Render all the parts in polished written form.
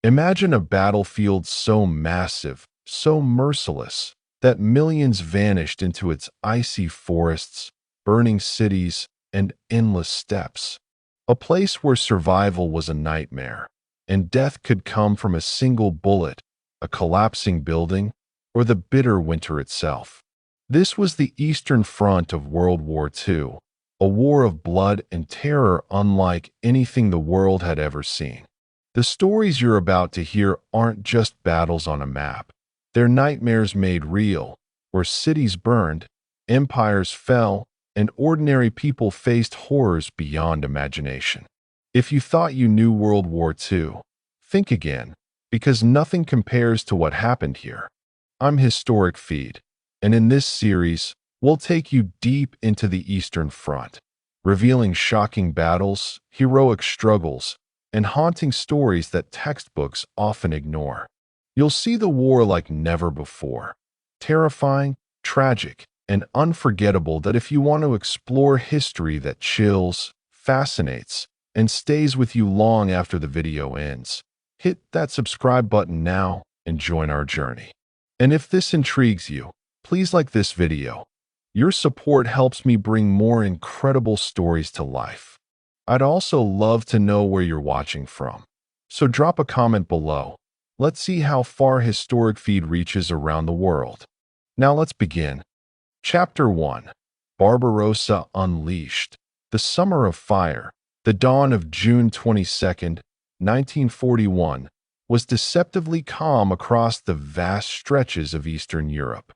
Imagine a battlefield so massive, so merciless, that millions vanished into its icy forests, burning cities, and endless steppes. A place where survival was a nightmare, and death could come from a single bullet, a collapsing building, or the bitter winter itself. This was the Eastern Front of World War II, a war of blood and terror unlike anything the world had ever seen. The stories you're about to hear aren't just battles on a map. They're nightmares made real, where cities burned, empires fell, and ordinary people faced horrors beyond imagination. If you thought you knew World War II, think again, because nothing compares to what happened here. I'm Historic Feed, and in this series, we'll take you deep into the Eastern Front, revealing shocking battles, heroic struggles, and haunting stories that textbooks often ignore. You'll see the war like never before, terrifying, tragic, and unforgettable that if you want to explore history that chills, fascinates, and stays with you long after the video ends, hit that subscribe button now and join our journey. And if this intrigues you, please like this video. Your support helps me bring more incredible stories to life. I'd also love to know where you're watching from, so drop a comment below. Let's see how far Historic Feed reaches around the world. Now let's begin. Chapter 1. Barbarossa Unleashed. The Summer of Fire, the dawn of June 22, 1941, was deceptively calm across the vast stretches of Eastern Europe.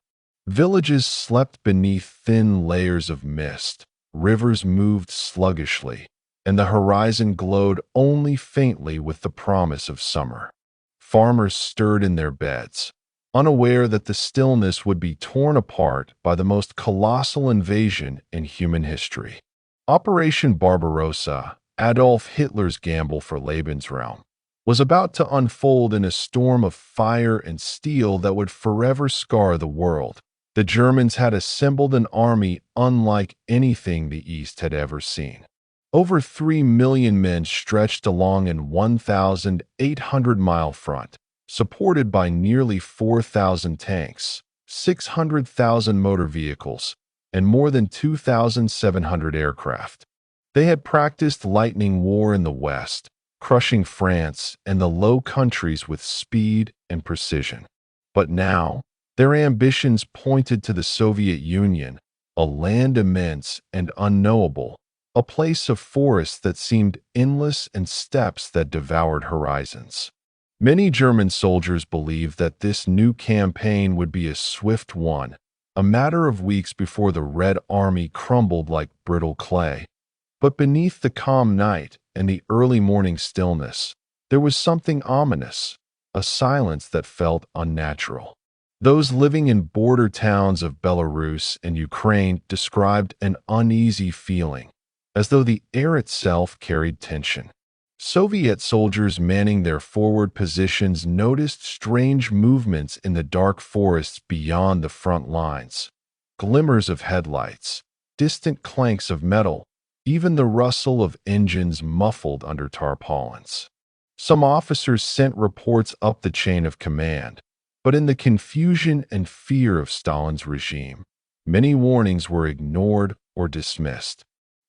Villages slept beneath thin layers of mist, rivers moved sluggishly, and the horizon glowed only faintly with the promise of summer. Farmers stirred in their beds, unaware that the stillness would be torn apart by the most colossal invasion in human history. Operation Barbarossa, Adolf Hitler's gamble for Lebensraum, was about to unfold in a storm of fire and steel that would forever scar the world. The Germans had assembled an army unlike anything the East had ever seen. Over 3 million men stretched along an 1,800-mile front, supported by nearly 4,000 tanks, 600,000 motor vehicles, and more than 2,700 aircraft. They had practiced lightning war in the West, crushing France and the Low Countries with speed and precision. But now, their ambitions pointed to the Soviet Union, a land immense and unknowable, a place of forests that seemed endless and steppes that devoured horizons. Many German soldiers believed that this new campaign would be a swift one, a matter of weeks before the Red Army crumbled like brittle clay. But beneath the calm night and the early morning stillness, there was something ominous, a silence that felt unnatural. Those living in border towns of Belarus and Ukraine described an uneasy feeling, as though the air itself carried tension. Soviet soldiers manning their forward positions noticed strange movements in the dark forests beyond the front lines. Glimmers of headlights, distant clanks of metal, even the rustle of engines muffled under tarpaulins. Some officers sent reports up the chain of command, but in the confusion and fear of Stalin's regime, many warnings were ignored or dismissed.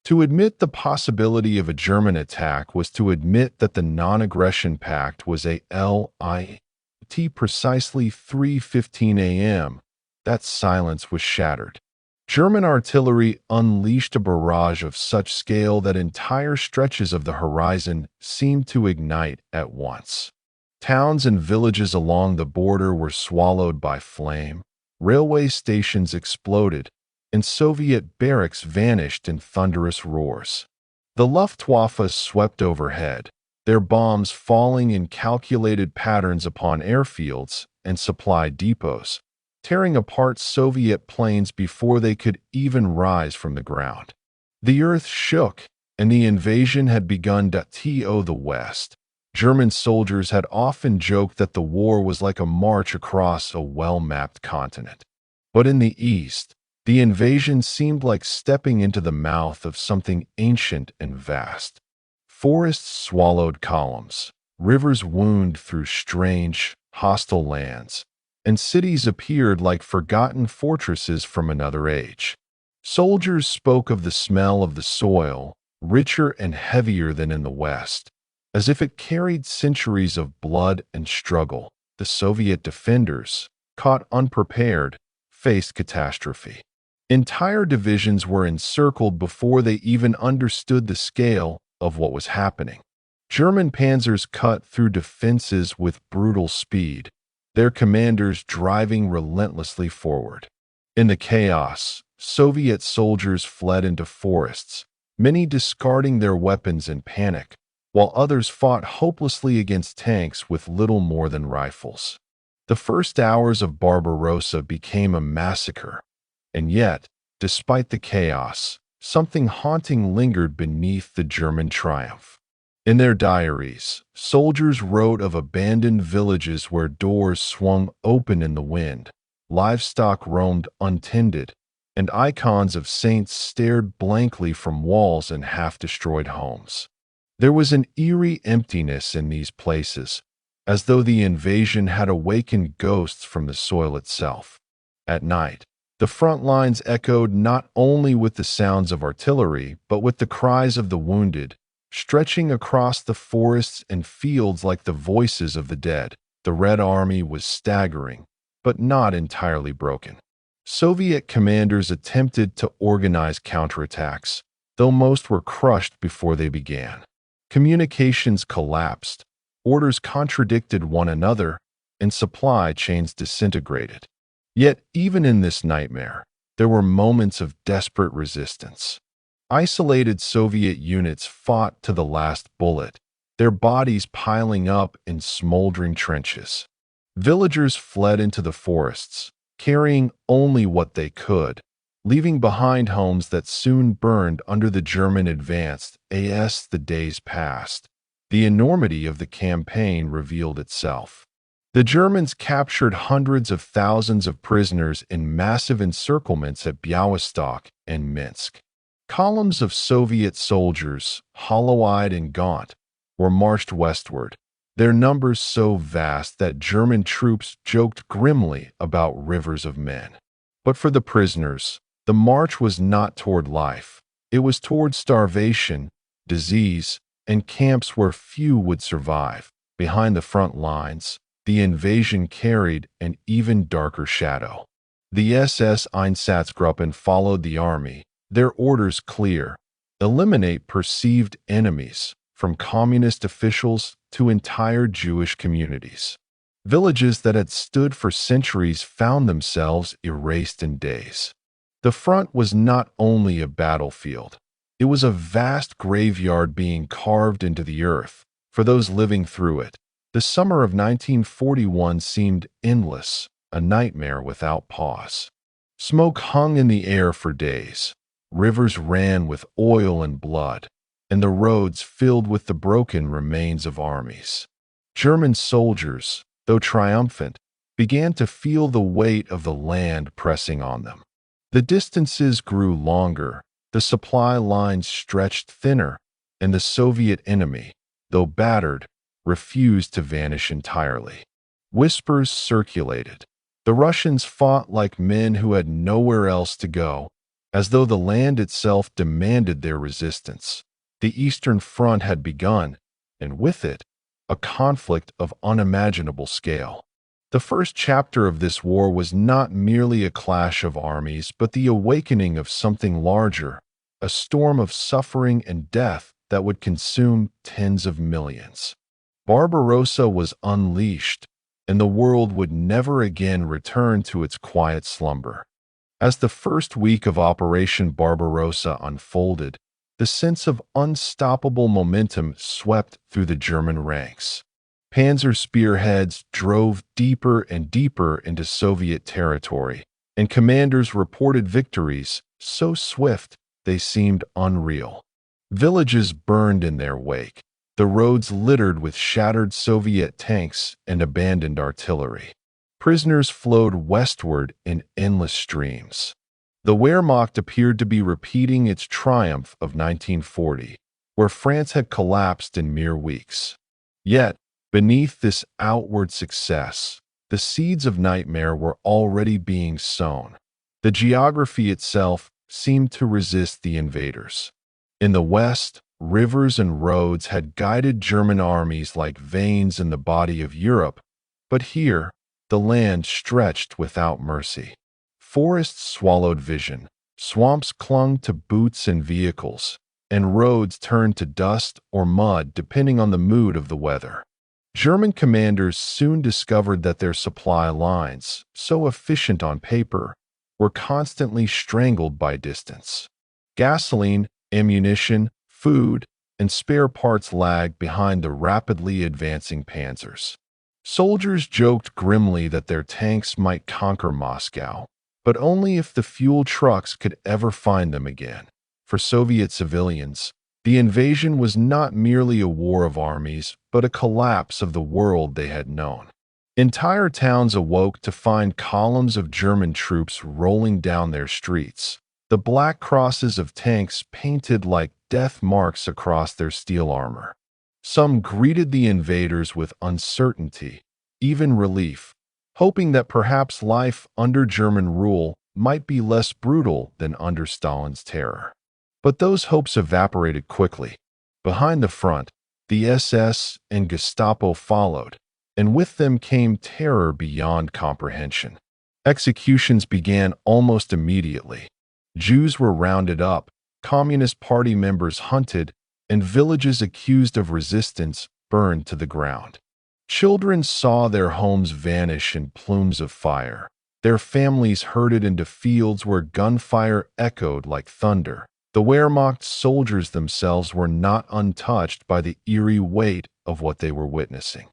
To admit the possibility of a German attack was to admit that the Non-Aggression Pact was a lie. Precisely 3:15 a.m., that silence was shattered. German artillery unleashed a barrage of such scale that entire stretches of the horizon seemed to ignite at once. Towns and villages along the border were swallowed by flame, railway stations exploded, and Soviet barracks vanished in thunderous roars. The Luftwaffe swept overhead, their bombs falling in calculated patterns upon airfields and supply depots, tearing apart Soviet planes before they could even rise from the ground. The earth shook, and the invasion had begun. To the west, German soldiers had often joked that the war was like a march across a well-mapped continent. But in the east, the invasion seemed like stepping into the mouth of something ancient and vast. Forests swallowed columns, Rivers wound through strange, hostile lands, and cities appeared like forgotten fortresses from another age. Soldiers spoke of the smell of the soil, richer and heavier than in the West, as if it carried centuries of blood and struggle. The Soviet defenders, caught unprepared, faced catastrophe. Entire divisions were encircled before they even understood the scale of what was happening. German panzers cut through defenses with brutal speed, their commanders driving relentlessly forward. In the chaos, Soviet soldiers fled into forests, many discarding their weapons in panic, while others fought hopelessly against tanks with little more than rifles. The first hours of Barbarossa became a massacre, and yet, despite the chaos, something haunting lingered beneath the German triumph. In their diaries, soldiers wrote of abandoned villages where doors swung open in the wind, livestock roamed untended, and icons of saints stared blankly from walls in half-destroyed homes. There was an eerie emptiness in these places, as though the invasion had awakened ghosts from the soil itself. At night, the front lines echoed not only with the sounds of artillery, but with the cries of the wounded, stretching across the forests and fields like the voices of the dead. The Red Army was staggering, but not entirely broken. Soviet commanders attempted to organize counterattacks, though most were crushed before they began. Communications collapsed, orders contradicted one another, and supply chains disintegrated. Yet, even in this nightmare, there were moments of desperate resistance. Isolated Soviet units fought to the last bullet, their bodies piling up in smoldering trenches. Villagers fled into the forests, carrying only what they could, leaving behind homes that soon burned under the German advance. As the days passed, the enormity of the campaign revealed itself. The Germans captured hundreds of thousands of prisoners in massive encirclements at Białystok and Minsk. Columns of Soviet soldiers, hollow-eyed and gaunt, were marched westward, their numbers so vast that German troops joked grimly about rivers of men. But for the prisoners, the march was not toward life. It was toward starvation, disease, and camps where few would survive. Behind the front lines, the invasion carried an even darker shadow. The SS Einsatzgruppen followed the army, their orders clear: eliminate perceived enemies, from communist officials to entire Jewish communities. Villages that had stood for centuries found themselves erased in days. The front was not only a battlefield, it was a vast graveyard being carved into the earth. For those living through it, the summer of 1941 seemed endless, a nightmare without pause. Smoke hung in the air for days. Rivers ran with oil and blood, and the roads filled with the broken remains of armies. German soldiers, though triumphant, began to feel the weight of the land pressing on them. The distances grew longer, the supply lines stretched thinner, and the Soviet enemy, though battered, refused to vanish entirely. Whispers circulated. The Russians fought like men who had nowhere else to go, as though the land itself demanded their resistance. The Eastern Front had begun, and with it, a conflict of unimaginable scale. The first chapter of this war was not merely a clash of armies, but the awakening of something larger, a storm of suffering and death that would consume tens of millions. Barbarossa was unleashed, and the world would never again return to its quiet slumber. As the first week of Operation Barbarossa unfolded, the sense of unstoppable momentum swept through the German ranks. Panzer spearheads drove deeper and deeper into Soviet territory, and commanders reported victories so swift they seemed unreal. Villages burned in their wake, the roads littered with shattered Soviet tanks and abandoned artillery. Prisoners flowed westward in endless streams. The Wehrmacht appeared to be repeating its triumph of 1940, where France had collapsed in mere weeks. Yet, Beneath this outward success, the seeds of nightmare were already being sown. The geography itself seemed to resist the invaders. In the west, rivers and roads had guided German armies like veins in the body of Europe, but here, the land stretched without mercy. Forests swallowed vision, swamps clung to boots and vehicles, and roads turned to dust or mud depending on the mood of the weather. German commanders soon discovered that their supply lines, so efficient on paper, were constantly strangled by distance. Gasoline, ammunition, food, and spare parts lagged behind the rapidly advancing panzers. Soldiers joked grimly that their tanks might conquer Moscow, but only if the fuel trucks could ever find them again. For Soviet civilians, the invasion was not merely a war of armies, but a collapse of the world they had known. Entire towns awoke to find columns of German troops rolling down their streets, the black crosses of tanks painted like death marks across their steel armor. Some greeted the invaders with uncertainty, even relief, hoping that perhaps life under German rule might be less brutal than under Stalin's terror. But those hopes evaporated quickly. Behind the front, the SS and Gestapo followed, and with them came terror beyond comprehension. Executions began almost immediately. Jews were rounded up, Communist Party members hunted, and villages accused of resistance burned to the ground. Children saw their homes vanish in plumes of fire, their families herded into fields where gunfire echoed like thunder. The Wehrmacht soldiers themselves were not untouched by the eerie weight of what they were witnessing.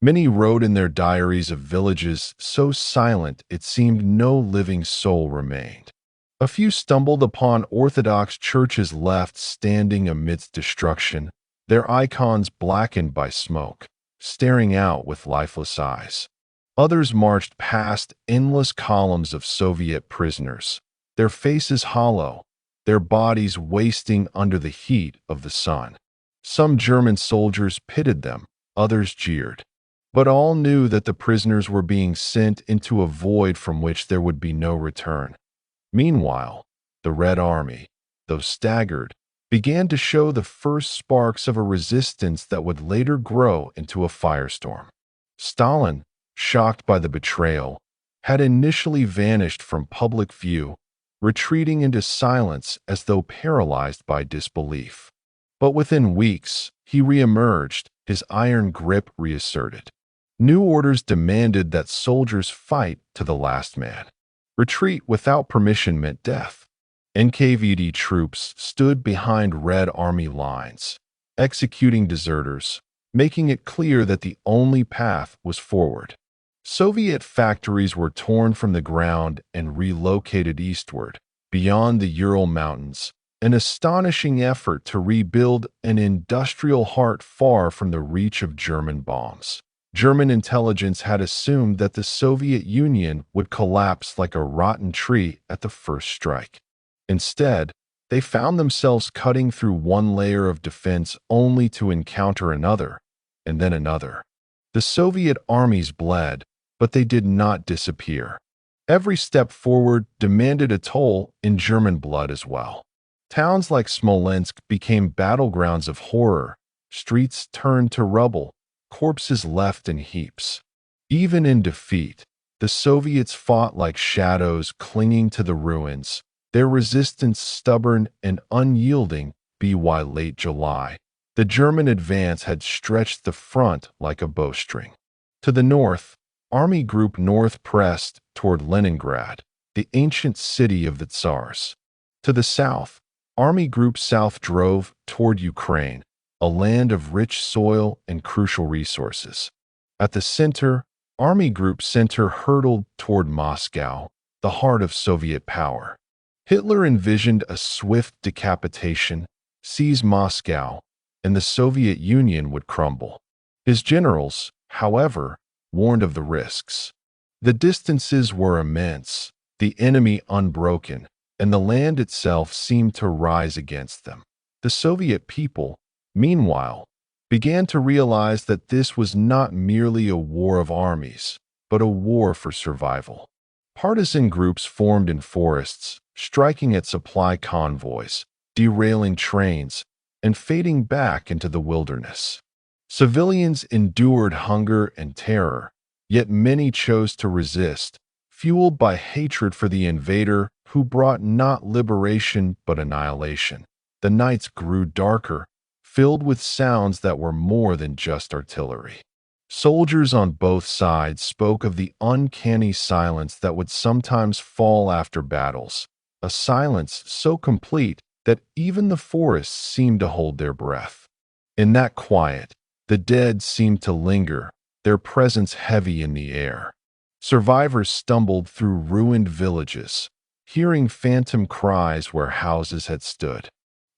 Many wrote in their diaries of villages so silent it seemed no living soul remained. A few stumbled upon Orthodox churches left standing amidst destruction, their icons blackened by smoke, staring out with lifeless eyes. Others marched past endless columns of Soviet prisoners, their faces hollow, their bodies wasting under the heat of the sun. Some German soldiers pitied them, others jeered. But all knew that the prisoners were being sent into a void from which there would be no return. Meanwhile, the Red Army, though staggered, began to show the first sparks of a resistance that would later grow into a firestorm. Stalin, shocked by the betrayal, had initially vanished from public view, retreating into silence as though paralyzed by disbelief. But within weeks, he reemerged, his iron grip reasserted. New orders demanded that soldiers fight to the last man. Retreat without permission meant death. NKVD troops stood behind Red Army lines, executing deserters, making it clear that the only path was forward. Soviet factories were torn from the ground and relocated eastward, beyond the Ural Mountains, an astonishing effort to rebuild an industrial heart far from the reach of German bombs. German intelligence had assumed that the Soviet Union would collapse like a rotten tree at the first strike. Instead, they found themselves cutting through one layer of defense only to encounter another, and then another. The Soviet armies bled, but they did not disappear. Every step forward demanded a toll in German blood as well. Towns like Smolensk became battlegrounds of horror, streets turned to rubble, corpses left in heaps. Even in defeat, the Soviets fought like shadows clinging to the ruins, their resistance stubborn and unyielding. By late July, the German advance had stretched the front like a bowstring. To the north, Army Group North pressed toward Leningrad, the ancient city of the Tsars. To the south, Army Group South drove toward Ukraine, a land of rich soil and crucial resources. At the center, Army Group Center hurtled toward Moscow, the heart of Soviet power. Hitler envisioned a swift decapitation, seize Moscow, and the Soviet Union would crumble. His generals, however, warned of the risks. The distances were immense, the enemy unbroken, and the land itself seemed to rise against them. The Soviet people, meanwhile, began to realize that this was not merely a war of armies, but a war for survival. Partisan groups formed in forests, striking at supply convoys, derailing trains, and fading back into the wilderness. Civilians endured hunger and terror, yet many chose to resist, fueled by hatred for the invader who brought not liberation but annihilation. The nights grew darker, filled with sounds that were more than just artillery. Soldiers on both sides spoke of the uncanny silence that would sometimes fall after battles, a silence so complete that even the forests seemed to hold their breath. In that quiet, the dead seemed to linger, their presence heavy in the air. Survivors stumbled through ruined villages, hearing phantom cries where houses had stood.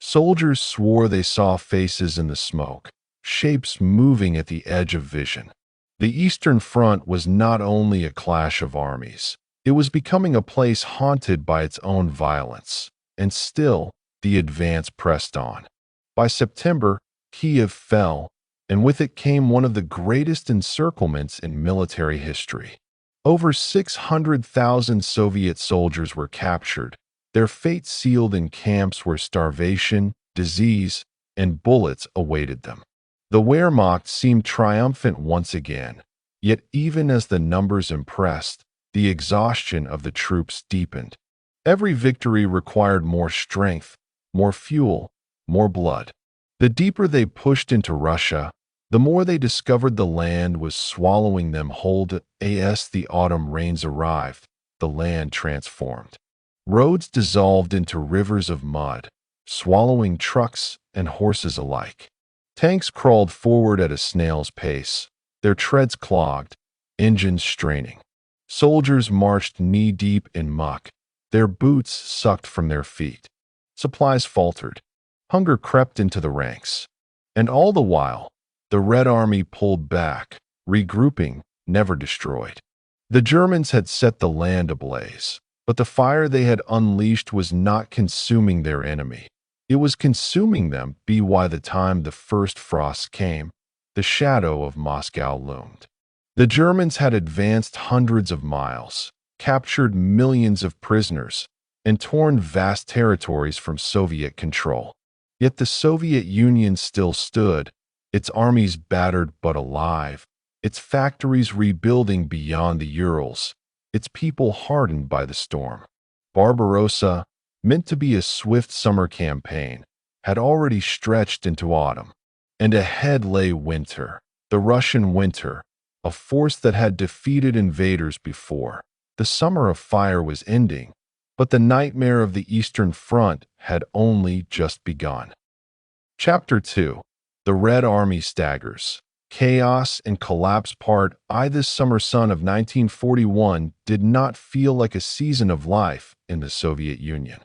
Soldiers swore they saw faces in the smoke, shapes moving at the edge of vision. The Eastern Front was not only a clash of armies, it was becoming a place haunted by its own violence. And still, the advance pressed on. By September, Kiev fell, and with it came one of the greatest encirclements in military history. Over 600,000 Soviet soldiers were captured, their fate sealed in camps where starvation, disease, and bullets awaited them. The Wehrmacht seemed triumphant once again, yet even as the numbers impressed, the exhaustion of the troops deepened. Every victory required more strength, more fuel, more blood. The deeper they pushed into Russia, the more they discovered the land was swallowing them whole. As the autumn rains arrived, the land transformed. Roads dissolved into rivers of mud, swallowing trucks and horses alike. Tanks crawled forward at a snail's pace, their treads clogged, engines straining. Soldiers marched knee-deep in muck, their boots sucked from their feet. Supplies faltered. Hunger crept into the ranks. And all the while, the Red Army pulled back, regrouping, never destroyed. The Germans had set the land ablaze, but the fire they had unleashed was not consuming their enemy. It was consuming them. By the time the first frosts came, the shadow of Moscow loomed. The Germans had advanced hundreds of miles, captured millions of prisoners, and torn vast territories from Soviet control. Yet the Soviet Union still stood, its armies battered but alive, its factories rebuilding beyond the Urals, its people hardened by the storm. Barbarossa, meant to be a swift summer campaign, had already stretched into autumn. And ahead lay winter, the Russian winter, a force that had defeated invaders before. The summer of fire was ending, but the nightmare of the Eastern Front had only just begun. Chapter 2. The Red Army Staggers. Chaos and collapse. Part I. This summer sun of 1941 did not feel like a season of life in the Soviet Union.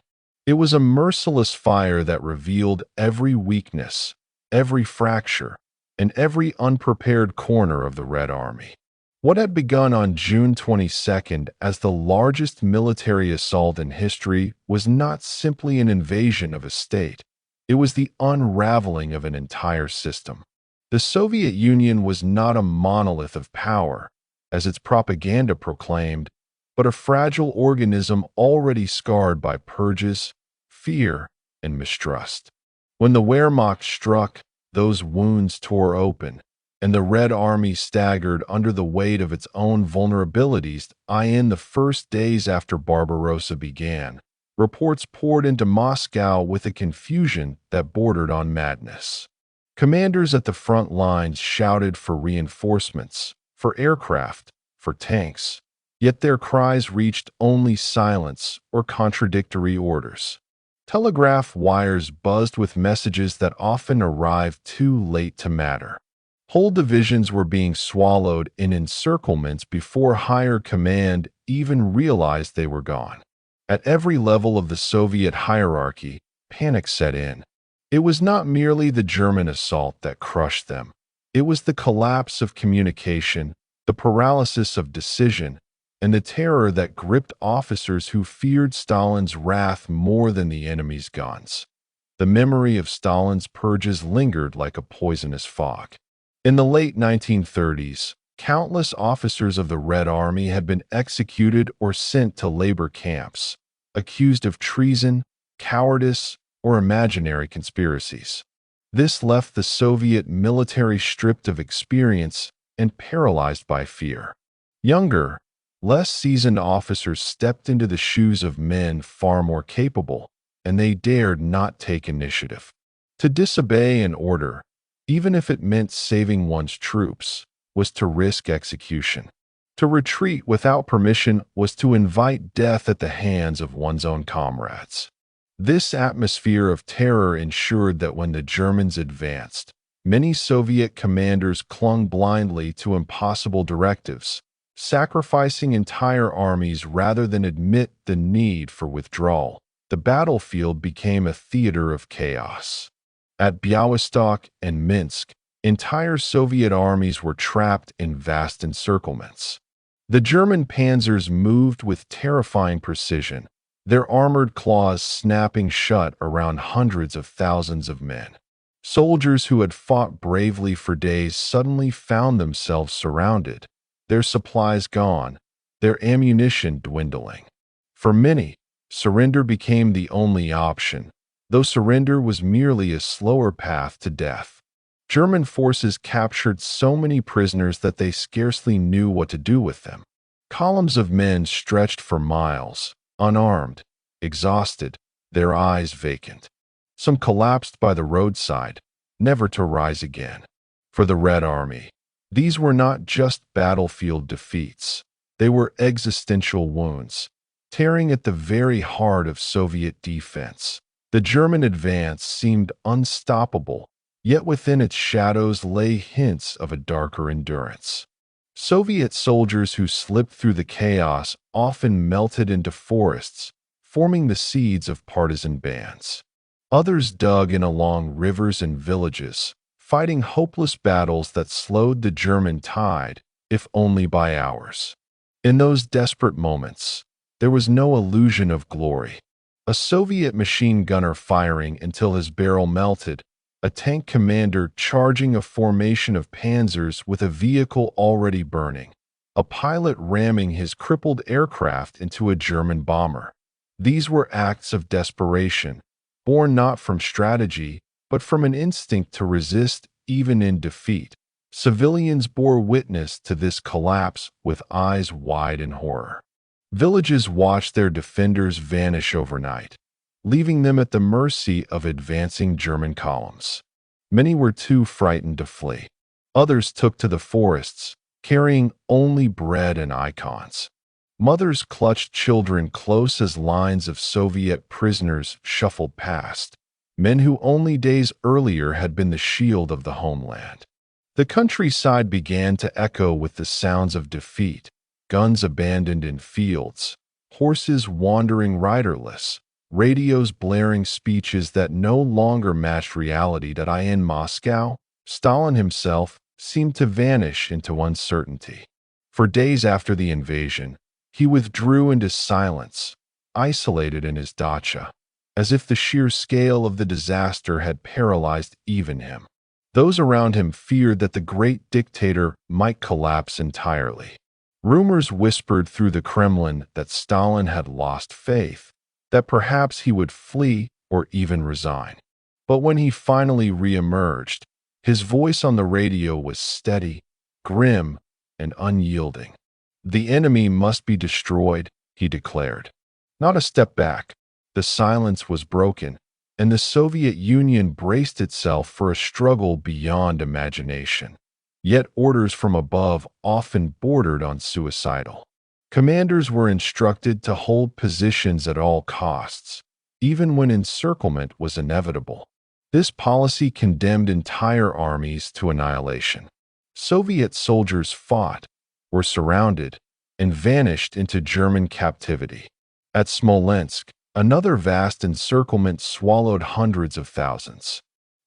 It was a merciless fire that revealed every weakness, every fracture, and every unprepared corner of the Red Army. What had begun on June 22nd as the largest military assault in history was not simply an invasion of a state. It was the unraveling of an entire system. The Soviet Union was not a monolith of power, as its propaganda proclaimed, but a fragile organism already scarred by purges, fear, and mistrust. When the Wehrmacht struck, those wounds tore open, and the Red Army staggered under the weight of its own vulnerabilities. In the first days after Barbarossa began, reports poured into Moscow with a confusion that bordered on madness. Commanders at the front lines shouted for reinforcements, for aircraft, for tanks, yet their cries reached only silence or contradictory orders. Telegraph wires buzzed with messages that often arrived too late to matter. Whole divisions were being swallowed in encirclements before higher command even realized they were gone. At every level of the Soviet hierarchy, panic set in. It was not merely the German assault that crushed them. It was the collapse of communication, the paralysis of decision, and the terror that gripped officers who feared Stalin's wrath more than the enemy's guns. The memory of Stalin's purges lingered like a poisonous fog. In the late 1930s, countless officers of the Red Army had been executed or sent to labor camps, accused of treason, cowardice, or imaginary conspiracies. This left the Soviet military stripped of experience and paralyzed by fear. Younger, less seasoned officers stepped into the shoes of men far more capable, and they dared not take initiative. To disobey an order, even if it meant saving one's troops, was to risk execution. To retreat without permission was to invite death at the hands of one's own comrades. This atmosphere of terror ensured that when the Germans advanced, many Soviet commanders clung blindly to impossible directives, sacrificing entire armies rather than admit the need for withdrawal. The battlefield became a theater of chaos. At Białystok and Minsk, entire Soviet armies were trapped in vast encirclements. The German panzers moved with terrifying precision, their armored claws snapping shut around hundreds of thousands of men. Soldiers who had fought bravely for days suddenly found themselves surrounded, their supplies gone, their ammunition dwindling. For many, surrender became the only option, though surrender was merely a slower path to death. German forces captured so many prisoners that they scarcely knew what to do with them. Columns of men stretched for miles, unarmed, exhausted, their eyes vacant. Some collapsed by the roadside, never to rise again. For the Red Army, these were not just battlefield defeats. They were existential wounds, tearing at the very heart of Soviet defense. The German advance seemed unstoppable, yet within its shadows lay hints of a darker endurance. Soviet soldiers who slipped through the chaos often melted into forests, forming the seeds of partisan bands. Others dug in along rivers and villages, fighting hopeless battles that slowed the German tide, if only by hours. In those desperate moments, there was no illusion of glory. A Soviet machine gunner firing until his barrel melted, a tank commander charging a formation of panzers with a vehicle already burning, a pilot ramming his crippled aircraft into a German bomber. These were acts of desperation, born not from strategy, but from an instinct to resist even in defeat. Civilians bore witness to this collapse with eyes wide in horror. Villages watched their defenders vanish overnight, leaving them at the mercy of advancing German columns. Many were too frightened to flee. Others took to the forests, carrying only bread and icons. Mothers clutched children close as lines of Soviet prisoners shuffled past, men who only days earlier had been the shield of the homeland. The countryside began to echo with the sounds of defeat, guns abandoned in fields, horses wandering riderless, radios blaring speeches that no longer matched reality. That in Moscow, Stalin himself seemed to vanish into uncertainty. For days after the invasion, he withdrew into silence, isolated in his dacha, as if the sheer scale of the disaster had paralyzed even him. Those around him feared that the great dictator might collapse entirely. Rumors whispered through the Kremlin that Stalin had lost faith, that perhaps he would flee or even resign. But when he finally re-emerged, his voice on the radio was steady, grim, and unyielding. "The enemy must be destroyed," he declared. Not a step back. The silence was broken, and the Soviet Union braced itself for a struggle beyond imagination. Yet orders from above often bordered on suicidal. Commanders were instructed to hold positions at all costs, even when encirclement was inevitable. This policy condemned entire armies to annihilation. Soviet soldiers fought, were surrounded, and vanished into German captivity. At Smolensk, another vast encirclement swallowed hundreds of thousands.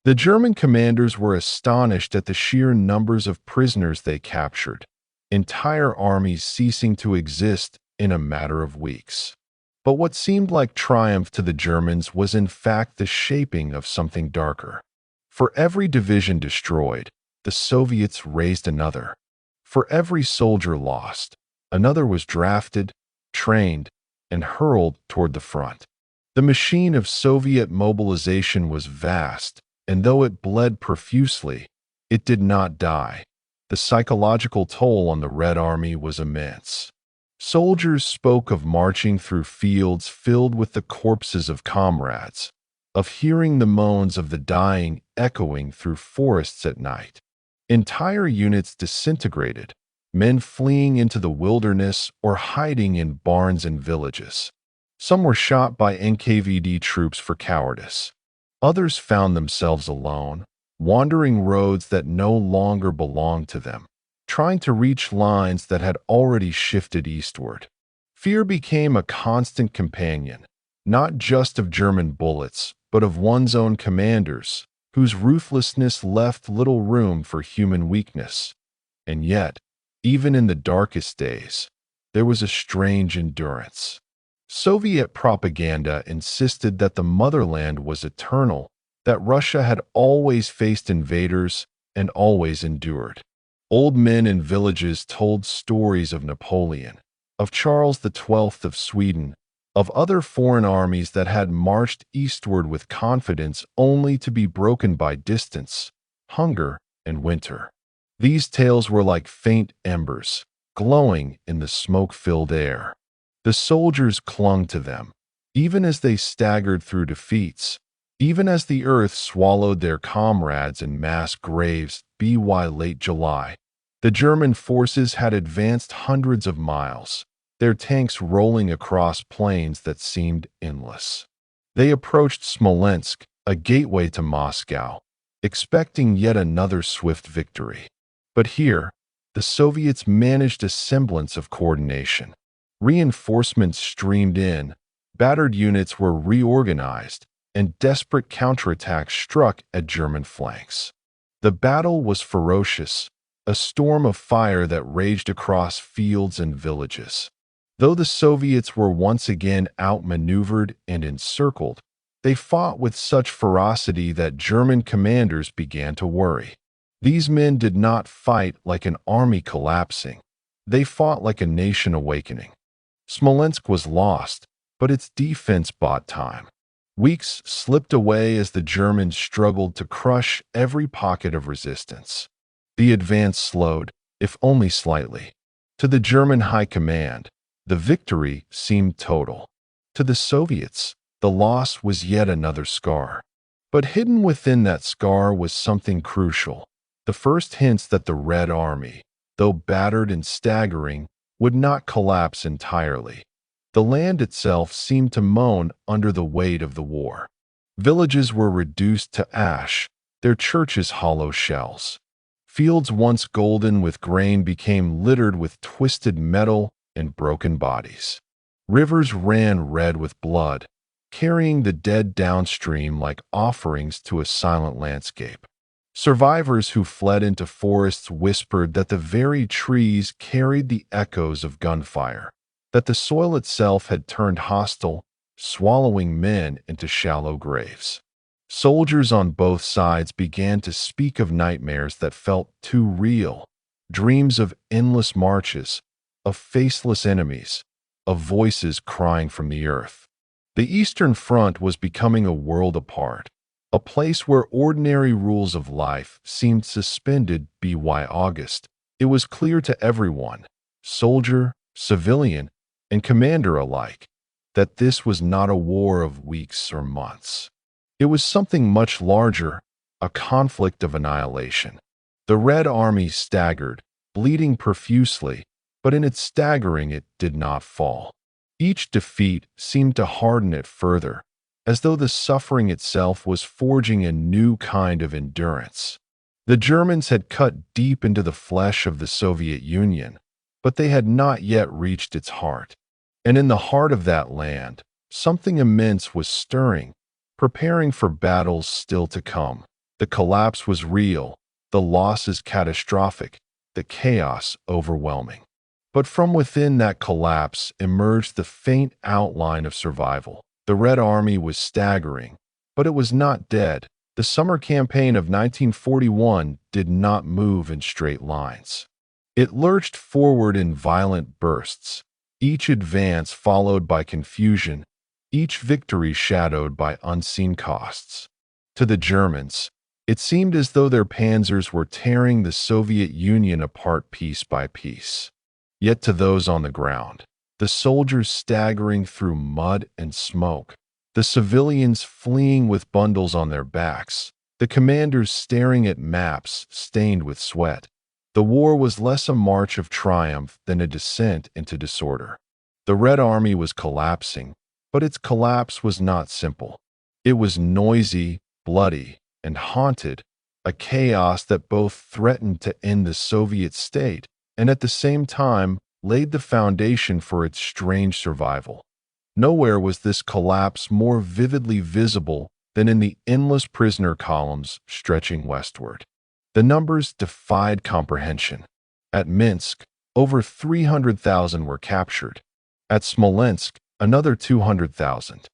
The German commanders were astonished at the sheer numbers of prisoners they captured, entire armies ceasing to exist in a matter of weeks. But what seemed like triumph to the Germans was in fact the shaping of something darker. For every division destroyed, the Soviets raised another. For every soldier lost, another was drafted, trained, and hurled toward the front. The machine of Soviet mobilization was vast, and though it bled profusely, it did not die. The psychological toll on the Red Army was immense. Soldiers spoke of marching through fields filled with the corpses of comrades, of hearing the moans of the dying echoing through forests at night. Entire units disintegrated, men fleeing into the wilderness or hiding in barns and villages. Some were shot by NKVD troops for cowardice. Others found themselves alone, wandering roads that no longer belonged to them, trying to reach lines that had already shifted eastward. Fear became a constant companion, not just of German bullets, but of one's own commanders, whose ruthlessness left little room for human weakness. And yet, even in the darkest days, there was a strange endurance. Soviet propaganda insisted that the motherland was eternal, that Russia had always faced invaders and always endured. Old men in villages told stories of Napoleon, of Charles XII of Sweden, of other foreign armies that had marched eastward with confidence only to be broken by distance, hunger, and winter. These tales were like faint embers, glowing in the smoke-filled air. The soldiers clung to them, even as they staggered through defeats, even as the earth swallowed their comrades in mass graves. By late July, the German forces had advanced hundreds of miles, their tanks rolling across plains that seemed endless. They approached Smolensk, a gateway to Moscow, expecting yet another swift victory. But here, the Soviets managed a semblance of coordination. Reinforcements streamed in, battered units were reorganized, and desperate counterattacks struck at German flanks. The battle was ferocious, a storm of fire that raged across fields and villages. Though the Soviets were once again outmaneuvered and encircled, they fought with such ferocity that German commanders began to worry. These men did not fight like an army collapsing. They fought like a nation awakening. Smolensk was lost, but its defense bought time. Weeks slipped away as the Germans struggled to crush every pocket of resistance. The advance slowed, if only slightly. To the German high command, the victory seemed total. To the Soviets, the loss was yet another scar. But hidden within that scar was something crucial. The first hints that the Red Army, though battered and staggering, would not collapse entirely. The land itself seemed to moan under the weight of the war. Villages were reduced to ash, their churches hollow shells. Fields once golden with grain became littered with twisted metal and broken bodies. Rivers ran red with blood, carrying the dead downstream like offerings to a silent landscape. Survivors who fled into forests whispered that the very trees carried the echoes of gunfire, that the soil itself had turned hostile, swallowing men into shallow graves. Soldiers on both sides began to speak of nightmares that felt too real, dreams of endless marches, of faceless enemies, of voices crying from the earth. The Eastern Front was becoming a world apart, a place where ordinary rules of life seemed suspended. By August, it was clear to everyone, soldier, civilian, and commander alike, that this was not a war of weeks or months. It was something much larger, a conflict of annihilation. The Red Army staggered, bleeding profusely, but in its staggering it did not fall. Each defeat seemed to harden it further, as though the suffering itself was forging a new kind of endurance. The Germans had cut deep into the flesh of the Soviet Union, but they had not yet reached its heart. And in the heart of that land, something immense was stirring, preparing for battles still to come. The collapse was real, the losses catastrophic, the chaos overwhelming. But from within that collapse emerged the faint outline of survival. The Red Army was staggering, but it was not dead. The summer campaign of 1941 did not move in straight lines. It lurched forward in violent bursts, each advance followed by confusion, each victory shadowed by unseen costs. To the Germans, it seemed as though their panzers were tearing the Soviet Union apart piece by piece. Yet to those on the ground, the soldiers staggering through mud and smoke, the civilians fleeing with bundles on their backs, the commanders staring at maps stained with sweat, the war was less a march of triumph than a descent into disorder. The Red Army was collapsing, but its collapse was not simple. It was noisy, bloody, and haunted, a chaos that both threatened to end the Soviet state and at the same time laid the foundation for its strange survival. Nowhere was this collapse more vividly visible than in the endless prisoner columns stretching westward. The numbers defied comprehension. At Minsk, over 300,000 were captured. At Smolensk, another 200,000.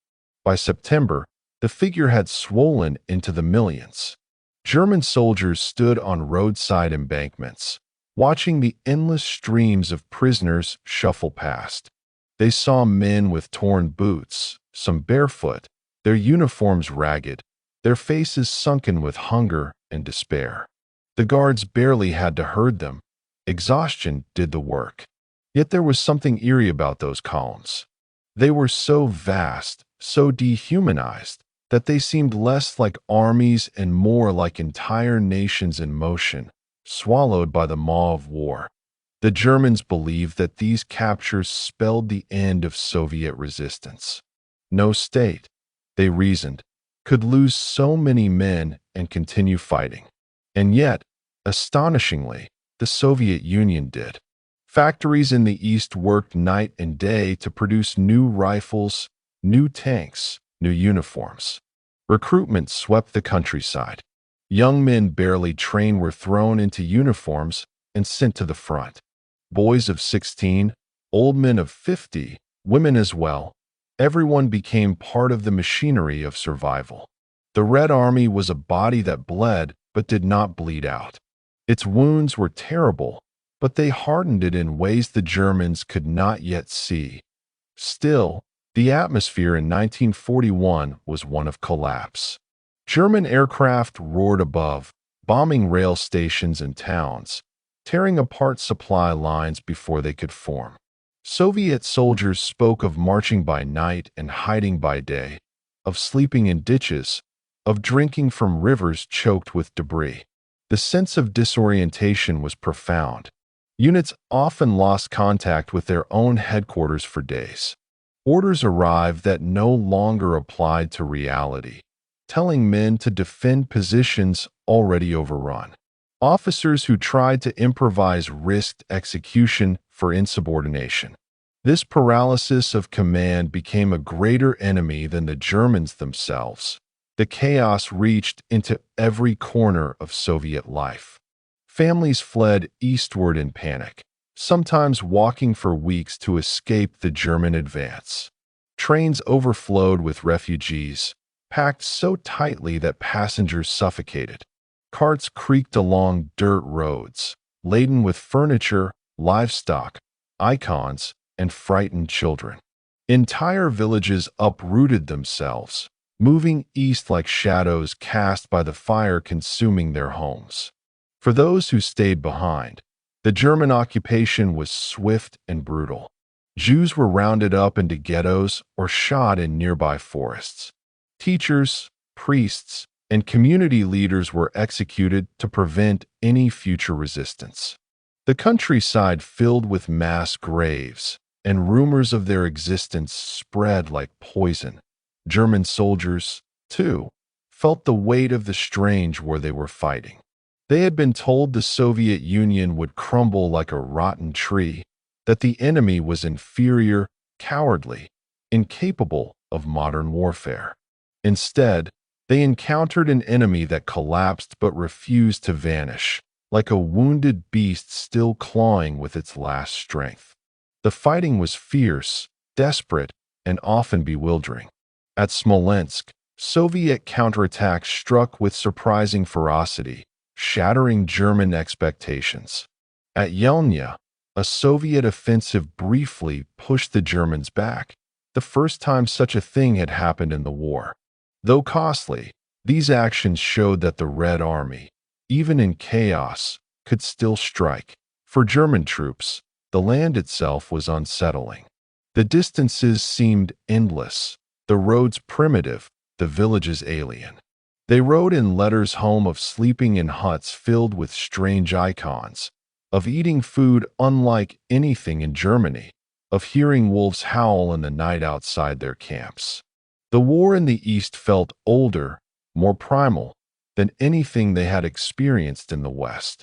By September, the figure had swollen into the millions. German soldiers stood on roadside embankments, watching the endless streams of prisoners shuffle past. They saw men with torn boots, some barefoot, their uniforms ragged, their faces sunken with hunger and despair. The guards barely had to herd them. Exhaustion did the work. Yet there was something eerie about those columns. They were so vast, so dehumanized, that they seemed less like armies and more like entire nations in motion, swallowed by the maw of war. The Germans believed that these captures spelled the end of Soviet resistance. No state, they reasoned, could lose so many men and continue fighting. And yet, astonishingly, the Soviet Union did. Factories in the East worked night and day to produce new rifles, new tanks, new uniforms. Recruitment swept the countryside. Young men barely trained were thrown into uniforms and sent to the front. Boys of 16, old men of 50, women as well, everyone became part of the machinery of survival. The Red Army was a body that bled but did not bleed out. Its wounds were terrible, but they hardened it in ways the Germans could not yet see. Still, the atmosphere in 1941 was one of collapse. German aircraft roared above, bombing rail stations and towns, tearing apart supply lines before they could form. Soviet soldiers spoke of marching by night and hiding by day, of sleeping in ditches, of drinking from rivers choked with debris. The sense of disorientation was profound. Units often lost contact with their own headquarters for days. Orders arrived that no longer applied to reality, telling men to defend positions already overrun. Officers who tried to improvise risked execution for insubordination. This paralysis of command became a greater enemy than the Germans themselves. The chaos reached into every corner of Soviet life. Families fled eastward in panic, sometimes walking for weeks to escape the German advance. Trains overflowed with refugees, packed so tightly that passengers suffocated. Carts creaked along dirt roads, laden with furniture, livestock, icons, and frightened children. Entire villages uprooted themselves, moving east like shadows cast by the fire consuming their homes. For those who stayed behind, the German occupation was swift and brutal. Jews were rounded up into ghettos or shot in nearby forests. Teachers, priests, and community leaders were executed to prevent any future resistance. The countryside filled with mass graves, and rumors of their existence spread like poison. German soldiers, too, felt the weight of the strange war they were fighting. They had been told the Soviet Union would crumble like a rotten tree, that the enemy was inferior, cowardly, incapable of modern warfare. Instead, they encountered an enemy that collapsed but refused to vanish, like a wounded beast still clawing with its last strength. The fighting was fierce, desperate, and often bewildering. At Smolensk, Soviet counterattacks struck with surprising ferocity, shattering German expectations. At Yelnya, a Soviet offensive briefly pushed the Germans back, the first time such a thing had happened in the war. Though costly, these actions showed that the Red Army, even in chaos, could still strike. For German troops, the land itself was unsettling. The distances seemed endless, the roads primitive, the villages alien. They wrote in letters home of sleeping in huts filled with strange icons, of eating food unlike anything in Germany, of hearing wolves howl in the night outside their camps. The war in the East felt older, more primal, than anything they had experienced in the West.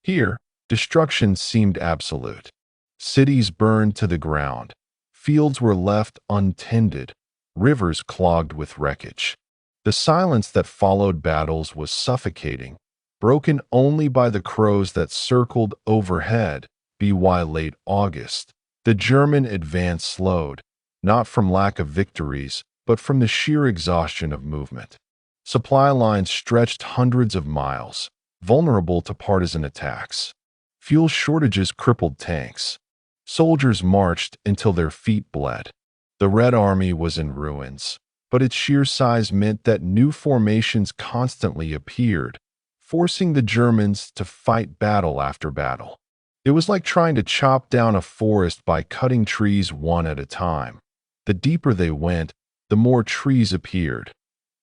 Here, destruction seemed absolute. Cities burned to the ground, fields were left untended, rivers clogged with wreckage. The silence that followed battles was suffocating, broken only by the crows that circled overhead. By late August, the German advance slowed, not from lack of victories, but from the sheer exhaustion of movement. Supply lines stretched hundreds of miles, vulnerable to partisan attacks. Fuel shortages crippled tanks. Soldiers marched until their feet bled. The Red Army was in ruins, but its sheer size meant that new formations constantly appeared, forcing the Germans to fight battle after battle. It was like trying to chop down a forest by cutting trees one at a time. The deeper they went, the more trees appeared.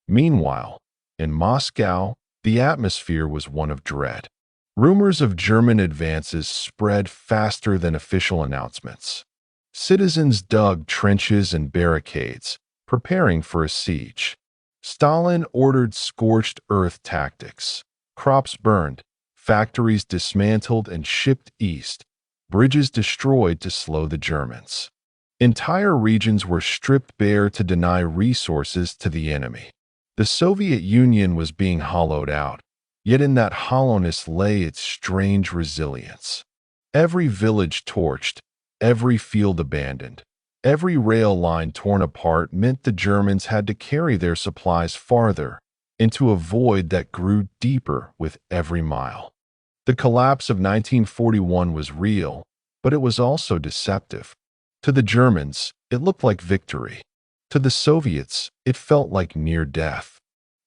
Meanwhile, in Moscow, the atmosphere was one of dread. Rumors of German advances spread faster than official announcements. Citizens dug trenches and barricades, preparing for a siege. Stalin ordered scorched earth tactics. Crops burned, factories dismantled and shipped east, bridges destroyed to slow the Germans. Entire regions were stripped bare to deny resources to the enemy. The Soviet Union was being hollowed out, yet in that hollowness lay its strange resilience. Every village torched, every field abandoned, every rail line torn apart meant the Germans had to carry their supplies farther, into a void that grew deeper with every mile. The collapse of 1941 was real, but it was also deceptive. To the Germans, it looked like victory. To the Soviets, it felt like near death.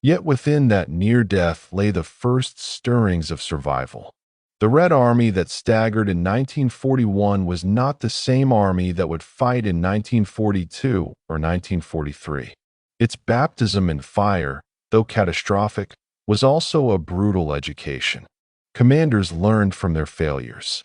Yet within that near death lay the first stirrings of survival. The Red Army that staggered in 1941 was not the same army that would fight in 1942 or 1943. Its baptism in fire, though catastrophic, was also a brutal education. Commanders learned from their failures.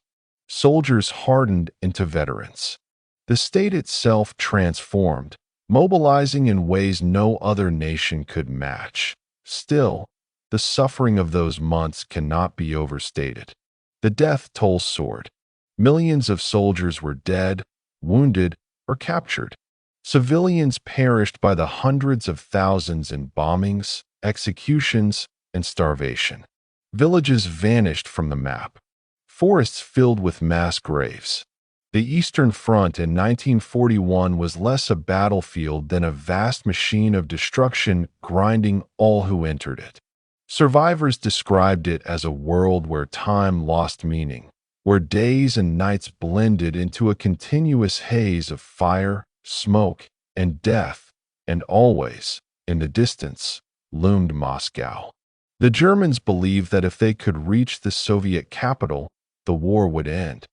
Soldiers hardened into veterans. The state itself transformed, mobilizing in ways no other nation could match. Still, the suffering of those months cannot be overstated. The death toll soared. Millions of soldiers were dead, wounded, or captured. Civilians perished by the hundreds of thousands in bombings, executions, and starvation. Villages vanished from the map. Forests filled with mass graves. The Eastern Front in 1941 was less a battlefield than a vast machine of destruction grinding all who entered it. Survivors described it as a world where time lost meaning, where days and nights blended into a continuous haze of fire, smoke, and death, and always, in the distance, loomed Moscow. The Germans believed that if they could reach the Soviet capital, the war would end.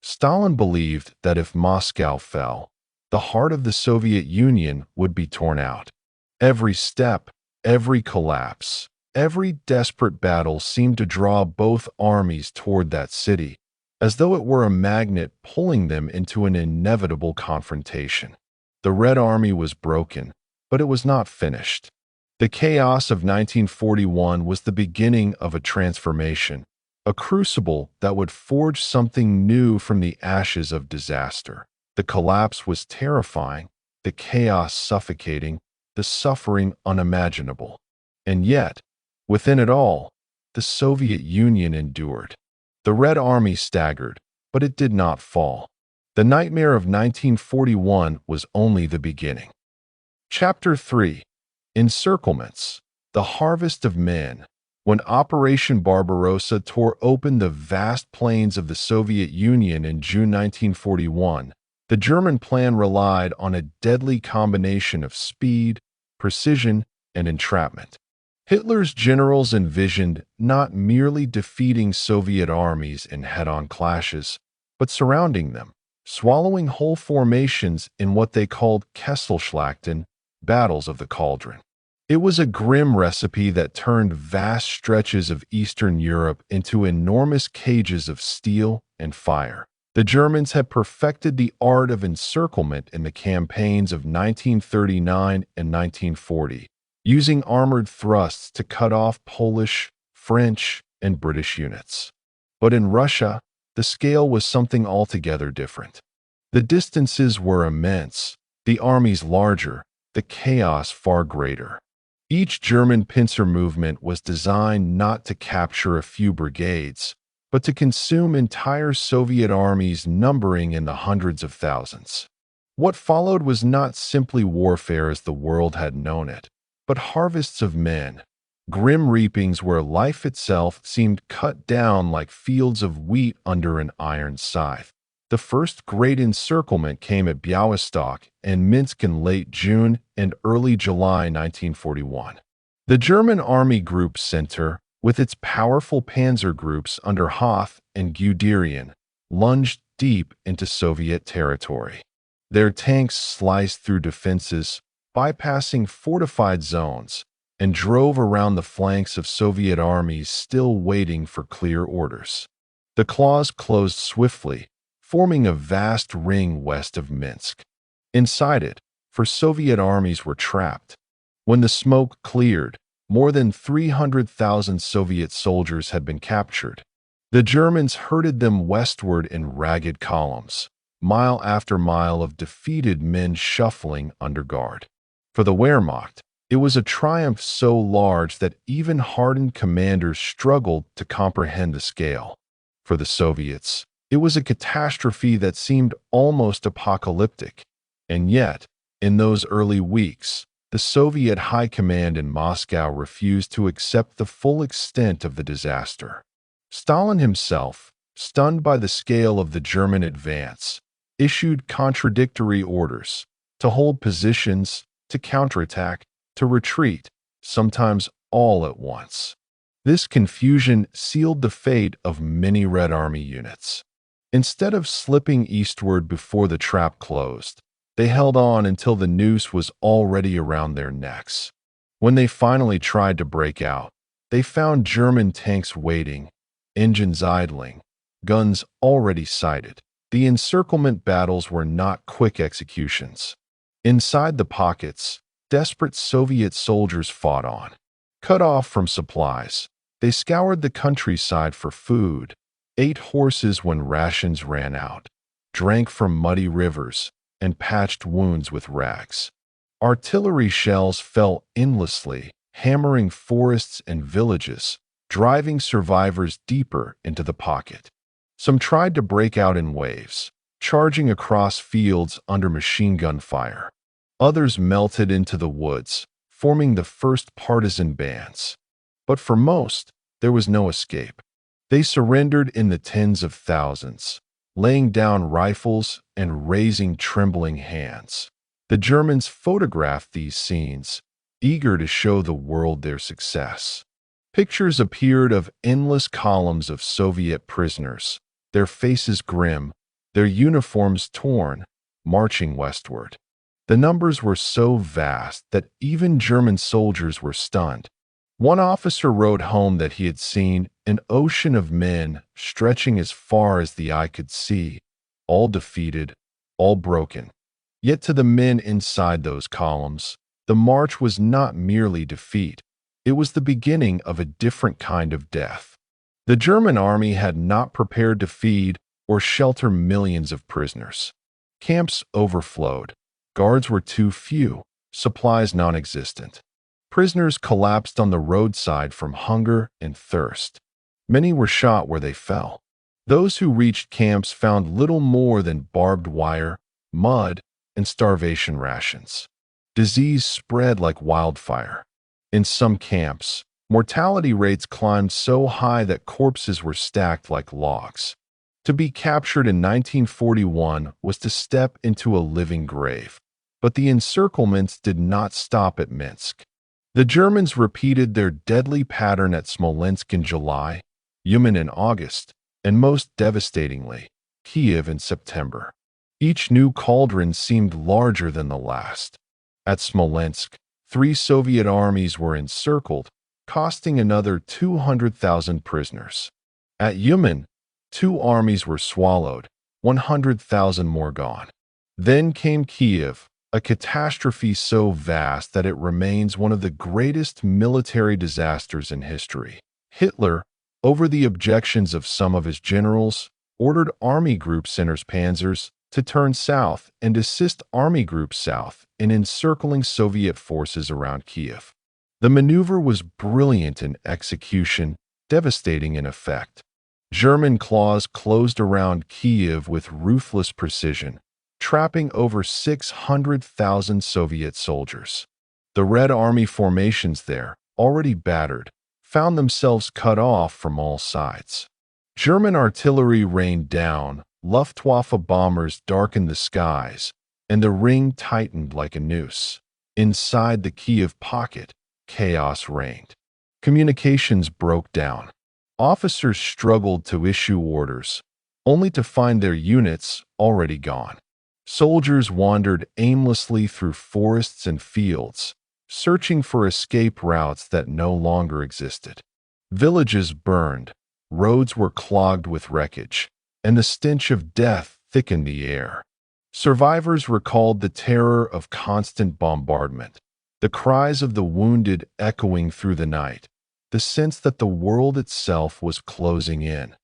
Stalin believed that if Moscow fell, the heart of the Soviet Union would be torn out. Every step, every collapse, every desperate battle seemed to draw both armies toward that city, as though it were a magnet pulling them into an inevitable confrontation. The Red Army was broken, but it was not finished. The chaos of 1941 was the beginning of a transformation, a crucible that would forge something new from the ashes of disaster. The collapse was terrifying, the chaos suffocating, the suffering unimaginable. And yet, within it all, the Soviet Union endured. The Red Army staggered, but it did not fall. The nightmare of 1941 was only the beginning. Chapter 3. Encirclements. The Harvest of Men. When Operation Barbarossa tore open the vast plains of the Soviet Union in June 1941, the German plan relied on a deadly combination of speed, precision, and entrapment. Hitler's generals envisioned not merely defeating Soviet armies in head-on clashes, but surrounding them, swallowing whole formations in what they called Kesselschlachten, battles of the cauldron. It was a grim recipe that turned vast stretches of Eastern Europe into enormous cages of steel and fire. The Germans had perfected the art of encirclement in the campaigns of 1939 and 1940, using armored thrusts to cut off Polish, French, and British units. But in Russia, the scale was something altogether different. The distances were immense, the armies larger, the chaos far greater. Each German pincer movement was designed not to capture a few brigades, but to consume entire Soviet armies numbering in the hundreds of thousands. What followed was not simply warfare as the world had known it, but harvests of men, grim reapings where life itself seemed cut down like fields of wheat under an iron scythe. The first great encirclement came at Białystok and Minsk in late June and early July 1941. The German Army Group Center, with its powerful panzer groups under Hoth and Guderian, lunged deep into Soviet territory. Their tanks sliced through defenses, bypassing fortified zones, and drove around the flanks of Soviet armies still waiting for clear orders. The claws closed swiftly, forming a vast ring west of Minsk. Inside it, for Soviet armies were trapped. When the smoke cleared, more than 300,000 Soviet soldiers had been captured. The Germans herded them westward in ragged columns, mile after mile of defeated men shuffling under guard. For the Wehrmacht, it was a triumph so large that even hardened commanders struggled to comprehend the scale. For the Soviets, it was a catastrophe that seemed almost apocalyptic. And yet, in those early weeks, the Soviet high command in Moscow refused to accept the full extent of the disaster. Stalin himself, stunned by the scale of the German advance, issued contradictory orders to hold positions, to counterattack, to retreat, sometimes all at once. This confusion sealed the fate of many Red Army units. Instead of slipping eastward before the trap closed, they held on until the noose was already around their necks. When they finally tried to break out, they found German tanks waiting, engines idling, guns already sighted. The encirclement battles were not quick executions. Inside the pockets, desperate Soviet soldiers fought on. Cut off from supplies, they scoured the countryside for food, ate horses when rations ran out, drank from muddy rivers, and patched wounds with rags. Artillery shells fell endlessly, hammering forests and villages, driving survivors deeper into the pocket. Some tried to break out in waves, charging across fields under machine gun fire. Others melted into the woods, forming the first partisan bands. But for most, there was no escape. They surrendered in the tens of thousands, laying down rifles and raising trembling hands. The Germans photographed these scenes, eager to show the world their success. Pictures appeared of endless columns of Soviet prisoners, their faces grim, their uniforms torn, marching westward. The numbers were so vast that even German soldiers were stunned. One officer wrote home that he had seen an ocean of men stretching as far as the eye could see, all defeated, all broken. Yet to the men inside those columns, the march was not merely defeat. It was the beginning of a different kind of death. The German army had not prepared to feed or shelter millions of prisoners. Camps overflowed. Guards were too few, supplies non-existent. Prisoners collapsed on the roadside from hunger and thirst. Many were shot where they fell. Those who reached camps found little more than barbed wire, mud, and starvation rations. Disease spread like wildfire. In some camps, mortality rates climbed so high that corpses were stacked like logs. To be captured in 1941 was to step into a living grave. But the encirclements did not stop at Minsk. The Germans repeated their deadly pattern at Smolensk in July, Uman in August, and most devastatingly, Kiev in September. Each new cauldron seemed larger than the last. At Smolensk, 3 Soviet armies were encircled, costing another 200,000 prisoners. At Uman, 2 armies were swallowed, 100,000 more gone. Then came Kiev, a catastrophe so vast that it remains one of the greatest military disasters in history. Hitler, over the objections of some of his generals, ordered Army Group Center's panzers to turn south and assist Army Group South in encircling Soviet forces around Kiev. The maneuver was brilliant in execution, devastating in effect. German claws closed around Kiev with ruthless precision, trapping over 600,000 Soviet soldiers. The Red Army formations there, already battered, found themselves cut off from all sides. German artillery rained down, Luftwaffe bombers darkened the skies, and the ring tightened like a noose. Inside the Kiev pocket, chaos reigned. Communications broke down. Officers struggled to issue orders, only to find their units already gone. Soldiers wandered aimlessly through forests and fields, searching for escape routes that no longer existed. Villages burned, roads were clogged with wreckage, and the stench of death thickened the air. Survivors recalled the terror of constant bombardment, the cries of the wounded echoing through the night, the sense that the world itself was closing in.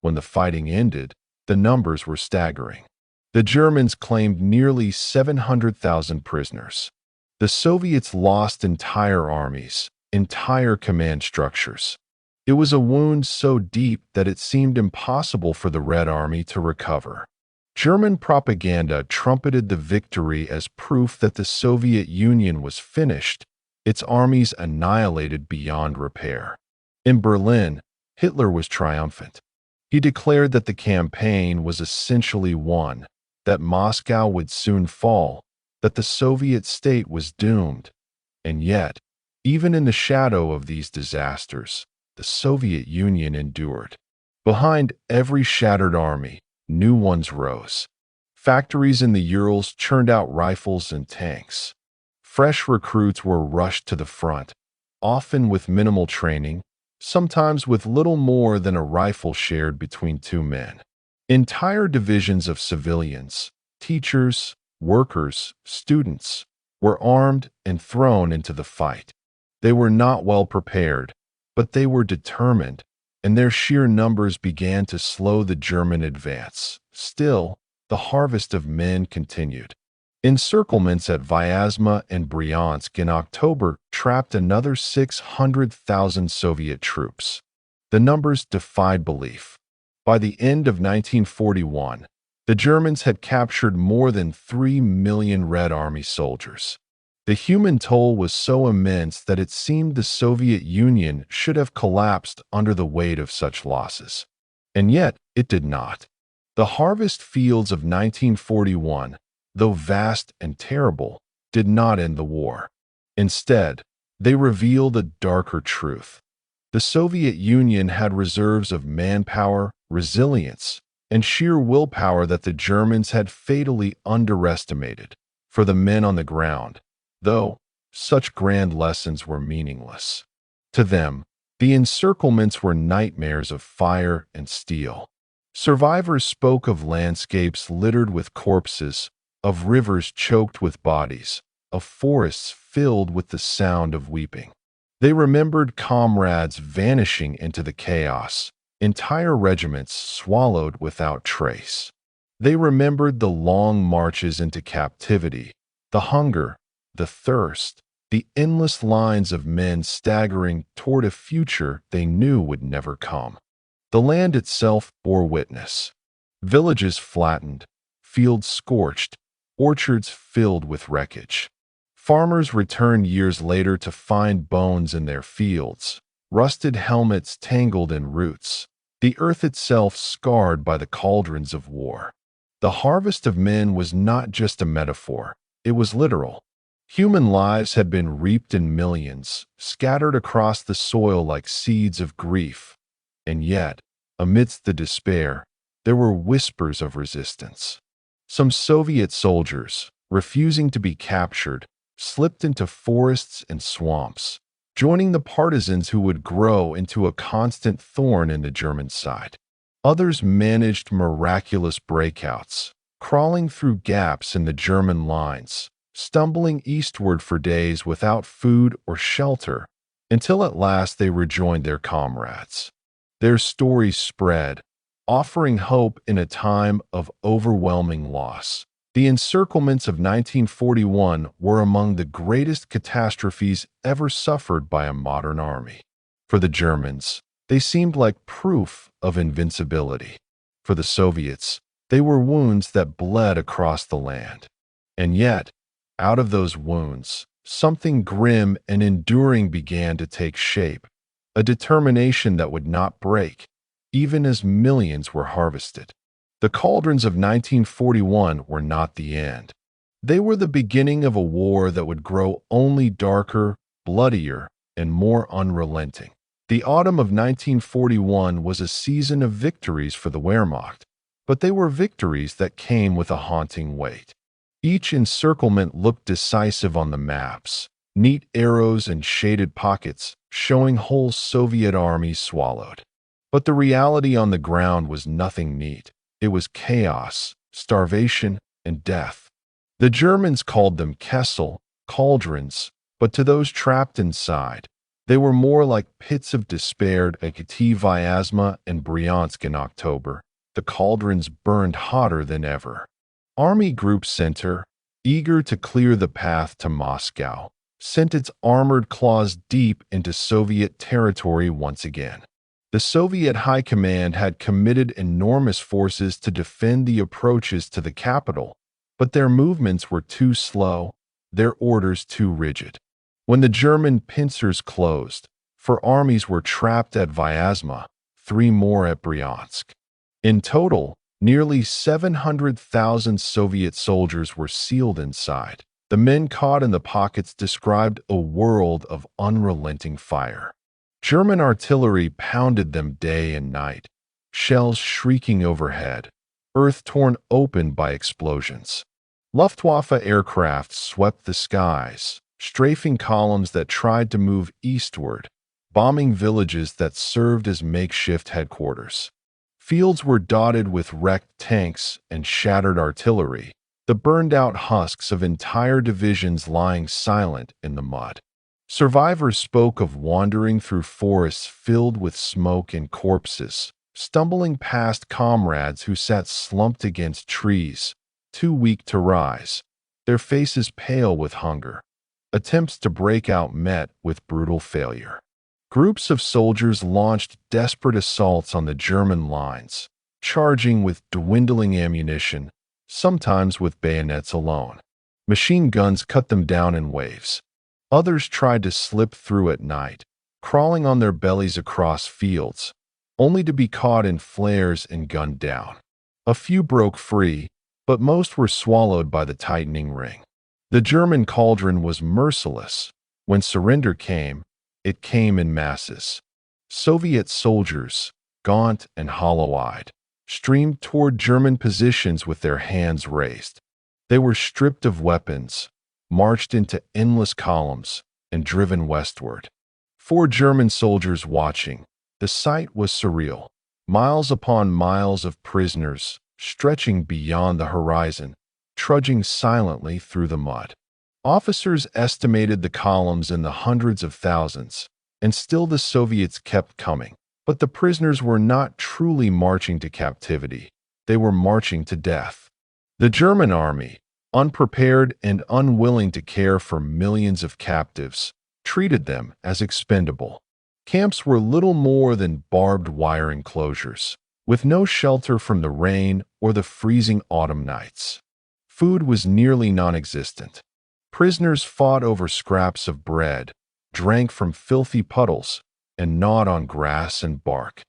When the fighting ended, the numbers were staggering. The Germans claimed nearly 700,000 prisoners. The Soviets lost entire armies, entire command structures. It was a wound so deep that it seemed impossible for the Red Army to recover. German propaganda trumpeted the victory as proof that the Soviet Union was finished, its armies annihilated beyond repair. In Berlin, Hitler was triumphant. He declared that the campaign was essentially won, that Moscow would soon fall, that the Soviet state was doomed. And yet, even in the shadow of these disasters, the Soviet Union endured. Behind every shattered army, new ones rose. Factories in the Urals churned out rifles and tanks. Fresh recruits were rushed to the front, often with minimal training, sometimes with little more than a rifle shared between 2 men. Entire divisions of civilians, teachers, workers, students, were armed and thrown into the fight. They were not well prepared, but they were determined, and their sheer numbers began to slow the German advance. Still, the harvest of men continued. Encirclements at Vyazma and Bryansk in October trapped another 600,000 Soviet troops. The numbers defied belief. By the end of 1941, the Germans had captured more than 3 million Red Army soldiers. The human toll was so immense that it seemed the Soviet Union should have collapsed under the weight of such losses. And yet, it did not. The harvest fields of 1941, though vast and terrible, did not end the war. Instead, they revealed a darker truth. The Soviet Union had reserves of manpower, resilience, and sheer willpower that the Germans had fatally underestimated. For the men on the ground, though, such grand lessons were meaningless. To them, the encirclements were nightmares of fire and steel. Survivors spoke of landscapes littered with corpses, of rivers choked with bodies, of forests filled with the sound of weeping. They remembered comrades vanishing into the chaos, entire regiments swallowed without trace. They remembered the long marches into captivity, the hunger, the thirst, the endless lines of men staggering toward a future they knew would never come. The land itself bore witness. Villages flattened, fields scorched, orchards filled with wreckage. Farmers returned years later to find bones in their fields, rusted helmets tangled in roots, the earth itself scarred by the cauldrons of war. The harvest of men was not just a metaphor, it was literal. Human lives had been reaped in millions, scattered across the soil like seeds of grief. And yet, amidst the despair, there were whispers of resistance. Some Soviet soldiers, refusing to be captured, slipped into forests and swamps, joining the partisans who would grow into a constant thorn in the German side. Others managed miraculous breakouts, crawling through gaps in the German lines, stumbling eastward for days without food or shelter, until at last they rejoined their comrades. Their stories spread, offering hope in a time of overwhelming loss. The encirclements of 1941 were among the greatest catastrophes ever suffered by a modern army. For the Germans, they seemed like proof of invincibility. For the Soviets, they were wounds that bled across the land. And yet, out of those wounds, something grim and enduring began to take shape, a determination that would not break, even as millions were harvested. The cauldrons of 1941 were not the end. They were the beginning of a war that would grow only darker, bloodier, and more unrelenting. The autumn of 1941 was a season of victories for the Wehrmacht, but they were victories that came with a haunting weight. Each encirclement looked decisive on the maps, neat arrows and shaded pockets showing whole Soviet armies swallowed. But the reality on the ground was nothing neat. It was chaos, starvation, and death. The Germans called them Kessel, cauldrons, but to those trapped inside, they were more like pits of despair at Vyazma and Bryansk in October. The cauldrons burned hotter than ever. Army Group Center, eager to clear the path to Moscow, sent its armored claws deep into Soviet territory once again. The Soviet High Command had committed enormous forces to defend the approaches to the capital, but their movements were too slow, their orders too rigid. When the German pincers closed, 4 armies were trapped at Vyazma, 3 more at Bryansk. In total, nearly 700,000 Soviet soldiers were sealed inside. The men caught in the pockets described a world of unrelenting fire. German artillery pounded them day and night, shells shrieking overhead, earth torn open by explosions. Luftwaffe aircraft swept the skies, strafing columns that tried to move eastward, bombing villages that served as makeshift headquarters. Fields were dotted with wrecked tanks and shattered artillery, the burned-out husks of entire divisions lying silent in the mud. Survivors spoke of wandering through forests filled with smoke and corpses, stumbling past comrades who sat slumped against trees, too weak to rise, their faces pale with hunger. Attempts to break out met with brutal failure. Groups of soldiers launched desperate assaults on the German lines, charging with dwindling ammunition, sometimes with bayonets alone. Machine guns cut them down in waves. Others tried to slip through at night, crawling on their bellies across fields, only to be caught in flares and gunned down. A few broke free, but most were swallowed by the tightening ring. The German cauldron was merciless. When surrender came, it came in masses. Soviet soldiers, gaunt and hollow-eyed, streamed toward German positions with their hands raised. They were stripped of weapons, marched into endless columns, and driven westward. 4 German soldiers watching, the sight was surreal. Miles upon miles of prisoners, stretching beyond the horizon, trudging silently through the mud. Officers estimated the columns in the hundreds of thousands, and still the Soviets kept coming. But the prisoners were not truly marching to captivity. They were marching to death. The German army, unprepared and unwilling to care for millions of captives, treated them as expendable. Camps were little more than barbed wire enclosures, with no shelter from the rain or the freezing autumn nights. Food was nearly non-existent. Prisoners fought over scraps of bread, drank from filthy puddles, and gnawed on grass and bark.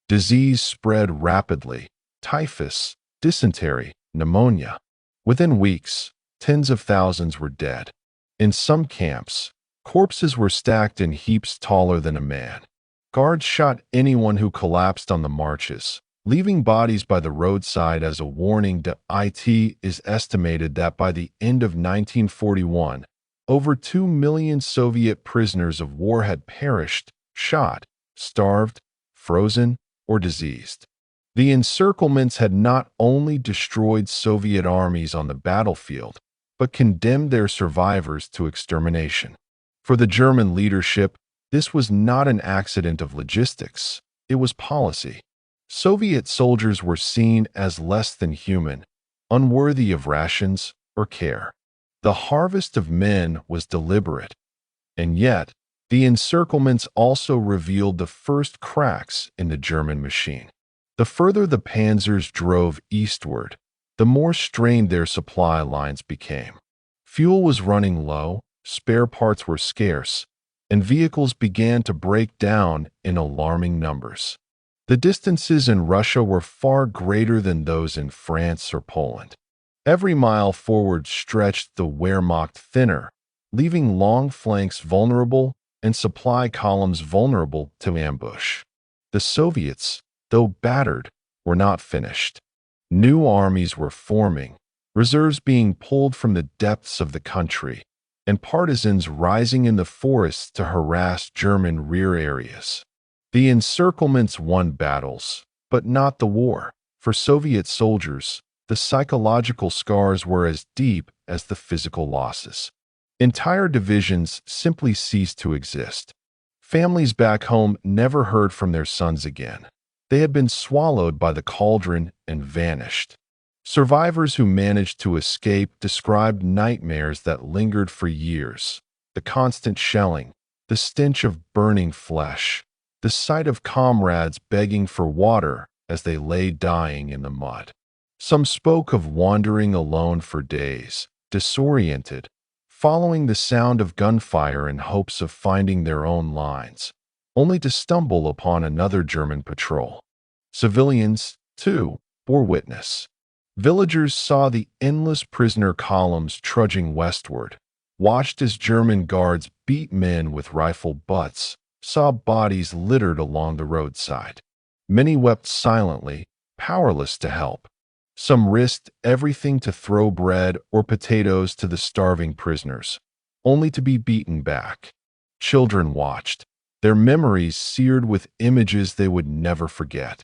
Disease spread rapidly: typhus, dysentery, pneumonia. Within weeks, tens of thousands were dead. In some camps, corpses were stacked in heaps taller than a man. Guards shot anyone who collapsed on the marches, leaving bodies by the roadside as a warning. It is estimated that by the end of 1941, over 2 million Soviet prisoners of war had perished, shot, starved, frozen, or diseased. The encirclements had not only destroyed Soviet armies on the battlefield, but condemned their survivors to extermination. For the German leadership, this was not an accident of logistics, it was policy. Soviet soldiers were seen as less than human, unworthy of rations or care. The harvest of men was deliberate, and yet the encirclements also revealed the first cracks in the German machine. The further the panzers drove eastward, the more strained their supply lines became. Fuel was running low, spare parts were scarce, and vehicles began to break down in alarming numbers. The distances in Russia were far greater than those in France or Poland. Every mile forward stretched the Wehrmacht thinner, leaving long flanks vulnerable and supply columns vulnerable to ambush. The Soviets, though battered, were not finished. New armies were forming, reserves being pulled from the depths of the country, and partisans rising in the forests to harass German rear areas. The encirclements won battles, but not the war. For Soviet soldiers, the psychological scars were as deep as the physical losses. Entire divisions simply ceased to exist. Families back home never heard from their sons again. They had been swallowed by the cauldron and vanished. Survivors who managed to escape described nightmares that lingered for years: the constant shelling, the stench of burning flesh, the sight of comrades begging for water as they lay dying in the mud. Some spoke of wandering alone for days, disoriented, following the sound of gunfire in hopes of finding their own lines, only to stumble upon another German patrol. Civilians, too, bore witness. Villagers saw the endless prisoner columns trudging westward, watched as German guards beat men with rifle butts, saw bodies littered along the roadside. Many wept silently, powerless to help. Some risked everything to throw bread or potatoes to the starving prisoners, only to be beaten back. Children watched, their memories seared with images they would never forget.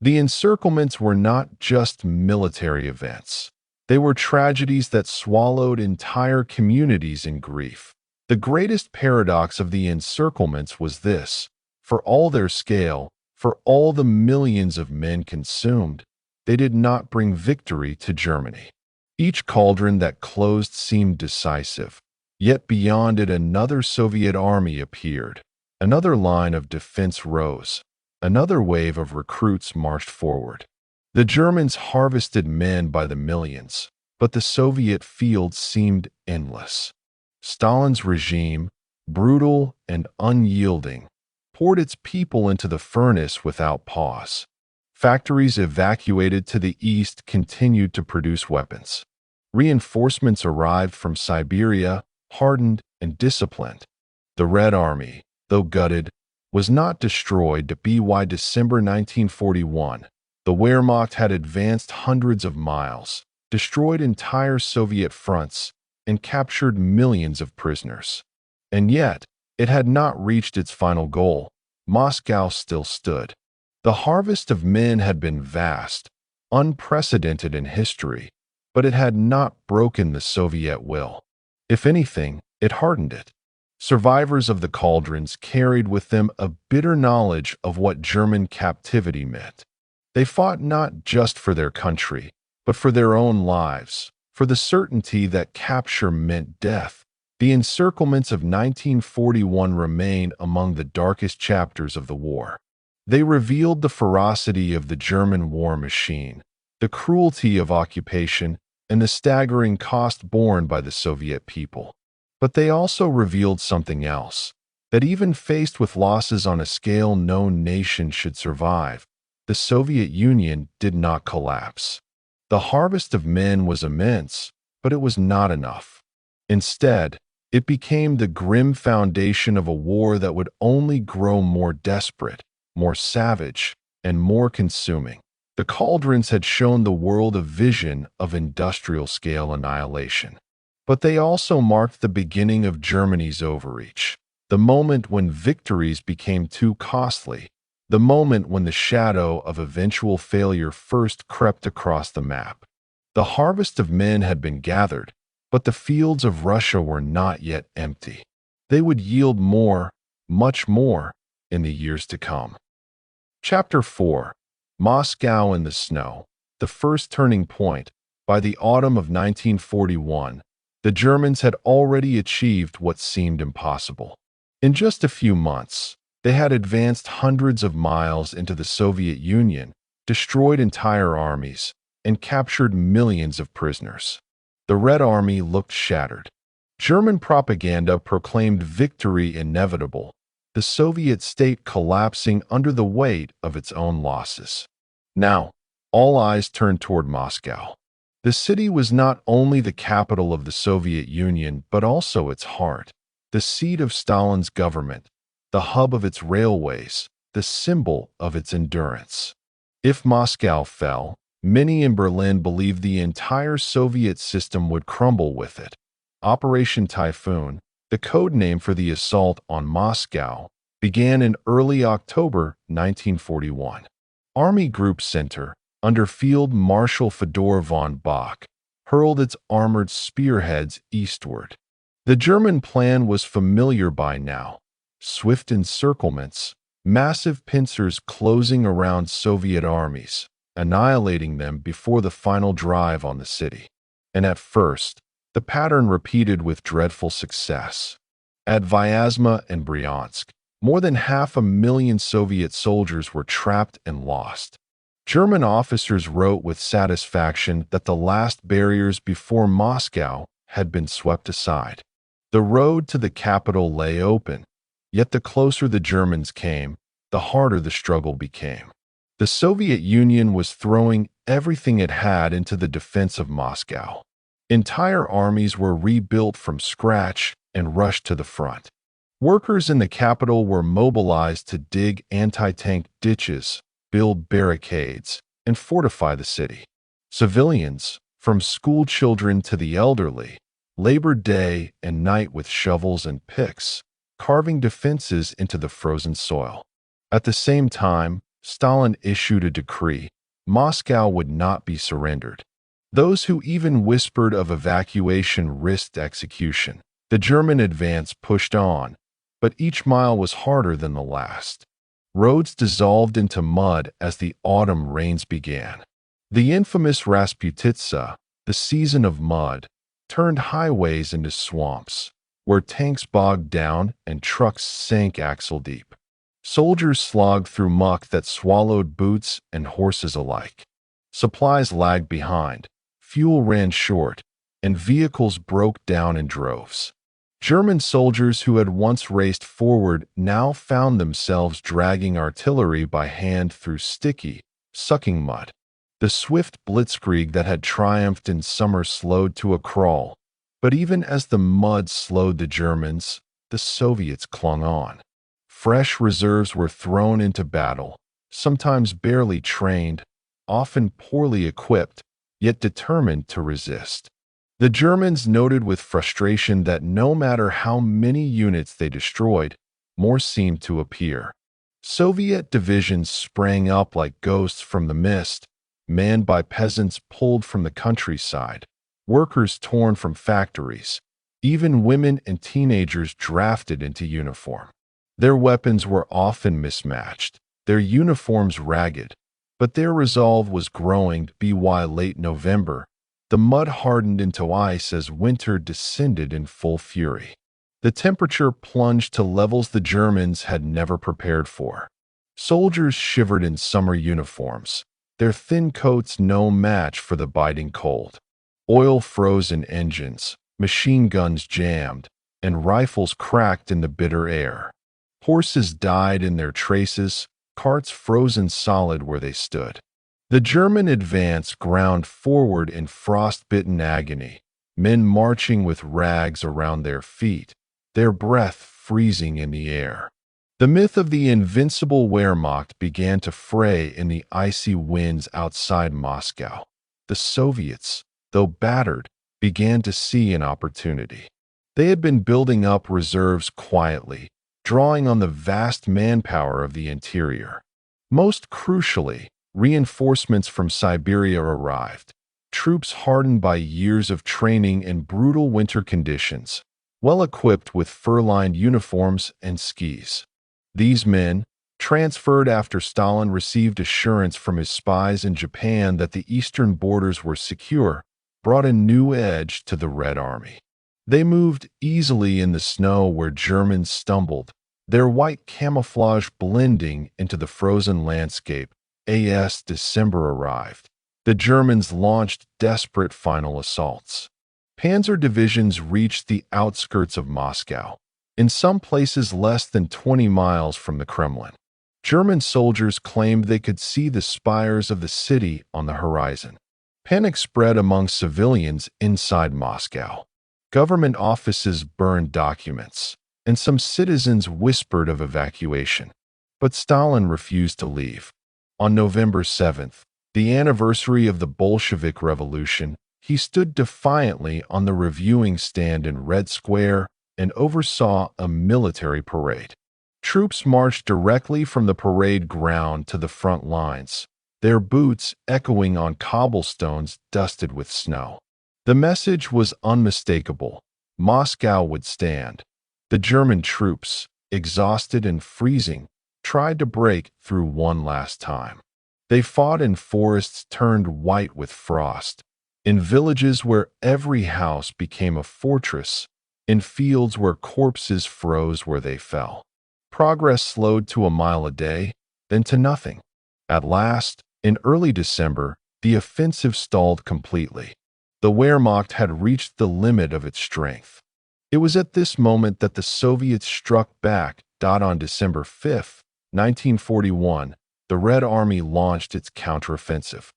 The encirclements were not just military events. They were tragedies that swallowed entire communities in grief. The greatest paradox of the encirclements was this: for all their scale, for all the millions of men consumed, they did not bring victory to Germany. Each cauldron that closed seemed decisive, yet beyond it another Soviet army appeared. Another line of defense rose. Another wave of recruits marched forward. The Germans harvested men by the millions, but the Soviet field seemed endless. Stalin's regime, brutal and unyielding, poured its people into the furnace without pause. Factories evacuated to the east continued to produce weapons. Reinforcements arrived from Siberia, hardened and disciplined. The Red Army, though gutted, was not destroyed. By December 1941, the Wehrmacht had advanced hundreds of miles, destroyed entire Soviet fronts, and captured millions of prisoners. And yet, it had not reached its final goal. Moscow still stood. The harvest of men had been vast, unprecedented in history, but it had not broken the Soviet will. If anything, it hardened it. Survivors of the cauldrons carried with them a bitter knowledge of what German captivity meant. They fought not just for their country, but for their own lives, for the certainty that capture meant death, The encirclements of 1941 remain among the darkest chapters of the war. They revealed the ferocity of the German war machine, the cruelty of occupation, and the staggering cost borne by the Soviet people. But they also revealed something else, that even faced with losses on a scale no nation should survive, the Soviet Union did not collapse. The harvest of men was immense, but it was not enough. Instead, it became the grim foundation of a war that would only grow more desperate, more savage, and more consuming. The cauldrons had shown the world a vision of industrial-scale annihilation. But they also marked the beginning of Germany's overreach, the moment when victories became too costly, the moment when the shadow of eventual failure first crept across the map. The harvest of men had been gathered, but the fields of Russia were not yet empty. They would yield more, much more, in the years to come. Chapter 4. Moscow in the Snow. The first turning point. By the autumn of 1941, the Germans had already achieved what seemed impossible. In just a few months, they had advanced hundreds of miles into the Soviet Union, destroyed entire armies, and captured millions of prisoners. The Red Army looked shattered. German propaganda proclaimed victory inevitable, the Soviet state collapsing under the weight of its own losses. Now, all eyes turned toward Moscow. The city was not only the capital of the Soviet Union, but also its heart, the seat of Stalin's government, the hub of its railways, the symbol of its endurance. If Moscow fell, many in Berlin believed the entire Soviet system would crumble with it. Operation Typhoon, the code name for the assault on Moscow, began in early October 1941. Army Group Center, under Field Marshal Fedor von Bock, hurled its armored spearheads eastward. The German plan was familiar by now. Swift encirclements, massive pincers closing around Soviet armies, annihilating them before the final drive on the city. And at first, the pattern repeated with dreadful success. At Vyazma and Bryansk, more than 500,000 Soviet soldiers were trapped and lost. German officers wrote with satisfaction that the last barriers before Moscow had been swept aside. The road to the capital lay open, yet the closer the Germans came, the harder the struggle became. The Soviet Union was throwing everything it had into the defense of Moscow. Entire armies were rebuilt from scratch and rushed to the front. Workers in the capital were mobilized to dig anti-tank ditches, build barricades, and fortify the city. Civilians, from school children to the elderly, labored day and night with shovels and picks, carving defenses into the frozen soil. At the same time, Stalin issued a decree: Moscow would not be surrendered. Those who even whispered of evacuation risked execution. The German advance pushed on, but each mile was harder than the last. Roads dissolved into mud as the autumn rains began. The infamous Rasputitsa, the season of mud, turned highways into swamps, where tanks bogged down and trucks sank axle-deep. Soldiers slogged through muck that swallowed boots and horses alike. Supplies lagged behind, fuel ran short, and vehicles broke down in droves. German soldiers who had once raced forward now found themselves dragging artillery by hand through sticky, sucking mud. The swift blitzkrieg that had triumphed in summer slowed to a crawl, but even as the mud slowed the Germans, the Soviets clung on. Fresh reserves were thrown into battle, sometimes barely trained, often poorly equipped, yet determined to resist. The Germans noted with frustration that no matter how many units they destroyed, more seemed to appear. Soviet divisions sprang up like ghosts from the mist, manned by peasants pulled from the countryside, workers torn from factories, even women and teenagers drafted into uniform. Their weapons were often mismatched, their uniforms ragged, but their resolve was growing. By late November, The mud hardened into ice as winter descended in full fury. The temperature plunged to levels the Germans had never prepared for. Soldiers shivered in summer uniforms, their thin coats no match for the biting cold. Oil-frozen engines, machine guns jammed, and rifles cracked in the bitter air. Horses died in their traces, carts frozen solid where they stood. The German advance ground forward in frost-bitten agony, men marching with rags around their feet, their breath freezing in the air. The myth of the invincible Wehrmacht began to fray in the icy winds outside Moscow. The Soviets, though battered, began to see an opportunity. They had been building up reserves quietly, drawing on the vast manpower of the interior. Most crucially, reinforcements from Siberia arrived, troops hardened by years of training in brutal winter conditions, well equipped with fur-lined uniforms and skis. These men, transferred after Stalin received assurance from his spies in Japan that the eastern borders were secure, brought a new edge to the Red Army. They moved easily in the snow where Germans stumbled, their white camouflage blending into the frozen landscape. As December arrived, the Germans launched desperate final assaults. Panzer divisions reached the outskirts of Moscow, in some places less than 20 miles from the Kremlin. German soldiers claimed they could see the spires of the city on the horizon. Panic spread among civilians inside Moscow. Government offices burned documents, and some citizens whispered of evacuation. But Stalin refused to leave. On November 7th, the anniversary of the Bolshevik Revolution, he stood defiantly on the reviewing stand in Red Square and oversaw a military parade. Troops marched directly from the parade ground to the front lines, their boots echoing on cobblestones dusted with snow. The message was unmistakable. Moscow would stand. The German troops, exhausted and freezing, tried to break through one last time. They fought in forests turned white with frost, in villages where every house became a fortress, in fields where corpses froze where they fell. Progress slowed to a mile a day, then to nothing. At last, in early December, the offensive stalled completely. The Wehrmacht had reached the limit of its strength. It was at this moment that the Soviets struck back. On December 5, 1941, the Red Army launched its counteroffensive.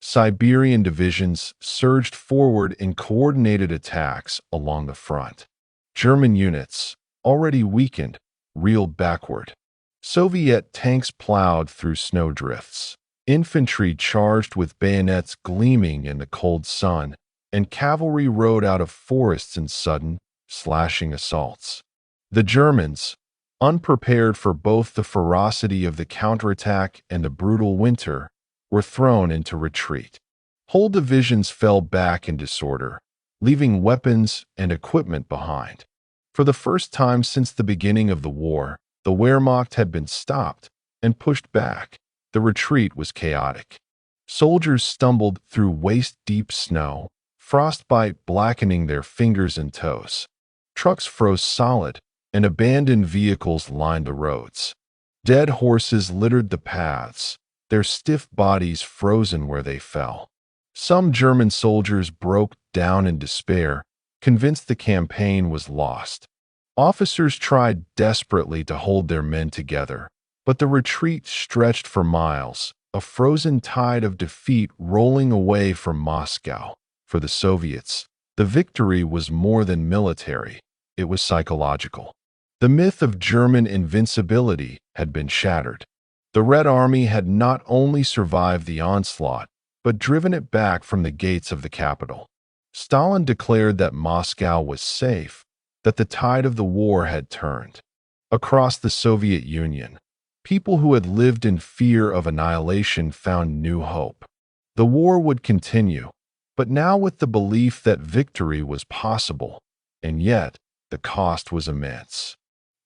Siberian divisions surged forward in coordinated attacks along the front. German units, already weakened, reeled backward. Soviet tanks plowed through snowdrifts. Infantry charged with bayonets gleaming in the cold sun, and cavalry rode out of forests in sudden, slashing assaults. The Germans, unprepared for both the ferocity of the counterattack and the brutal winter, were thrown into retreat. Whole divisions fell back in disorder, leaving weapons and equipment behind. For the first time since the beginning of the war, the Wehrmacht had been stopped and pushed back. The retreat was chaotic. Soldiers stumbled through waist-deep snow, frostbite blackening their fingers and toes. Trucks froze solid, and abandoned vehicles lined the roads. Dead horses littered the paths, their stiff bodies frozen where they fell. Some German soldiers broke down in despair, convinced the campaign was lost. Officers tried desperately to hold their men together, but the retreat stretched for miles, a frozen tide of defeat rolling away from Moscow. For the Soviets, the victory was more than military, it was psychological. The myth of German invincibility had been shattered. The Red Army had not only survived the onslaught, but driven it back from the gates of the capital. Stalin declared that Moscow was safe, that the tide of the war had turned. Across the Soviet Union, people who had lived in fear of annihilation found new hope. The war would continue, but now with the belief that victory was possible, and yet the cost was immense.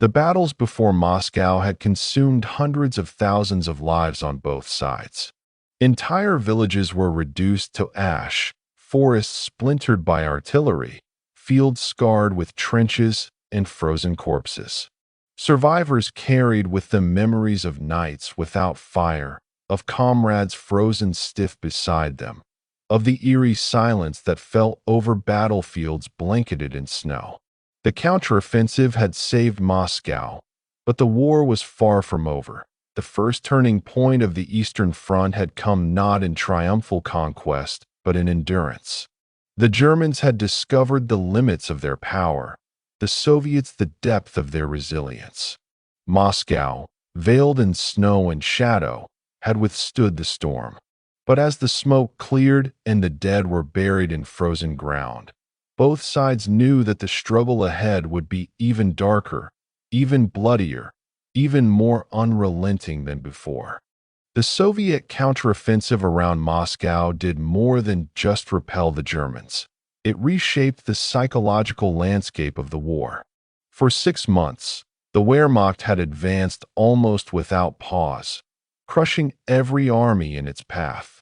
The battles before Moscow had consumed hundreds of thousands of lives on both sides. Entire villages were reduced to ash, forests splintered by artillery, fields scarred with trenches and frozen corpses. Survivors carried with them memories of nights without fire, of comrades frozen stiff beside them, of the eerie silence that fell over battlefields blanketed in snow. The counteroffensive had saved Moscow, but the war was far from over. The first turning point of the Eastern Front had come not in triumphal conquest, but in endurance. The Germans had discovered the limits of their power, the Soviets the depth of their resilience. Moscow, veiled in snow and shadow, had withstood the storm. But as the smoke cleared and the dead were buried in frozen ground, both sides knew that the struggle ahead would be even darker, even bloodier, even more unrelenting than before. The Soviet counteroffensive around Moscow did more than just repel the Germans. It reshaped the psychological landscape of the war. For 6 months, the Wehrmacht had advanced almost without pause, crushing every army in its path.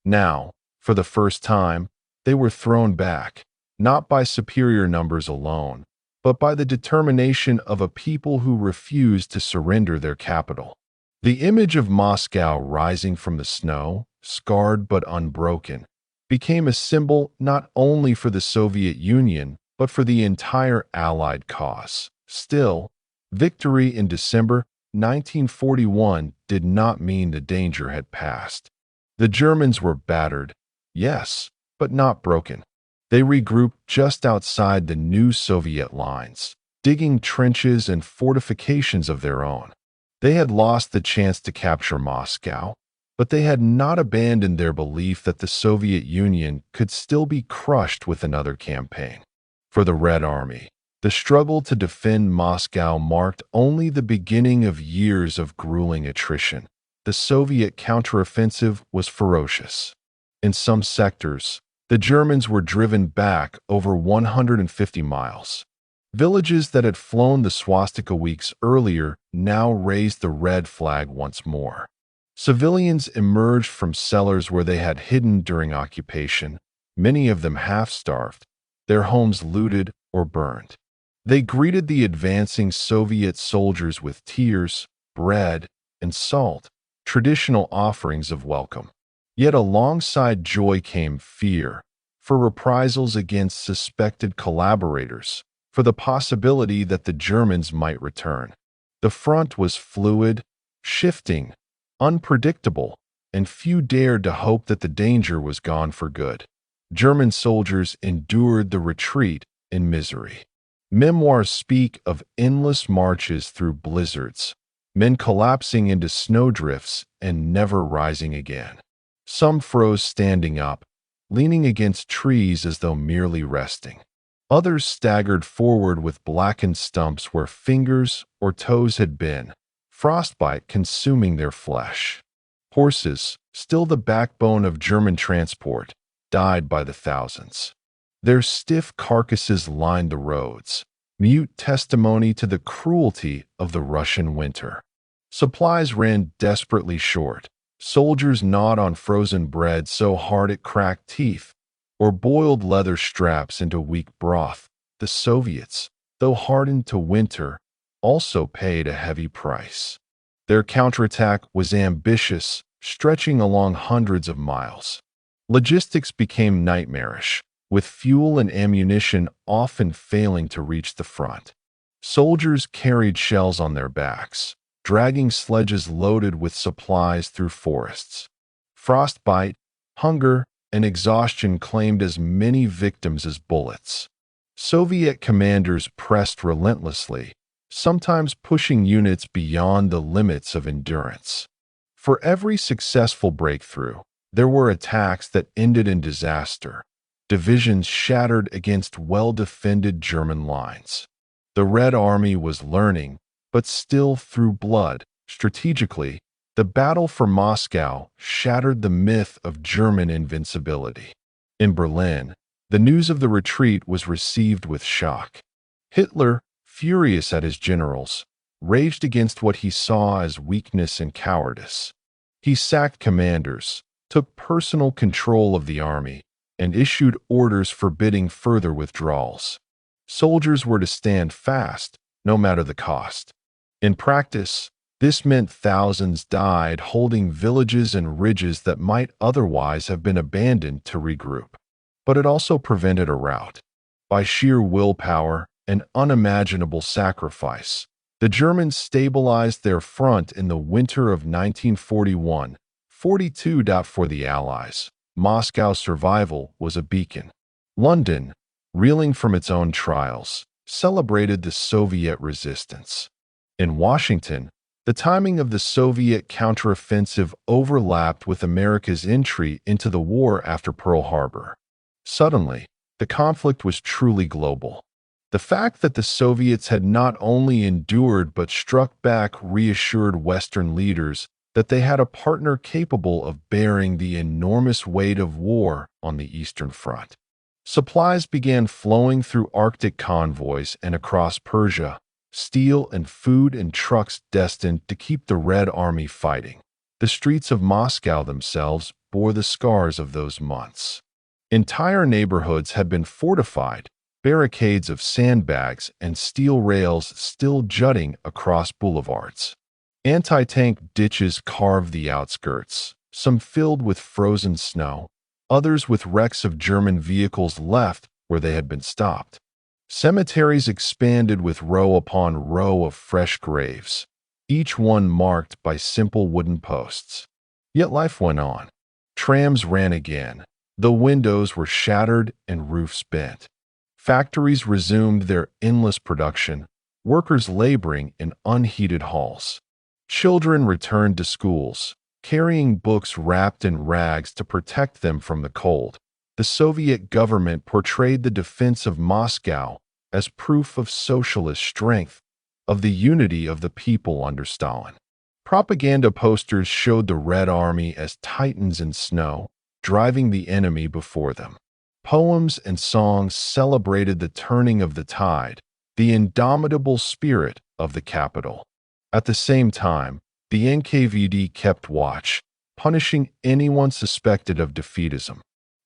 Now, for the first time, they were thrown back, not by superior numbers alone, but by the determination of a people who refused to surrender their capital. The image of Moscow rising from the snow, scarred but unbroken, became a symbol not only for the Soviet Union, but for the entire Allied cause. Still, victory in December 1941 did not mean the danger had passed. The Germans were battered, yes, but not broken. They regrouped just outside the new Soviet lines, digging trenches and fortifications of their own. They had lost the chance to capture Moscow, but they had not abandoned their belief that the Soviet Union could still be crushed with another campaign. For the Red Army, the struggle to defend Moscow marked only the beginning of years of grueling attrition. The Soviet counteroffensive was ferocious. In some sectors, the Germans were driven back over 150 miles. Villages that had flown the swastika weeks earlier now raised the red flag once more. Civilians emerged from cellars where they had hidden during occupation, many of them half-starved, their homes looted or burned. They greeted the advancing Soviet soldiers with tears, bread, and salt, traditional offerings of welcome. Yet alongside joy came fear, for reprisals against suspected collaborators, for the possibility that the Germans might return. The front was fluid, shifting, unpredictable, and few dared to hope that the danger was gone for good. German soldiers endured the retreat in misery. Memoirs speak of endless marches through blizzards, men collapsing into snowdrifts and never rising again. Some froze standing up, leaning against trees as though merely resting. Others staggered forward with blackened stumps where fingers or toes had been, frostbite consuming their flesh. Horses, still the backbone of German transport, died by the thousands. Their stiff carcasses lined the roads, mute testimony to the cruelty of the Russian winter. Supplies ran desperately short. Soldiers gnawed on frozen bread so hard it cracked teeth, or boiled leather straps into weak broth. The Soviets, though hardened to winter, also paid a heavy price. Their counterattack was ambitious, stretching along hundreds of miles. Logistics became nightmarish, with fuel and ammunition often failing to reach the front. Soldiers carried shells on their backs, dragging sledges loaded with supplies through forests. Frostbite, hunger, and exhaustion claimed as many victims as bullets. Soviet commanders pressed relentlessly, sometimes pushing units beyond the limits of endurance. For every successful breakthrough, there were attacks that ended in disaster, divisions shattered against well-defended German lines. The Red Army was learning, but still through blood. Strategically, the battle for Moscow shattered the myth of German invincibility. In Berlin, the news of the retreat was received with shock. Hitler, furious at his generals, raged against what he saw as weakness and cowardice. He sacked commanders, took personal control of the army, and issued orders forbidding further withdrawals. Soldiers were to stand fast, no matter the cost. In practice, this meant thousands died holding villages and ridges that might otherwise have been abandoned to regroup. But it also prevented a rout. By sheer willpower and unimaginable sacrifice, the Germans stabilized their front in the winter of 1941-42. For the Allies, Moscow's survival was a beacon. London, reeling from its own trials, celebrated the Soviet resistance. In Washington, the timing of the Soviet counteroffensive overlapped with America's entry into the war after Pearl Harbor. Suddenly, the conflict was truly global. The fact that the Soviets had not only endured but struck back reassured Western leaders that they had a partner capable of bearing the enormous weight of war on the Eastern Front. Supplies began flowing through Arctic convoys and across Persia, steel and food and trucks destined to keep the Red Army fighting. The streets of Moscow themselves bore the scars of those months. Entire neighborhoods had been fortified, barricades of sandbags and steel rails still jutting across boulevards. Anti-tank ditches carved the outskirts, some filled with frozen snow, others with wrecks of German vehicles left where they had been stopped. Cemeteries expanded with row upon row of fresh graves, each one marked by simple wooden posts. Yet life went on. Trams ran again, though windows were shattered and roofs bent. Factories resumed their endless production, workers laboring in unheated halls. Children returned to schools, carrying books wrapped in rags to protect them from the cold. The Soviet government portrayed the defense of Moscow as proof of socialist strength, of the unity of the people under Stalin. Propaganda posters showed the Red Army as titans in snow, driving the enemy before them. Poems and songs celebrated the turning of the tide, the indomitable spirit of the capital. At the same time, the NKVD kept watch, punishing anyone suspected of defeatism.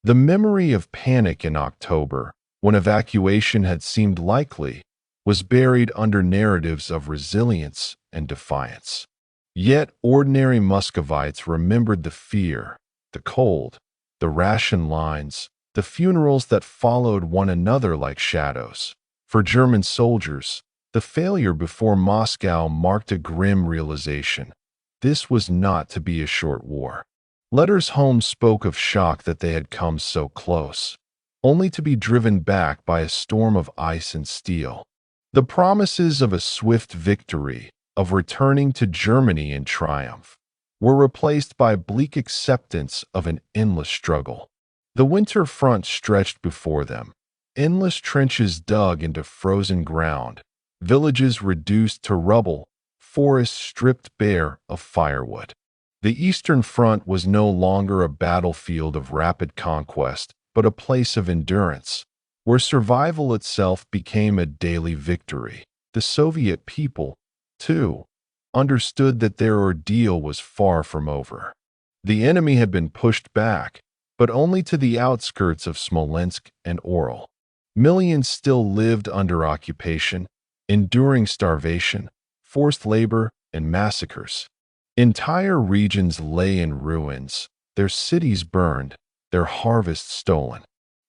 The memory of panic in October, when evacuation had seemed likely, was buried under narratives of resilience and defiance. Yet ordinary Muscovites remembered the fear, the cold, the ration lines, the funerals that followed one another like shadows. For German soldiers, the failure before Moscow marked a grim realization. This was not to be a short war. Letters home spoke of shock that they had come so close, only to be driven back by a storm of ice and steel. The promises of a swift victory, of returning to Germany in triumph, were replaced by bleak acceptance of an endless struggle. The winter front stretched before them, endless trenches dug into frozen ground, villages reduced to rubble, forests stripped bare of firewood. The Eastern Front was no longer a battlefield of rapid conquest, but a place of endurance, where survival itself became a daily victory. The Soviet people, too, understood that their ordeal was far from over. The enemy had been pushed back, but only to the outskirts of Smolensk and Orel. Millions still lived under occupation, enduring starvation, forced labor, and massacres. Entire regions lay in ruins, their cities burned, their harvests stolen.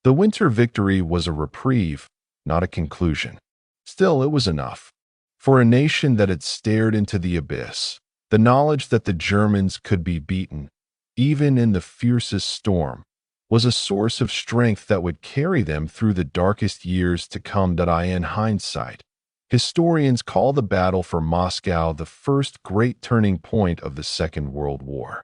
The winter victory was a reprieve, not a conclusion. Still, it was enough. For a nation that had stared into the abyss, the knowledge that the Germans could be beaten, even in the fiercest storm, was a source of strength that would carry them through the darkest years to come. In hindsight, historians call the battle for Moscow the first great turning point of the Second World War.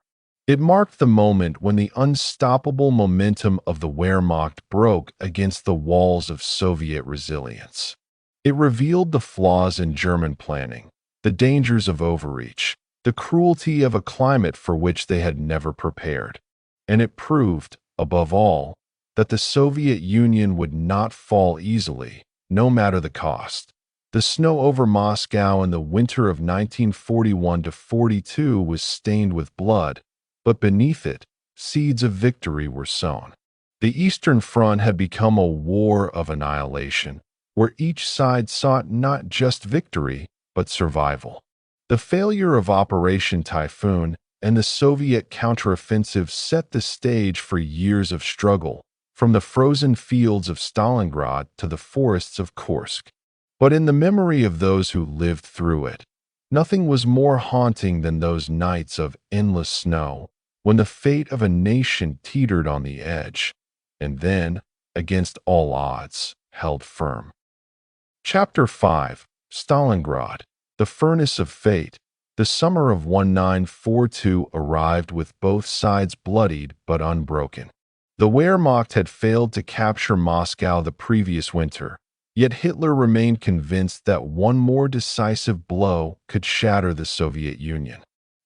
It marked the moment when the unstoppable momentum of the Wehrmacht broke against the walls of Soviet resilience. It revealed the flaws in German planning, the dangers of overreach, the cruelty of a climate for which they had never prepared. And it proved, above all, that the Soviet Union would not fall easily, no matter the cost. The snow over Moscow in the winter of 1941-42 was stained with blood, but beneath it, seeds of victory were sown. The Eastern Front had become a war of annihilation, where each side sought not just victory, but survival. The failure of Operation Typhoon and the Soviet counteroffensive set the stage for years of struggle, from the frozen fields of Stalingrad to the forests of Kursk. But in the memory of those who lived through it, nothing was more haunting than those nights of endless snow, when the fate of a nation teetered on the edge, and then, against all odds, held firm. Chapter 5: Stalingrad, the Furnace of Fate. The summer of 1942 arrived with both sides bloodied but unbroken. The Wehrmacht had failed to capture Moscow the previous winter, yet Hitler remained convinced that one more decisive blow could shatter the Soviet Union.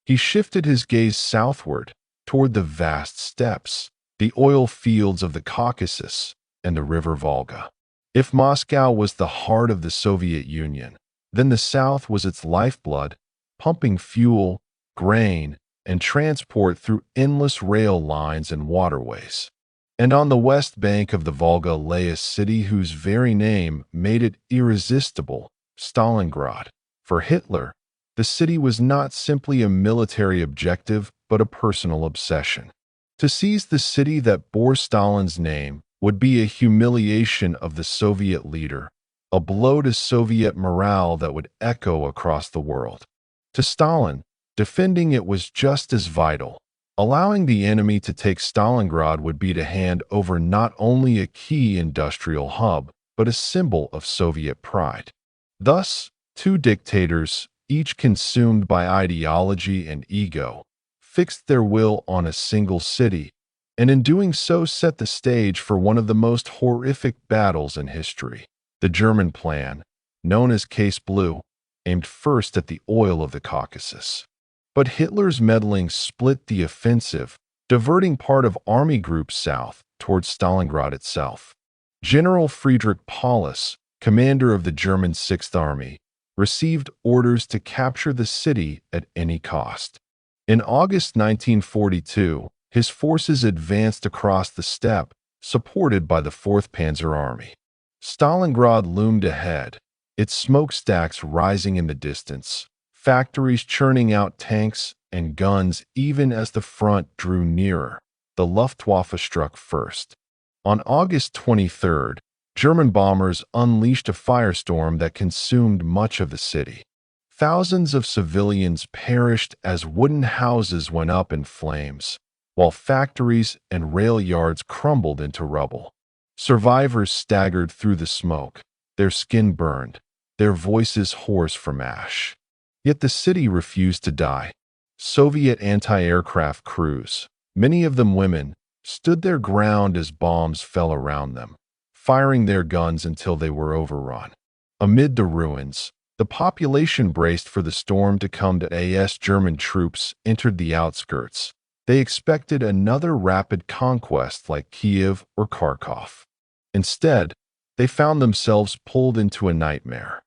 He shifted his gaze southward, toward the vast steppes, the oil fields of the Caucasus, and the river Volga. If Moscow was the heart of the Soviet Union, then the South was its lifeblood, pumping fuel, grain, and transport through endless rail lines and waterways. And on the west bank of the Volga lay a city whose very name made it irresistible, Stalingrad. For Hitler, the city was not simply a military objective, but a personal obsession. To seize the city that bore Stalin's name would be a humiliation of the Soviet leader, a blow to Soviet morale that would echo across the world. To Stalin, defending it was just as vital. Allowing the enemy to take Stalingrad would be to hand over not only a key industrial hub, but a symbol of Soviet pride. Thus, two dictators, each consumed by ideology and ego, fixed their will on a single city, and in doing so set the stage for one of the most horrific battles in history. The German plan, known as Case Blue, aimed first at the oil of the Caucasus. But Hitler's meddling split the offensive, diverting part of army groups south towards Stalingrad itself. General Friedrich Paulus, commander of the German Sixth Army, received orders to capture the city at any cost. In August 1942, his forces advanced across the steppe, supported by the 4th Panzer Army. Stalingrad loomed ahead, its smokestacks rising in the distance, factories churning out tanks and guns even as the front drew nearer. The Luftwaffe struck first. On August 23rd, German bombers unleashed a firestorm that consumed much of the city. Thousands of civilians perished as wooden houses went up in flames, while factories and rail yards crumbled into rubble. Survivors staggered through the smoke, their skin burned, their voices hoarse from ash. Yet the city refused to die. Soviet anti-aircraft crews, many of them women, stood their ground as bombs fell around them, firing their guns until they were overrun. Amid the ruins, the population braced for the storm to come as German troops entered the outskirts. They expected another rapid conquest like Kiev or Kharkov. Instead, they found themselves pulled into a nightmare.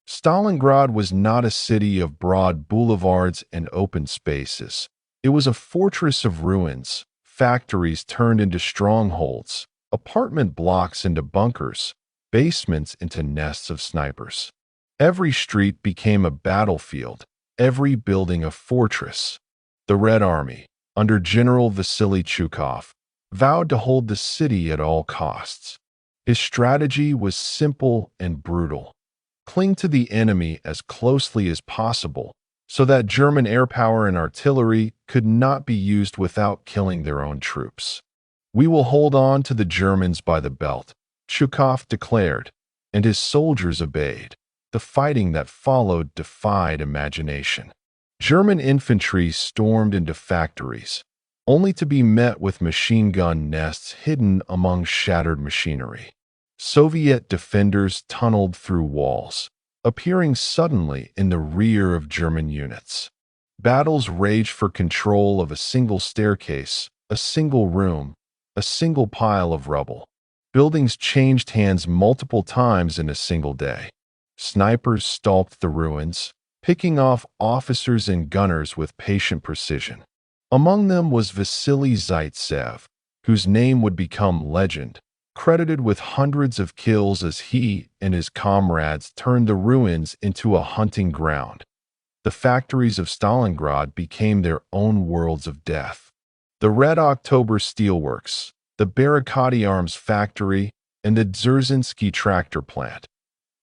Stalingrad was not a city of broad boulevards and open spaces. It was a fortress of ruins, factories turned into strongholds, apartment blocks into bunkers, basements into nests of snipers. Every street became a battlefield, every building a fortress. The Red Army, under General Vasily Chukov, vowed to hold the city at all costs. His strategy was simple and brutal. Cling to the enemy as closely as possible, so that German air power and artillery could not be used without killing their own troops. "We will hold on to the Germans by the belt," Chukov declared, and his soldiers obeyed. The fighting that followed defied imagination. German infantry stormed into factories, only to be met with machine gun nests hidden among shattered machinery. Soviet defenders tunneled through walls, appearing suddenly in the rear of German units. Battles raged for control of a single staircase, a single room, a single pile of rubble. Buildings changed hands multiple times in a single day. Snipers stalked the ruins, picking off officers and gunners with patient precision. Among them was Vasily Zaitsev, whose name would become legend, credited with hundreds of kills as he and his comrades turned the ruins into a hunting ground. The factories of Stalingrad became their own worlds of death. The Red October Steelworks, the Barracotti Arms Factory, and the Dzerzhinsky tractor plant.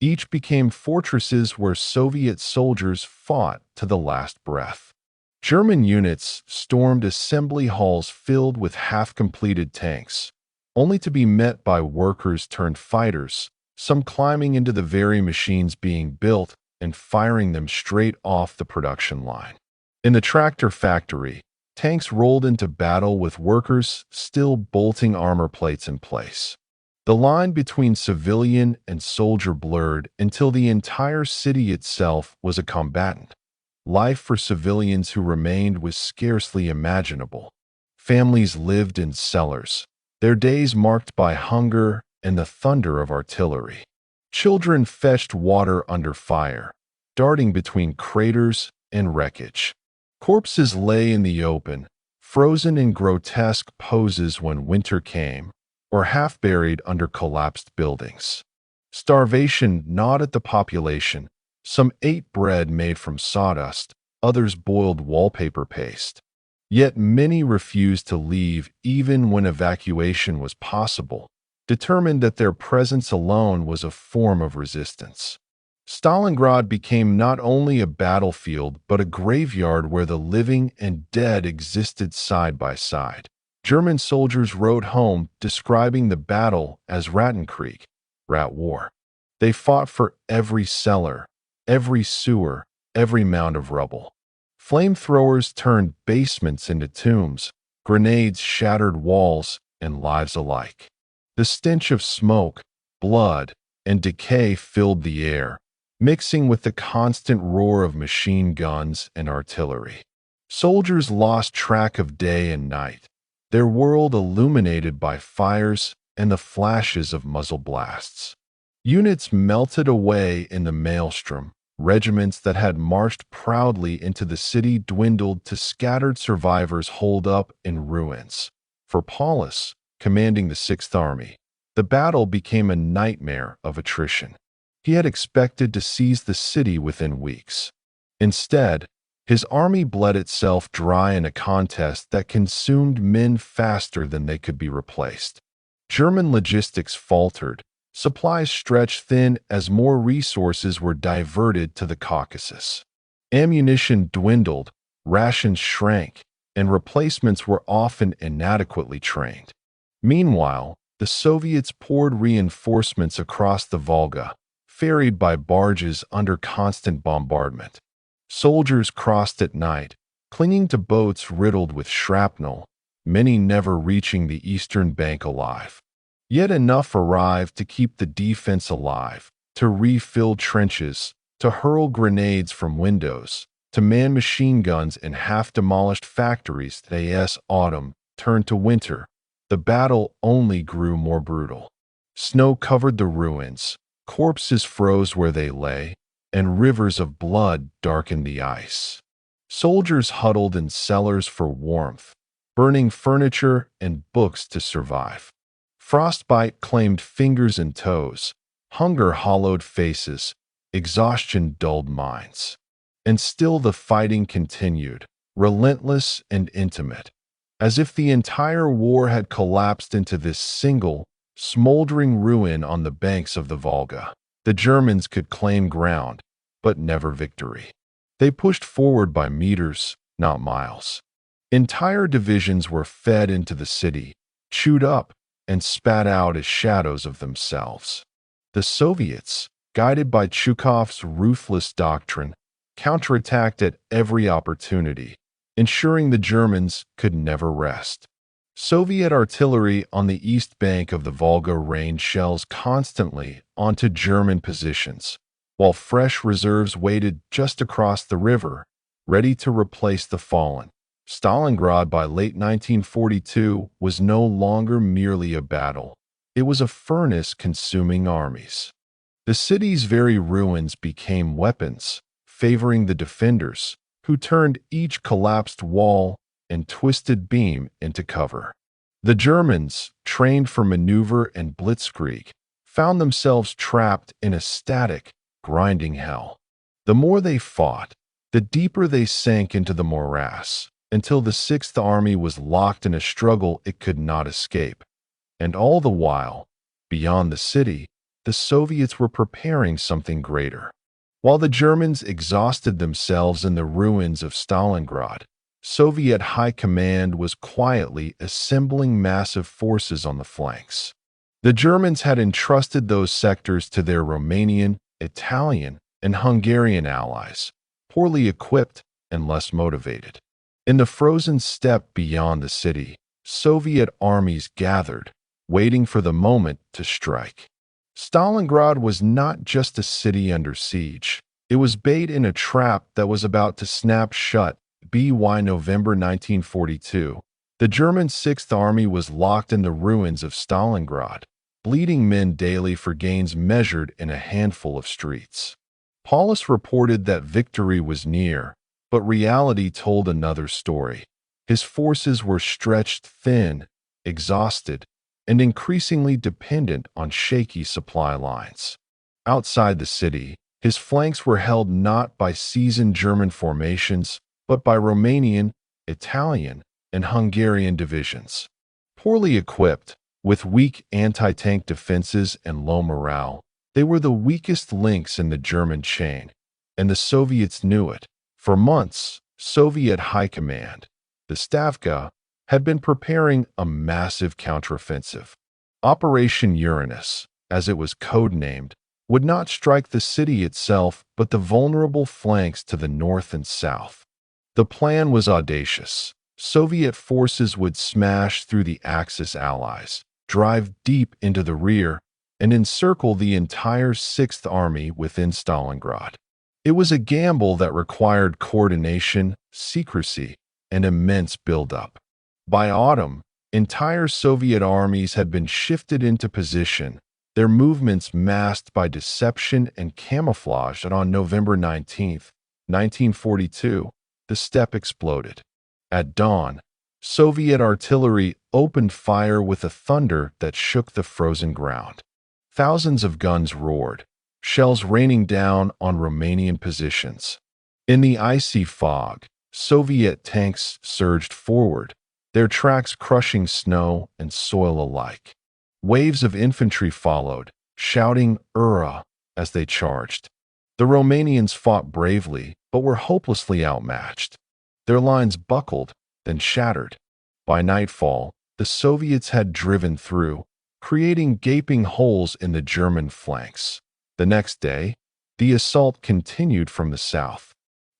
Each became fortresses where Soviet soldiers fought to the last breath. German units stormed assembly halls filled with half-completed tanks, only to be met by workers turned fighters, some climbing into the very machines being built and firing them straight off the production line. In the tractor factory, tanks rolled into battle with workers still bolting armor plates in place. The line between civilian and soldier blurred until the entire city itself was a combatant. Life for civilians who remained was scarcely imaginable. Families lived in cellars, their days marked by hunger and the thunder of artillery. Children fetched water under fire, darting between craters and wreckage. Corpses lay in the open, frozen in grotesque poses when winter came, or half-buried under collapsed buildings. Starvation gnawed at the population. Some ate bread made from sawdust, others boiled wallpaper paste. Yet many refused to leave even when evacuation was possible, determined that their presence alone was a form of resistance. Stalingrad became not only a battlefield but a graveyard where the living and dead existed side by side. German soldiers wrote home describing the battle as Rattenkrieg, rat war. They fought for every cellar, every sewer, every mound of rubble. Flamethrowers turned basements into tombs, grenades shattered walls and lives alike. The stench of smoke, blood, and decay filled the air, mixing with the constant roar of machine guns and artillery. Soldiers lost track of day and night, their world illuminated by fires and the flashes of muzzle blasts. Units melted away in the maelstrom. Regiments that had marched proudly into the city dwindled to scattered survivors holed up in ruins. For Paulus, commanding the Sixth Army, the battle became a nightmare of attrition. He had expected to seize the city within weeks. Instead, his army bled itself dry in a contest that consumed men faster than they could be replaced. German logistics faltered, supplies stretched thin as more resources were diverted to the Caucasus. Ammunition dwindled, rations shrank, and replacements were often inadequately trained. Meanwhile, the Soviets poured reinforcements across the Volga, ferried by barges under constant bombardment. Soldiers crossed at night, clinging to boats riddled with shrapnel, many never reaching the eastern bank alive. Yet enough arrived to keep the defense alive, to refill trenches, to hurl grenades from windows, to man machine guns in half-demolished factories. As autumn turned to winter, the battle only grew more brutal. Snow covered the ruins, corpses froze where they lay, and rivers of blood darkened the ice. Soldiers huddled in cellars for warmth, burning furniture and books to survive. Frostbite claimed fingers and toes, hunger hollowed faces, exhaustion dulled minds. And still the fighting continued, relentless and intimate, as if the entire war had collapsed into this single, smoldering ruin on the banks of the Volga. The Germans could claim ground, but never victory. They pushed forward by meters, not miles. Entire divisions were fed into the city, chewed up, and spat out as shadows of themselves. The Soviets, guided by Chukov's ruthless doctrine, counterattacked at every opportunity, ensuring the Germans could never rest. Soviet artillery on the east bank of the Volga rained shells constantly onto German positions, while fresh reserves waited just across the river, ready to replace the fallen. Stalingrad by late 1942 was no longer merely a battle. It was a furnace consuming armies. The city's very ruins became weapons, favoring the defenders, who turned each collapsed wall and twisted beam into cover. The Germans, trained for maneuver and blitzkrieg, found themselves trapped in a static, grinding hell. The more they fought, the deeper they sank into the morass, until the Sixth Army was locked in a struggle it could not escape. And all the while, beyond the city, the Soviets were preparing something greater. While the Germans exhausted themselves in the ruins of Stalingrad, Soviet high command was quietly assembling massive forces on the flanks. The Germans had entrusted those sectors to their Romanian, Italian, and Hungarian allies, poorly equipped and less motivated. In the frozen steppe beyond the city, Soviet armies gathered, waiting for the moment to strike. Stalingrad was not just a city under siege. It was bait in a trap that was about to snap shut. By November 1942, the German Sixth Army was locked in the ruins of Stalingrad, bleeding men daily for gains measured in a handful of streets. Paulus reported that victory was near, but reality told another story. His forces were stretched thin, exhausted, and increasingly dependent on shaky supply lines. Outside the city, his flanks were held not by seasoned German formations, but by Romanian, Italian, and Hungarian divisions. Poorly equipped, with weak anti-tank defenses and low morale, they were the weakest links in the German chain, and the Soviets knew it. For months, Soviet high command, the Stavka, had been preparing a massive counteroffensive. Operation Uranus, as it was codenamed, would not strike the city itself but the vulnerable flanks to the north and south. The plan was audacious. Soviet forces would smash through the Axis allies, drive deep into the rear, and encircle the entire Sixth Army within Stalingrad. It was a gamble that required coordination, secrecy, and immense buildup. By autumn, entire Soviet armies had been shifted into position, their movements masked by deception and camouflage, and on November 19, 1942, the steppe exploded. At dawn, Soviet artillery opened fire with a thunder that shook the frozen ground. Thousands of guns roared, shells raining down on Romanian positions. In the icy fog, Soviet tanks surged forward, their tracks crushing snow and soil alike. Waves of infantry followed, shouting "Ura" as they charged. The Romanians fought bravely, but were hopelessly outmatched. Their lines buckled, then shattered. By nightfall, the Soviets had driven through, creating gaping holes in the German flanks. The next day, the assault continued from the south.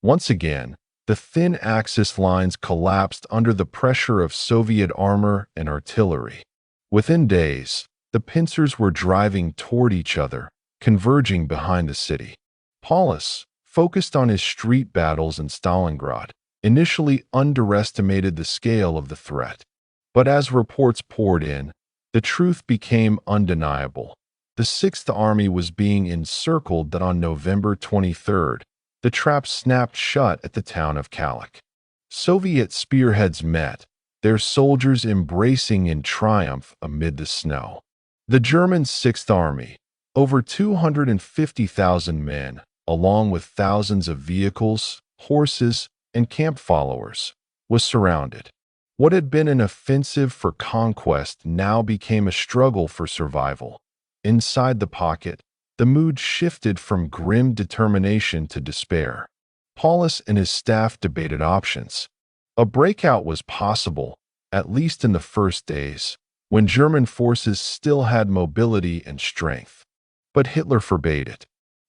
Once again, the thin Axis lines collapsed under the pressure of Soviet armor and artillery. Within days, the pincers were driving toward each other, converging behind the city. Paulus, focused on his street battles in Stalingrad, initially underestimated the scale of the threat. But as reports poured in, the truth became undeniable. The Sixth Army was being encircled. That on November 23rd, the trap snapped shut at the town of Kalach. Soviet spearheads met, their soldiers embracing in triumph amid the snow. The German Sixth Army, over 250,000 men, along with thousands of vehicles, horses, and camp followers, was surrounded. What had been an offensive for conquest now became a struggle for survival. Inside the pocket, the mood shifted from grim determination to despair. Paulus and his staff debated options. A breakout was possible, at least in the first days, when German forces still had mobility and strength. But Hitler forbade it.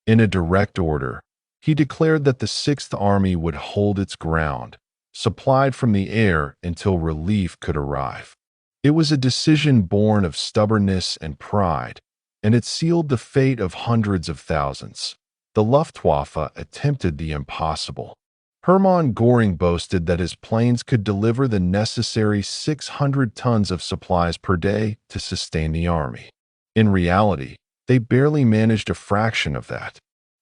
In a direct order, he declared that the Sixth Army would hold its ground, supplied from the air until relief could arrive. It was a decision born of stubbornness and pride, and it sealed the fate of hundreds of thousands. The Luftwaffe attempted the impossible. Hermann Göring boasted that his planes could deliver the necessary 600 tons of supplies per day to sustain the army. In reality, they barely managed a fraction of that.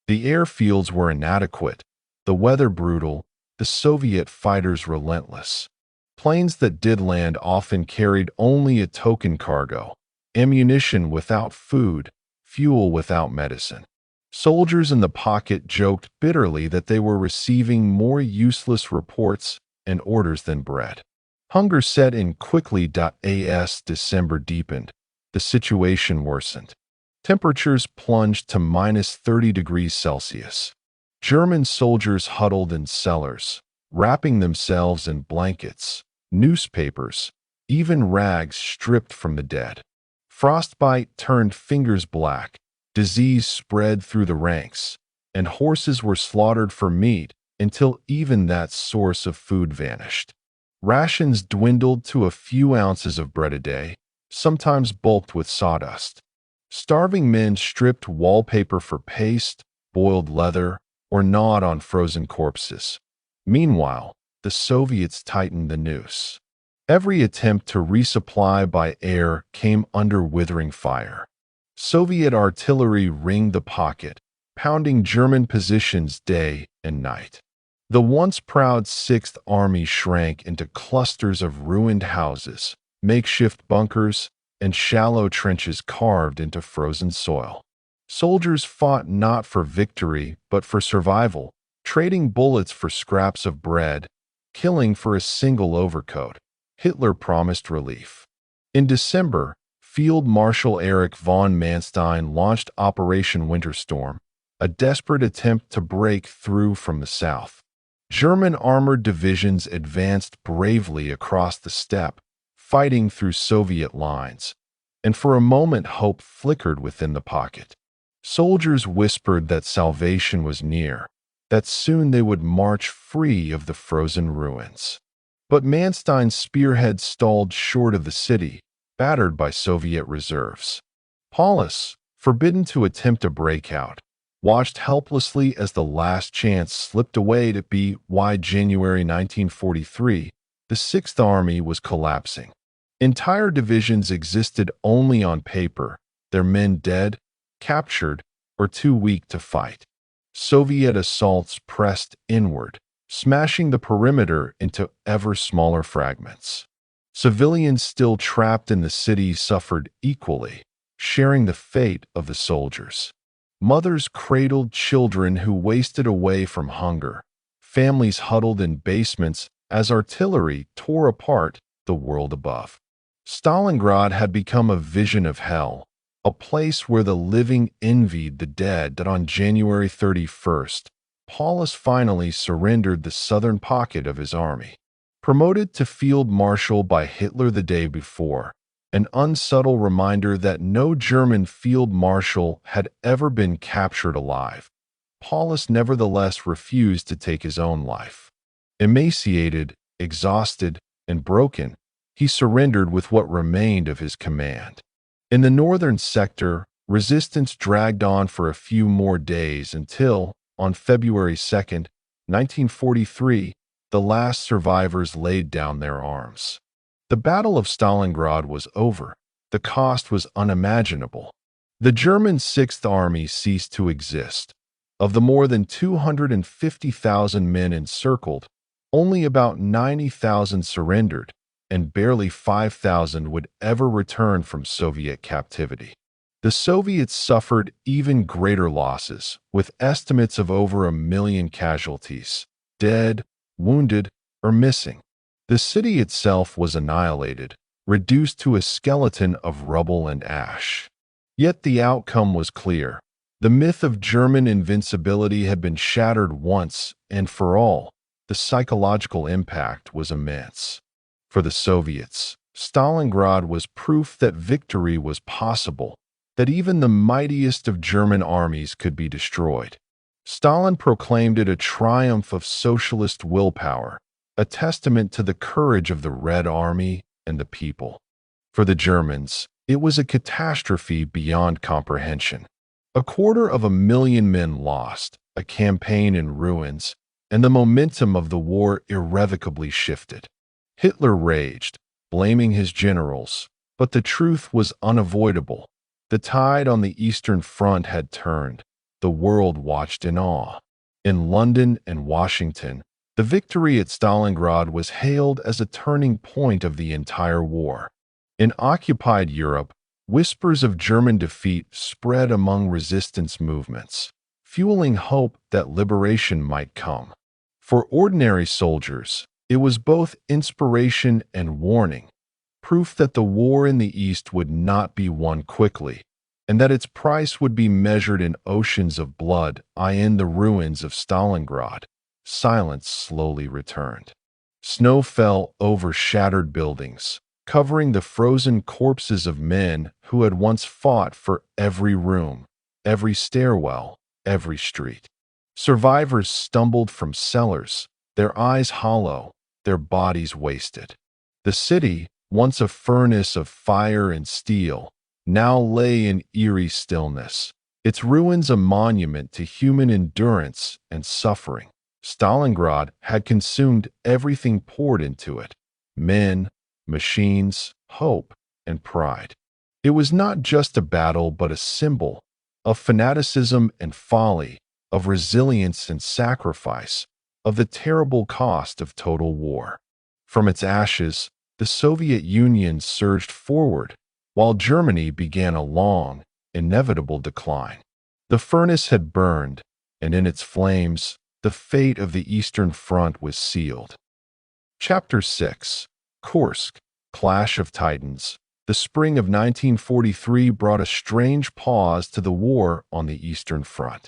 The airfields were inadequate, the weather brutal, the Soviet fighters relentless. Planes that did land often carried only a token cargo, ammunition without food, fuel without medicine. Soldiers in the pocket joked bitterly that they were receiving more useless reports and orders than bread. Hunger set in quickly. As December deepened, the situation worsened. Temperatures plunged to minus 30 degrees Celsius. German soldiers huddled in cellars, wrapping themselves in blankets, newspapers, even rags stripped from the dead. Frostbite turned fingers black, disease spread through the ranks, and horses were slaughtered for meat until even that source of food vanished. Rations dwindled to a few ounces of bread a day, sometimes bulked with sawdust. Starving men stripped wallpaper for paste, boiled leather, or gnawed on frozen corpses. Meanwhile, the Soviets tightened the noose. Every attempt to resupply by air came under withering fire. Soviet artillery ringed the pocket, pounding German positions day and night. The once proud Sixth Army shrank into clusters of ruined houses, makeshift bunkers, and shallow trenches carved into frozen soil. Soldiers fought not for victory, but for survival, trading bullets for scraps of bread, killing for a single overcoat. Hitler promised relief. In December, Field Marshal Erich von Manstein launched Operation Winterstorm, a desperate attempt to break through from the south. German armored divisions advanced bravely across the steppe, fighting through Soviet lines, and for a moment hope flickered within the pocket. Soldiers whispered that salvation was near, that soon they would march free of the frozen ruins. But Manstein's spearhead stalled short of the city, battered by Soviet reserves. Paulus, forbidden to attempt a breakout, watched helplessly as the last chance slipped away. By January 1943, the Sixth Army was collapsing. Entire divisions existed only on paper, their men dead, captured, or too weak to fight. Soviet assaults pressed inward, smashing the perimeter into ever smaller fragments. Civilians still trapped in the city suffered equally, sharing the fate of the soldiers. Mothers cradled children who wasted away from hunger. Families huddled in basements as artillery tore apart the world above. Stalingrad had become a vision of hell, a place where the living envied the dead. On January 31st, Paulus finally surrendered the southern pocket of his army. Promoted to field marshal by Hitler the day before, an unsubtle reminder that no German field marshal had ever been captured alive, Paulus nevertheless refused to take his own life. Emaciated, exhausted, and broken, he surrendered with what remained of his command. In the northern sector, resistance dragged on for a few more days until, on February 2, 1943, the last survivors laid down their arms. The Battle of Stalingrad was over. The cost was unimaginable. The German Sixth Army ceased to exist. Of the more than 250,000 men encircled, only about 90,000 surrendered, and barely 5,000 would ever return from Soviet captivity. The Soviets suffered even greater losses, with estimates of over 1 million casualties, dead, wounded, or missing. The city itself was annihilated, reduced to a skeleton of rubble and ash. Yet the outcome was clear. The myth of German invincibility had been shattered once and for all. The psychological impact was immense. For the Soviets, Stalingrad was proof that victory was possible, that even the mightiest of German armies could be destroyed. Stalin proclaimed it a triumph of socialist willpower, a testament to the courage of the Red Army and the people. For the Germans, it was a catastrophe beyond comprehension. 250,000 men lost, a campaign in ruins, and the momentum of the war irrevocably shifted. Hitler raged, blaming his generals, but the truth was unavoidable. The tide on the Eastern Front had turned. The world watched in awe. In London and Washington, The victory at Stalingrad was hailed as a turning point of the entire war. In occupied Europe, whispers of German defeat spread among resistance movements, fueling hope that liberation might come. For ordinary soldiers, it was both inspiration and warning, proof that the war in the East would not be won quickly, and that its price would be measured in oceans of blood. In the ruins of Stalingrad, silence slowly returned. Snow fell over shattered buildings, covering the frozen corpses of men who had once fought for every room, every stairwell, every street. Survivors stumbled from cellars, their eyes hollow, their bodies wasted. The city, once a furnace of fire and steel, now lay in eerie stillness, its ruins a monument to human endurance and suffering. Stalingrad had consumed everything poured into it: men, machines, hope, and pride. It was not just a battle but a symbol of fanaticism and folly, of resilience and sacrifice, of the terrible cost of total war. From its ashes, the Soviet Union surged forward, while Germany began a long, inevitable decline. The furnace had burned, and in its flames, the fate of the Eastern Front was sealed. Chapter 6. Kursk, Clash of Titans. The spring of 1943 brought a strange pause to the war on the Eastern Front.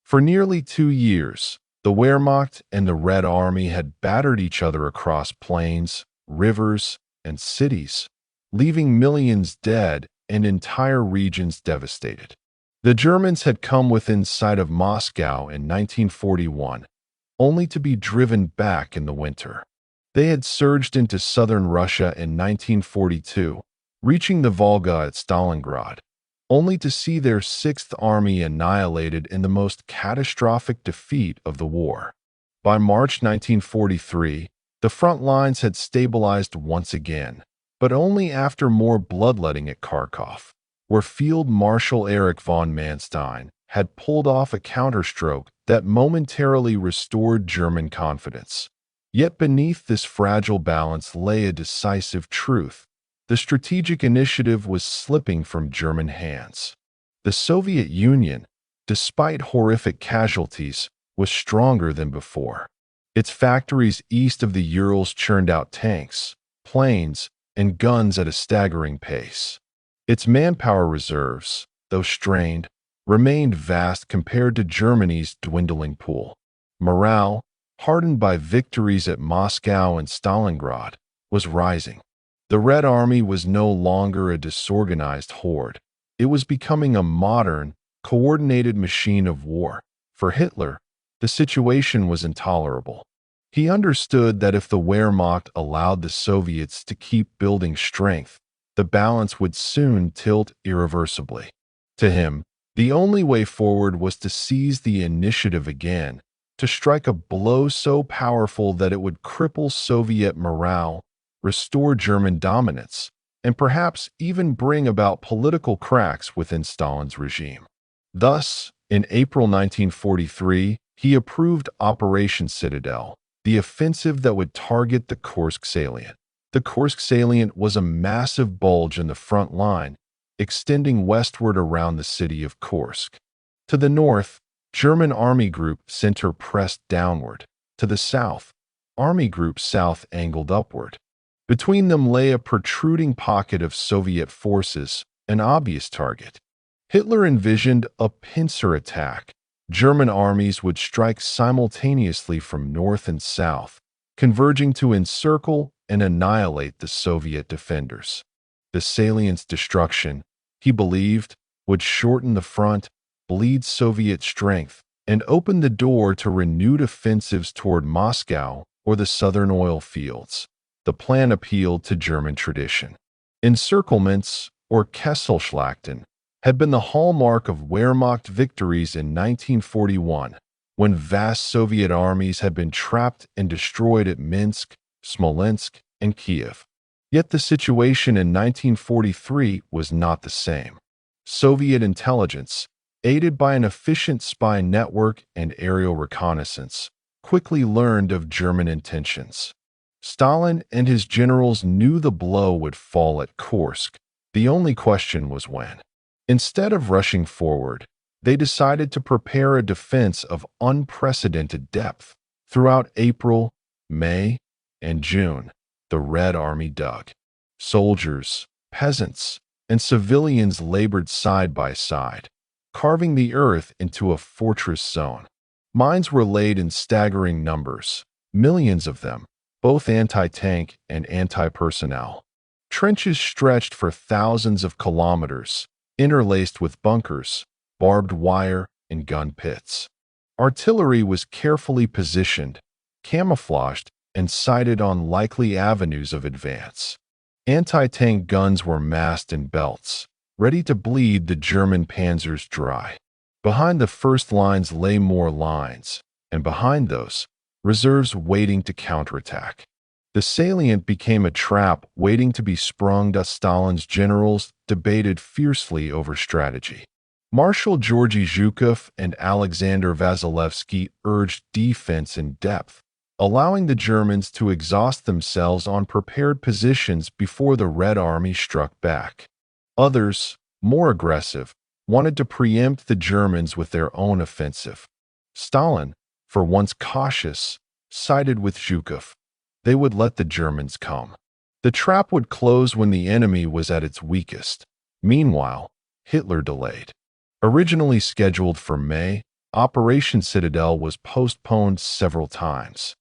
For nearly 2 years, the Wehrmacht and the Red Army had battered each other across plains, rivers, and cities, leaving millions dead and entire regions devastated. The Germans had come within sight of Moscow in 1941, only to be driven back in the winter. They had surged into southern Russia in 1942, reaching the Volga at Stalingrad, only to see their Sixth Army annihilated in the most catastrophic defeat of the war. By March 1943, the front lines had stabilized once again, but only after more bloodletting at Kharkov, where Field Marshal Erich von Manstein had pulled off a counterstroke that momentarily restored German confidence. Yet beneath this fragile balance lay a decisive truth: the strategic initiative was slipping from German hands. The Soviet Union, despite horrific casualties, was stronger than before. Its factories east of the Urals churned out tanks, planes, and guns at a staggering pace. Its manpower reserves, though strained, remained vast compared to Germany's dwindling pool. Morale, hardened by victories at Moscow and Stalingrad, was rising. The Red Army was no longer a disorganized horde. It was becoming a modern, coordinated machine of war. For Hitler, the situation was intolerable. He understood that if the Wehrmacht allowed the Soviets to keep building strength, the balance would soon tilt irreversibly. To him, the only way forward was to seize the initiative again, to strike a blow so powerful that it would cripple Soviet morale, restore German dominance, and perhaps even bring about political cracks within Stalin's regime. Thus, in April 1943, he approved Operation Citadel, the offensive that would target the Kursk salient. The Kursk salient was a massive bulge in the front line, extending westward around the city of Kursk. To the north, German Army Group Center pressed downward. To the south, Army Group South angled upward. Between them lay a protruding pocket of Soviet forces, an obvious target. Hitler envisioned a pincer attack. German armies would strike simultaneously from north and south, converging to encircle and annihilate the Soviet defenders. The salient's destruction, he believed, would shorten the front, bleed Soviet strength, and open the door to renewed offensives toward Moscow or the southern oil fields. The plan appealed to German tradition. Encirclements, or Kesselschlachten, had been the hallmark of Wehrmacht victories in 1941, when vast Soviet armies had been trapped and destroyed at Minsk, Smolensk, and Kiev. Yet the situation in 1943 was not the same. Soviet intelligence, aided by an efficient spy network and aerial reconnaissance, quickly learned of German intentions. Stalin and his generals knew the blow would fall at Kursk. The only question was when. Instead of rushing forward, they decided to prepare a defense of unprecedented depth. Throughout April, May, and June, the Red Army dug. Soldiers, peasants, and civilians labored side by side, carving the earth into a fortress zone. Mines were laid in staggering numbers, millions of them, both anti-tank and anti-personnel. Trenches stretched for thousands of kilometers, interlaced with bunkers, barbed wire, and gun pits. Artillery was carefully positioned, camouflaged, and sighted on likely avenues of advance. Anti-tank guns were massed in belts, ready to bleed the German panzers dry. Behind the first lines lay more lines, and behind those, reserves waiting to counterattack. The salient became a trap waiting to be sprung as Stalin's generals debated fiercely over strategy. Marshal Georgy Zhukov and Alexander Vasilevsky urged defense in depth, allowing the Germans to exhaust themselves on prepared positions before the Red Army struck back. Others, more aggressive, wanted to preempt the Germans with their own offensive. Stalin, for once cautious, sided with Zhukov. They would let the Germans come. The trap would close when the enemy was at its weakest. Meanwhile, Hitler delayed. Originally scheduled for May, Operation Citadel was postponed several times.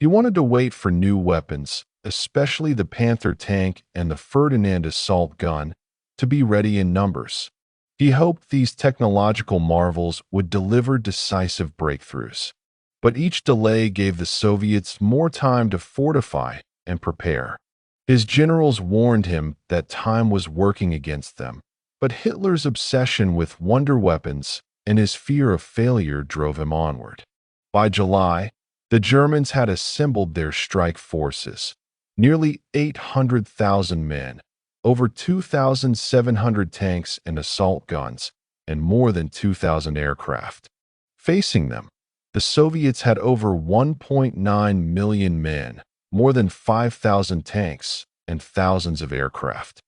He wanted to wait for new weapons, especially the Panther tank and the Ferdinand assault gun, to be ready in numbers. He hoped these technological marvels would deliver decisive breakthroughs. But each delay gave the Soviets more time to fortify and prepare. His generals warned him that time was working against them, but Hitler's obsession with wonder weapons and his fear of failure drove him onward. By July, the Germans had assembled their strike forces, nearly 800,000 men, over 2,700 tanks and assault guns, and more than 2,000 aircraft. Facing them, the Soviets had over 1.9 million men, more than 5,000 tanks, and thousands of aircraft.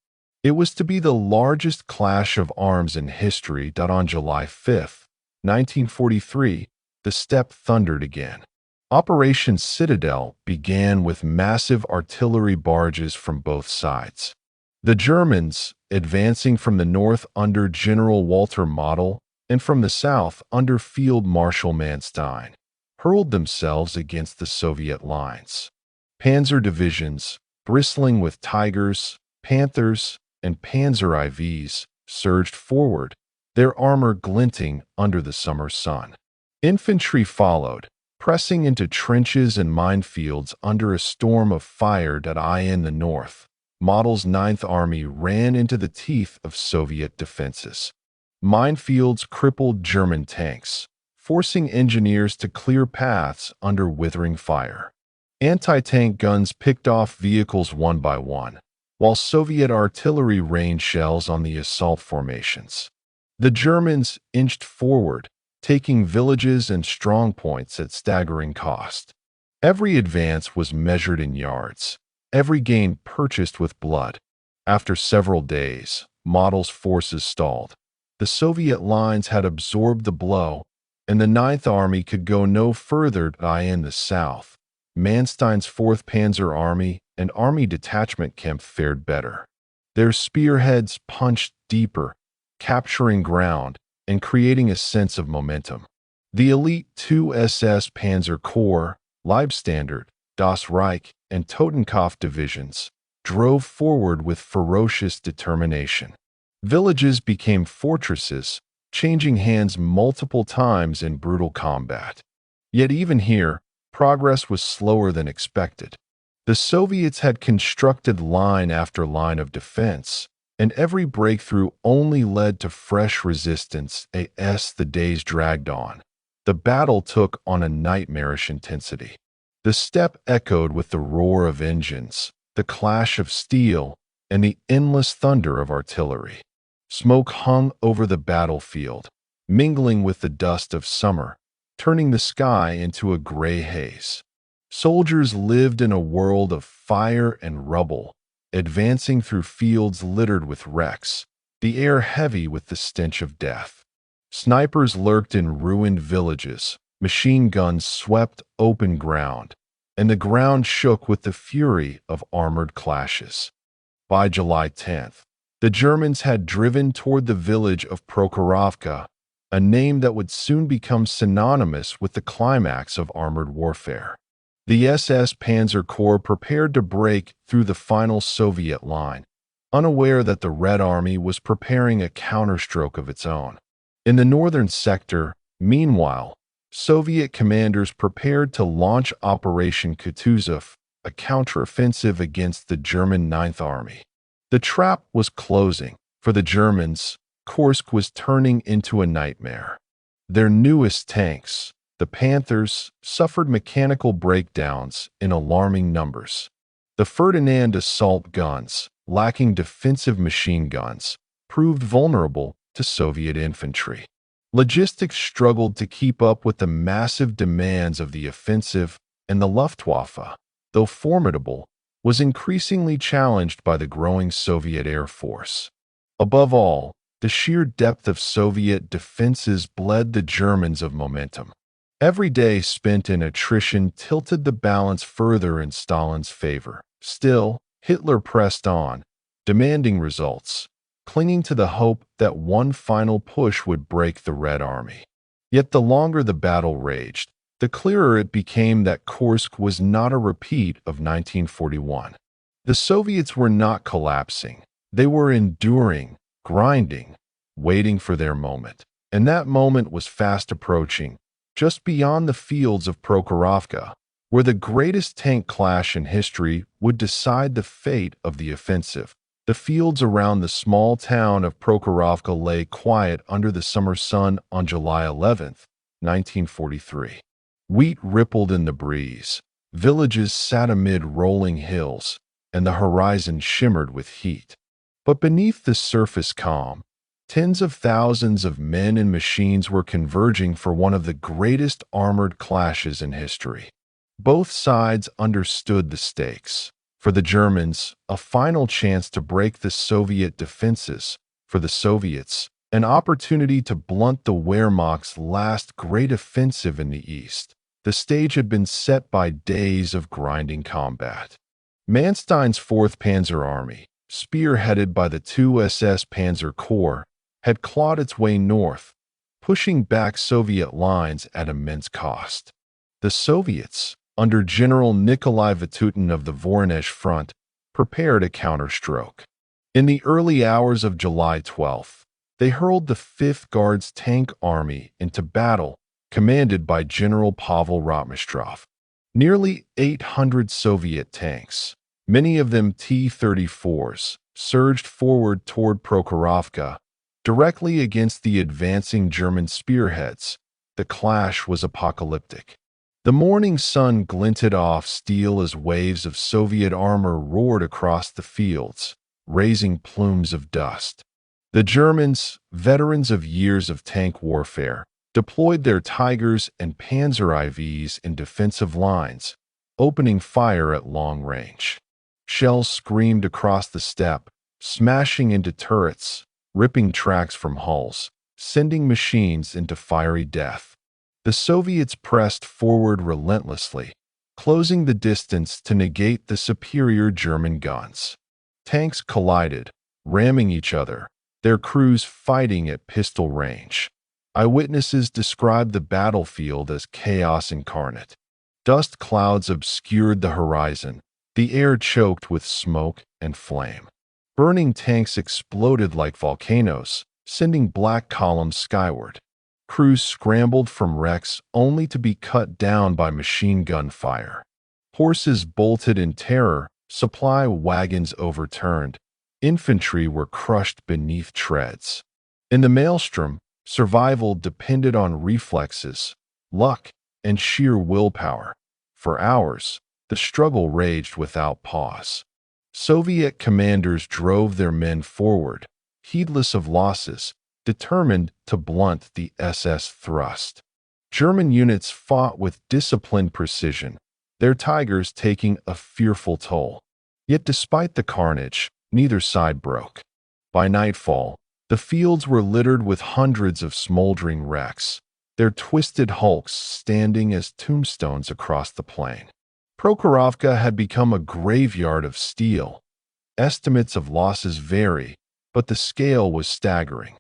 It was to be the largest clash of arms in history that on July 5, 1943, the steppe thundered again. Operation Citadel began with massive artillery barges from both sides. The Germans, advancing from the north under General Walter Model and from the south under Field Marshal Manstein, hurled themselves against the Soviet lines. Panzer divisions, bristling with Tigers, Panthers, and Panzer IVs, surged forward, their armor glinting under the summer sun. Infantry followed, pressing into trenches and minefields under a storm of fire in the north. Model's Ninth Army ran into the teeth of Soviet defenses. Minefields crippled German tanks, forcing engineers to clear paths under withering fire. Anti-tank guns picked off vehicles one by one, while Soviet artillery rained shells on the assault formations. The Germans inched forward, taking villages and strongpoints at staggering cost. Every advance was measured in yards, every gain purchased with blood. After several days, Model's forces stalled. The Soviet lines had absorbed the blow, and the Ninth Army could go no further in the south. Manstein's 4th Panzer Army and Army Detachment Kempf fared better. Their spearheads punched deeper, capturing ground and creating a sense of momentum. The elite 2 SS Panzer Corps, Leibstandard, Das Reich, and Totenkopf divisions drove forward with ferocious determination. Villages became fortresses, changing hands multiple times in brutal combat. Yet even here, progress was slower than expected. The Soviets had constructed line after line of defense, and every breakthrough only led to fresh resistance as the days dragged on. The battle took on a nightmarish intensity. The steppe echoed with the roar of engines, the clash of steel, and the endless thunder of artillery. Smoke hung over the battlefield, mingling with the dust of summer, turning the sky into a gray haze. Soldiers lived in a world of fire and rubble, advancing through fields littered with wrecks, the air heavy with the stench of death. Snipers lurked in ruined villages, machine guns swept open ground, and the ground shook with the fury of armored clashes. By July 10th, the Germans had driven toward the village of Prokhorovka, a name that would soon become synonymous with the climax of armored warfare. The SS Panzer Corps prepared to break through the final Soviet line, unaware that the Red Army was preparing a counterstroke of its own. In the northern sector, meanwhile, Soviet commanders prepared to launch Operation Kutuzov, a counteroffensive against the German Ninth Army. The trap was closing. For the Germans, Kursk was turning into a nightmare. Their newest tanks, the Panthers, suffered mechanical breakdowns in alarming numbers. The Ferdinand assault guns, lacking defensive machine guns, proved vulnerable to Soviet infantry. Logistics struggled to keep up with the massive demands of the offensive, and the Luftwaffe, though formidable, was increasingly challenged by the growing Soviet Air Force. Above all, the sheer depth of Soviet defenses bled the Germans of momentum. Every day spent in attrition tilted the balance further in Stalin's favor. Still, Hitler pressed on, demanding results, clinging to the hope that one final push would break the Red Army. Yet the longer the battle raged, the clearer it became that Kursk was not a repeat of 1941. The Soviets were not collapsing. They were enduring, grinding, waiting for their moment. And that moment was fast approaching, just beyond the fields of Prokhorovka, where the greatest tank clash in history would decide the fate of the offensive. The fields around the small town of Prokhorovka lay quiet under the summer sun on July 11, 1943. Wheat rippled in the breeze, villages sat amid rolling hills, and the horizon shimmered with heat. But beneath the surface calm, tens of thousands of men and machines were converging for one of the greatest armored clashes in history. Both sides understood the stakes. For the Germans, a final chance to break the Soviet defenses. For the Soviets, an opportunity to blunt the Wehrmacht's last great offensive in the East. The stage had been set by days of grinding combat. Manstein's 4th Panzer Army, spearheaded by the 2 SS Panzer Corps, had clawed its way north, pushing back Soviet lines at immense cost. The Soviets, under General Nikolai Vatutin of the Voronezh Front, prepared a counterstroke. In the early hours of July 12th, they hurled the 5th Guards Tank Army into battle, commanded by General Pavel Rotmistrov. Nearly 800 Soviet tanks, many of them T-34s, surged forward toward Prokhorovka, directly against the advancing German spearheads. The clash was apocalyptic. The morning sun glinted off steel as waves of Soviet armor roared across the fields, raising plumes of dust. The Germans, veterans of years of tank warfare, deployed their Tigers and Panzer IVs in defensive lines, opening fire at long range. Shells screamed across the steppe, smashing into turrets, ripping tracks from hulls, sending machines into fiery death. The Soviets pressed forward relentlessly, closing the distance to negate the superior German guns. Tanks collided, ramming each other, their crews fighting at pistol range. Eyewitnesses described the battlefield as chaos incarnate. Dust clouds obscured the horizon, the air choked with smoke and flame. Burning tanks exploded like volcanoes, sending black columns skyward. Crews scrambled from wrecks only to be cut down by machine gun fire. Horses bolted in terror, supply wagons overturned. Infantry were crushed beneath treads. In the maelstrom, survival depended on reflexes, luck, and sheer willpower. For hours, the struggle raged without pause. Soviet commanders drove their men forward, heedless of losses, determined to blunt the SS thrust. German units fought with disciplined precision, their Tigers taking a fearful toll. Yet despite the carnage, neither side broke. By nightfall, the fields were littered with hundreds of smoldering wrecks, their twisted hulks standing as tombstones across the plain. Prokhorovka had become a graveyard of steel. Estimates of losses vary, but the scale was staggering.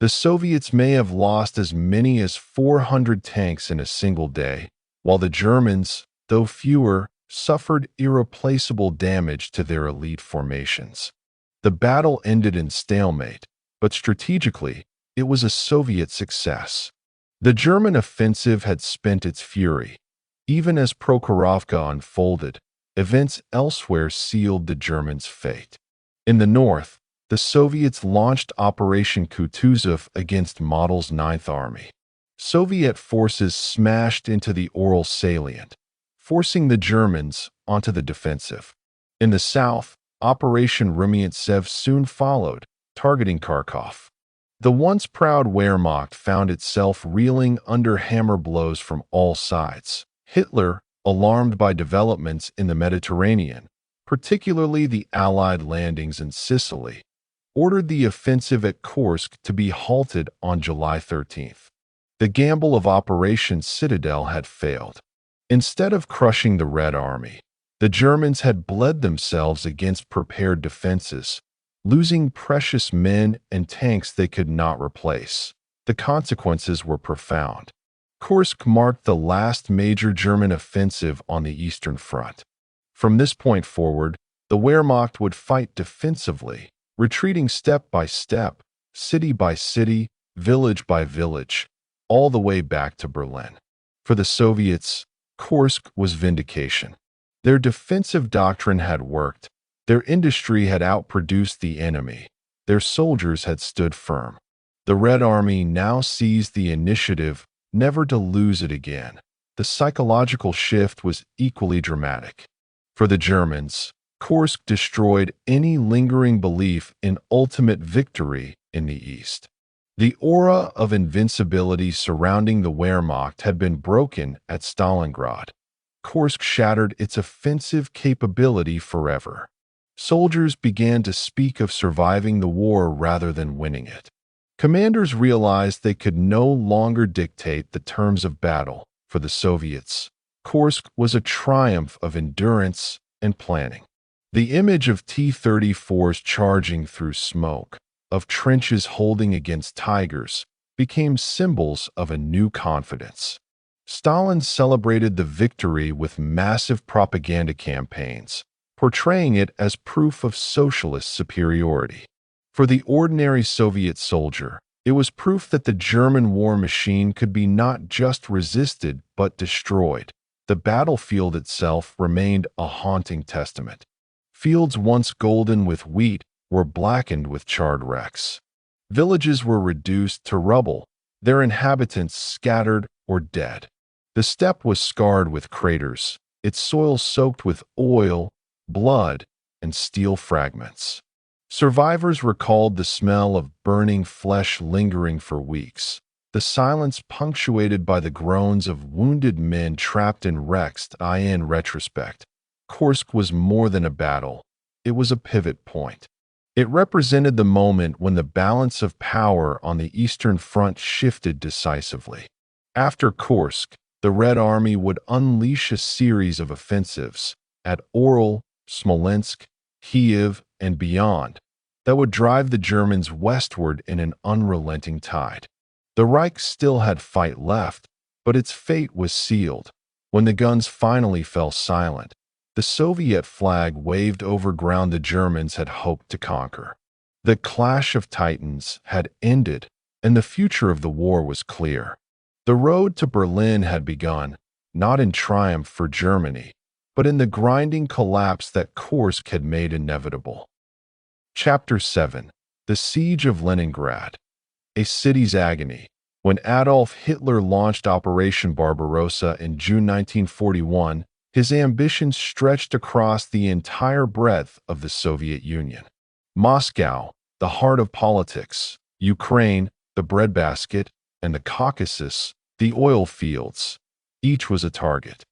The Soviets may have lost as many as 400 tanks in a single day, while the Germans, though fewer, suffered irreplaceable damage to their elite formations. The battle ended in stalemate, but strategically, it was a Soviet success. The German offensive had spent its fury. Even as Prokhorovka unfolded, events elsewhere sealed the Germans' fate. In the north, the Soviets launched Operation Kutuzov against Model's Ninth Army. Soviet forces smashed into the Ural salient, forcing the Germans onto the defensive. In the south, Operation Rumyantsev soon followed, targeting Kharkov. The once proud Wehrmacht found itself reeling under hammer blows from all sides. Hitler, alarmed by developments in the Mediterranean, particularly the Allied landings in Sicily, ordered the offensive at Kursk to be halted on July 13th. The gamble of Operation Citadel had failed. Instead of crushing the Red Army, the Germans had bled themselves against prepared defenses, losing precious men and tanks they could not replace. The consequences were profound. Kursk marked the last major German offensive on the Eastern Front. From this point forward, the Wehrmacht would fight defensively, retreating step by step, city by city, village by village, all the way back to Berlin. For the Soviets, Kursk was vindication. Their defensive doctrine had worked, their industry had outproduced the enemy, their soldiers had stood firm. The Red Army now seized the initiative, never to lose it again. The psychological shift was equally dramatic. For the Germans, Kursk destroyed any lingering belief in ultimate victory in the East. The aura of invincibility surrounding the Wehrmacht had been broken at Stalingrad. Kursk shattered its offensive capability forever. Soldiers began to speak of surviving the war rather than winning it. Commanders realized they could no longer dictate the terms of battle. For the Soviets, Kursk was a triumph of endurance and planning. The image of T-34s charging through smoke, of trenches holding against Tigers, became symbols of a new confidence. Stalin celebrated the victory with massive propaganda campaigns, portraying it as proof of socialist superiority. For the ordinary Soviet soldier, it was proof that the German war machine could be not just resisted but destroyed. The battlefield itself remained a haunting testament. Fields once golden with wheat were blackened with charred wrecks. Villages were reduced to rubble, their inhabitants scattered or dead. The steppe was scarred with craters, its soil soaked with oil, blood, and steel fragments. Survivors recalled the smell of burning flesh lingering for weeks, the silence punctuated by the groans of wounded men trapped in wrecks. In retrospect, Kursk was more than a battle, it was a pivot point. It represented the moment when the balance of power on the Eastern Front shifted decisively. After Kursk, the Red Army would unleash a series of offensives at Ural, Smolensk, Kiev, and beyond that would drive the Germans westward in an unrelenting tide. The Reich still had fight left, but its fate was sealed. When the guns finally fell silent, the Soviet flag waved over ground the Germans had hoped to conquer. The clash of titans had ended, and the future of the war was clear. The road to Berlin had begun, not in triumph for Germany, but in the grinding collapse that Kursk had made inevitable. Chapter 7. The Siege of Leningrad. A City's Agony. When Adolf Hitler launched Operation Barbarossa in June 1941, his ambitions stretched across the entire breadth of the Soviet Union. Moscow, the heart of politics, Ukraine, the breadbasket, and the Caucasus, the oil fields. Each was a target.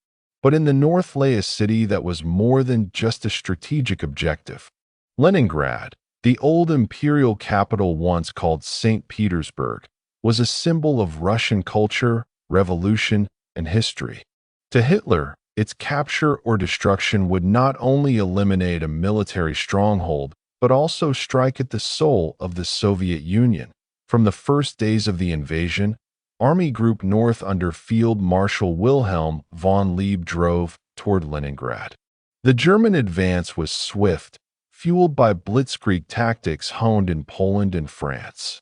But in the north lay a city that was more than just a strategic objective. Leningrad, the old imperial capital once called St. Petersburg, was a symbol of Russian culture, revolution, and history. To Hitler, its capture or destruction would not only eliminate a military stronghold, but also strike at the soul of the Soviet Union. From the first days of the invasion, Army Group North under Field Marshal Wilhelm von Lieb drove toward Leningrad. The German advance was swift, fueled by blitzkrieg tactics honed in Poland and France.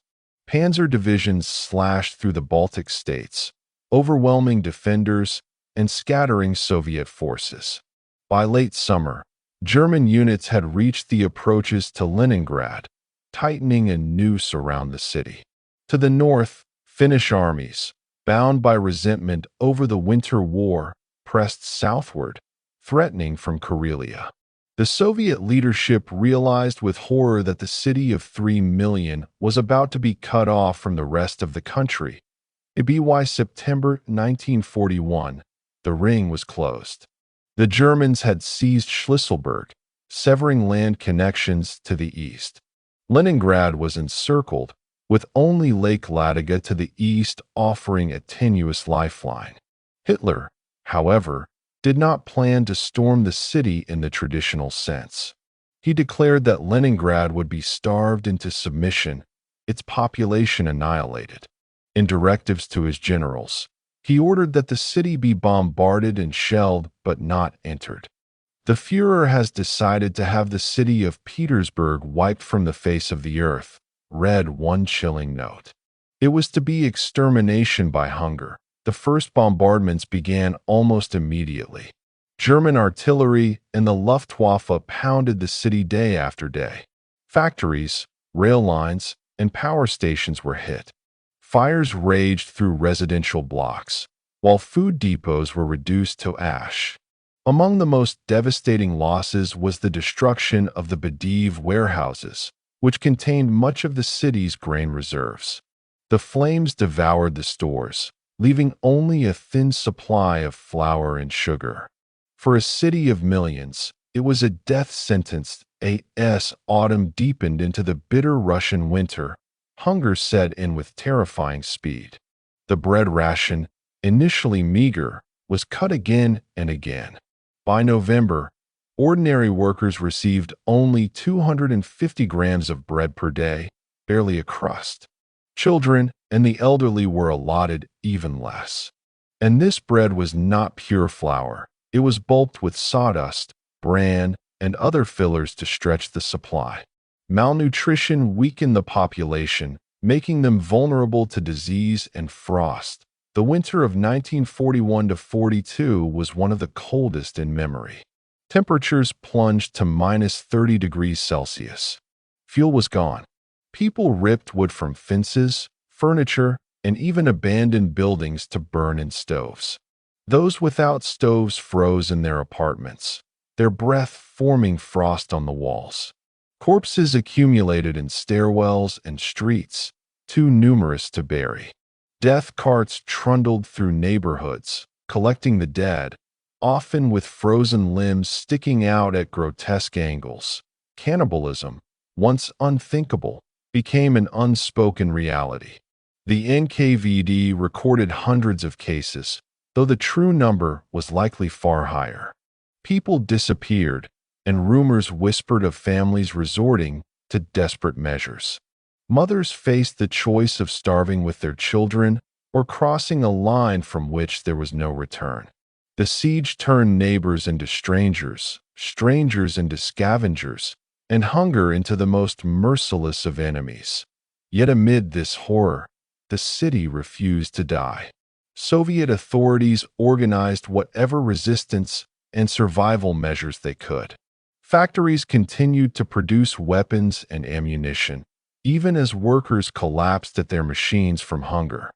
Panzer divisions slashed through the Baltic states, overwhelming defenders and scattering Soviet forces. By late summer, German units had reached the approaches to Leningrad, tightening a noose around the city. To the north, Finnish armies, bound by resentment over the Winter War, pressed southward, threatening from Karelia. The Soviet leadership realized with horror that the city of 3 million was about to be cut off from the rest of the country. By September 1941, the ring was closed. The Germans had seized Schlüsselburg, severing land connections to the east. Leningrad was encircled, with only Lake Ladoga to the east offering a tenuous lifeline. Hitler, however, did not plan to storm the city in the traditional sense. He declared that Leningrad would be starved into submission, its population annihilated. In directives to his generals, he ordered that the city be bombarded and shelled but not entered. The Führer has decided to have the city of Petersburg wiped from the face of the earth, read one chilling note. It was to be extermination by hunger. The first bombardments began almost immediately. German artillery and the Luftwaffe pounded the city day after day. Factories, rail lines, and power stations were hit. Fires raged through residential blocks, while food depots were reduced to ash. Among the most devastating losses was the destruction of the Bediv warehouses, which contained much of the city's grain reserves. The flames devoured the stores, leaving only a thin supply of flour and sugar. For a city of millions, it was a death sentence. As autumn deepened into the bitter Russian winter, hunger set in with terrifying speed. The bread ration, initially meager, was cut again and again. By November, ordinary workers received only 250 grams of bread per day, barely a crust. Children and the elderly were allotted even less. And this bread was not pure flour. It was bulked with sawdust, bran, and other fillers to stretch the supply. Malnutrition weakened the population, making them vulnerable to disease and frost. The winter of 1941 to 42 was one of the coldest in memory. Temperatures plunged to minus 30 degrees Celsius. Fuel was gone. People ripped wood from fences, furniture, and even abandoned buildings to burn in stoves. Those without stoves froze in their apartments, their breath forming frost on the walls. Corpses accumulated in stairwells and streets, too numerous to bury. Death carts trundled through neighborhoods, collecting the dead, often with frozen limbs sticking out at grotesque angles. Cannibalism, once unthinkable, became an unspoken reality. The NKVD recorded hundreds of cases, though the true number was likely far higher. People disappeared, and rumors whispered of families resorting to desperate measures. Mothers faced the choice of starving with their children or crossing a line from which there was no return. The siege turned neighbors into strangers, strangers into scavengers, and hunger into the most merciless of enemies. Yet amid this horror, the city refused to die. Soviet authorities organized whatever resistance and survival measures they could. Factories continued to produce weapons and ammunition, even as workers collapsed at their machines from hunger.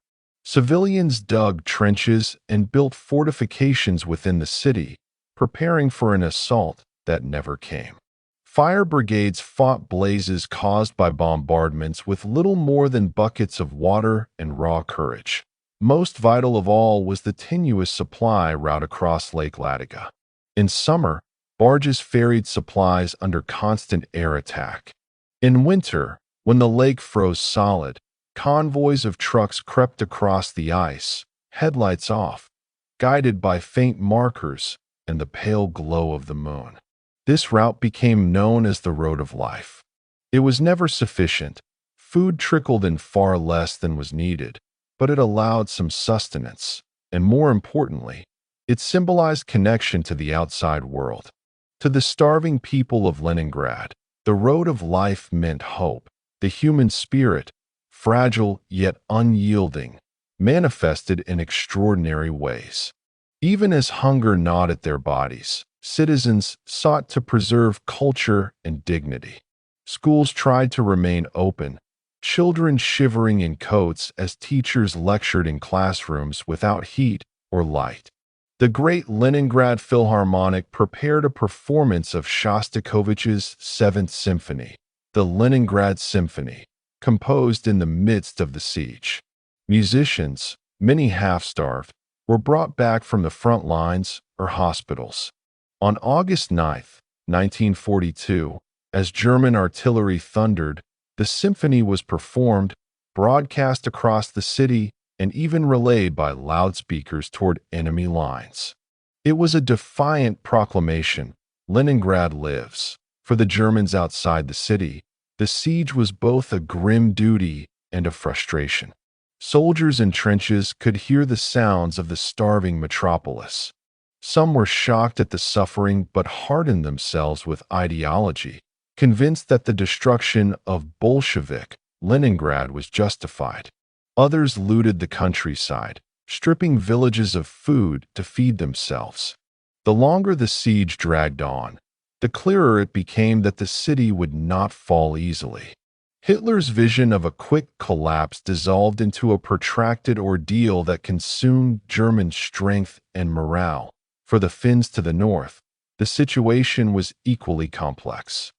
Civilians dug trenches and built fortifications within the city, preparing for an assault that never came. Fire brigades fought blazes caused by bombardments with little more than buckets of water and raw courage. Most vital of all was the tenuous supply route across Lake Ladoga. In summer, barges ferried supplies under constant air attack. In winter, when the lake froze solid, convoys of trucks crept across the ice, headlights off, guided by faint markers and the pale glow of the moon. This route became known as the Road of Life. It was never sufficient. Food trickled in far less than was needed, but it allowed some sustenance, and more importantly, it symbolized connection to the outside world. To the starving people of Leningrad, the Road of Life meant hope. The human spirit, fragile yet unyielding, manifested in extraordinary ways. Even as hunger gnawed at their bodies, citizens sought to preserve culture and dignity. Schools tried to remain open, children shivering in coats as teachers lectured in classrooms without heat or light. The great Leningrad Philharmonic prepared a performance of Shostakovich's Seventh Symphony, the Leningrad Symphony, composed in the midst of the siege. Musicians, many half-starved, were brought back from the front lines or hospitals. On August 9, 1942, as German artillery thundered, the symphony was performed, broadcast across the city, and even relayed by loudspeakers toward enemy lines. It was a defiant proclamation: Leningrad lives. For the Germans outside the city, the siege was both a grim duty and a frustration. Soldiers in trenches could hear the sounds of the starving metropolis. Some were shocked at the suffering but hardened themselves with ideology, convinced that the destruction of Bolshevik Leningrad was justified. Others looted the countryside, stripping villages of food to feed themselves. The longer the siege dragged on, the clearer it became that the city would not fall easily. Hitler's vision of a quick collapse dissolved into a protracted ordeal that consumed German strength and morale. For the Finns to the north, the situation was equally complex.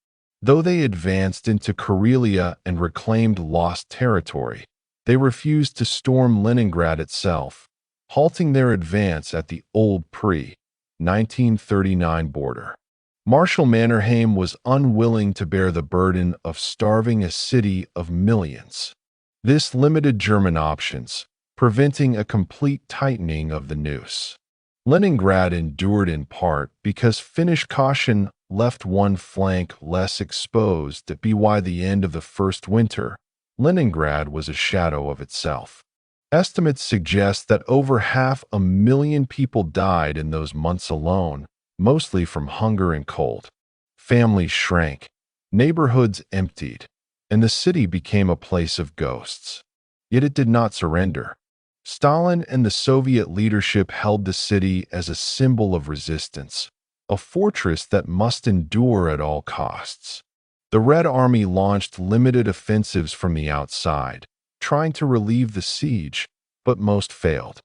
Though they advanced into Karelia and reclaimed lost territory, they refused to storm Leningrad itself, halting their advance at the old pre-1939 border. Marshal Mannerheim was unwilling to bear the burden of starving a city of millions. This limited German options, preventing a complete tightening of the noose. Leningrad endured in part because Finnish caution left one flank less exposed. By the end of the first winter, Leningrad was a shadow of itself. Estimates suggest that over 500,000 people died in those months alone, mostly from hunger and cold. Families shrank, neighborhoods emptied, and the city became a place of ghosts. Yet it did not surrender. Stalin and the Soviet leadership held the city as a symbol of resistance, a fortress that must endure at all costs. The Red Army launched limited offensives from the outside, trying to relieve the siege, but most failed.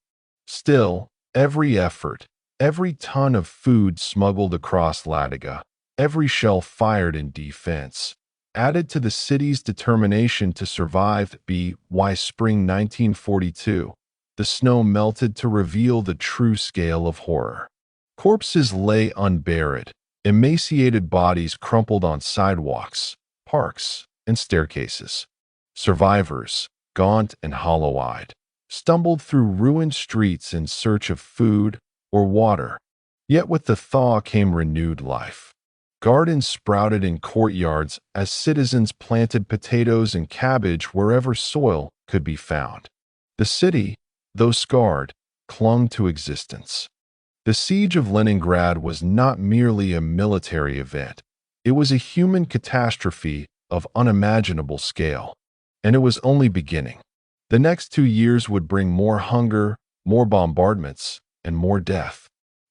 Still, every effort, every ton of food smuggled across Ladoga, every shell fired in defense, added to the city's determination to survive. By spring 1942, the snow melted to reveal the true scale of horror. Corpses lay unburied, emaciated bodies crumpled on sidewalks, parks, and staircases. Survivors, gaunt and hollow-eyed, stumbled through ruined streets in search of food or water. Yet with the thaw came renewed life. Gardens sprouted in courtyards as citizens planted potatoes and cabbage wherever soil could be found. The city, though scarred, clung to existence. The siege of Leningrad was not merely a military event. It was a human catastrophe of unimaginable scale. And it was only beginning. The next 2 years would bring more hunger, more bombardments, and more death.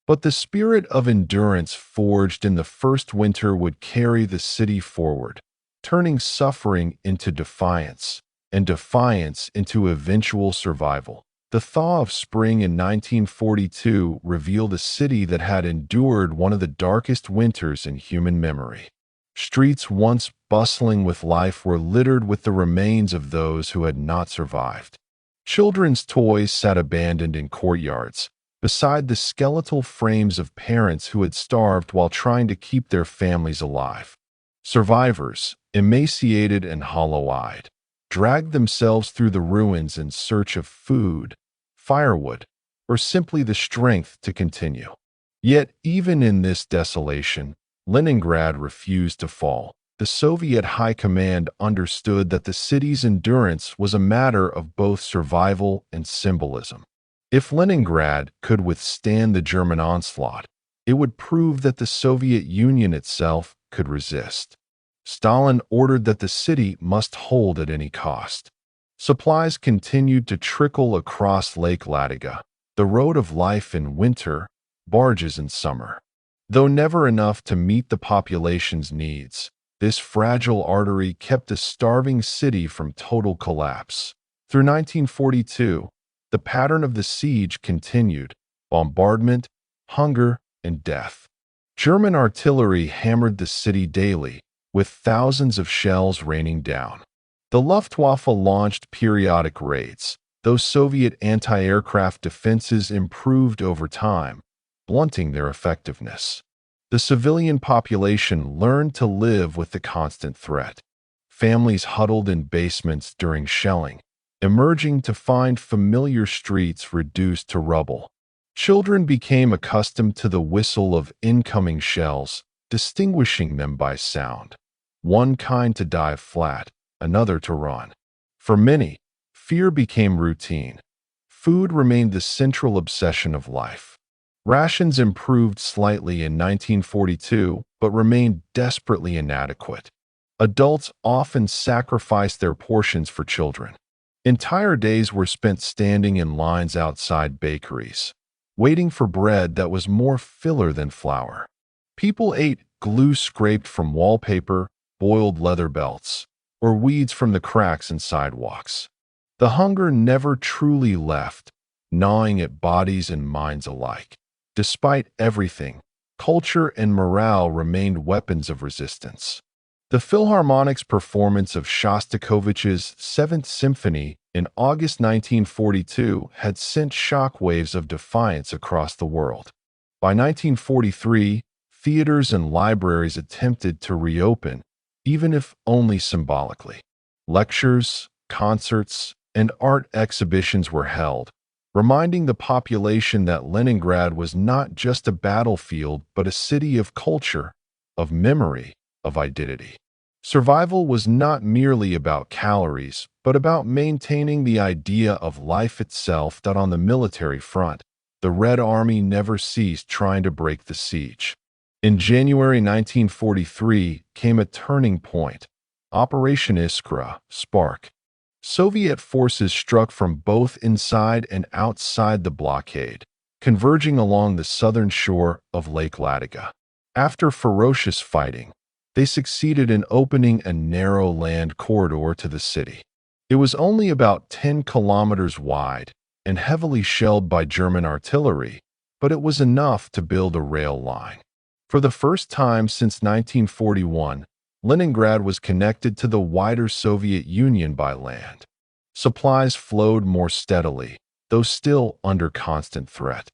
But the spirit of endurance forged in the first winter would carry the city forward, turning suffering into defiance, and defiance into eventual survival. The thaw of spring in 1942 revealed a city that had endured one of the darkest winters in human memory. Streets once bustling with life were littered with the remains of those who had not survived. Children's toys sat abandoned in courtyards, beside the skeletal frames of parents who had starved while trying to keep their families alive. Survivors, emaciated and hollow-eyed, dragged themselves through the ruins in search of food, firewood, or simply the strength to continue. Yet, even in this desolation, Leningrad refused to fall. The Soviet High Command understood that the city's endurance was a matter of both survival and symbolism. If Leningrad could withstand the German onslaught, it would prove that the Soviet Union itself could resist. Stalin ordered that the city must hold at any cost. Supplies continued to trickle across Lake Ladoga, the road of life in winter, barges in summer. Though never enough to meet the population's needs, this fragile artery kept a starving city from total collapse. Through 1942, the pattern of the siege continued: bombardment, hunger, and death. German artillery hammered the city daily, with thousands of shells raining down. The Luftwaffe launched periodic raids, though Soviet anti-aircraft defenses improved over time, blunting their effectiveness. The civilian population learned to live with the constant threat. Families huddled in basements during shelling, emerging to find familiar streets reduced to rubble. Children became accustomed to the whistle of incoming shells, distinguishing them by sound. One kind to dive flat, another to run. For many, fear became routine. Food remained the central obsession of life. Rations improved slightly in 1942, but remained desperately inadequate. Adults often sacrificed their portions for children. Entire days were spent standing in lines outside bakeries, waiting for bread that was more filler than flour. People ate glue scraped from wallpaper, boiled leather belts, or weeds from the cracks in sidewalks. The hunger never truly left, gnawing at bodies and minds alike. Despite everything, culture and morale remained weapons of resistance. The Philharmonic's performance of Shostakovich's Seventh Symphony in August 1942 had sent shockwaves of defiance across the world. By 1943, theaters and libraries attempted to reopen, even if only symbolically. Lectures, concerts, and art exhibitions were held, reminding the population that Leningrad was not just a battlefield but a city of culture, of memory, of identity. Survival was not merely about calories, but about maintaining the idea of life itself. That on the military front, the Red Army never ceased trying to break the siege. In January 1943 came a turning point: Operation Iskra, Spark. Soviet forces struck from both inside and outside the blockade, converging along the southern shore of Lake Ladoga. After ferocious fighting, they succeeded in opening a narrow land corridor to the city. It was only about 10 kilometers wide and heavily shelled by German artillery, but it was enough to build a rail line. For the first time since 1941, Leningrad was connected to the wider Soviet Union by land. Supplies flowed more steadily, though still under constant threat.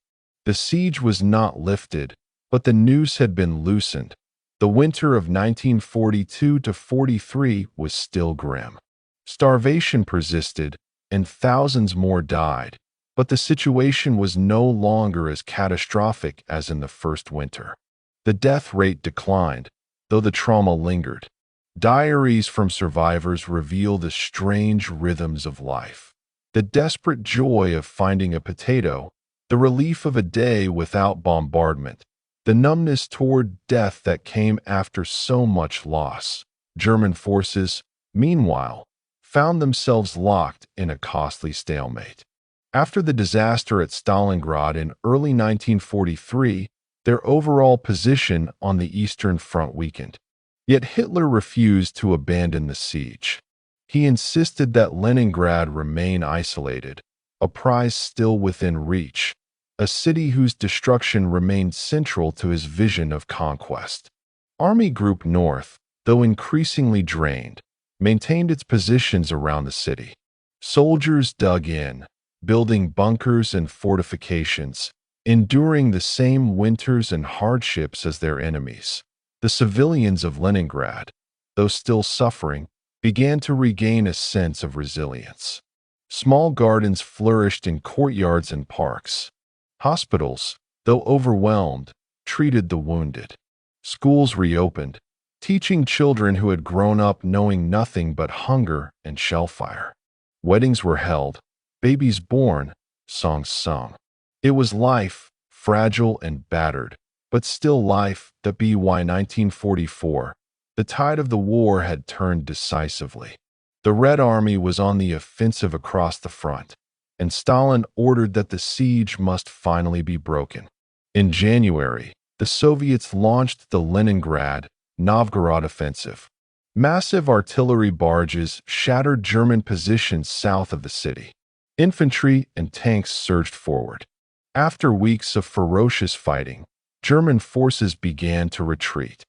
The siege was not lifted, but the noose had been loosened. The winter of 1942–43 was still grim. Starvation persisted, and thousands more died, but the situation was no longer as catastrophic as in the first winter. The death rate declined, though the trauma lingered. Diaries from survivors reveal the strange rhythms of life: the desperate joy of finding a potato, the relief of a day without bombardment, the numbness toward death that came after so much loss. German forces, meanwhile, found themselves locked in a costly stalemate. After the disaster at Stalingrad in early 1943, their overall position on the Eastern Front weakened. Yet Hitler refused to abandon the siege. He insisted that Leningrad remain isolated, a prize still within reach, a city whose destruction remained central to his vision of conquest. Army Group North, though increasingly drained, maintained its positions around the city. Soldiers dug in, building bunkers and fortifications, enduring the same winters and hardships as their enemies. The civilians of Leningrad, though still suffering, began to regain a sense of resilience. Small gardens flourished in courtyards and parks. Hospitals, though overwhelmed, treated the wounded. Schools reopened, teaching children who had grown up knowing nothing but hunger and shellfire. Weddings were held, babies born, songs sung. It was life, fragile and battered, but still life. The BY 1944. The tide of the war had turned decisively. The Red Army was on the offensive across the front, and Stalin ordered that the siege must finally be broken. In January, the Soviets launched the Leningrad-Novgorod offensive. Massive artillery barges shattered German positions south of the city. Infantry and tanks surged forward. After weeks of ferocious fighting, German forces began to retreat.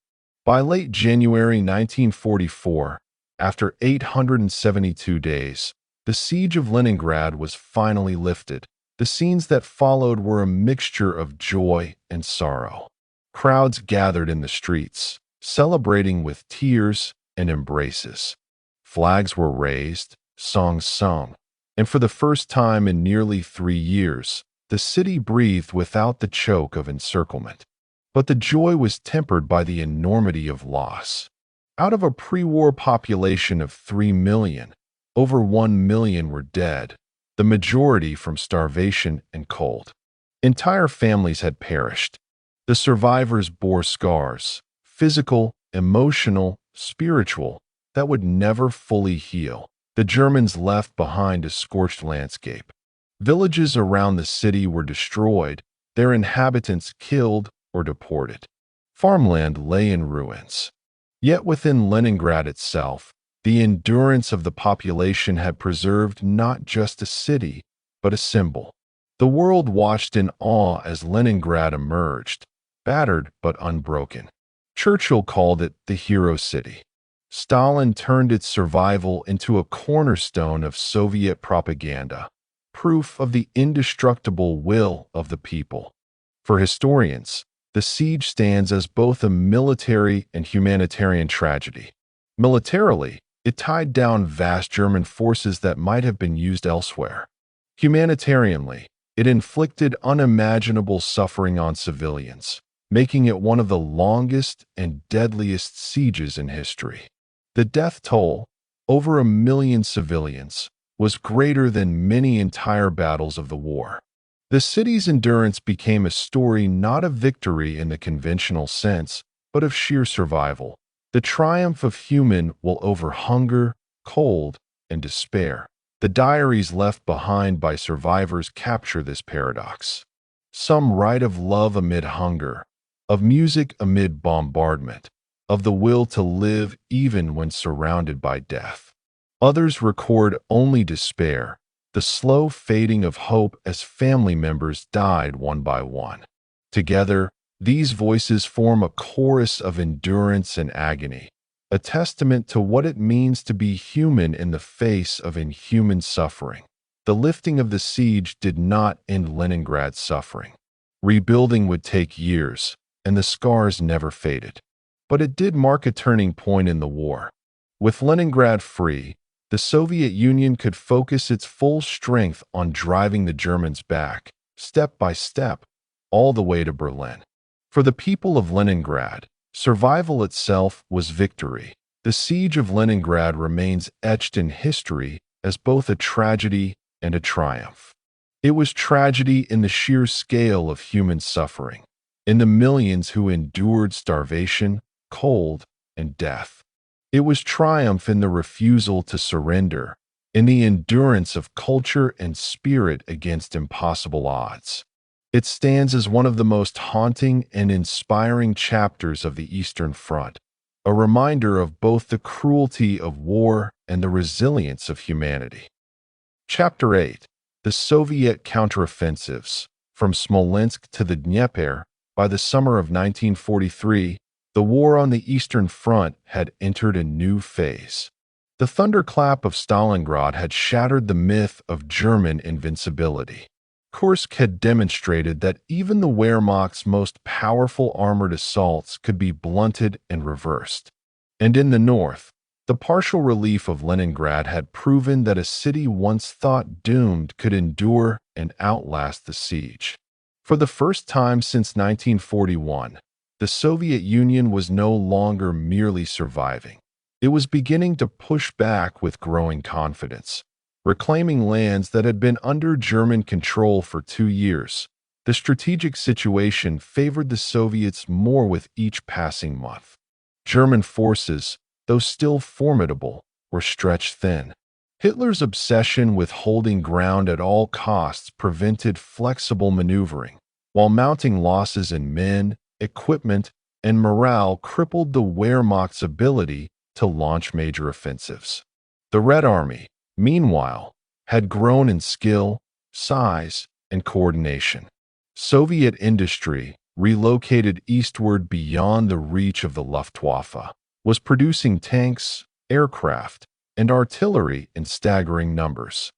By late January 1944, after 872 days, the siege of Leningrad was finally lifted. The scenes that followed were a mixture of joy and sorrow. Crowds gathered in the streets, celebrating with tears and embraces. Flags were raised, songs sung, and for the first time in nearly 3 years, the city breathed without the choke of encirclement. But the joy was tempered by the enormity of loss. Out of a pre-war population of 3 million, over 1 million were dead, the majority from starvation and cold. Entire families had perished. The survivors bore scars, physical, emotional, spiritual, that would never fully heal. The Germans left behind a scorched landscape. Villages around the city were destroyed, their inhabitants killed or deported. Farmland lay in ruins. Yet within Leningrad itself, the endurance of the population had preserved not just a city, but a symbol. The world watched in awe as Leningrad emerged, battered but unbroken. Churchill called it the hero city. Stalin turned its survival into a cornerstone of Soviet propaganda, proof of the indestructible will of the people. For historians, the siege stands as both a military and humanitarian tragedy. Militarily, it tied down vast German forces that might have been used elsewhere. Humanitarianly, it inflicted unimaginable suffering on civilians, making it one of the longest and deadliest sieges in history. The death toll, over 1 million civilians, was greater than many entire battles of the war. The city's endurance became a story not of victory in the conventional sense, but of sheer survival. The triumph of human will over hunger, cold, and despair. The diaries left behind by survivors capture this paradox. Some write of love amid hunger, of music amid bombardment, of the will to live even when surrounded by death. Others record only despair, the slow fading of hope as family members died one by one. Together, these voices form a chorus of endurance and agony, a testament to what it means to be human in the face of inhuman suffering. The lifting of the siege did not end Leningrad's suffering. Rebuilding would take years, and the scars never faded. But it did mark a turning point in the war. With Leningrad free, the Soviet Union could focus its full strength on driving the Germans back, step by step, all the way to Berlin. For the people of Leningrad, survival itself was victory. The siege of Leningrad remains etched in history as both a tragedy and a triumph. It was tragedy in the sheer scale of human suffering, in the millions who endured starvation, cold, and death. It was triumph in the refusal to surrender, in the endurance of culture and spirit against impossible odds. It stands as one of the most haunting and inspiring chapters of the Eastern Front, a reminder of both the cruelty of war and the resilience of humanity. Chapter 8. The Soviet Counteroffensives. From Smolensk to the Dnieper, by the summer of 1943, the war on the Eastern Front had entered a new phase. The thunderclap of Stalingrad had shattered the myth of German invincibility. Kursk had demonstrated that even the Wehrmacht's most powerful armored assaults could be blunted and reversed. And in the north, the partial relief of Leningrad had proven that a city once thought doomed could endure and outlast the siege. For the first time since 1941, the Soviet Union was no longer merely surviving. It was beginning to push back with growing confidence, reclaiming lands that had been under German control for 2 years. The strategic situation favored the Soviets more with each passing month. German forces, though still formidable, were stretched thin. Hitler's obsession with holding ground at all costs prevented flexible maneuvering, while mounting losses in men, equipment, and morale crippled the Wehrmacht's ability to launch major offensives. The Red Army, meanwhile, had grown in skill, size, and coordination. Soviet industry, relocated eastward beyond the reach of the Luftwaffe, was producing tanks, aircraft, and artillery in staggering numbers.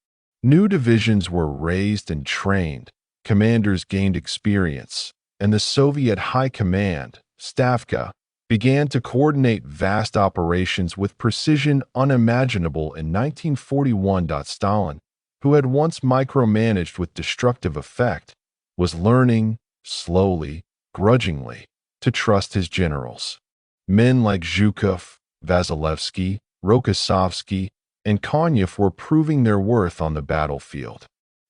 New divisions were raised and trained, commanders gained experience, and the Soviet High Command, Stavka, began to coordinate vast operations with precision unimaginable in 1941. Stalin, who had once micromanaged with destructive effect, was learning, slowly, grudgingly, to trust his generals. Men like Zhukov, Vasilevsky, Rokossovsky, and Konyev were proving their worth on the battlefield.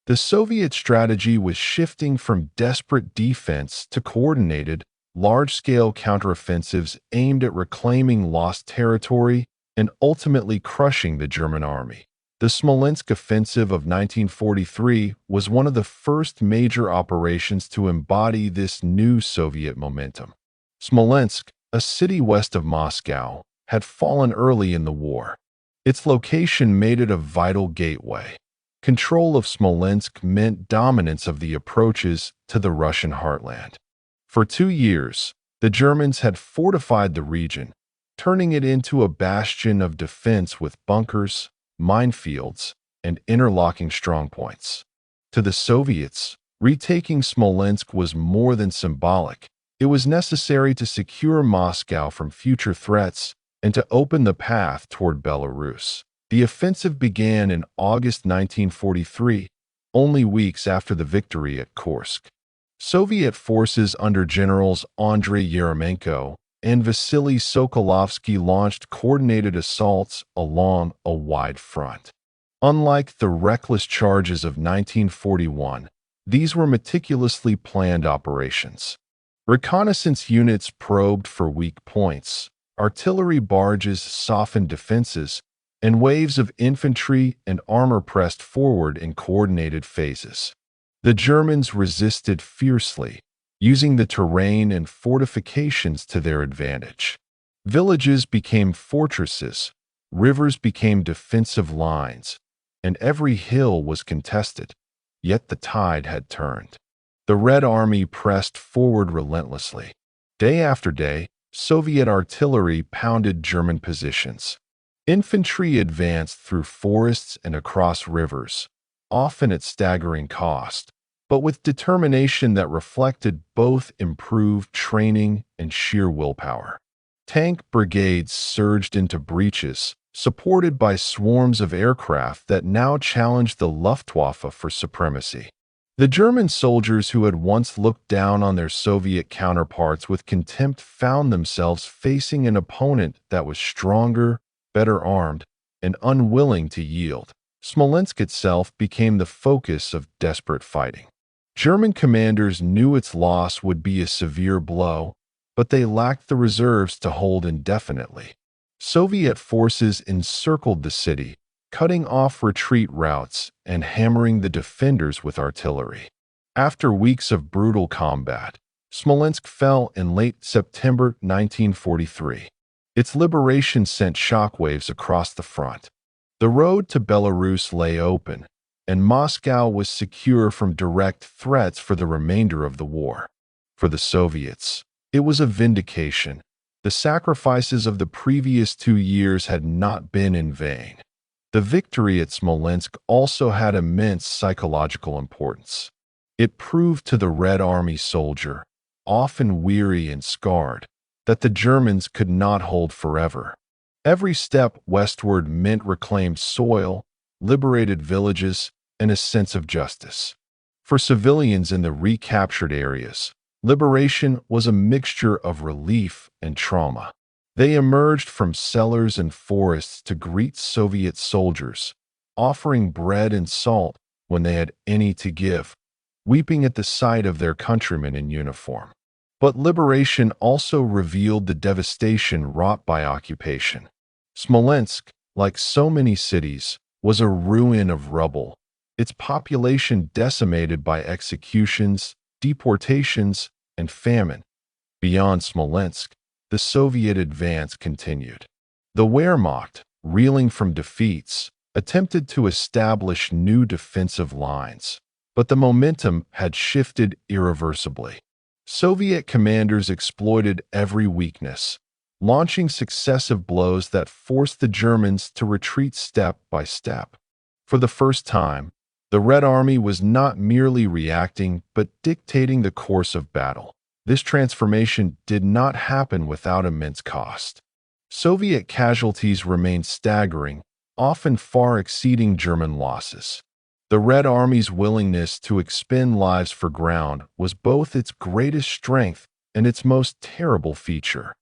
The Soviet strategy was shifting from desperate defense to coordinated, large-scale counteroffensives aimed at reclaiming lost territory and ultimately crushing the German army. The Smolensk offensive of 1943 was one of the first major operations to embody this new Soviet momentum. Smolensk, a city west of Moscow, had fallen early in the war. Its location made it a vital gateway. Control of Smolensk meant dominance of the approaches to the Russian heartland. For 2 years, the Germans had fortified the region, turning it into a bastion of defense with bunkers, minefields, and interlocking strongpoints. To the Soviets, retaking Smolensk was more than symbolic. It was necessary to secure Moscow from future threats and to open the path toward Belarus. The offensive began in August 1943, only weeks after the victory at Kursk. Soviet forces under generals Andrei Yeremenko and Vasily Sokolovsky launched coordinated assaults along a wide front. Unlike the reckless charges of 1941, these were meticulously planned operations. Reconnaissance units probed for weak points, artillery barges softened defenses, and waves of infantry and armor pressed forward in coordinated phases. The Germans resisted fiercely, using the terrain and fortifications to their advantage. Villages became fortresses, rivers became defensive lines, and every hill was contested, yet the tide had turned. The Red Army pressed forward relentlessly. Day after day, Soviet artillery pounded German positions. Infantry advanced through forests and across rivers, often at staggering cost, but with determination that reflected both improved training and sheer willpower. Tank brigades surged into breaches, supported by swarms of aircraft that now challenged the Luftwaffe for supremacy. The German soldiers who had once looked down on their Soviet counterparts with contempt found themselves facing an opponent that was stronger, better armed, and unwilling to yield. Smolensk itself became the focus of desperate fighting. German commanders knew its loss would be a severe blow, but they lacked the reserves to hold indefinitely. Soviet forces encircled the city, cutting off retreat routes and hammering the defenders with artillery. After weeks of brutal combat, Smolensk fell in late September 1943. Its liberation sent shockwaves across the front. The road to Belarus lay open, and Moscow was secure from direct threats for the remainder of the war. For the Soviets, it was a vindication. The sacrifices of the previous 2 years had not been in vain. The victory at Smolensk also had immense psychological importance. It proved to the Red Army soldier, often weary and scarred, that the Germans could not hold forever. Every step westward meant reclaimed soil, liberated villages, and a sense of justice. For civilians in the recaptured areas, liberation was a mixture of relief and trauma. They emerged from cellars and forests to greet Soviet soldiers, offering bread and salt when they had any to give, weeping at the sight of their countrymen in uniform. But liberation also revealed the devastation wrought by occupation. Smolensk, like so many cities, was a ruin of rubble, its population decimated by executions, deportations, and famine. Beyond Smolensk, the Soviet advance continued. The Wehrmacht, reeling from defeats, attempted to establish new defensive lines, but the momentum had shifted irreversibly. Soviet commanders exploited every weakness, launching successive blows that forced the Germans to retreat step by step. For the first time, the Red Army was not merely reacting but dictating the course of battle. This transformation did not happen without immense cost. Soviet casualties remained staggering, often far exceeding German losses. The Red Army's willingness to expend lives for ground was both its greatest strength and its most terrible feature.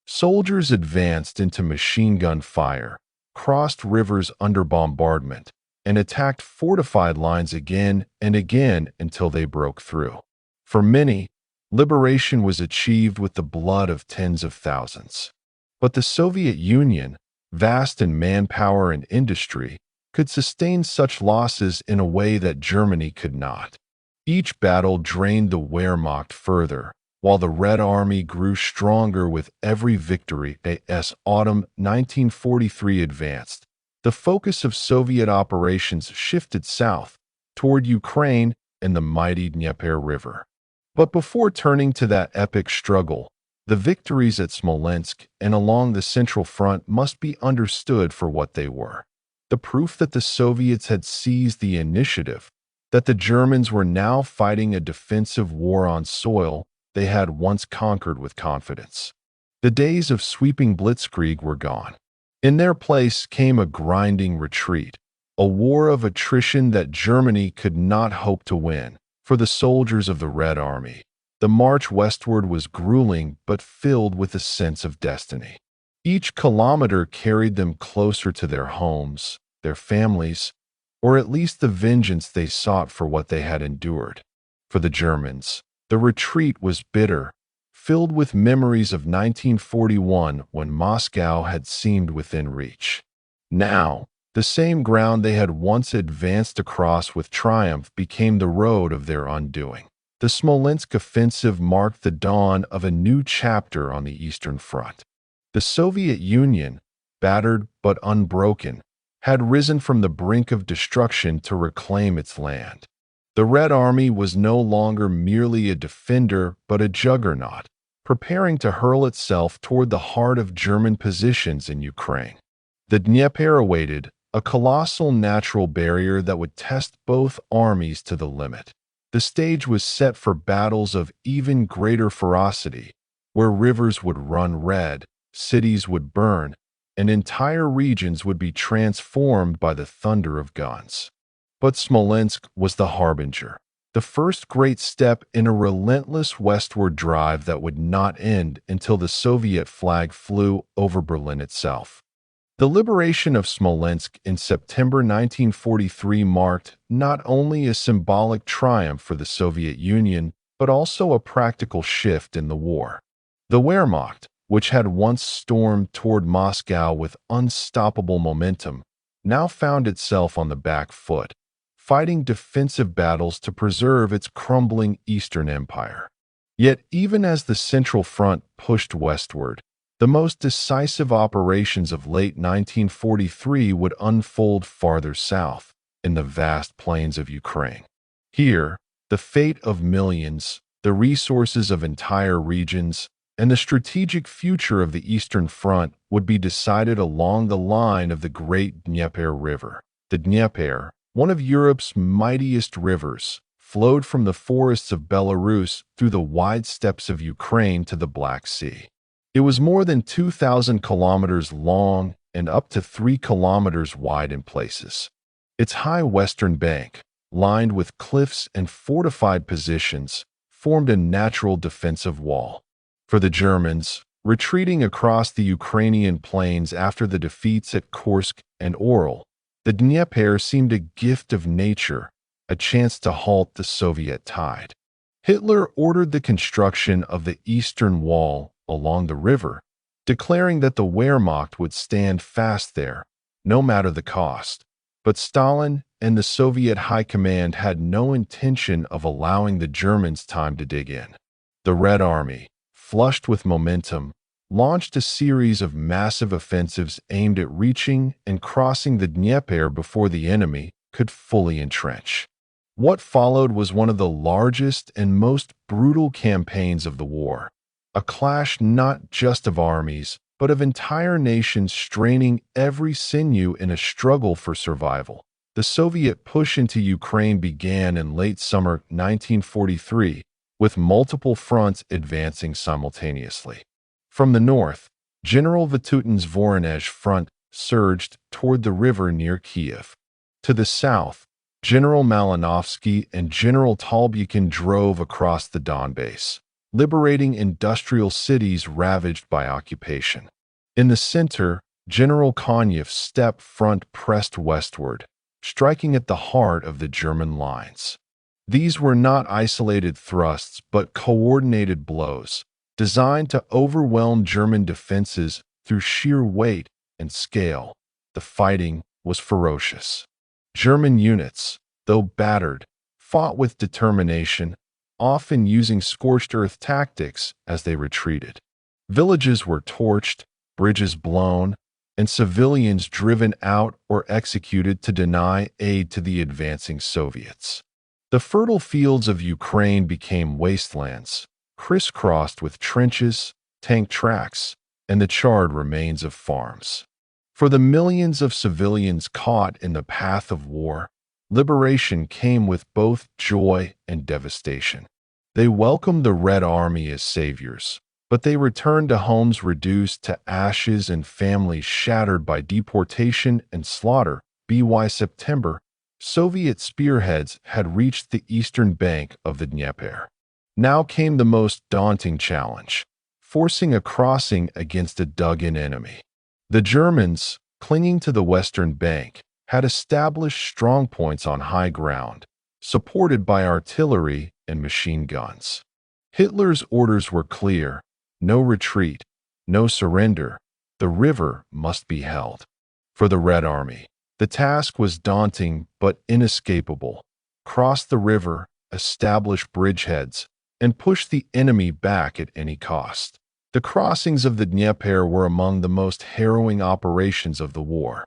Soldiers advanced into machine gun fire, crossed rivers under bombardment, and attacked fortified lines again and again until they broke through. For many, liberation was achieved with the blood of tens of thousands. But the Soviet Union, vast in manpower and industry, could sustain such losses in a way that Germany could not. Each battle drained the Wehrmacht further, while the Red Army grew stronger with every victory. As autumn 1943 advanced, the focus of Soviet operations shifted south, toward Ukraine and the mighty Dnieper River. But before turning to that epic struggle, the victories at Smolensk and along the Central Front must be understood for what they were. The proof that the Soviets had seized the initiative, that the Germans were now fighting a defensive war on soil they had once conquered with confidence. The days of sweeping blitzkrieg were gone. In their place came a grinding retreat, a war of attrition that Germany could not hope to win. For the soldiers of the Red Army, the march westward was grueling but filled with a sense of destiny. Each kilometer carried them closer to their homes, their families, or at least the vengeance they sought for what they had endured. For the Germans, the retreat was bitter, filled with memories of 1941 when Moscow had seemed within reach. Now, the same ground they had once advanced across with triumph became the road of their undoing. The Smolensk offensive marked the dawn of a new chapter on the Eastern Front. The Soviet Union, battered but unbroken, had risen from the brink of destruction to reclaim its land. The Red Army was no longer merely a defender but a juggernaut, preparing to hurl itself toward the heart of German positions in Ukraine. The Dnieper awaited, a colossal natural barrier that would test both armies to the limit. The stage was set for battles of even greater ferocity, where rivers would run red, cities would burn, and entire regions would be transformed by the thunder of guns. But Smolensk was the harbinger, the first great step in a relentless westward drive that would not end until the Soviet flag flew over Berlin itself. The liberation of Smolensk in September 1943 marked not only a symbolic triumph for the Soviet Union, but also a practical shift in the war. The Wehrmacht, which had once stormed toward Moscow with unstoppable momentum, now found itself on the back foot, fighting defensive battles to preserve its crumbling Eastern Empire. Yet even as the Central Front pushed westward, the most decisive operations of late 1943 would unfold farther south, in the vast plains of Ukraine. Here, the fate of millions, the resources of entire regions, and the strategic future of the Eastern Front would be decided along the line of the Great Dnieper River. The Dnieper, one of Europe's mightiest rivers, flowed from the forests of Belarus through the wide steppes of Ukraine to the Black Sea. It was more than 2,000 kilometers long and up to 3 kilometers wide in places. Its high western bank, lined with cliffs and fortified positions, formed a natural defensive wall. For the Germans, retreating across the Ukrainian plains after the defeats at Kursk and Orel, the Dnieper seemed a gift of nature, a chance to halt the Soviet tide. Hitler ordered the construction of the Eastern Wall along the river, declaring that the Wehrmacht would stand fast there, no matter the cost. But Stalin and the Soviet High Command had no intention of allowing the Germans time to dig in. The Red Army, flushed with momentum, launched a series of massive offensives aimed at reaching and crossing the Dnieper before the enemy could fully entrench. What followed was one of the largest and most brutal campaigns of the war, a clash not just of armies, but of entire nations straining every sinew in a struggle for survival. The Soviet push into Ukraine began in late summer 1943, with multiple fronts advancing simultaneously. From the north, General Vatutin's Voronezh front surged toward the river near Kiev. To the south, General Malinovsky and General Tolbukin drove across the Donbass, liberating industrial cities ravaged by occupation. In the center, General Konyev's steppe front pressed westward, striking at the heart of the German lines. These were not isolated thrusts but coordinated blows, designed to overwhelm German defenses through sheer weight and scale. The fighting was ferocious. German units, though battered, fought with determination, often using scorched earth tactics as they retreated. Villages were torched, bridges blown, and civilians driven out or executed to deny aid to the advancing Soviets. The fertile fields of Ukraine became wastelands, crisscrossed with trenches, tank tracks, and the charred remains of farms. For the millions of civilians caught in the path of war, liberation came with both joy and devastation. They welcomed the Red Army as saviors, but they returned to homes reduced to ashes and families shattered by deportation and slaughter. By September, Soviet spearheads had reached the eastern bank of the Dnieper. Now came the most daunting challenge, forcing a crossing against a dug-in enemy. The Germans, clinging to the western bank, had established strongpoints on high ground, supported by artillery and machine guns. Hitler's orders were clear: no retreat, no surrender. The river must be held. For the Red Army, the task was daunting but inescapable. Cross the river, establish bridgeheads, and push the enemy back at any cost. The crossings of the Dnieper were among the most harrowing operations of the war.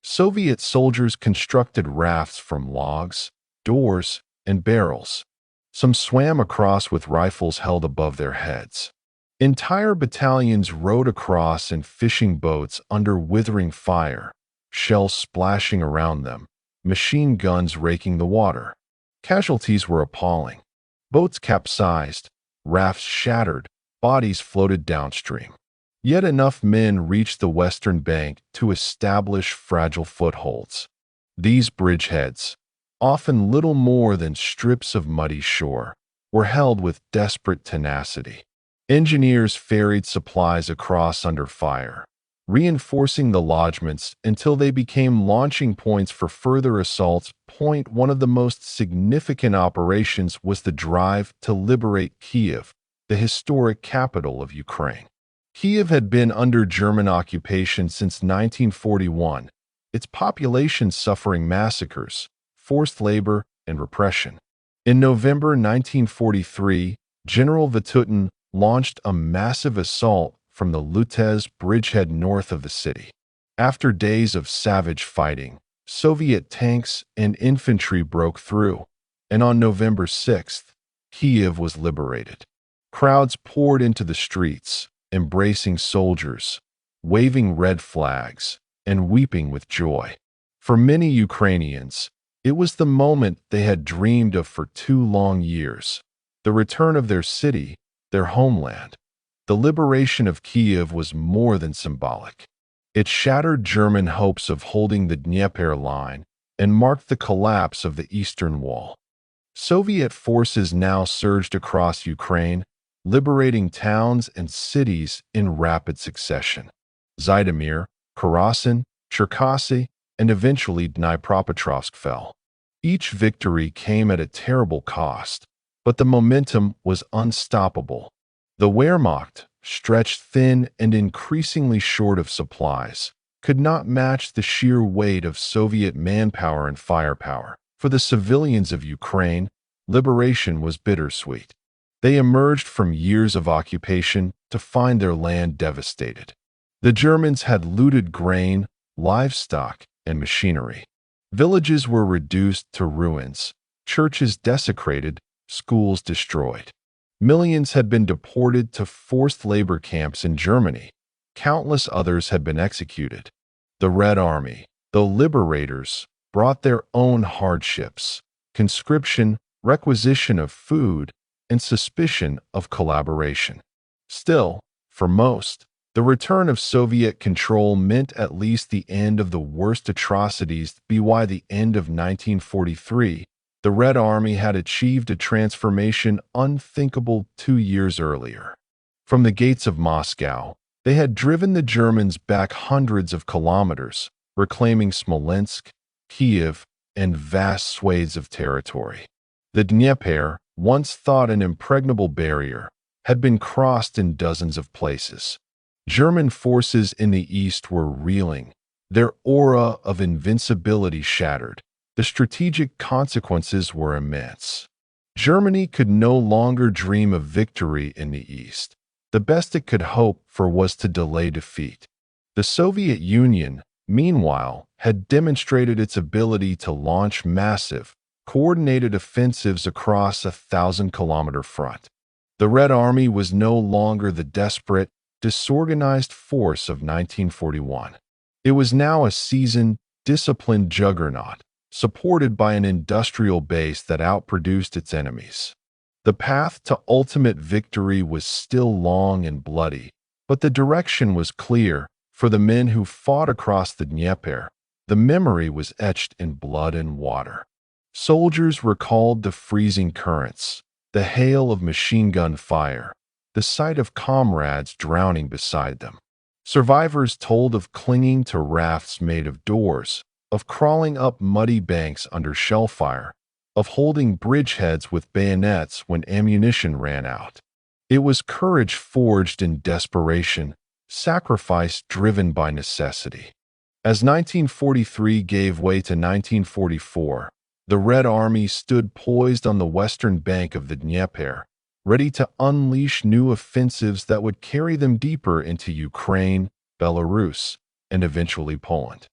Soviet soldiers constructed rafts from logs, doors, and barrels. Some swam across with rifles held above their heads. Entire battalions rowed across in fishing boats under withering fire, shells splashing around them, machine guns raking the water. Casualties were appalling. Boats capsized, rafts shattered, bodies floated downstream. Yet enough men reached the western bank to establish fragile footholds. These bridgeheads, often little more than strips of muddy shore, were held with desperate tenacity. Engineers ferried supplies across under fire, reinforcing the lodgements until they became launching points for further assaults. One of the most significant operations was the drive to liberate Kiev, the historic capital of Ukraine. Kiev had been under German occupation since 1941, its population suffering massacres, forced labor, and repression. In November 1943, General Vatutin launched a massive assault from the Lutez bridgehead north of the city. After days of savage fighting, Soviet tanks and infantry broke through, and on November 6th, Kiev was liberated. Crowds poured into the streets, embracing soldiers, waving red flags, and weeping with joy. For many Ukrainians, it was the moment they had dreamed of for 2 long years, the return of their city, their homeland. The liberation of Kiev was more than symbolic. It shattered German hopes of holding the Dnieper line and marked the collapse of the Eastern Wall. Soviet forces now surged across Ukraine, liberating towns and cities in rapid succession. Zhytomyr, Kherson, Cherkasy, and eventually Dnipropetrovsk fell. Each victory came at a terrible cost, but the momentum was unstoppable. The Wehrmacht, stretched thin and increasingly short of supplies, could not match the sheer weight of Soviet manpower and firepower. For the civilians of Ukraine, liberation was bittersweet. They emerged from years of occupation to find their land devastated. The Germans had looted grain, livestock, and machinery. Villages were reduced to ruins, churches desecrated, schools destroyed. Millions had been deported to forced labor camps in Germany. Countless others had been executed. The Red Army, though liberators, brought their own hardships: conscription, requisition of food, and suspicion of collaboration. Still, for most, the return of Soviet control meant at least the end of the worst atrocities. By the end of 1943, the Red Army had achieved a transformation unthinkable 2 years earlier. From the gates of Moscow, they had driven the Germans back hundreds of kilometers, reclaiming Smolensk, Kiev, and vast swathes of territory. The Dnieper, once thought an impregnable barrier, had been crossed in dozens of places. German forces in the east were reeling, their aura of invincibility shattered. The strategic consequences were immense. Germany could no longer dream of victory in the east. The best it could hope for was to delay defeat. The Soviet Union, meanwhile, had demonstrated its ability to launch massive, coordinated offensives across a 1,000-kilometer front. The Red Army was no longer the desperate, disorganized force of 1941. It was now a seasoned, disciplined juggernaut, supported by an industrial base that outproduced its enemies. The path to ultimate victory was still long and bloody, but the direction was clear for the men who fought across the Dnieper. The memory was etched in blood and water. Soldiers recalled the freezing currents, the hail of machine gun fire, the sight of comrades drowning beside them. Survivors told of clinging to rafts made of doors, of crawling up muddy banks under shell fire, of holding bridgeheads with bayonets when ammunition ran out. It was courage forged in desperation, sacrifice driven by necessity. As 1943 gave way to 1944, the Red Army stood poised on the western bank of the Dnieper, ready to unleash new offensives that would carry them deeper into Ukraine, Belarus, and eventually Poland.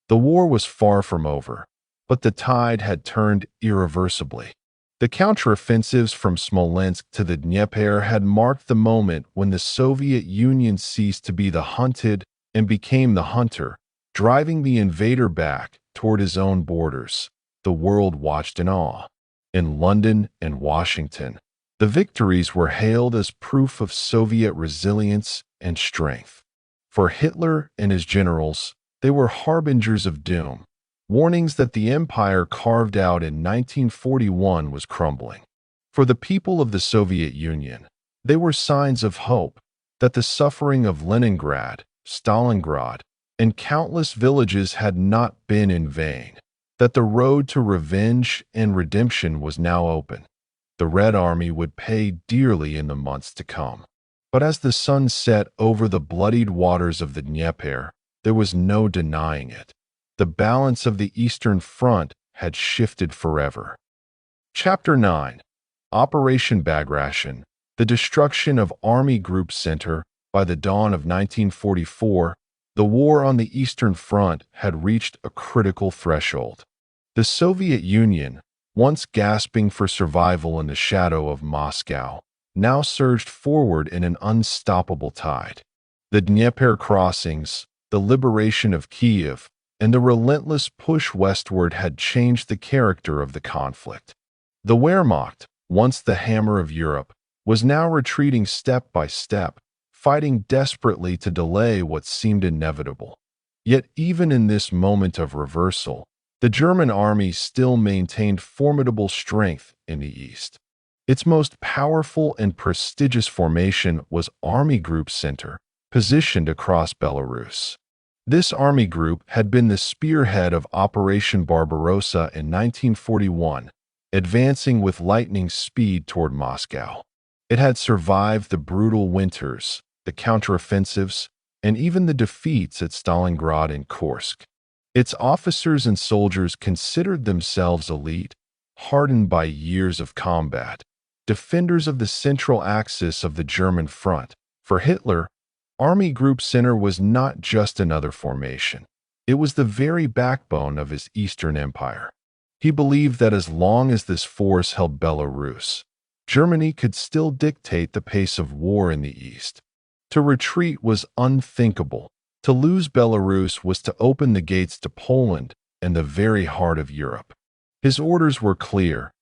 The war was far from over, but the tide had turned irreversibly. The counteroffensives from Smolensk to the Dnieper had marked the moment when the Soviet Union ceased to be the hunted and became the hunter, driving the invader back toward his own borders. The world watched in awe. In London and Washington, the victories were hailed as proof of Soviet resilience and strength. For Hitler and his generals, they were harbingers of doom, warnings that the empire carved out in 1941 was crumbling. For the people of the Soviet Union, they were signs of hope that the suffering of Leningrad, Stalingrad, and countless villages had not been in vain, that the road to revenge and redemption was now open. The Red Army would pay dearly in the months to come. But as the sun set over the bloodied waters of the Dnieper, there was no denying it. The balance of the Eastern Front had shifted forever. Chapter 9. Operation Bagration, the destruction of Army Group Center. By the dawn of 1944, the war on the Eastern Front had reached a critical threshold. The Soviet Union, once gasping for survival in the shadow of Moscow, now surged forward in an unstoppable tide. The Dnieper crossings, the liberation of Kiev, and the relentless push westward had changed the character of the conflict. The Wehrmacht, once the hammer of Europe, was now retreating step by step, fighting desperately to delay what seemed inevitable. Yet even in this moment of reversal, the German army still maintained formidable strength in the east. Its most powerful and prestigious formation was Army Group Center, positioned across Belarus. This army group had been the spearhead of Operation Barbarossa in 1941, advancing with lightning speed toward Moscow. It had survived the brutal winters, the counteroffensives, and even the defeats at Stalingrad and Kursk. Its officers and soldiers considered themselves elite, hardened by years of combat, defenders of the central axis of the German front. For Hitler, Army Group Center was not just another formation. It was the very backbone of his Eastern Empire. He believed that as long as this force held Belarus, Germany could still dictate the pace of war in the East. To retreat was unthinkable. To lose Belarus was to open the gates to Poland and the very heart of Europe. His orders were clear.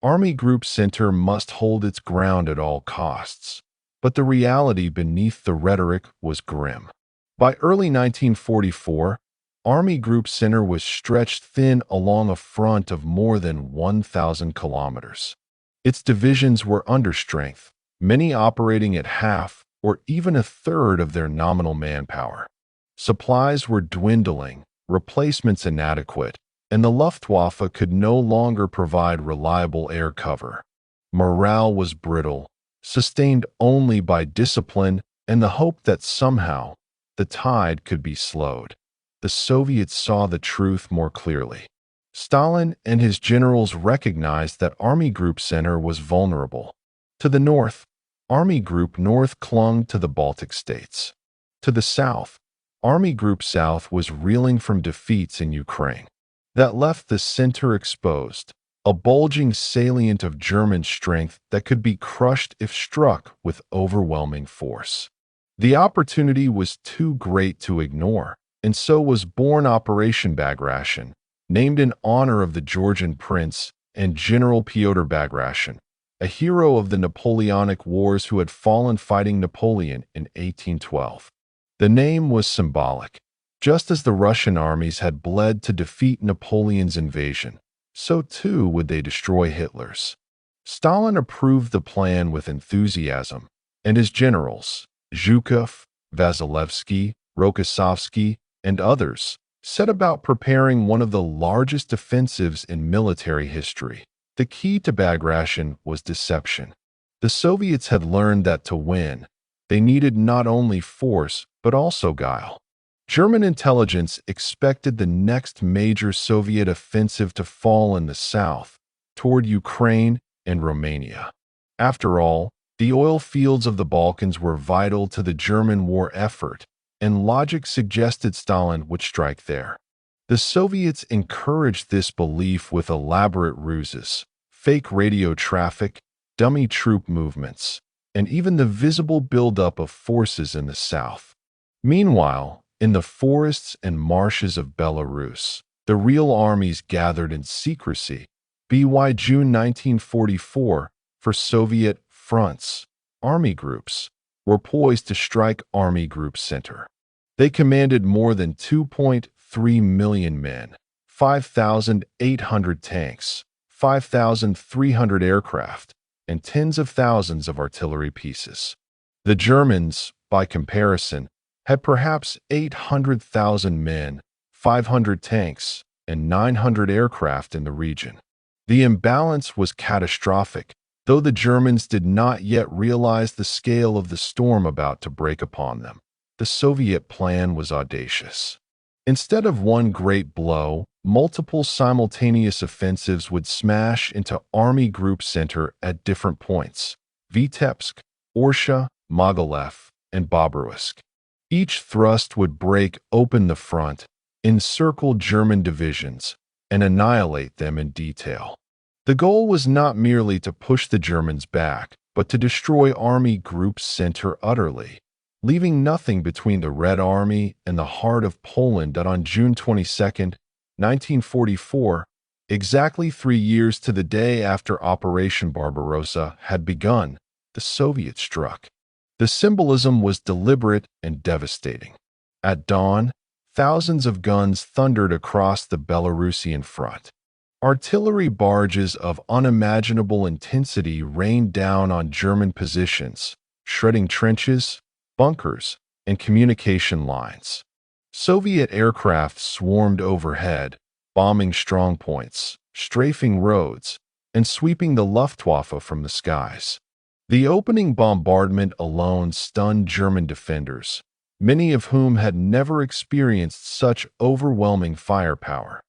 Army Group Center must hold its ground at all costs. But the reality beneath the rhetoric was grim. By early 1944, Army Group Center was stretched thin along a front of more than 1,000 kilometers. Its divisions were under strength, many operating at half or even a third of their nominal manpower. Supplies were dwindling, replacements inadequate, and the Luftwaffe could no longer provide reliable air cover. Morale was brittle, sustained only by discipline and the hope that somehow the tide could be slowed. The Soviets saw the truth more clearly. Stalin and his generals recognized that Army Group Center was vulnerable. To the north, Army Group North clung to the Baltic states. To the south, Army Group South was reeling from defeats in Ukraine. That left the center exposed, a bulging salient of German strength that could be crushed if struck with overwhelming force. The opportunity was too great to ignore, and so was born Operation Bagration, named in honor of the Georgian prince and General Pyotr Bagration, a hero of the Napoleonic Wars who had fallen fighting Napoleon in 1812. The name was symbolic. Just as the Russian armies had bled to defeat Napoleon's invasion, so too would they destroy Hitler's. Stalin approved the plan with enthusiasm, and his generals, Zhukov, Vasilevsky, Rokossovsky, and others, set about preparing one of the largest offensives in military history. The key to Bagration was deception. The Soviets had learned that to win, they needed not only force, but also guile. German intelligence expected the next major Soviet offensive to fall in the south, toward Ukraine and Romania. After all, the oil fields of the Balkans were vital to the German war effort, and logic suggested Stalin would strike there. The Soviets encouraged this belief with elaborate ruses, fake radio traffic, dummy troop movements, and even the visible buildup of forces in the south. Meanwhile, in the forests and marshes of Belarus, the real armies gathered in secrecy. By June 1944, for Soviet fronts, army groups were poised to strike Army Group Center. They commanded more than 2.3 million men, 5,800 tanks, 5,300 aircraft, and tens of thousands of artillery pieces. The Germans, by comparison, had perhaps 800,000 men, 500 tanks, and 900 aircraft in the region. The imbalance was catastrophic, though the Germans did not yet realize the scale of the storm about to break upon them. The Soviet plan was audacious. Instead of one great blow, multiple simultaneous offensives would smash into Army Group Center at different points: Vitebsk, Orsha, Mogilev, and Babruysk. Each thrust would break open the front, encircle German divisions, and annihilate them in detail. The goal was not merely to push the Germans back, but to destroy Army Group Center utterly, leaving nothing between the Red Army and the heart of Poland. That on June 22, 1944, exactly 3 years to the day after Operation Barbarossa had begun, the Soviets struck. The symbolism was deliberate and devastating. At dawn, thousands of guns thundered across the Belarusian front. Artillery barges of unimaginable intensity rained down on German positions, shredding trenches, bunkers, and communication lines. Soviet aircraft swarmed overhead, bombing strongpoints, strafing roads, and sweeping the Luftwaffe from the skies. The opening bombardment alone stunned German defenders, many of whom had never experienced such overwhelming firepower.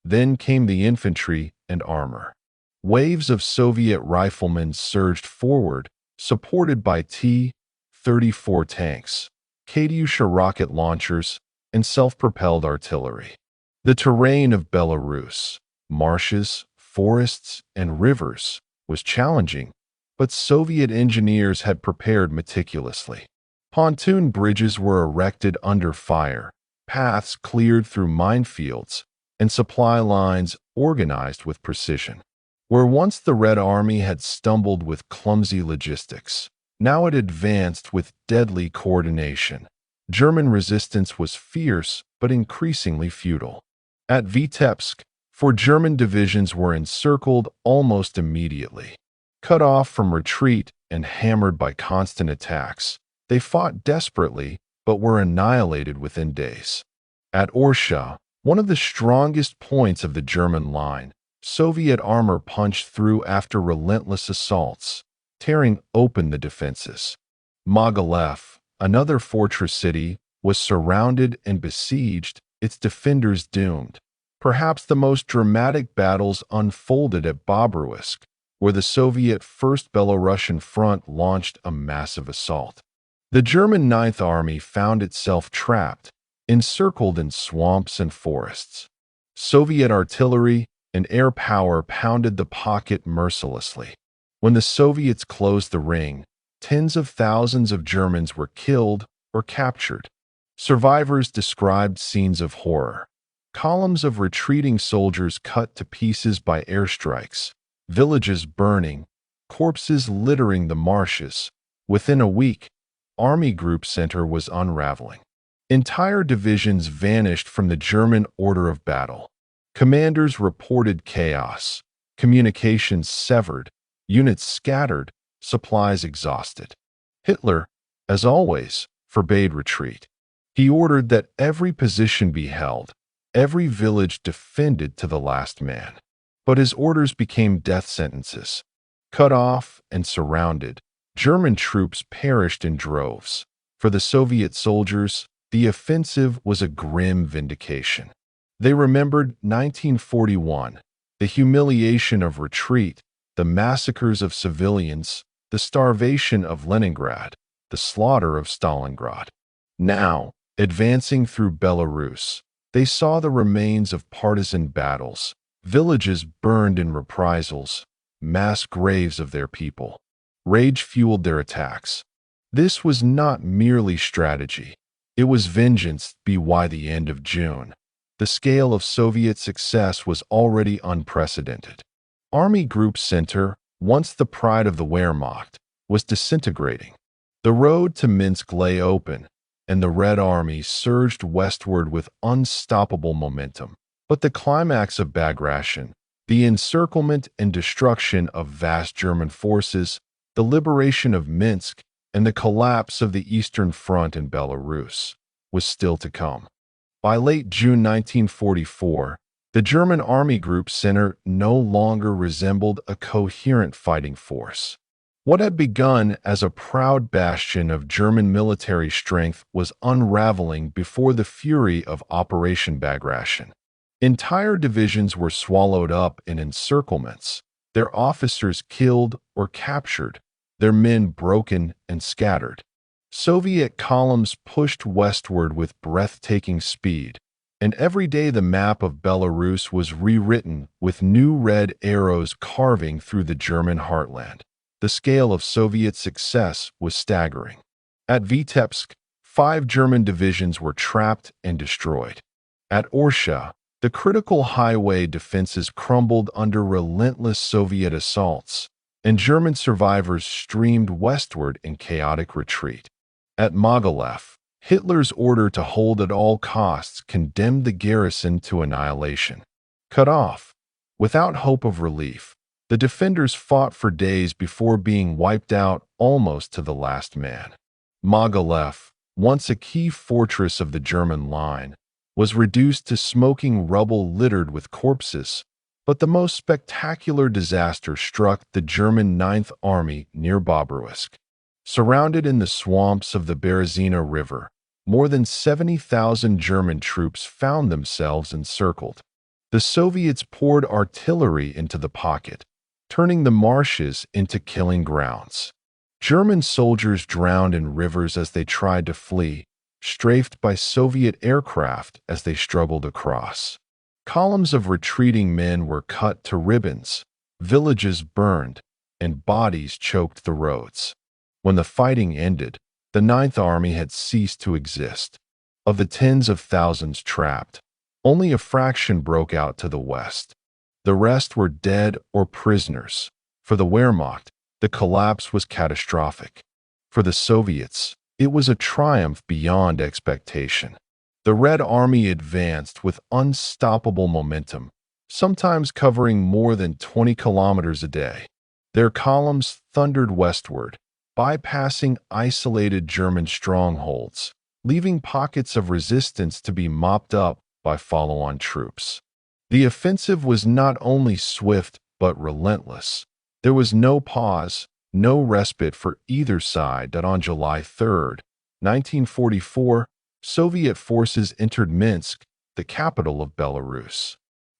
Then came the infantry and armor. Waves of Soviet riflemen surged forward, supported by T-34 tanks, Katyusha rocket launchers, and self-propelled artillery. The terrain of Belarus, marshes, forests, and rivers, was challenging, but Soviet engineers had prepared meticulously. Pontoon bridges were erected under fire, paths cleared through minefields, and supply lines organized with precision. Where once the Red Army had stumbled with clumsy logistics, now it advanced with deadly coordination. German resistance was fierce but increasingly futile. At Vitebsk, 4 German divisions were encircled almost immediately. Cut off from retreat and hammered by constant attacks, they fought desperately but were annihilated within days. At Orsha, one of the strongest points of the German line, Soviet armor punched through after relentless assaults, tearing open the defenses. Mogilev, another fortress city, was surrounded and besieged, its defenders doomed. Perhaps the most dramatic battles unfolded at Barbarossa, where the Soviet First Belarusian Front launched a massive assault. The German Ninth Army found itself trapped, encircled in swamps and forests. Soviet artillery and air power pounded the pocket mercilessly. When the Soviets closed the ring, tens of thousands of Germans were killed or captured. Survivors described scenes of horror. Columns of retreating soldiers cut to pieces by airstrikes, villages burning, corpses littering the marshes. Within a week, Army Group Center was unraveling. Entire divisions vanished from the German order of battle. Commanders reported chaos, communications severed, units scattered, supplies exhausted. Hitler, as always, forbade retreat. He ordered that every position be held, every village defended to the last man. But his orders became death sentences. Cut off and surrounded, German troops perished in droves. For the Soviet soldiers, the offensive was a grim vindication. They remembered 1941, the humiliation of retreat, the massacres of civilians, the starvation of Leningrad, the slaughter of Stalingrad. Now, advancing through Belarus, they saw the remains of partisan battles, villages burned in reprisals, mass graves of their people. Rage fueled their attacks. This was not merely strategy. It was vengeance. By the end of June, the scale of Soviet success was already unprecedented. Army Group Center, once the pride of the Wehrmacht, was disintegrating. The road to Minsk lay open, and the Red Army surged westward with unstoppable momentum. But the climax of Bagration, the encirclement and destruction of vast German forces, the liberation of Minsk, and the collapse of the Eastern Front in Belarus, was still to come. By late June 1944, the German Army Group Center no longer resembled a coherent fighting force. What had begun as a proud bastion of German military strength was unraveling before the fury of Operation Bagration. Entire divisions were swallowed up in encirclements, their officers killed or captured, their men broken and scattered. Soviet columns pushed westward with breathtaking speed, and every day the map of Belarus was rewritten with new red arrows carving through the German heartland. The the scale of Soviet success was staggering. At Vitebsk, 5 German divisions were trapped and destroyed. At Orsha, the critical highway defenses crumbled under relentless Soviet assaults, and German survivors streamed westward in chaotic retreat. At Mogilev, Hitler's order to hold at all costs condemned the garrison to annihilation. Cut off, without hope of relief, the defenders fought for days before being wiped out almost to the last man. Mogilev, once a key fortress of the German line, was reduced to smoking rubble littered with corpses, but the most spectacular disaster struck the German Ninth Army near Barbarossa. Surrounded in the swamps of the Berezina River, more than 70,000 German troops found themselves encircled. The Soviets poured artillery into the pocket, turning the marshes into killing grounds. German soldiers drowned in rivers as they tried to flee, strafed by Soviet aircraft as they struggled across. Columns of retreating men were cut to ribbons, villages burned, and bodies choked the roads. When the fighting ended, the Ninth Army had ceased to exist. Of the tens of thousands trapped, only a fraction broke out to the west. The rest were dead or prisoners. For the Wehrmacht, the collapse was catastrophic. For the Soviets, it was a triumph beyond expectation. The Red Army advanced with unstoppable momentum, sometimes covering more than 20 kilometers a day. Their columns thundered westward, bypassing isolated German strongholds, leaving pockets of resistance to be mopped up by follow-on troops. The offensive was not only swift but relentless. There was no pause, no respite for either side that on July 3, 1944, Soviet forces entered Minsk, the capital of Belarus.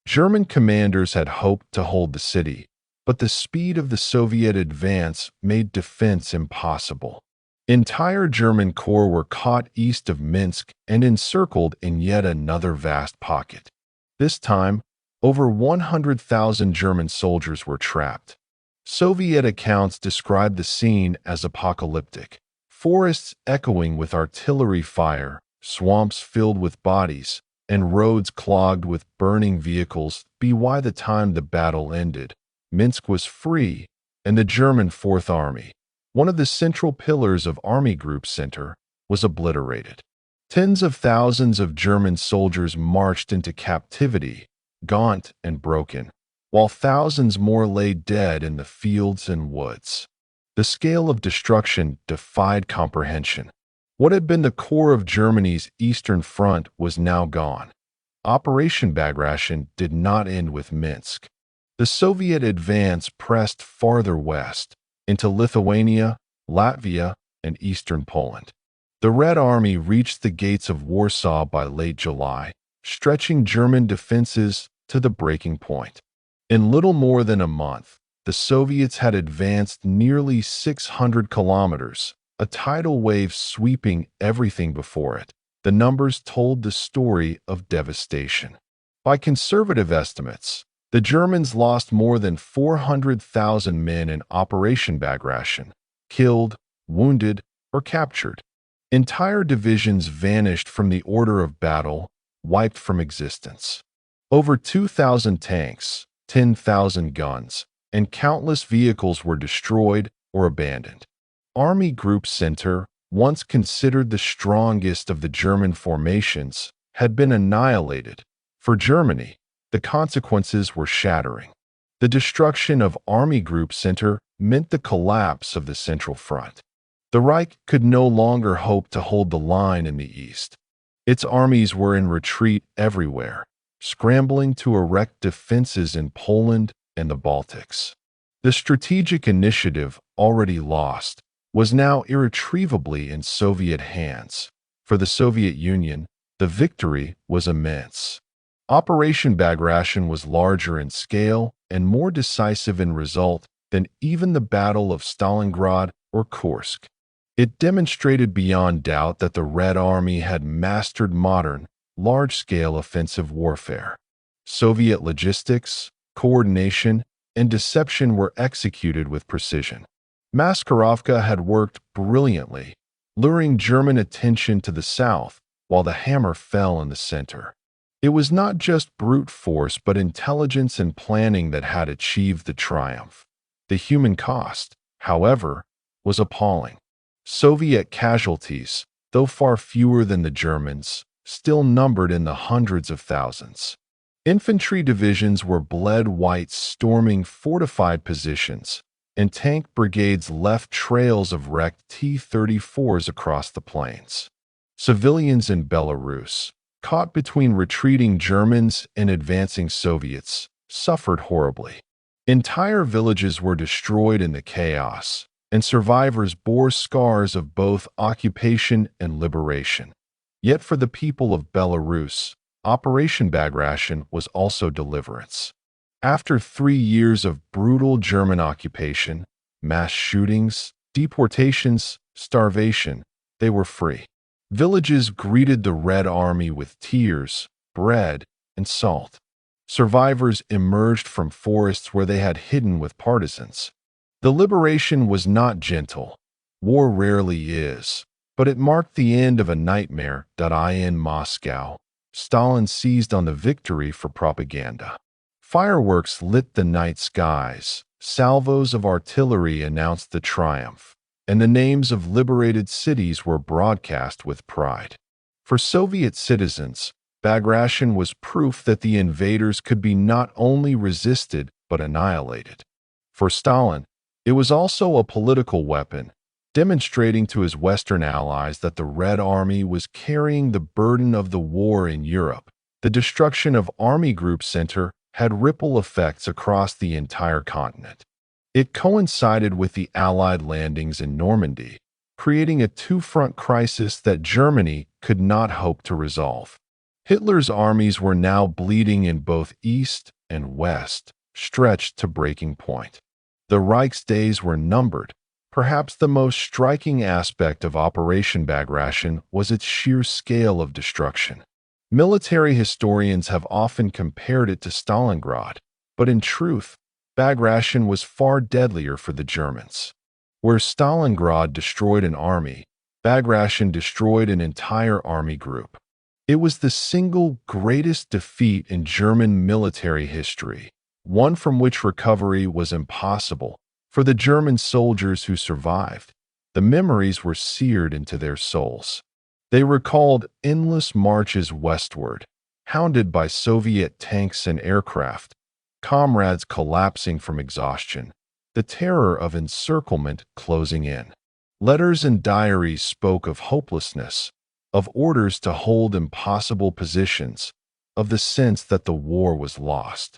German commanders had hoped to hold the city, but the speed of the Soviet advance made defense impossible. Entire German corps were caught east of Minsk and encircled in yet another vast pocket. This time, over 100,000 German soldiers were trapped. Soviet accounts describe the scene as apocalyptic. Forests echoing with artillery fire, swamps filled with bodies, and roads clogged with burning vehicles. By the time the battle ended, Minsk was free, and the German Fourth Army, one of the central pillars of Army Group Center, was obliterated. Tens of thousands of German soldiers marched into captivity, gaunt and broken, while thousands more lay dead in the fields and woods. The scale of destruction defied comprehension. What had been the core of Germany's Eastern Front was now gone. Operation Bagration did not end with Minsk. The Soviet advance pressed farther west, into Lithuania, Latvia, and eastern Poland. The Red Army reached the gates of Warsaw by late July, stretching German defenses to the breaking point. In little more than a month, the Soviets had advanced nearly 600 kilometers, a tidal wave sweeping everything before it. The numbers told the story of devastation. By conservative estimates, the Germans lost more than 400,000 men in Operation Bagration, killed, wounded, or captured. Entire divisions vanished from the order of battle, wiped from existence. Over 2,000 tanks, 10,000 guns, and countless vehicles were destroyed or abandoned. Army Group Center, once considered the strongest of the German formations, had been annihilated. For Germany, the consequences were shattering. The destruction of Army Group Center meant the collapse of the Central Front. The Reich could no longer hope to hold the line in the east. Its armies were in retreat everywhere, scrambling to erect defenses in Poland and the Baltics. The strategic initiative, already lost, was now irretrievably in Soviet hands. For the Soviet Union, the victory was immense. Operation Bagration was larger in scale and more decisive in result than even the Battle of Stalingrad or Kursk. It demonstrated beyond doubt that the Red Army had mastered modern, large-scale offensive warfare. Soviet logistics, coordination, and deception were executed with precision. Maskarovka had worked brilliantly, luring German attention to the south while the hammer fell in the center. It was not just brute force but intelligence and planning that had achieved the triumph. The human cost, however, was appalling. Soviet casualties, though far fewer than the Germans, still numbered in the hundreds of thousands. Infantry divisions were bled white storming fortified positions, and tank brigades left trails of wrecked T-34s across the plains. Civilians in Belarus, caught between retreating Germans and advancing Soviets, suffered horribly. Entire villages were destroyed in the chaos, and survivors bore scars of both occupation and liberation. Yet for the people of Belarus, Operation Bagration was also deliverance. After 3 years of brutal German occupation, mass shootings, deportations, starvation, they were free. Villages greeted the Red Army with tears, bread, and salt. Survivors emerged from forests where they had hidden with partisans. The liberation was not gentle. War rarely is, but it marked the end of a nightmare. In Moscow, Stalin seized on the victory for propaganda. Fireworks lit the night skies, salvos of artillery announced the triumph, and the names of liberated cities were broadcast with pride. For Soviet citizens, Bagration was proof that the invaders could be not only resisted but annihilated. For Stalin, it was also a political weapon, demonstrating to his Western allies that the Red Army was carrying the burden of the war in Europe. The destruction of Army Group Center had ripple effects across the entire continent. It coincided with the Allied landings in Normandy, creating a two-front crisis that Germany could not hope to resolve. Hitler's armies were now bleeding in both East and West, stretched to breaking point. The Reich's days were numbered. Perhaps the most striking aspect of Operation Bagration was its sheer scale of destruction. Military historians have often compared it to Stalingrad, but in truth, Bagration was far deadlier for the Germans. Where Stalingrad destroyed an army, Bagration destroyed an entire army group. It was the single greatest defeat in German military history, one from which recovery was impossible. For the German soldiers who survived, the memories were seared into their souls. They recalled endless marches westward, hounded by Soviet tanks and aircraft, comrades collapsing from exhaustion, the terror of encirclement closing in. Letters and diaries spoke of hopelessness, of orders to hold impossible positions, of the sense that the war was lost.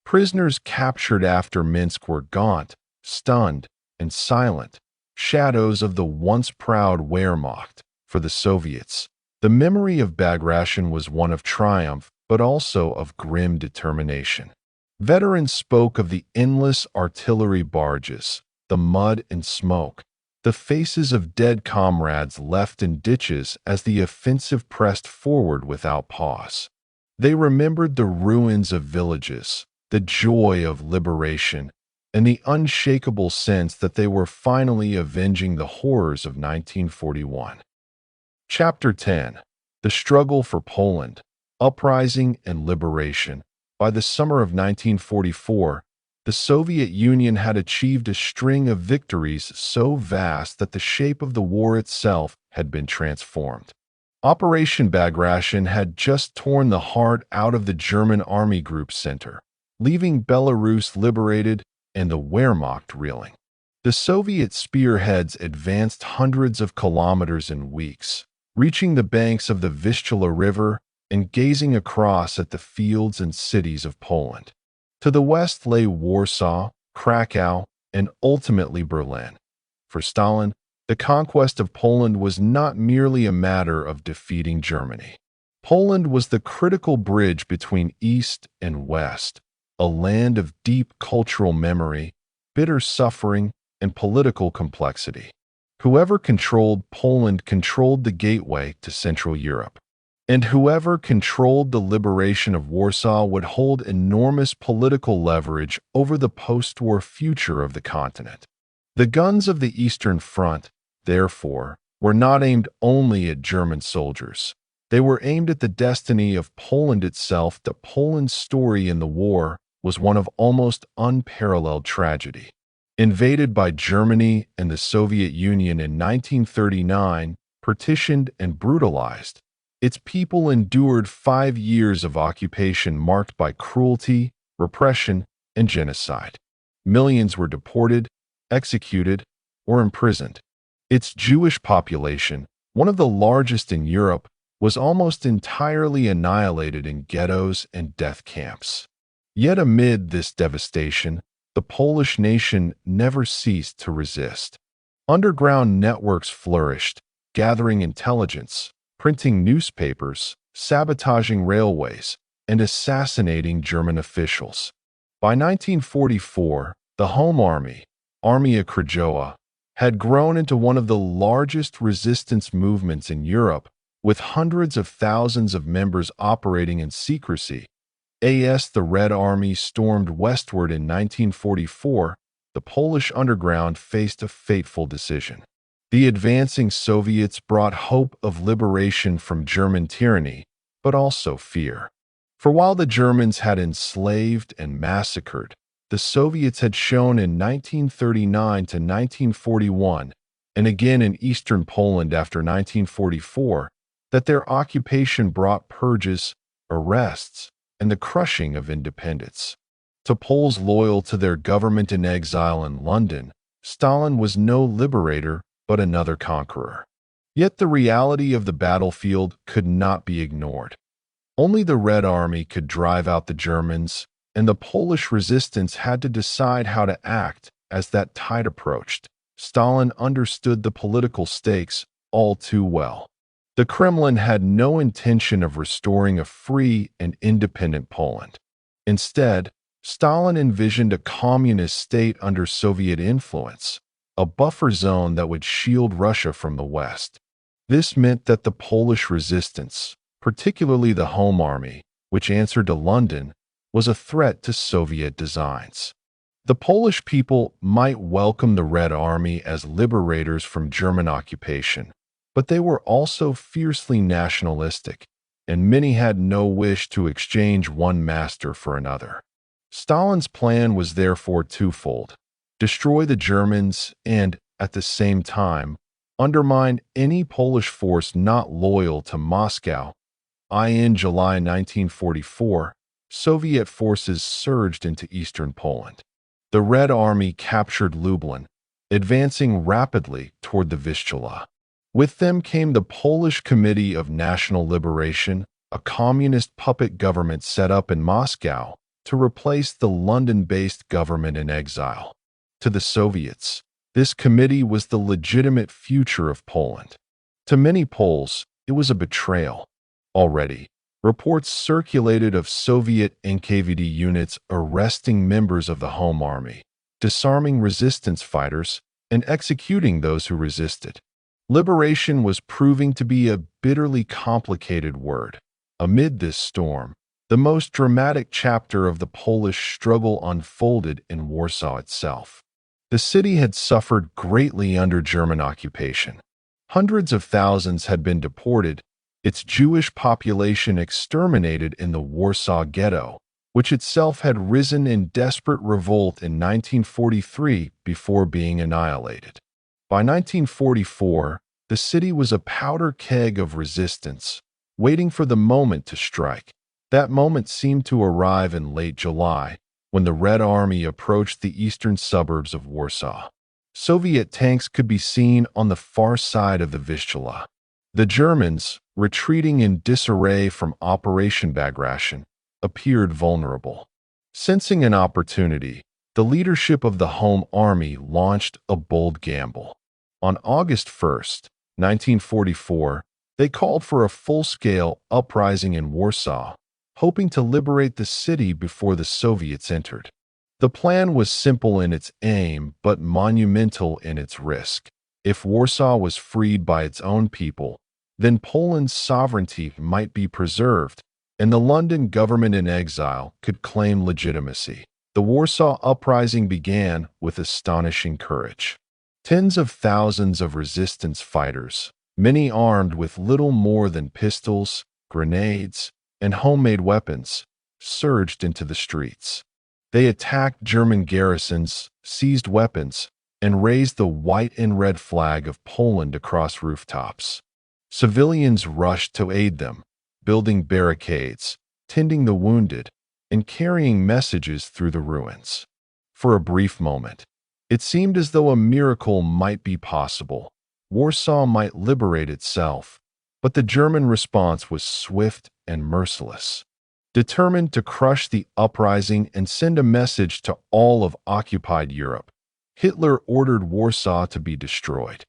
Prisoners captured after Minsk were gaunt, stunned, and silent, shadows of the once proud Wehrmacht. For the Soviets, the memory of Bagration was one of triumph, but also of grim determination. Veterans spoke of the endless artillery barges, the mud and smoke, the faces of dead comrades left in ditches as the offensive pressed forward without pause. They remembered the ruins of villages, the joy of liberation, and the unshakable sense that they were finally avenging the horrors of 1941. Chapter 10. The Struggle for Poland, Uprising and Liberation. By the summer of 1944, the Soviet Union had achieved a string of victories so vast that the shape of the war itself had been transformed. Operation Bagration had just torn the heart out of the German Army Group Center, leaving Belarus liberated and the Wehrmacht reeling. The Soviet spearheads advanced hundreds of kilometers in weeks, reaching the banks of the Vistula River and gazing across at the fields and cities of Poland. To the west lay Warsaw, Krakow, and ultimately Berlin. For Stalin, the conquest of Poland was not merely a matter of defeating Germany. Poland was the critical bridge between East and West, a land of deep cultural memory, bitter suffering, and political complexity. Whoever controlled Poland controlled the gateway to Central Europe. And whoever controlled the liberation of Warsaw would hold enormous political leverage over the post-war future of the continent. The guns of the Eastern Front, therefore, were not aimed only at German soldiers. They were aimed at the destiny of Poland itself. That Poland's story in the war was one of almost unparalleled tragedy. Invaded by Germany and the Soviet Union in 1939, partitioned and brutalized, its people endured 5 years of occupation marked by cruelty, repression, and genocide. Millions were deported, executed, or imprisoned. Its Jewish population, one of the largest in Europe, was almost entirely annihilated in ghettos and death camps. Yet amid this devastation, the Polish nation never ceased to resist. Underground networks flourished, gathering intelligence, printing newspapers, sabotaging railways, and assassinating German officials. By 1944, the Home Army, Armia Krajowa, had grown into one of the largest resistance movements in Europe, with hundreds of thousands of members operating in secrecy. As the Red Army stormed westward in 1944, the Polish underground faced a fateful decision. The advancing Soviets brought hope of liberation from German tyranny, but also fear. For while the Germans had enslaved and massacred, the Soviets had shown in 1939 to 1941, and again in eastern Poland after 1944, that their occupation brought purges, arrests, and the crushing of independence. To Poles loyal to their government in exile in London, Stalin was no liberator but another conqueror. Yet the reality of the battlefield could not be ignored. Only the Red Army could drive out the Germans, and the Polish resistance had to decide how to act as that tide approached. Stalin understood the political stakes all too well. The Kremlin had no intention of restoring a free and independent Poland. Instead, Stalin envisioned a communist state under Soviet influence, a buffer zone that would shield Russia from the West. This meant that the Polish resistance, particularly the Home Army, which answered to London, was a threat to Soviet designs. The Polish people might welcome the Red Army as liberators from German occupation, but they were also fiercely nationalistic, and many had no wish to exchange one master for another. Stalin's plan was therefore twofold: destroy the Germans and, at the same time, undermine any Polish force not loyal to Moscow. In July 1944, Soviet forces surged into eastern Poland. The Red Army captured Lublin, advancing rapidly toward the Vistula. With them came the Polish Committee of National Liberation, a communist puppet government set up in Moscow to replace the London-based government in exile. To the Soviets, this committee was the legitimate future of Poland. To many Poles, it was a betrayal. Already, reports circulated of Soviet NKVD units arresting members of the Home Army, disarming resistance fighters, and executing those who resisted. Liberation was proving to be a bitterly complicated word. Amid this storm, the most dramatic chapter of the Polish struggle unfolded in Warsaw itself. The city had suffered greatly under German occupation. Hundreds of thousands had been deported, its Jewish population exterminated in the Warsaw Ghetto, which itself had risen in desperate revolt in 1943 before being annihilated. By 1944, the city was a powder keg of resistance, waiting for the moment to strike. That moment seemed to arrive in late July, when the Red Army approached the eastern suburbs of Warsaw. Soviet tanks could be seen on the far side of the Vistula. The Germans, retreating in disarray from Operation Bagration, appeared vulnerable. Sensing an opportunity, the leadership of the Home Army launched a bold gamble. On August 1st, 1944, they called for a full-scale uprising in Warsaw, hoping to liberate the city before the Soviets entered. The plan was simple in its aim, but monumental in its risk. If Warsaw was freed by its own people, then Poland's sovereignty might be preserved, and the London government in exile could claim legitimacy. The Warsaw Uprising began with astonishing courage. Tens of thousands of resistance fighters, many armed with little more than pistols, grenades, and homemade weapons, surged into the streets. They attacked German garrisons, seized weapons, and raised the white and red flag of Poland across rooftops. Civilians rushed to aid them, building barricades, tending the wounded, and carrying messages through the ruins. For a brief moment, it seemed as though a miracle might be possible. Warsaw might liberate itself, but the German response was swift and merciless. Determined to crush the uprising and send a message to all of occupied Europe, Hitler ordered Warsaw to be destroyed.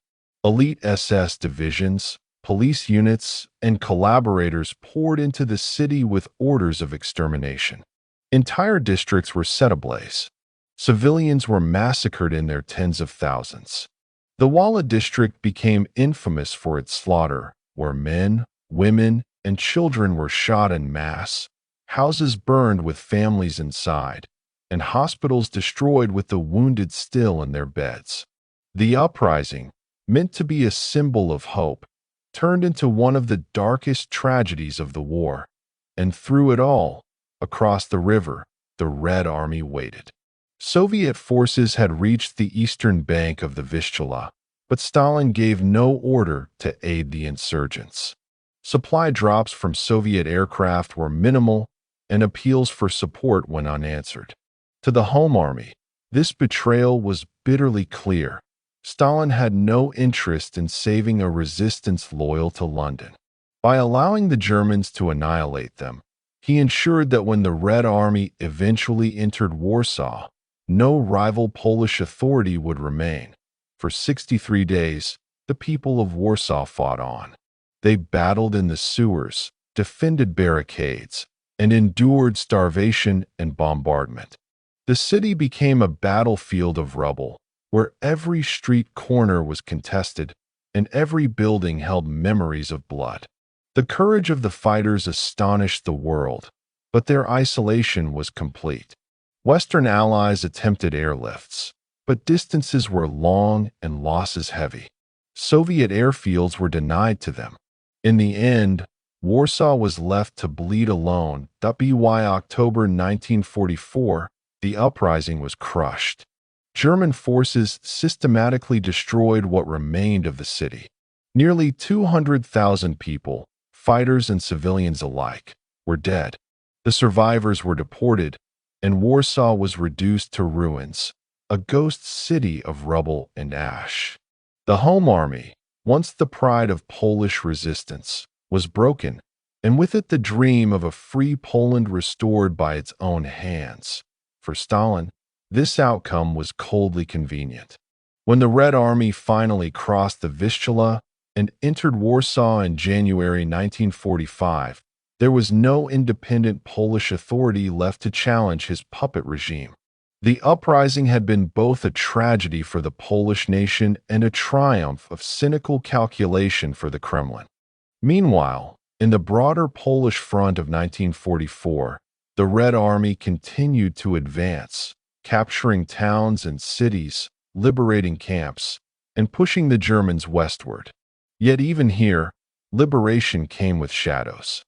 Elite SS divisions, police units, and collaborators poured into the city with orders of extermination. Entire districts were set ablaze. Civilians were massacred in their tens of thousands. The Walla district became infamous for its slaughter, where men, women, and children were shot en masse, houses burned with families inside, and hospitals destroyed with the wounded still in their beds. The uprising, meant to be a symbol of hope, turned into one of the darkest tragedies of the war, and through it all, across the river, the Red Army waited. Soviet forces had reached the eastern bank of the Vistula, but Stalin gave no order to aid the insurgents. Supply drops from Soviet aircraft were minimal, and appeals for support went unanswered. To the home army, this betrayal was bitterly clear. Stalin had no interest in saving a resistance loyal to London. By allowing the Germans to annihilate them, he ensured that when the Red Army eventually entered Warsaw, no rival Polish authority would remain. For 63 days, the people of Warsaw fought on. They battled in the sewers, defended barricades, and endured starvation and bombardment. The city became a battlefield of rubble, where every street corner was contested and every building held memories of blood. The courage of the fighters astonished the world, but their isolation was complete. Western allies attempted airlifts, but distances were long and losses heavy. Soviet airfields were denied to them. In the end, Warsaw was left to bleed alone. By October 1944, the uprising was crushed. German forces systematically destroyed what remained of the city. Nearly 200,000 people, fighters and civilians alike, were dead. The survivors were deported, and Warsaw was reduced to ruins, a ghost city of rubble and ash. The Home Army, once the pride of Polish resistance, was broken, and with it the dream of a free Poland restored by its own hands. For Stalin, this outcome was coldly convenient. When the Red Army finally crossed the Vistula and entered Warsaw in January 1945, there was no independent Polish authority left to challenge his puppet regime. The uprising had been both a tragedy for the Polish nation and a triumph of cynical calculation for the Kremlin. Meanwhile, in the broader Polish front of 1944, the Red Army continued to advance, capturing towns and cities, liberating camps, and pushing the Germans westward. Yet even here, liberation came with shadows.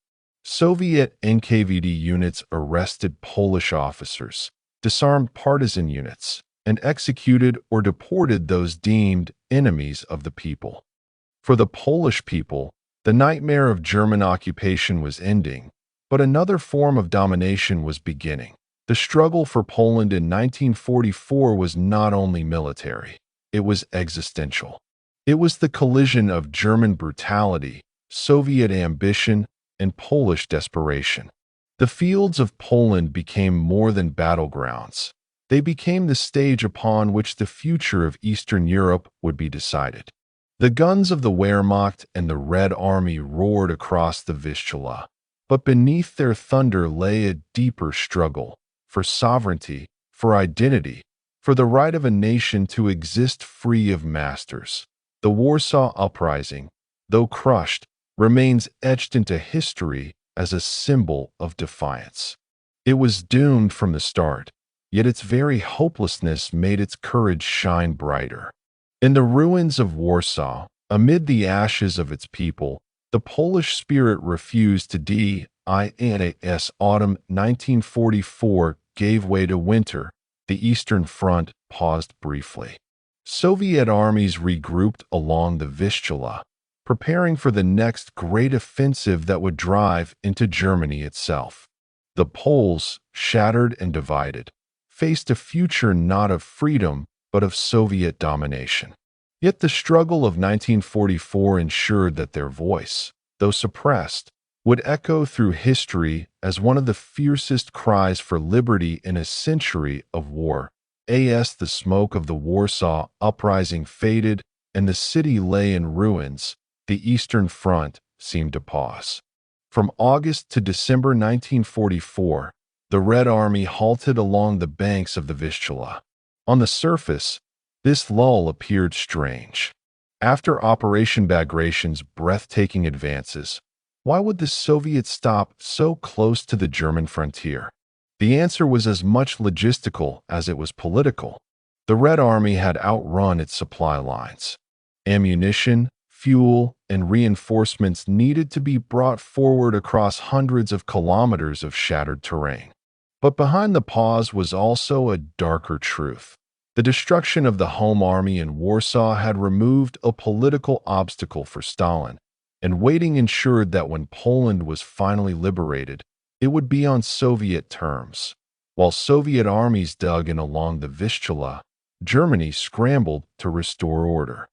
Soviet NKVD units arrested Polish officers, disarmed partisan units, and executed or deported those deemed enemies of the people. For the Polish people, the nightmare of German occupation was ending, but another form of domination was beginning. The struggle for Poland in 1944 was not only military, it was existential. It was the collision of German brutality, Soviet ambition, and Polish desperation. The fields of Poland became more than battlegrounds. They became the stage upon which the future of Eastern Europe would be decided. The guns of the Wehrmacht and the Red Army roared across the Vistula, but beneath their thunder lay a deeper struggle for sovereignty, for identity, for the right of a nation to exist free of masters. The Warsaw Uprising, though crushed, remains etched into history as a symbol of defiance. It was doomed from the start, yet its very hopelessness made its courage shine brighter. In the ruins of Warsaw, amid the ashes of its people, the Polish spirit refused to die. As autumn 1944 gave way to winter, the Eastern Front paused briefly. Soviet armies regrouped along the Vistula, preparing for the next great offensive that would drive into Germany itself. The Poles, shattered and divided, faced a future not of freedom but of Soviet domination. Yet the struggle of 1944 ensured that their voice, though suppressed, would echo through history as one of the fiercest cries for liberty in a century of war. As the smoke of the Warsaw Uprising faded and the city lay in ruins, the Eastern Front seemed to pause. From August to December 1944, the Red Army halted along the banks of the Vistula. On the surface, this lull appeared strange. After Operation Bagration's breathtaking advances, why would the Soviets stop so close to the German frontier? The answer was as much logistical as it was political. The Red Army had outrun its supply lines. Ammunition, fuel, and reinforcements needed to be brought forward across hundreds of kilometers of shattered terrain. But behind the pause was also a darker truth. The destruction of the home army in Warsaw had removed a political obstacle for Stalin, and waiting ensured that when Poland was finally liberated, it would be on Soviet terms. While Soviet armies dug in along the Vistula, Germany scrambled to restore order.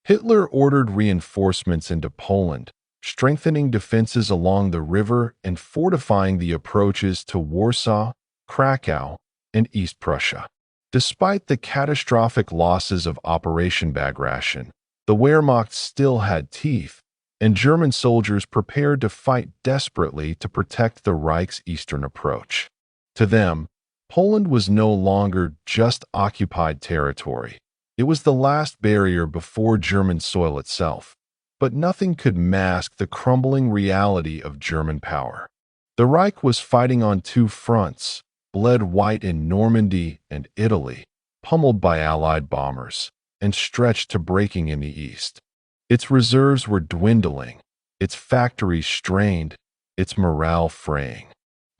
Hitler ordered reinforcements into Poland, strengthening defenses along the river and fortifying the approaches to Warsaw, Krakow, and East Prussia. Despite the catastrophic losses of Operation Bagration, the Wehrmacht still had teeth, and German soldiers prepared to fight desperately to protect the Reich's eastern approach. To them, Poland was no longer just occupied territory. It was the last barrier before German soil itself, but nothing could mask the crumbling reality of German power. The Reich was fighting on two fronts, bled white in Normandy and Italy, pummeled by Allied bombers, and stretched to breaking in the east. Its reserves were dwindling, its factories strained, its morale fraying.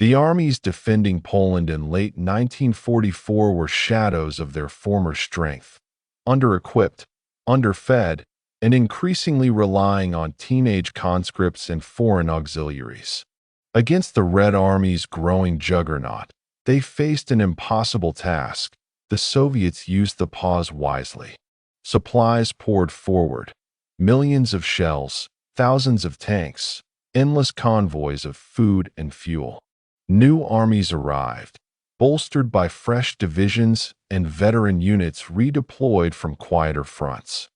The armies defending Poland in late 1944 were shadows of their former strength, under-equipped, underfed, and increasingly relying on teenage conscripts and foreign auxiliaries. Against the Red Army's growing juggernaut, they faced an impossible task. The Soviets used the pause wisely. Supplies poured forward. Millions of shells, thousands of tanks, endless convoys of food and fuel. New armies arrived, bolstered by fresh divisions and veteran units redeployed from quieter fronts.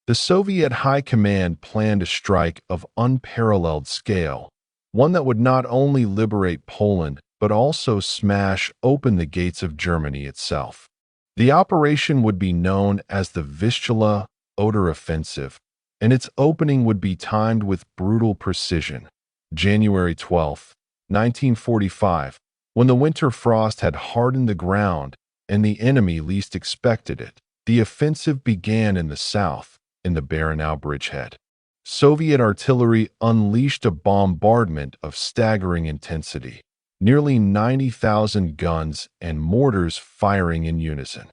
The Soviet High Command planned a strike of unparalleled scale, one that would not only liberate Poland but also smash open the gates of Germany itself. The operation would be known as the Vistula Oder Offensive, and its opening would be timed with brutal precision. January 12, 1945, when the winter frost had hardened the ground and the enemy least expected it, the offensive began in the south, in the Baranau bridgehead. Soviet artillery unleashed a bombardment of staggering intensity, nearly 90,000 guns and mortars firing in unison.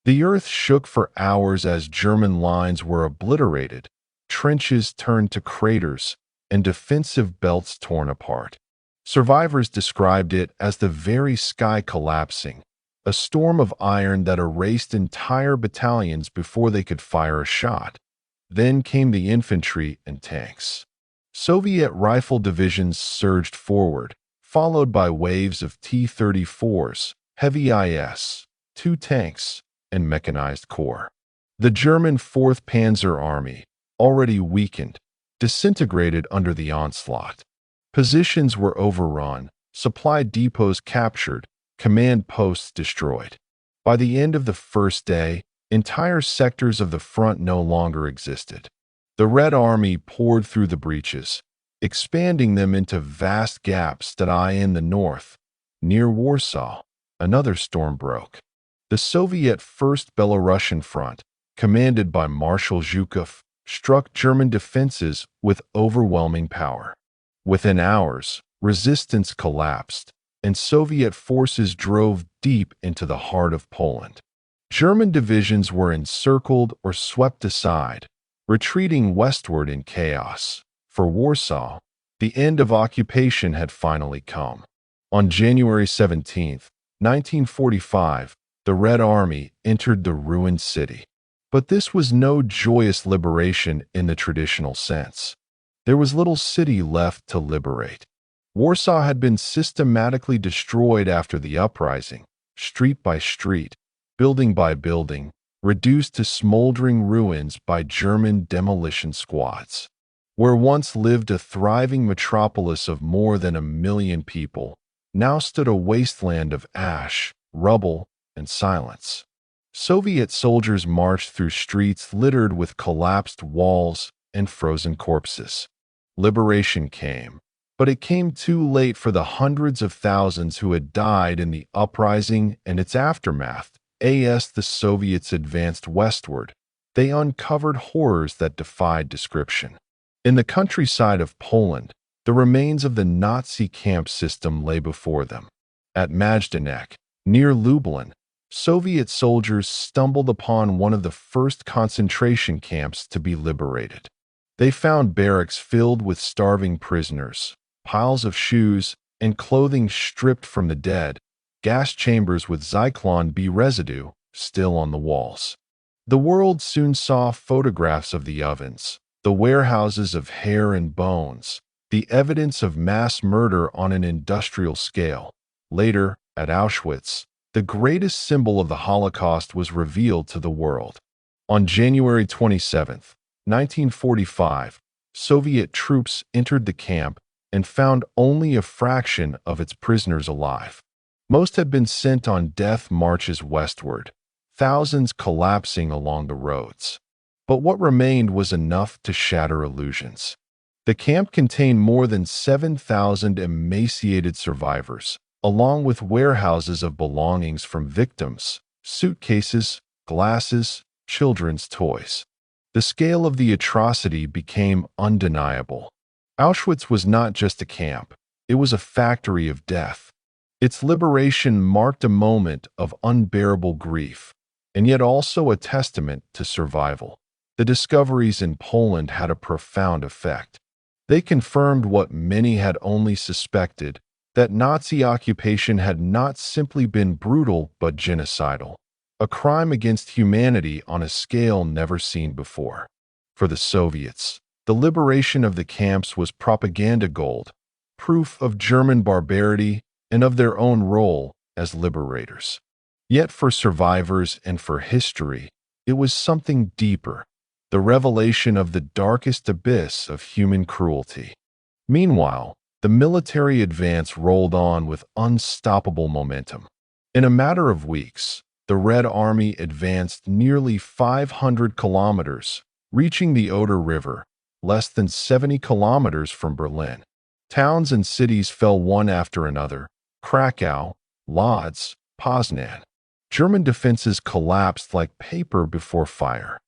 The earth shook for hours as German lines were obliterated, trenches turned to craters, and defensive belts torn apart. Survivors described it as the very sky collapsing, a storm of iron that erased entire battalions before they could fire a shot. Then came the infantry and tanks. Soviet rifle divisions surged forward, followed by waves of T-34s, heavy IS-2 tanks, and mechanized corps. The German 4th Panzer Army, already weakened, disintegrated under the onslaught. Positions were overrun, supply depots captured, command posts destroyed. By the end of the first day, entire sectors of the front no longer existed. The Red Army poured through the breaches, expanding them into vast gaps that lie in the north. Near Warsaw, another storm broke. The Soviet First Belarusian Front, commanded by Marshal Zhukov, struck German defenses with overwhelming power. Within hours, resistance collapsed, and Soviet forces drove deep into the heart of Poland. German divisions were encircled or swept aside, retreating westward in chaos. For Warsaw, the end of occupation had finally come. On January 17, 1945, the Red Army entered the ruined city. But this was no joyous liberation in the traditional sense. There was little city left to liberate. Warsaw had been systematically destroyed after the uprising, street by street, building by building, reduced to smoldering ruins by German demolition squads. Where once lived a thriving metropolis of more than 1 million people, now stood a wasteland of ash, rubble, and silence. Soviet soldiers marched through streets littered with collapsed walls and frozen corpses. Liberation came, but it came too late for the hundreds of thousands who had died in the uprising and its aftermath. As the Soviets advanced westward, they uncovered horrors that defied description. In the countryside of Poland, the remains of the Nazi camp system lay before them. At Majdanek, near Lublin, Soviet soldiers stumbled upon one of the first concentration camps to be liberated. They found barracks filled with starving prisoners, piles of shoes and clothing stripped from the dead, gas chambers with Zyklon B residue still on the walls. The world soon saw photographs of the ovens, the warehouses of hair and bones, the evidence of mass murder on an industrial scale. Later, at Auschwitz, the greatest symbol of the Holocaust was revealed to the world. On January 27, 1945, Soviet troops entered the camp and found only a fraction of its prisoners alive. Most had been sent on death marches westward, thousands collapsing along the roads. But what remained was enough to shatter illusions. The camp contained more than 7,000 emaciated survivors, along with warehouses of belongings from victims, suitcases, glasses, children's toys. The scale of the atrocity became undeniable. Auschwitz was not just a camp, it was a factory of death. Its liberation marked a moment of unbearable grief, and yet also a testament to survival. The discoveries in Poland had a profound effect. They confirmed what many had only suspected, that Nazi occupation had not simply been brutal but genocidal, a crime against humanity on a scale never seen before. For the Soviets, the liberation of the camps was propaganda gold, proof of German barbarity and of their own role as liberators. Yet for survivors and for history, it was something deeper, the revelation of the darkest abyss of human cruelty. Meanwhile, the military advance rolled on with unstoppable momentum. In a matter of weeks, the Red Army advanced nearly 500 kilometers, reaching the Oder River, less than 70 kilometers from Berlin. Towns and cities fell one after another: Krakow, Lodz, Poznan. German defenses collapsed like paper before fire.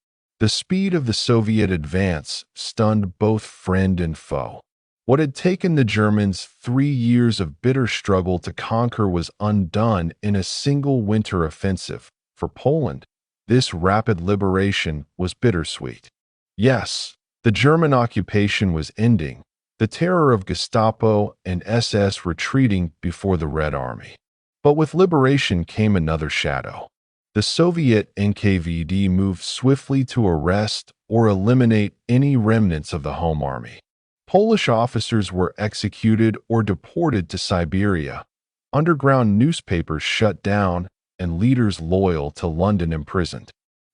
The speed of the Soviet advance stunned both friend and foe. What had taken the Germans 3 years of bitter struggle to conquer was undone in a single winter offensive. For Poland, this rapid liberation was bittersweet. Yes, the German occupation was ending, the terror of Gestapo and SS retreating before the Red Army. But with liberation came another shadow. The Soviet NKVD moved swiftly to arrest or eliminate any remnants of the home army. Polish officers were executed or deported to Siberia, underground newspapers shut down, and leaders loyal to London imprisoned.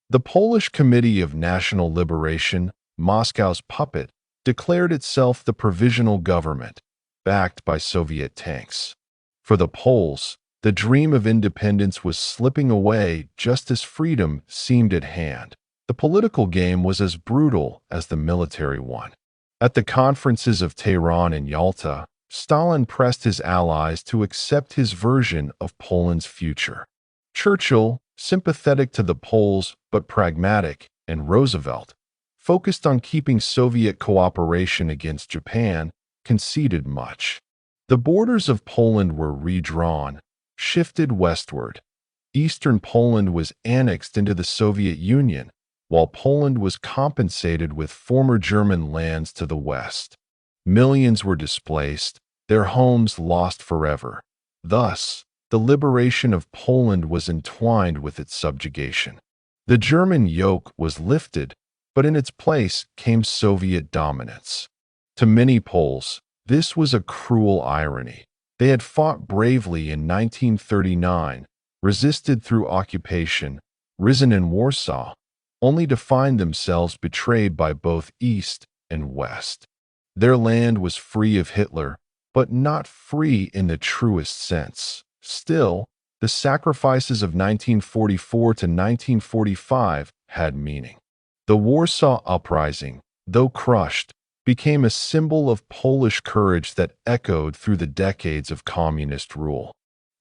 The Polish Committee of National Liberation, Moscow's puppet, declared itself the provisional government, backed by Soviet tanks. For the Poles, the dream of independence was slipping away just as freedom seemed at hand. The political game was as brutal as the military one. At the conferences of Tehran and Yalta, Stalin pressed his allies to accept his version of Poland's future. Churchill, sympathetic to the Poles but pragmatic, and Roosevelt, focused on keeping Soviet cooperation against Japan, conceded much. The borders of Poland were redrawn, shifted westward. Eastern Poland was annexed into the Soviet Union, while Poland was compensated with former German lands to the west. Millions were displaced, their homes lost forever. Thus, the liberation of Poland was entwined with its subjugation. The German yoke was lifted, but in its place came Soviet dominance. To many Poles, this was a cruel irony. They had fought bravely in 1939, resisted through occupation, risen in Warsaw, only to find themselves betrayed by both East and West. Their land was free of Hitler, but not free in the truest sense. Still, the sacrifices of 1944 to 1945 had meaning. The Warsaw Uprising, though crushed, became a symbol of Polish courage that echoed through the decades of communist rule.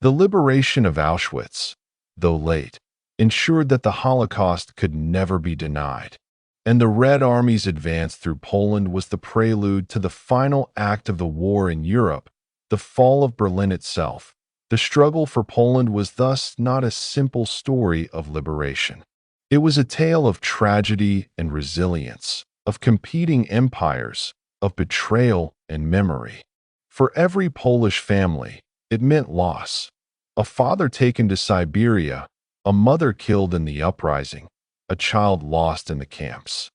The liberation of Auschwitz, though late, ensured that the Holocaust could never be denied. And the Red Army's advance through Poland was the prelude to the final act of the war in Europe, the fall of Berlin itself. The struggle for Poland was thus not a simple story of liberation. It was a tale of tragedy and resilience, of competing empires, of betrayal and memory. For every Polish family, it meant loss. A father taken to Siberia, a mother killed in the uprising, a child lost in the camps.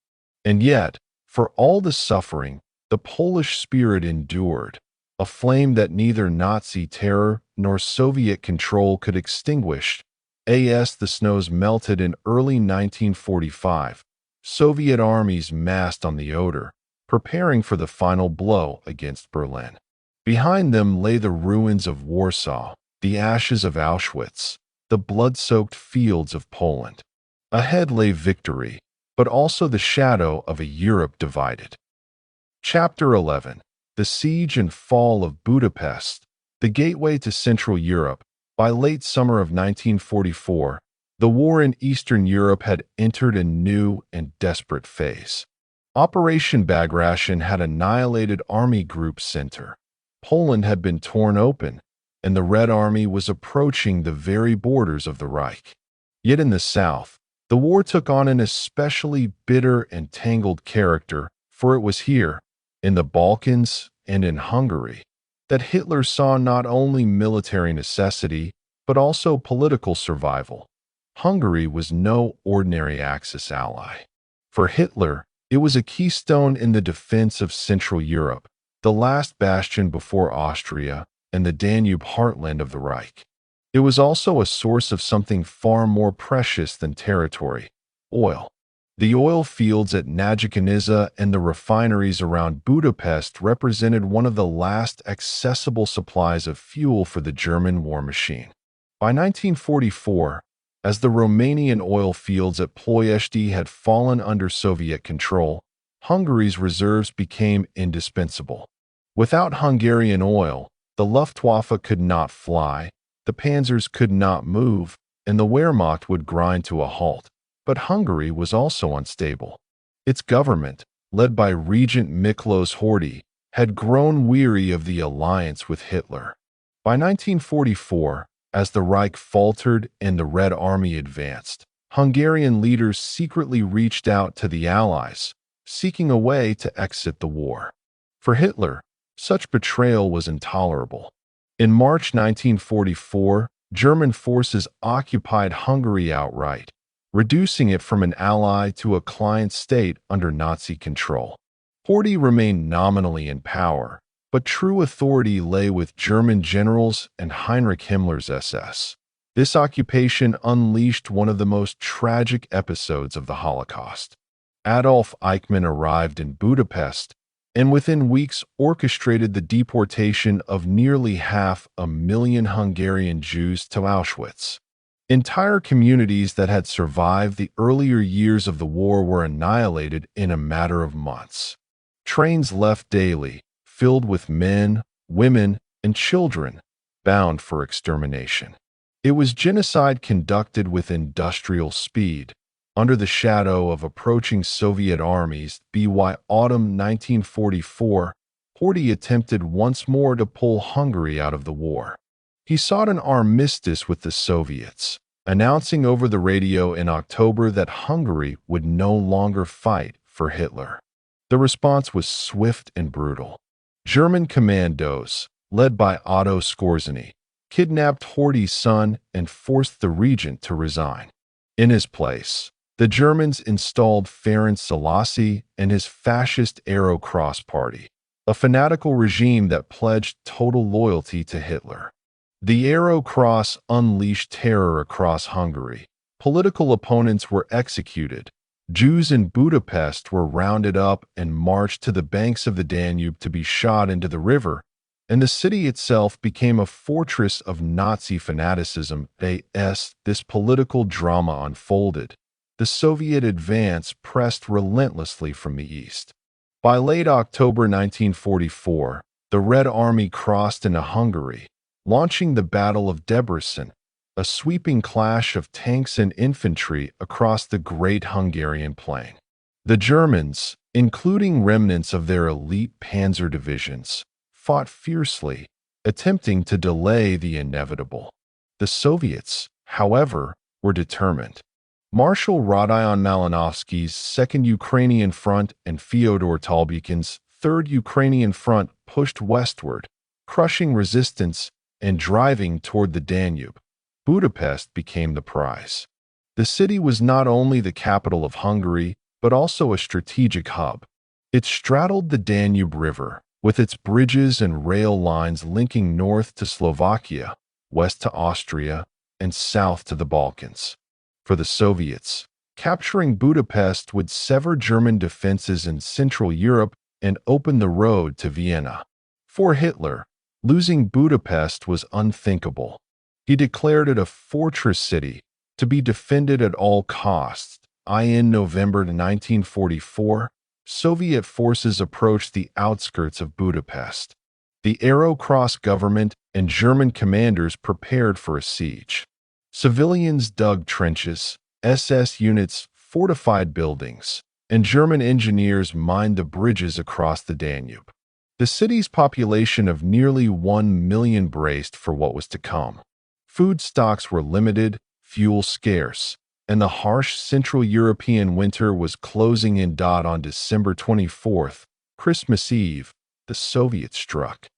And yet, for all the suffering, the Polish spirit endured, a flame that neither Nazi terror nor Soviet control could extinguish. As the snows melted in early 1945, Soviet armies massed on the Oder, preparing for the final blow against Berlin. Behind them lay the ruins of Warsaw, the ashes of Auschwitz, the blood-soaked fields of Poland. Ahead lay victory, but also the shadow of a Europe divided. Chapter 11. The Siege and Fall of Budapest, the gateway to Central Europe. By late summer of 1944, the war in Eastern Europe had entered a new and desperate phase. Operation Bagration had annihilated Army Group Center. Poland had been torn open, and the Red Army was approaching the very borders of the Reich. Yet in the south, the war took on an especially bitter and tangled character, for it was here, in the Balkans and in Hungary, that Hitler saw not only military necessity, but also political survival. Hungary was no ordinary Axis ally. For Hitler, it was a keystone in the defense of Central Europe, the last bastion before Austria and the Danube heartland of the Reich. It was also a source of something far more precious than territory: oil. The oil fields at Nagykanizsa and the refineries around Budapest represented one of the last accessible supplies of fuel for the German war machine. By 1944, as the Romanian oil fields at Ploiești had fallen under Soviet control, Hungary's reserves became indispensable. Without Hungarian oil, the Luftwaffe could not fly, the panzers could not move, and the Wehrmacht would grind to a halt. But Hungary was also unstable. Its government, led by Regent Miklos Horthy, had grown weary of the alliance with Hitler. By 1944, as the Reich faltered and the Red Army advanced, Hungarian leaders secretly reached out to the Allies, seeking a way to exit the war. For Hitler, such betrayal was intolerable. In March 1944, German forces occupied Hungary outright, reducing it from an ally to a client state under Nazi control. Horthy remained nominally in power, but true authority lay with German generals and Heinrich Himmler's SS. This occupation unleashed one of the most tragic episodes of the Holocaust. Adolf Eichmann arrived in Budapest and within weeks orchestrated the deportation of nearly 500,000 Hungarian Jews to Auschwitz. Entire communities that had survived the earlier years of the war were annihilated in a matter of months. Trains left daily, filled with men, women, and children, bound for extermination. It was genocide conducted with industrial speed, under the shadow of approaching Soviet armies. By autumn 1944, Horthy attempted once more to pull Hungary out of the war. He sought an armistice with the Soviets, announcing over the radio in October that Hungary would no longer fight for Hitler. The response was swift and brutal. German commandos, led by Otto Skorzeny, kidnapped Horthy's son and forced the regent to resign. In his place, the Germans installed Ferenc Selassie and his fascist Arrow Cross Party, a fanatical regime that pledged total loyalty to Hitler. The Arrow Cross unleashed terror across Hungary. Political opponents were executed. Jews in Budapest were rounded up and marched to the banks of the Danube to be shot into the river, and the city itself became a fortress of Nazi fanaticism. As this political drama unfolded, the Soviet advance pressed relentlessly from the east. By late October 1944, the Red Army crossed into Hungary, launching the Battle of Debrecen, a sweeping clash of tanks and infantry across the Great Hungarian Plain. The Germans, including remnants of their elite panzer divisions, fought fiercely, attempting to delay the inevitable. The Soviets, however, were determined. Marshal Rodion Malinovsky's Second Ukrainian Front and Fyodor Tolbukhin's Third Ukrainian Front pushed westward, crushing resistance and driving toward the Danube. Budapest became the prize. The city was not only the capital of Hungary, but also a strategic hub. It straddled the Danube River, with its bridges and rail lines linking north to Slovakia, west to Austria, and south to the Balkans. For the Soviets, capturing Budapest would sever German defenses in Central Europe and open the road to Vienna. For Hitler, losing Budapest was unthinkable. He declared it a fortress city to be defended at all costs. In November 1944, Soviet forces approached the outskirts of Budapest. The Arrow Cross government and German commanders prepared for a siege. Civilians dug trenches, SS units fortified buildings, and German engineers mined the bridges across the Danube. The city's population of nearly 1 million braced for what was to come. Food stocks were limited, fuel scarce, and the harsh Central European winter was closing in. On December 24th, Christmas Eve, the Soviets struck.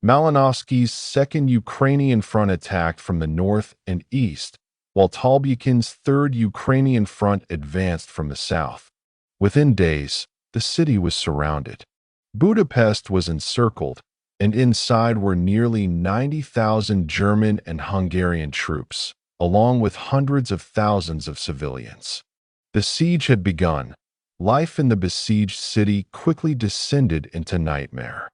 Malinovsky's Second Ukrainian Front attacked from the north and east, while Tolbukhin's Third Ukrainian Front advanced from the south. Within days, the city was surrounded. Budapest was encircled, and inside were nearly 90,000 German and Hungarian troops, along with hundreds of thousands of civilians. The siege had begun. Life in the besieged city quickly descended into nightmare.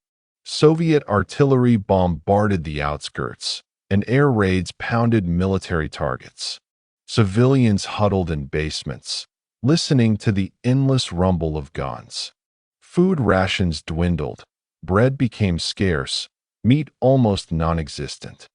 Soviet artillery bombarded the outskirts, and air raids pounded military targets. Civilians huddled in basements, listening to the endless rumble of guns. Food rations dwindled. Bread became scarce, meat almost non-existent.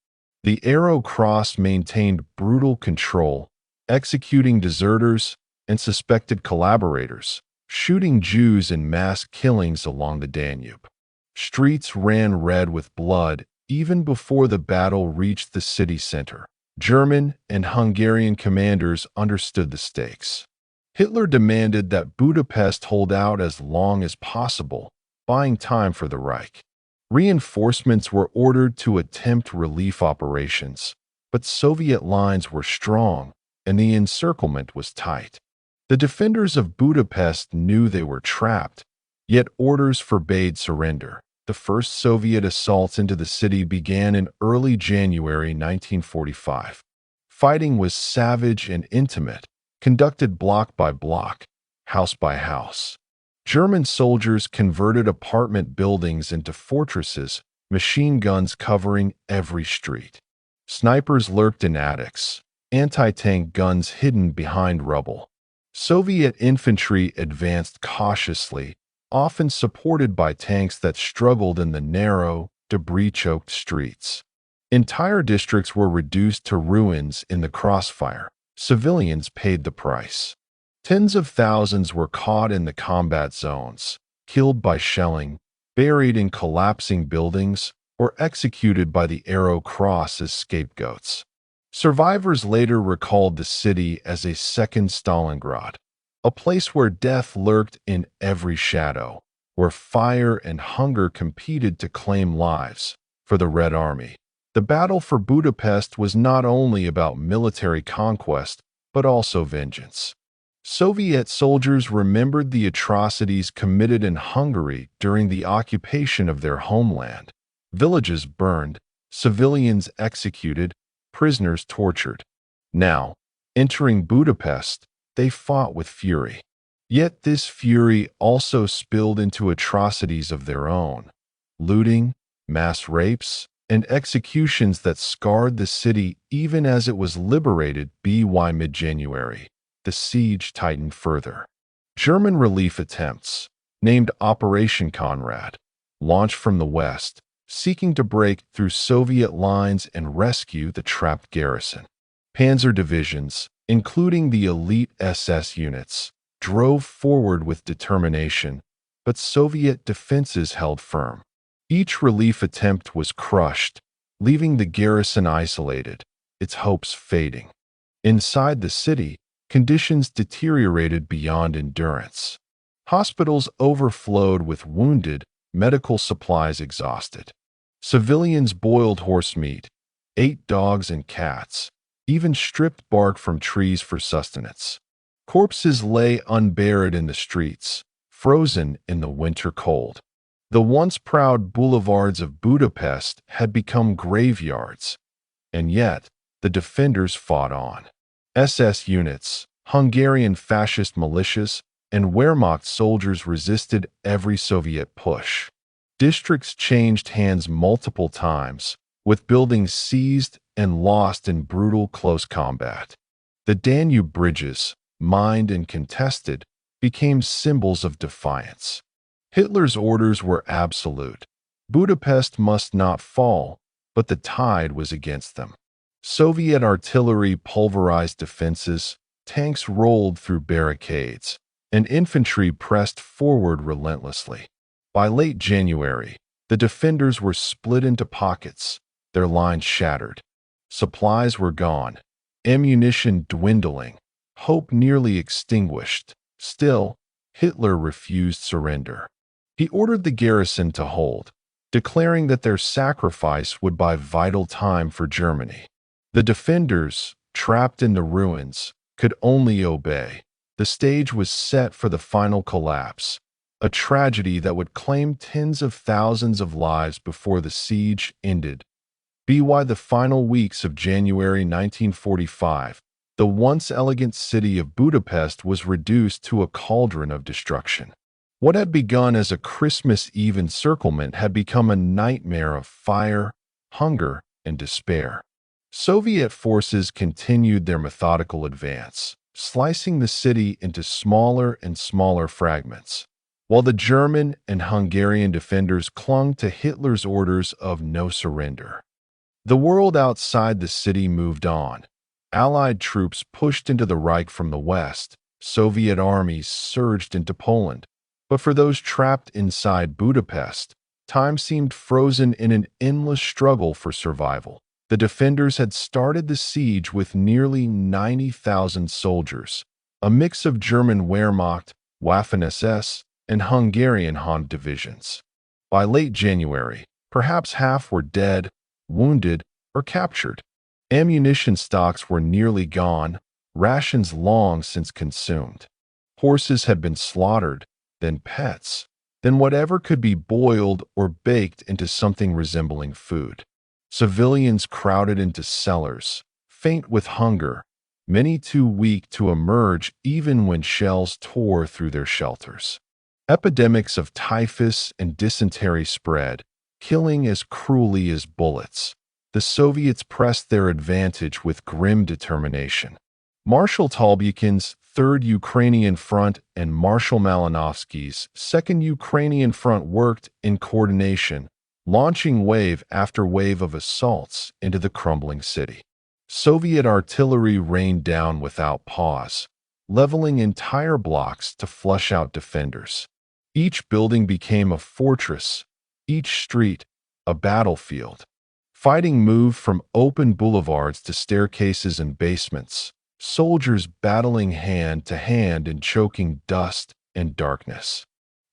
The Arrow Cross maintained brutal control, executing deserters and suspected collaborators, shooting Jews in mass killings along the Danube. Streets ran red with blood even before the battle reached the city center. German and Hungarian commanders understood the stakes. Hitler demanded that Budapest hold out as long as possible, buying time for the Reich. Reinforcements were ordered to attempt relief operations, but Soviet lines were strong and the encirclement was tight. The defenders of Budapest knew they were trapped, yet orders forbade surrender. The first Soviet assaults into the city began in early January 1945. Fighting was savage and intimate, conducted block by block, house by house. German soldiers converted apartment buildings into fortresses, machine guns covering every street. Snipers lurked in attics, anti-tank guns hidden behind rubble. Soviet infantry advanced cautiously, often supported by tanks that struggled in the narrow, debris-choked streets. Entire districts were reduced to ruins in the crossfire. Civilians paid the price. Tens of thousands were caught in the combat zones, killed by shelling, buried in collapsing buildings, or executed by the arrow cross as scapegoats. Survivors later recalled the city as a second Stalingrad, a place where death lurked in every shadow, where fire and hunger competed to claim lives. For the Red Army, the battle for Budapest was not only about military conquest, but also vengeance. Soviet soldiers remembered the atrocities committed in Hungary during the occupation of their homeland. Villages burned, civilians executed, prisoners tortured. Now, entering Budapest, they fought with fury. Yet this fury also spilled into atrocities of their own: looting, mass rapes, and executions that scarred the city even as it was liberated. By mid-January, the siege tightened further. German relief attempts, named Operation Conrad, launched from the west, seeking to break through Soviet lines and rescue the trapped garrison. Panzer divisions, including the elite SS units, drove forward with determination, but Soviet defenses held firm. Each relief attempt was crushed, leaving the garrison isolated, its hopes fading. Inside the city, conditions deteriorated beyond endurance. Hospitals overflowed with wounded, medical supplies exhausted. Civilians boiled horse meat, ate dogs and cats, even stripped bark from trees for sustenance. Corpses lay unburied in the streets, frozen in the winter cold. The once proud boulevards of Budapest had become graveyards, and yet the defenders fought on. SS units, Hungarian fascist militias, and Wehrmacht soldiers resisted every Soviet push. Districts changed hands multiple times, with buildings seized and lost in brutal close combat. The Danube bridges, mined and contested, became symbols of defiance. Hitler's orders were absolute. Budapest must not fall, but the tide was against them. Soviet artillery pulverized defenses, tanks rolled through barricades, and infantry pressed forward relentlessly. By late January, the defenders were split into pockets, their lines shattered. Supplies were gone, ammunition dwindling, hope nearly extinguished. Still, Hitler refused surrender. He ordered the garrison to hold, declaring that their sacrifice would buy vital time for Germany. The defenders, trapped in the ruins, could only obey. The stage was set for the final collapse, a tragedy that would claim tens of thousands of lives before the siege ended. By the final weeks of January 1945, the once elegant city of Budapest was reduced to a cauldron of destruction. What had begun as a Christmas Eve encirclement had become a nightmare of fire, hunger, and despair. Soviet forces continued their methodical advance, slicing the city into smaller and smaller fragments, while the German and Hungarian defenders clung to Hitler's orders of no surrender. The world outside the city moved on. Allied troops pushed into the Reich from the west. Soviet armies surged into Poland. But for those trapped inside Budapest, time seemed frozen in an endless struggle for survival. The defenders had started the siege with nearly 90,000 soldiers, a mix of German Wehrmacht, Waffen-SS, and Hungarian Hand divisions. By late January, perhaps half were dead, wounded, or captured. Ammunition stocks were nearly gone, rations long since consumed. Horses had been slaughtered, then pets, then whatever could be boiled or baked into something resembling food. Civilians crowded into cellars, faint with hunger, many too weak to emerge even when shells tore through their shelters. Epidemics of typhus and dysentery spread, killing as cruelly as bullets. The Soviets pressed their advantage with grim determination. Marshal Tolbuchin's Third Ukrainian Front and Marshal Malinovsky's Second Ukrainian Front worked in coordination, launching wave after wave of assaults into the crumbling city. Soviet artillery rained down without pause, leveling entire blocks to flush out defenders. Each building became a fortress, each street a battlefield. Fighting moved from open boulevards to staircases and basements, soldiers battling hand to hand in choking dust and darkness.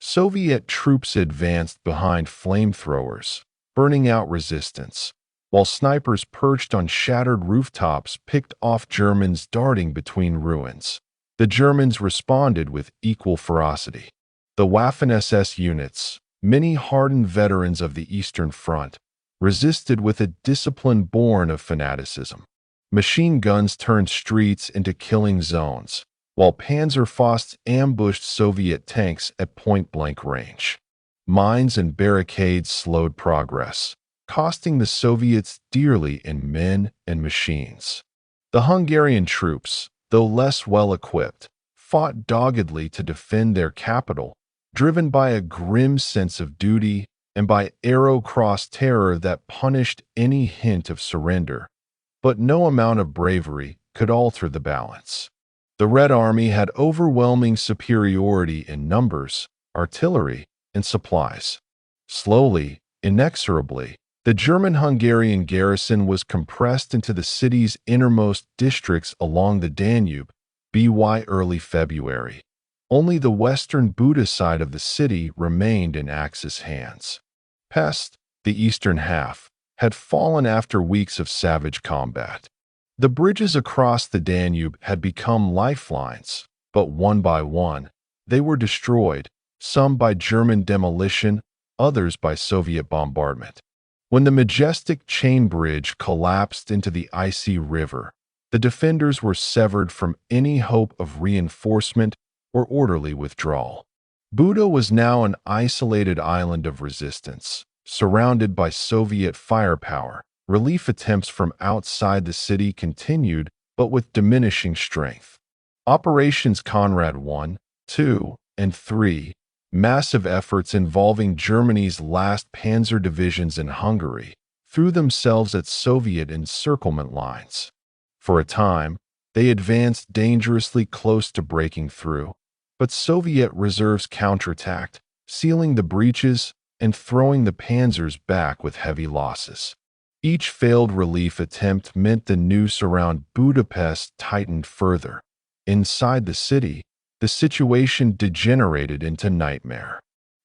Soviet troops advanced behind flamethrowers, burning out resistance, while snipers perched on shattered rooftops picked off Germans darting between ruins. The Germans responded with equal ferocity. The Waffen-SS units, many hardened veterans of the Eastern Front, resisted with a discipline born of fanaticism. Machine guns turned streets into killing zones, while Panzerfausts ambushed Soviet tanks at point-blank range. Mines and barricades slowed progress, costing the Soviets dearly in men and machines. The Hungarian troops, though less well-equipped, fought doggedly to defend their capital, driven by a grim sense of duty and by arrow-crossed terror that punished any hint of surrender. But no amount of bravery could alter the balance. The Red Army had overwhelming superiority in numbers, artillery, and supplies. Slowly, inexorably, the German-Hungarian garrison was compressed into the city's innermost districts along the Danube by early February. Only the western Buda side of the city remained in Axis hands. Pest, the eastern half, had fallen after weeks of savage combat. The bridges across the Danube had become lifelines, but one by one, they were destroyed, some by German demolition, others by Soviet bombardment. When the majestic chain bridge collapsed into the icy river, the defenders were severed from any hope of reinforcement or orderly withdrawal. Buda was now an isolated island of resistance, surrounded by Soviet firepower. Relief attempts from outside the city continued, but with diminishing strength. Operations Conrad I, II, and III, massive efforts involving Germany's last panzer divisions in Hungary, threw themselves at Soviet encirclement lines. For a time, they advanced dangerously close to breaking through, but Soviet reserves counterattacked, sealing the breaches and throwing the panzers back with heavy losses. Each failed relief attempt meant the noose around Budapest tightened further. Inside the city, the situation degenerated into nightmare.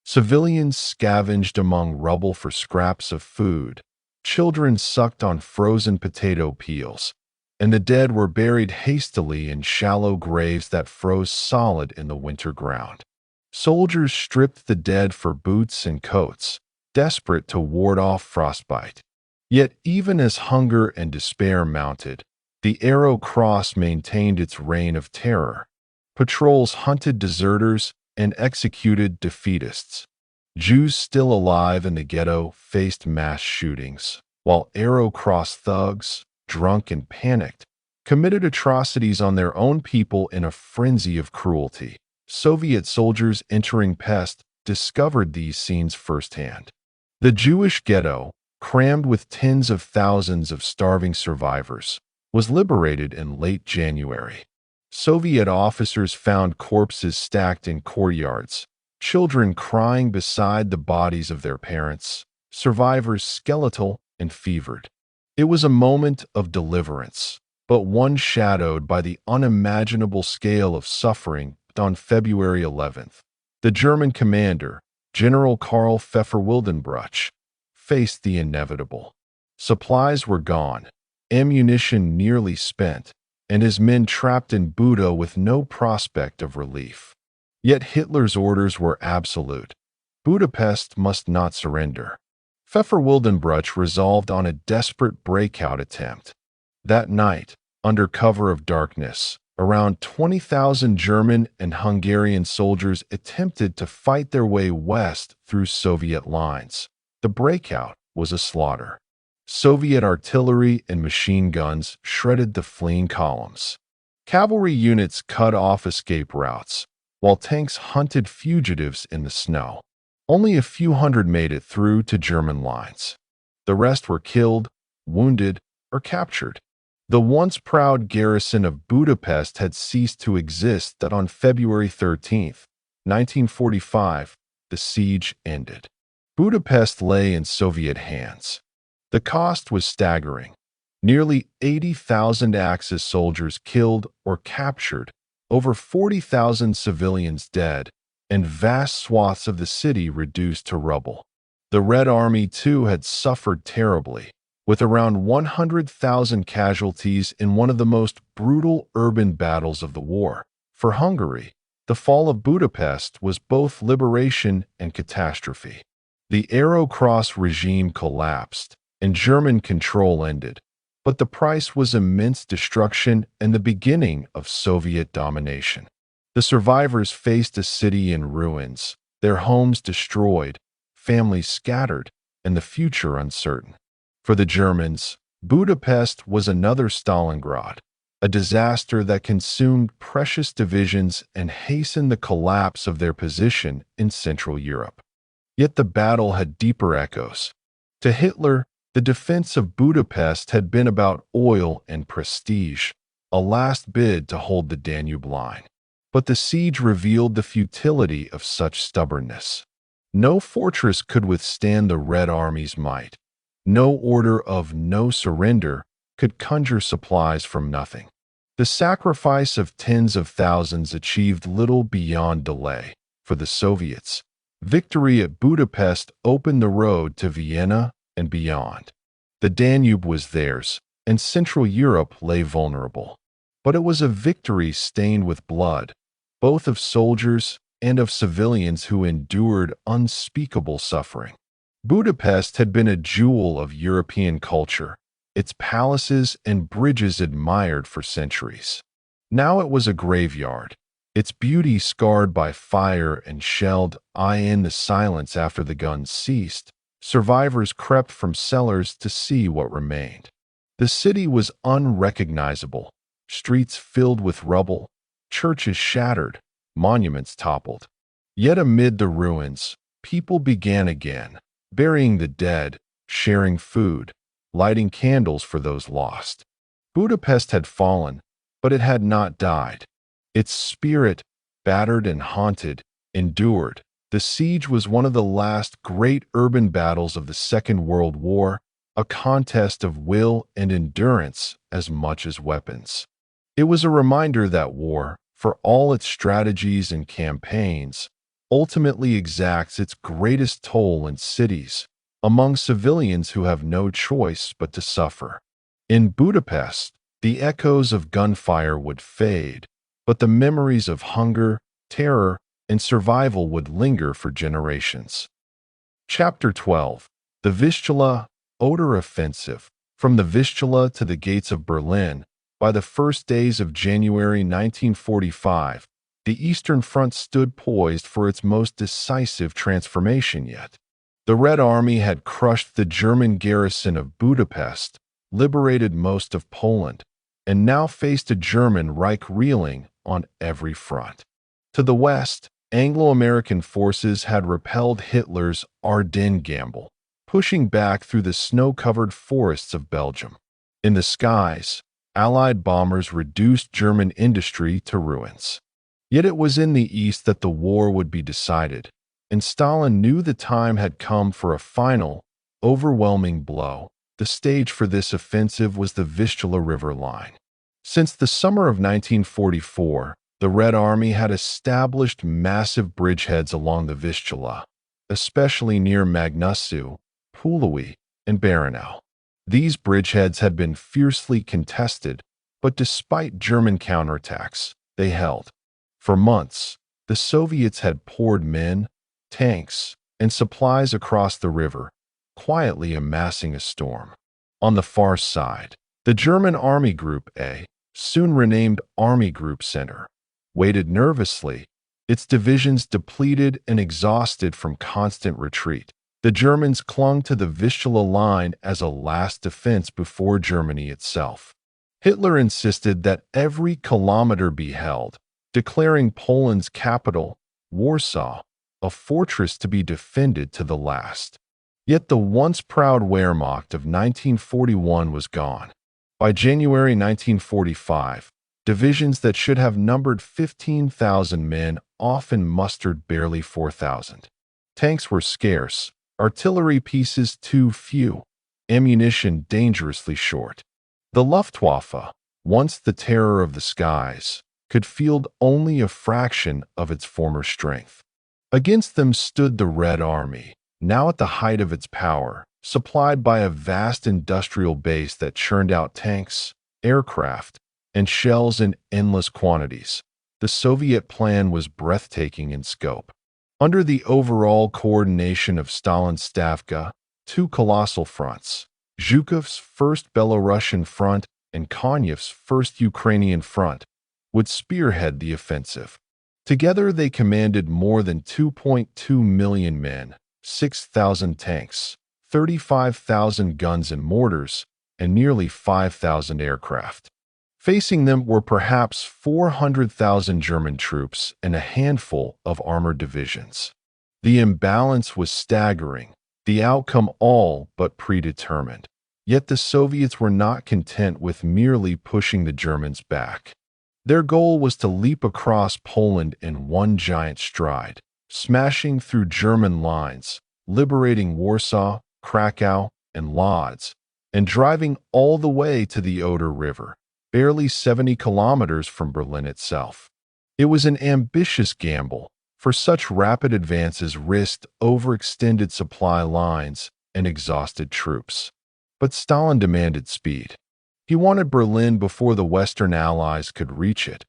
Civilians scavenged among rubble for scraps of food, children sucked on frozen potato peels, and the dead were buried hastily in shallow graves that froze solid in the winter ground. Soldiers stripped the dead for boots and coats, desperate to ward off frostbite. Yet even as hunger and despair mounted, the Arrow Cross maintained its reign of terror. Patrols hunted deserters and executed defeatists. Jews still alive in the ghetto faced mass shootings, while Arrow Cross thugs, drunk and panicked, committed atrocities on their own people in a frenzy of cruelty. Soviet soldiers entering Pest discovered these scenes firsthand. The Jewish ghetto, crammed with tens of thousands of starving survivors, was liberated in late January. Soviet officers found corpses stacked in courtyards, children crying beside the bodies of their parents, survivors skeletal and fevered. It was a moment of deliverance, but one shadowed by the unimaginable scale of suffering. On February 11th, the German commander, General Karl Pfeffer-Wildenbruch, faced the inevitable. Supplies were gone, ammunition nearly spent, and his men trapped in Buda with no prospect of relief. Yet Hitler's orders were absolute. Budapest must not surrender. Pfeffer-Wildenbruch resolved on a desperate breakout attempt. That night, under cover of darkness, around 20,000 German and Hungarian soldiers attempted to fight their way west through Soviet lines. The breakout was a slaughter. Soviet artillery and machine guns shredded the fleeing columns. Cavalry units cut off escape routes, while tanks hunted fugitives in the snow. Only a few hundred made it through to German lines. The rest were killed, wounded, or captured. The once proud garrison of Budapest had ceased to exist that on February 13th, 1945, the siege ended. Budapest lay in Soviet hands. The cost was staggering. Nearly 80,000 Axis soldiers killed or captured, over 40,000 civilians dead, and vast swaths of the city reduced to rubble. The Red Army, too, had suffered terribly, with around 100,000 casualties in one of the most brutal urban battles of the war. For Hungary, the fall of Budapest was both liberation and catastrophe. The Arrow Cross regime collapsed, and German control ended, but the price was immense destruction and the beginning of Soviet domination. The survivors faced a city in ruins, their homes destroyed, families scattered, and the future uncertain. For the Germans, Budapest was another Stalingrad, a disaster that consumed precious divisions and hastened the collapse of their position in Central Europe. Yet the battle had deeper echoes. To Hitler, the defense of Budapest had been about oil and prestige, a last bid to hold the Danube line. But the siege revealed the futility of such stubbornness. No fortress could withstand the Red Army's might. No order of no surrender could conjure supplies from nothing. The sacrifice of tens of thousands achieved little beyond delay. For the Soviets, victory at Budapest opened the road to Vienna and beyond. The Danube was theirs, and Central Europe lay vulnerable. But it was a victory stained with blood, both of soldiers and of civilians who endured unspeakable suffering. Budapest had been a jewel of European culture, its palaces and bridges admired for centuries. Now it was a graveyard, its beauty scarred by fire and shelled. In the silence after the guns ceased, survivors crept from cellars to see what remained. The city was unrecognizable, streets filled with rubble, churches shattered, monuments toppled. Yet amid the ruins, people began again, burying the dead, sharing food, lighting candles for those lost. Budapest had fallen, but it had not died. Its spirit, battered and haunted, endured. The siege was one of the last great urban battles of the Second World War, a contest of will and endurance as much as weapons. It was a reminder that war, for all its strategies and campaigns, ultimately exacts its greatest toll in cities, among civilians who have no choice but to suffer. In Budapest, the echoes of gunfire would fade, but the memories of hunger, terror, and survival would linger for generations. Chapter 12. The Vistula, Oder Offensive. From the Vistula to the gates of Berlin, by the first days of January 1945, the Eastern Front stood poised for its most decisive transformation yet. The Red Army had crushed the German garrison of Budapest, liberated most of Poland, and now faced a German Reich reeling on every front. To the west, Anglo-American forces had repelled Hitler's Ardennes gamble, pushing back through the snow-covered forests of Belgium. In the skies, Allied bombers reduced German industry to ruins. Yet it was in the east that the war would be decided, and Stalin knew the time had come for a final, overwhelming blow. The stage for this offensive was the Vistula River line. Since the summer of 1944, the Red Army had established massive bridgeheads along the Vistula, especially near Magnusu, Puławy, and Baranów. These bridgeheads had been fiercely contested, but despite German counterattacks, they held. For months, the Soviets had poured men, tanks, and supplies across the river, quietly amassing a storm. On the far side, the German Army Group A, soon renamed Army Group Center, waited nervously, its divisions depleted and exhausted from constant retreat. The Germans clung to the Vistula line as a last defense before Germany itself. Hitler insisted that every kilometer be held, declaring Poland's capital, Warsaw, a fortress to be defended to the last. Yet the once proud Wehrmacht of 1941 was gone. By January 1945, divisions that should have numbered 15,000 men often mustered barely 4,000. Tanks were scarce, artillery pieces too few, ammunition dangerously short. The Luftwaffe, once the terror of the skies, could field only a fraction of its former strength. Against them stood the Red Army, now at the height of its power, supplied by a vast industrial base that churned out tanks, aircraft, and shells in endless quantities. The Soviet plan was breathtaking in scope. Under the overall coordination of Stalin's Stavka, two colossal fronts, Zhukov's First Belarusian Front and Konyev's First Ukrainian Front, would spearhead the offensive. Together they commanded more than 2.2 million men, 6,000 tanks, 35,000 guns and mortars, and nearly 5,000 aircraft. Facing them were perhaps 400,000 German troops and a handful of armored divisions. The imbalance was staggering, the outcome all but predetermined. Yet the Soviets were not content with merely pushing the Germans back. Their goal was to leap across Poland in one giant stride, smashing through German lines, liberating Warsaw, Krakow, and Lodz, and driving all the way to the Oder River, barely 70 kilometers from Berlin itself. It was an ambitious gamble, for such rapid advances risked overextended supply lines and exhausted troops. But Stalin demanded speed. He wanted Berlin before the Western Allies could reach it,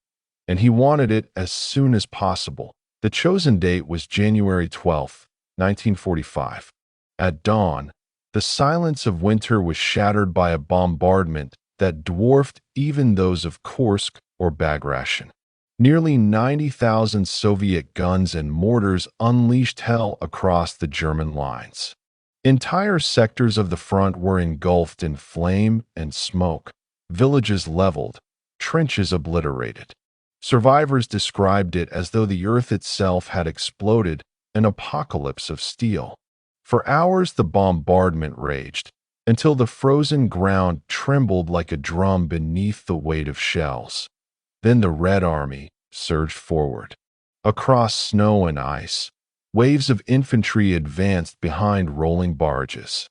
and he wanted it as soon as possible. The chosen date was January 12, 1945. At dawn, the silence of winter was shattered by a bombardment that dwarfed even those of Kursk or Bagration. Nearly 90,000 Soviet guns and mortars unleashed hell across the German lines. Entire sectors of the front were engulfed in flame and smoke, villages leveled, trenches obliterated. Survivors described it as though the earth itself had exploded, an apocalypse of steel. For hours the bombardment raged, until the frozen ground trembled like a drum beneath the weight of shells. Then the Red Army surged forward. Across snow and ice, waves of infantry advanced behind rolling barges.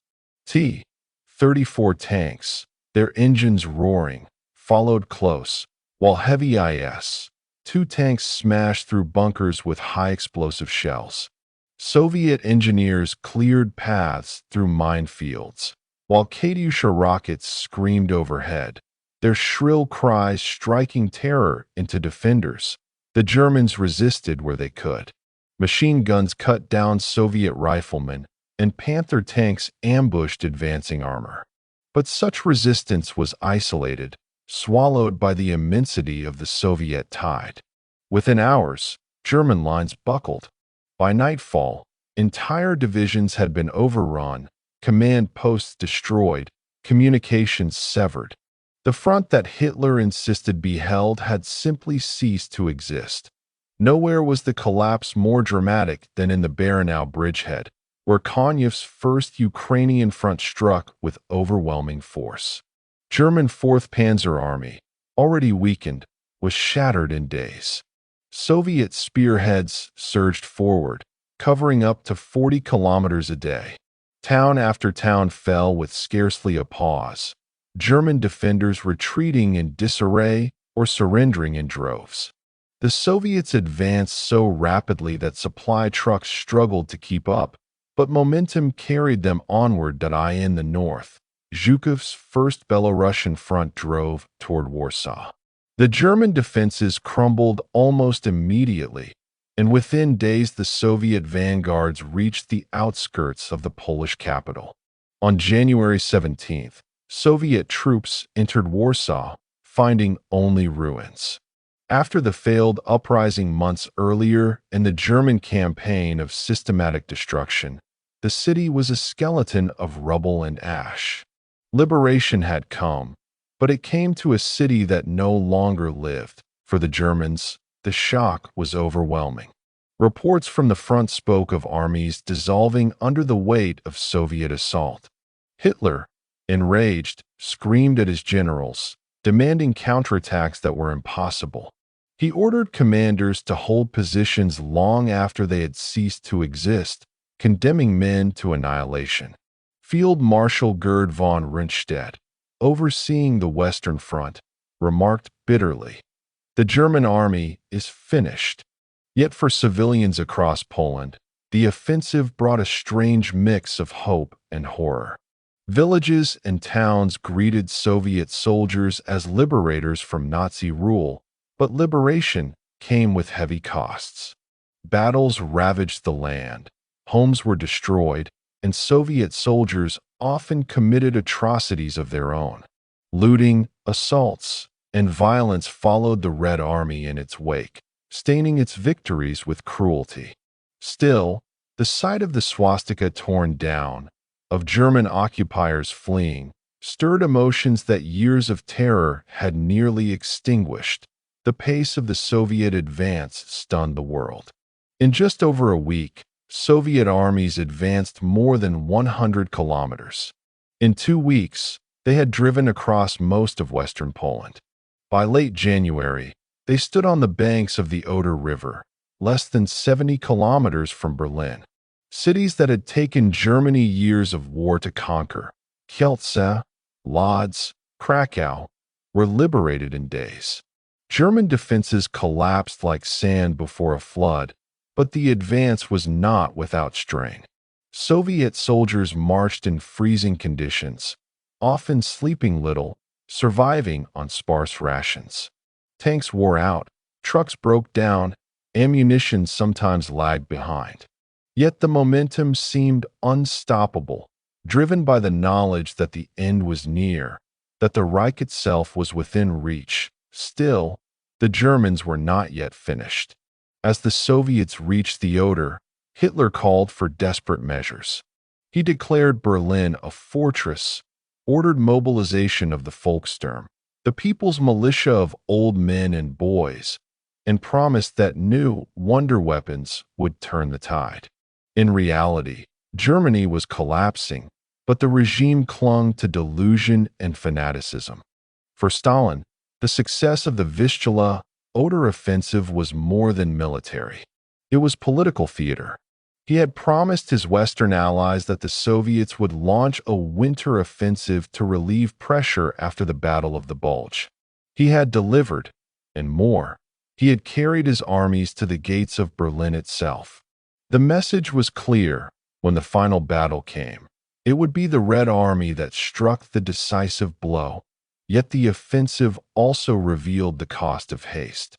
T-34 tanks, their engines roaring, followed close, while heavy IS-2 tanks smashed through bunkers with high explosive shells. Soviet engineers cleared paths through minefields, while Katyusha rockets screamed overhead, their shrill cries striking terror into defenders. The Germans resisted where they could. Machine guns cut down Soviet riflemen, and Panther tanks ambushed advancing armor. But such resistance was isolated, swallowed by the immensity of the Soviet tide. Within hours, German lines buckled. By nightfall, entire divisions had been overrun, command posts destroyed, communications severed. The front that Hitler insisted be held had simply ceased to exist. Nowhere was the collapse more dramatic than in the Baranau bridgehead, where Konyev's First Ukrainian Front struck with overwhelming force. German 4th Panzer Army, already weakened, was shattered in days. Soviet spearheads surged forward, covering up to 40 kilometers a day. Town after town fell with scarcely a pause, German defenders retreating in disarray or surrendering in droves. The Soviets advanced so rapidly that supply trucks struggled to keep up, but momentum carried them onward. In the north, Zhukov's First Belarusian Front drove toward Warsaw. The German defenses crumbled almost immediately, and within days the Soviet vanguards reached the outskirts of the Polish capital. On January 17th, Soviet troops entered Warsaw, finding only ruins. After the failed uprising months earlier and the German campaign of systematic destruction, the city was a skeleton of rubble and ash. Liberation had come, but it came to a city that no longer lived. For the Germans, the shock was overwhelming. Reports from the front spoke of armies dissolving under the weight of Soviet assault. Hitler, enraged, screamed at his generals, demanding counterattacks that were impossible. He ordered commanders to hold positions long after they had ceased to exist, condemning men to annihilation. Field Marshal Gerd von Rundstedt, overseeing the Western Front, remarked bitterly, "The German army is finished." Yet for civilians across Poland, the offensive brought a strange mix of hope and horror. Villages and towns greeted Soviet soldiers as liberators from Nazi rule, but liberation came with heavy costs. Battles ravaged the land, homes were destroyed, and Soviet soldiers often committed atrocities of their own. Looting, assaults, and violence followed the Red Army in its wake, staining its victories with cruelty. Still, the sight of the swastika torn down, of German occupiers fleeing, stirred emotions that years of terror had nearly extinguished. The pace of the Soviet advance stunned the world. In just over a week, Soviet armies advanced more than 100 kilometers. In 2 weeks, they had driven across most of western Poland. By late January, they stood on the banks of the Oder River, less than 70 kilometers from Berlin. Cities that had taken Germany years of war to conquer, Kielce, Lodz, Krakow, were liberated in days. German defenses collapsed like sand before a flood, but the advance was not without strain. Soviet soldiers marched in freezing conditions, often sleeping little, surviving on sparse rations. Tanks wore out, trucks broke down, ammunition sometimes lagged behind. Yet the momentum seemed unstoppable, driven by the knowledge that the end was near, that the Reich itself was within reach. Still, the Germans were not yet finished. As the Soviets reached the Oder, Hitler called for desperate measures. He declared Berlin a fortress, ordered mobilization of the Volkssturm, the people's militia of old men and boys, and promised that new wonder weapons would turn the tide. In reality, Germany was collapsing, but the regime clung to delusion and fanaticism. For Stalin, the success of the Vistula, Oder offensive was more than military. It was political theater. He had promised his Western allies that the Soviets would launch a winter offensive to relieve pressure after the Battle of the Bulge. He had delivered, and more. He had carried his armies to the gates of Berlin itself. The message was clear when the final battle came. It would be the Red Army that struck the decisive blow, yet the offensive also revealed the cost of haste.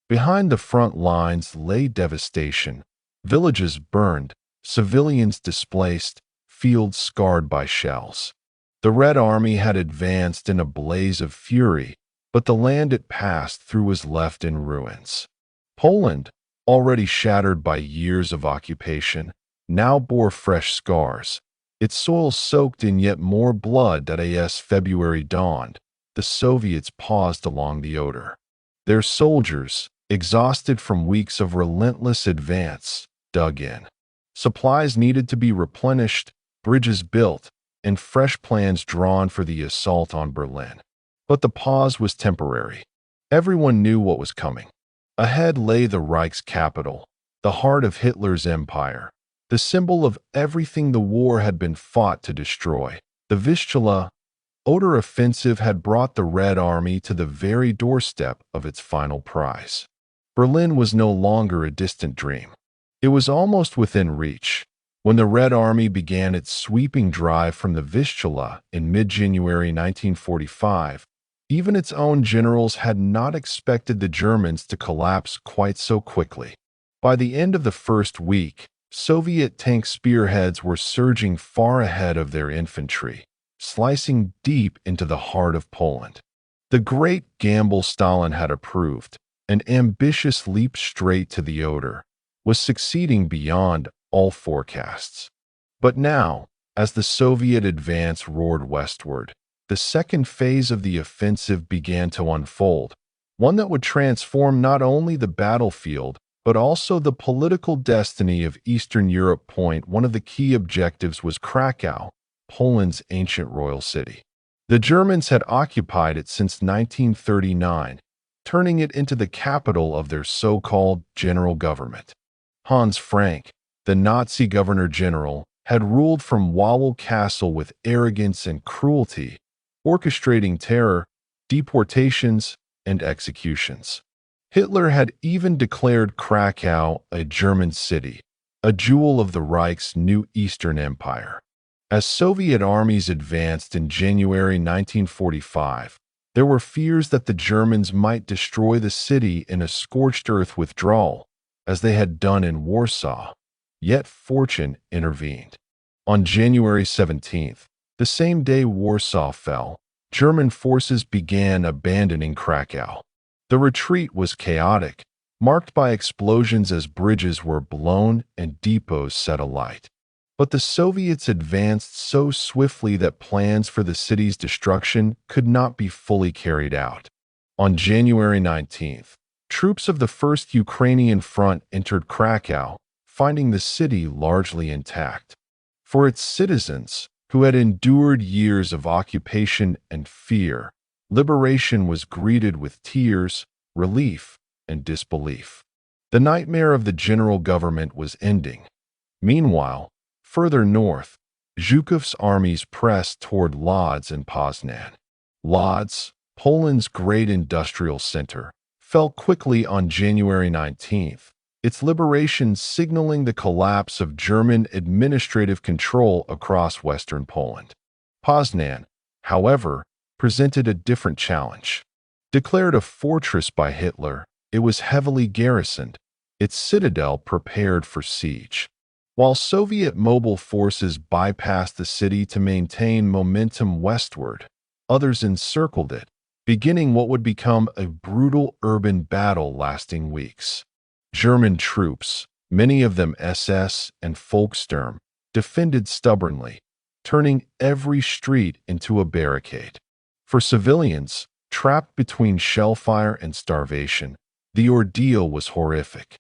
Behind the front lines lay devastation, villages burned, civilians displaced, fields scarred by shells. The Red Army had advanced in a blaze of fury, but the land it passed through was left in ruins. Poland, already shattered by years of occupation, now bore fresh scars. Its soil soaked in yet more blood that as February dawned. The Soviets paused along the Oder. Their soldiers, exhausted from weeks of relentless advance, dug in. Supplies needed to be replenished, bridges built, and fresh plans drawn for the assault on Berlin. But the pause was temporary. Everyone knew what was coming. Ahead lay the Reich's capital, the heart of Hitler's empire, the symbol of everything the war had been fought to destroy. The Vistula, Oder offensive had brought the Red Army to the very doorstep of its final prize. Berlin was no longer a distant dream. It was almost within reach. When the Red Army began its sweeping drive from the Vistula in mid-January 1945, even its own generals had not expected the Germans to collapse quite so quickly. By the end of the first week, Soviet tank spearheads were surging far ahead of their infantry, slicing deep into the heart of Poland. The great gamble Stalin had approved, an ambitious leap straight to the Oder, was succeeding beyond all forecasts. But now, as the Soviet advance roared westward, the second phase of the offensive began to unfold, one that would transform not only the battlefield, but also the political destiny of Eastern Europe. One of the key objectives was Krakow, Poland's ancient royal city. The Germans had occupied it since 1939, turning it into the capital of their so-called general government. Hans Frank, the Nazi governor-general, had ruled from Wawel Castle with arrogance and cruelty, orchestrating terror, deportations, and executions. Hitler had even declared Krakow a German city, a jewel of the Reich's new Eastern Empire. As Soviet armies advanced in January 1945, there were fears that the Germans might destroy the city in a scorched earth withdrawal, as they had done in Warsaw. Yet fortune intervened. On January 17th, the same day Warsaw fell, German forces began abandoning Krakow. The retreat was chaotic, marked by explosions as bridges were blown and depots set alight. But the Soviets advanced so swiftly that plans for the city's destruction could not be fully carried out. On January 19th, troops of the First Ukrainian Front entered Krakow, finding the city largely intact. For its citizens, who had endured years of occupation and fear, liberation was greeted with tears, relief, and disbelief. The nightmare of the general government was ending. Meanwhile, further north, Zhukov's armies pressed toward Lodz and Poznan. Lodz, Poland's great industrial center, fell quickly on January 19th, its liberation signaling the collapse of German administrative control across western Poland. Poznan, however, presented a different challenge. Declared a fortress by Hitler, it was heavily garrisoned, its citadel prepared for siege. While Soviet mobile forces bypassed the city to maintain momentum westward, others encircled it, beginning what would become a brutal urban battle lasting weeks. German troops, many of them SS and Volkssturm, defended stubbornly, turning every street into a barricade. For civilians, trapped between shellfire and starvation, the ordeal was horrific.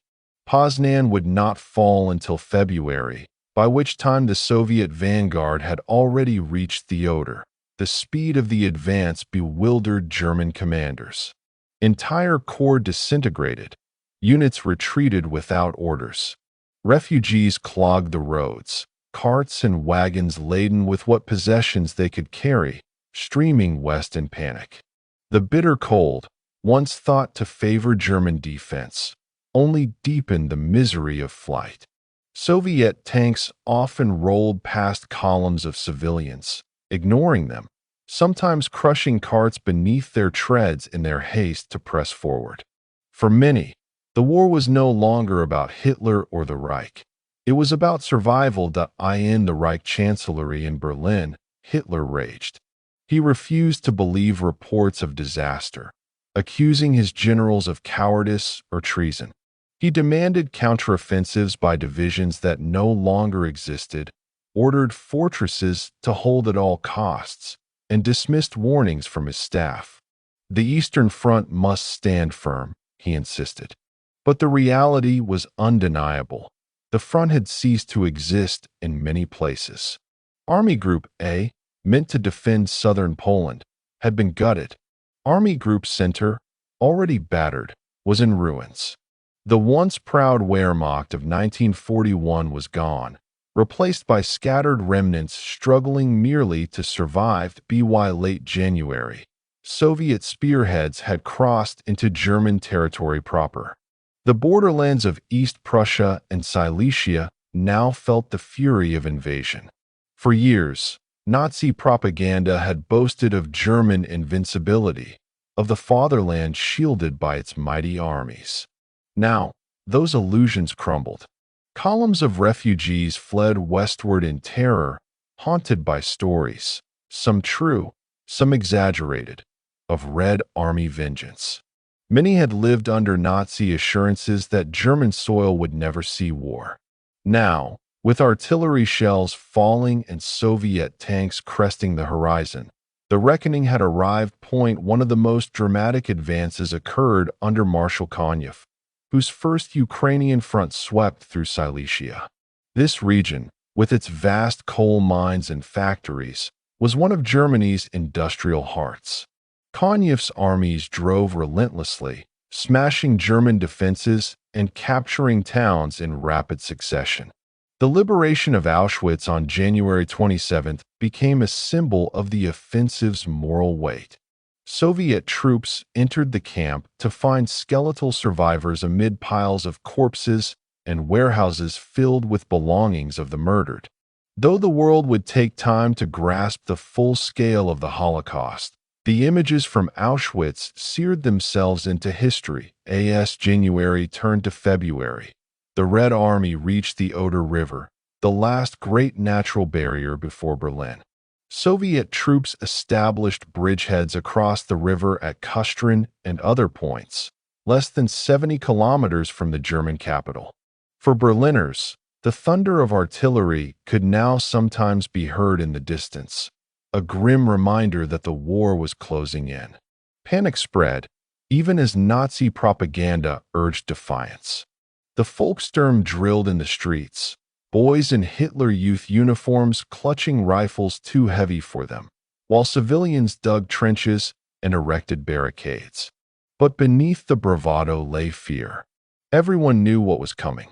Poznan would not fall until February, by which time the Soviet vanguard had already reached the Oder. The speed of the advance bewildered German commanders. Entire corps disintegrated. Units retreated without orders. Refugees clogged the roads, carts and wagons laden with what possessions they could carry, streaming west in panic. The bitter cold, once thought to favor German defense, only deepened the misery of flight. Soviet tanks often rolled past columns of civilians, ignoring them, sometimes crushing carts beneath their treads in their haste to press forward. For many, the war was no longer about Hitler or the Reich. It was about survival. In the Reich Chancellery in Berlin, Hitler raged. He refused to believe reports of disaster, accusing his generals of cowardice or treason. He demanded counteroffensives by divisions that no longer existed, ordered fortresses to hold at all costs, and dismissed warnings from his staff. The Eastern Front must stand firm, he insisted. But the reality was undeniable. The front had ceased to exist in many places. Army Group A, meant to defend southern Poland, had been gutted. Army Group Center, already battered, was in ruins. The once proud Wehrmacht of 1941 was gone, replaced by scattered remnants struggling merely to survive. By late January, Soviet spearheads had crossed into German territory proper. The borderlands of East Prussia and Silesia now felt the fury of invasion. For years, Nazi propaganda had boasted of German invincibility, of the fatherland shielded by its mighty armies. Now, those illusions crumbled. Columns of refugees fled westward in terror, haunted by stories, some true, some exaggerated, of Red Army vengeance. Many had lived under Nazi assurances that German soil would never see war. Now, with artillery shells falling and Soviet tanks cresting the horizon, the reckoning had arrived. One of the most dramatic advances occurred under Marshal Konyev, whose first Ukrainian front swept through Silesia. This region, with its vast coal mines and factories, was one of Germany's industrial hearts. Konev's armies drove relentlessly, smashing German defenses and capturing towns in rapid succession. The liberation of Auschwitz on January 27th became a symbol of the offensive's moral weight. Soviet troops entered the camp to find skeletal survivors amid piles of corpses and warehouses filled with belongings of the murdered. Though the world would take time to grasp the full scale of the Holocaust, the images from Auschwitz seared themselves into history. As January turned to February, the Red Army reached the Oder River, the last great natural barrier before Berlin. Soviet troops established bridgeheads across the river at Kustrin and other points, less than 70 kilometers from the German capital. For Berliners, the thunder of artillery could now sometimes be heard in the distance, a grim reminder that the war was closing in. Panic spread, even as Nazi propaganda urged defiance. The Volkssturm drilled in the streets, boys in Hitler Youth uniforms clutching rifles too heavy for them, while civilians dug trenches and erected barricades. But beneath the bravado lay fear. Everyone knew what was coming.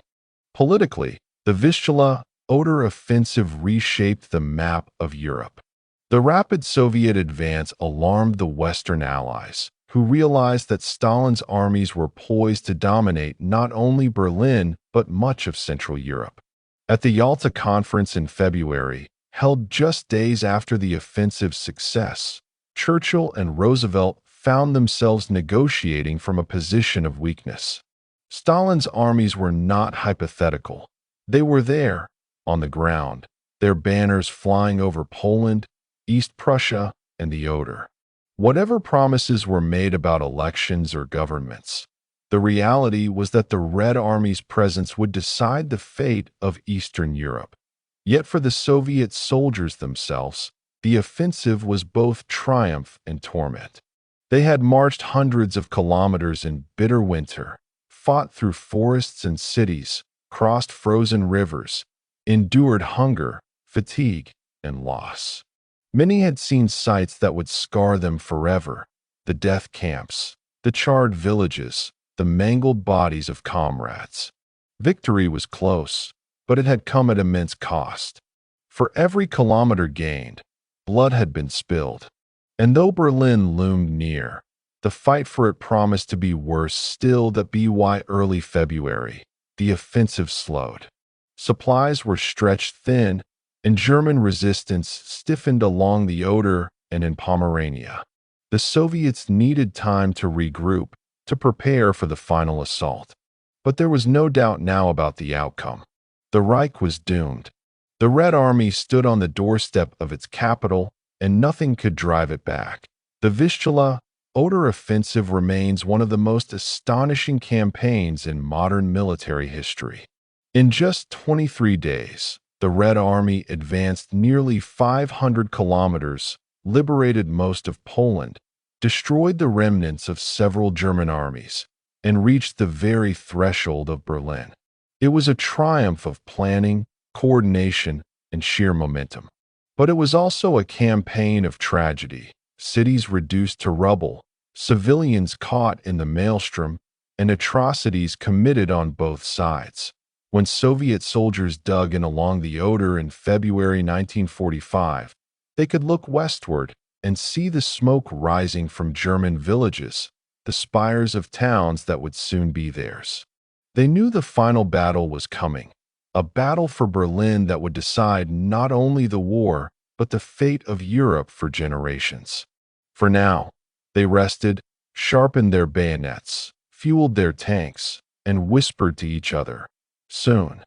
Politically, the Vistula Oder offensive reshaped the map of Europe. The rapid Soviet advance alarmed the Western Allies, who realized that Stalin's armies were poised to dominate not only Berlin but much of Central Europe. At the Yalta Conference in February, held just days after the offensive's success, Churchill and Roosevelt found themselves negotiating from a position of weakness. Stalin's armies were not hypothetical. They were there, on the ground, their banners flying over Poland, East Prussia, and the Oder. Whatever promises were made about elections or governments, the reality was that the Red Army's presence would decide the fate of Eastern Europe. Yet for the Soviet soldiers themselves, the offensive was both triumph and torment. They had marched hundreds of kilometers in bitter winter, fought through forests and cities, crossed frozen rivers, endured hunger, fatigue, and loss. Many had seen sights that would scar them forever: the death camps, the charred villages, the mangled bodies of comrades. Victory was close, but it had come at immense cost. For every kilometer gained, blood had been spilled. And though Berlin loomed near, the fight for it promised to be worse still. By early February, the offensive slowed. Supplies were stretched thin, and German resistance stiffened along the Oder and in Pomerania. The Soviets needed time to regroup, to prepare for the final assault. But there was no doubt now about the outcome. The Reich was doomed. The Red Army stood on the doorstep of its capital, and nothing could drive it back. The Vistula Oder offensive remains one of the most astonishing campaigns in modern military history. In just 23 days, the Red Army advanced nearly 500 kilometers, liberated most of Poland, destroyed the remnants of several German armies, and reached the very threshold of Berlin. It was a triumph of planning, coordination, and sheer momentum. But it was also a campaign of tragedy: cities reduced to rubble, civilians caught in the maelstrom, and atrocities committed on both sides. When Soviet soldiers dug in along the Oder in February 1945, they could look westward and see the smoke rising from German villages, the spires of towns that would soon be theirs. They knew the final battle was coming, a battle for Berlin that would decide not only the war, but the fate of Europe for generations. For now, they rested, sharpened their bayonets, fueled their tanks, and whispered to each other, "Soon."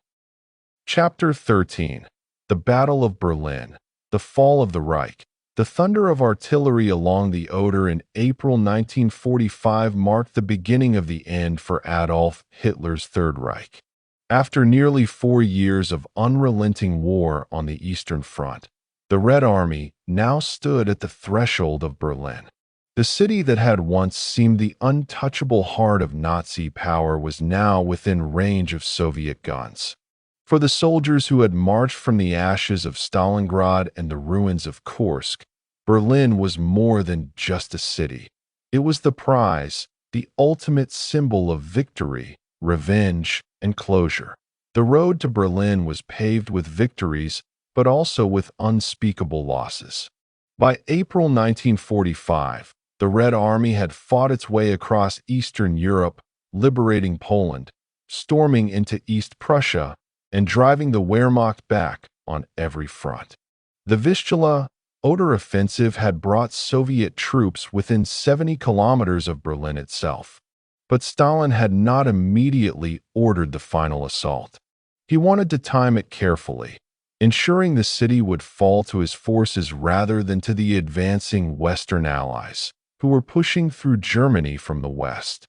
Chapter 13. The Battle of Berlin, the Fall of the Reich. The thunder of artillery along the Oder in April 1945 marked the beginning of the end for Adolf Hitler's Third Reich. After nearly 4 years of unrelenting war on the Eastern Front, the Red Army now stood at the threshold of Berlin. The city that had once seemed the untouchable heart of Nazi power was now within range of Soviet guns. For the soldiers who had marched from the ashes of Stalingrad and the ruins of Kursk, Berlin was more than just a city. It was the prize, the ultimate symbol of victory, revenge, and closure. The road to Berlin was paved with victories, but also with unspeakable losses. By April 1945, the Red Army had fought its way across Eastern Europe, liberating Poland, storming into East Prussia, and driving the Wehrmacht back on every front. The Vistula, Oder offensive had brought Soviet troops within 70 kilometers of Berlin itself. But Stalin had not immediately ordered the final assault. He wanted to time it carefully, ensuring the city would fall to his forces rather than to the advancing Western allies, who were pushing through Germany from the west.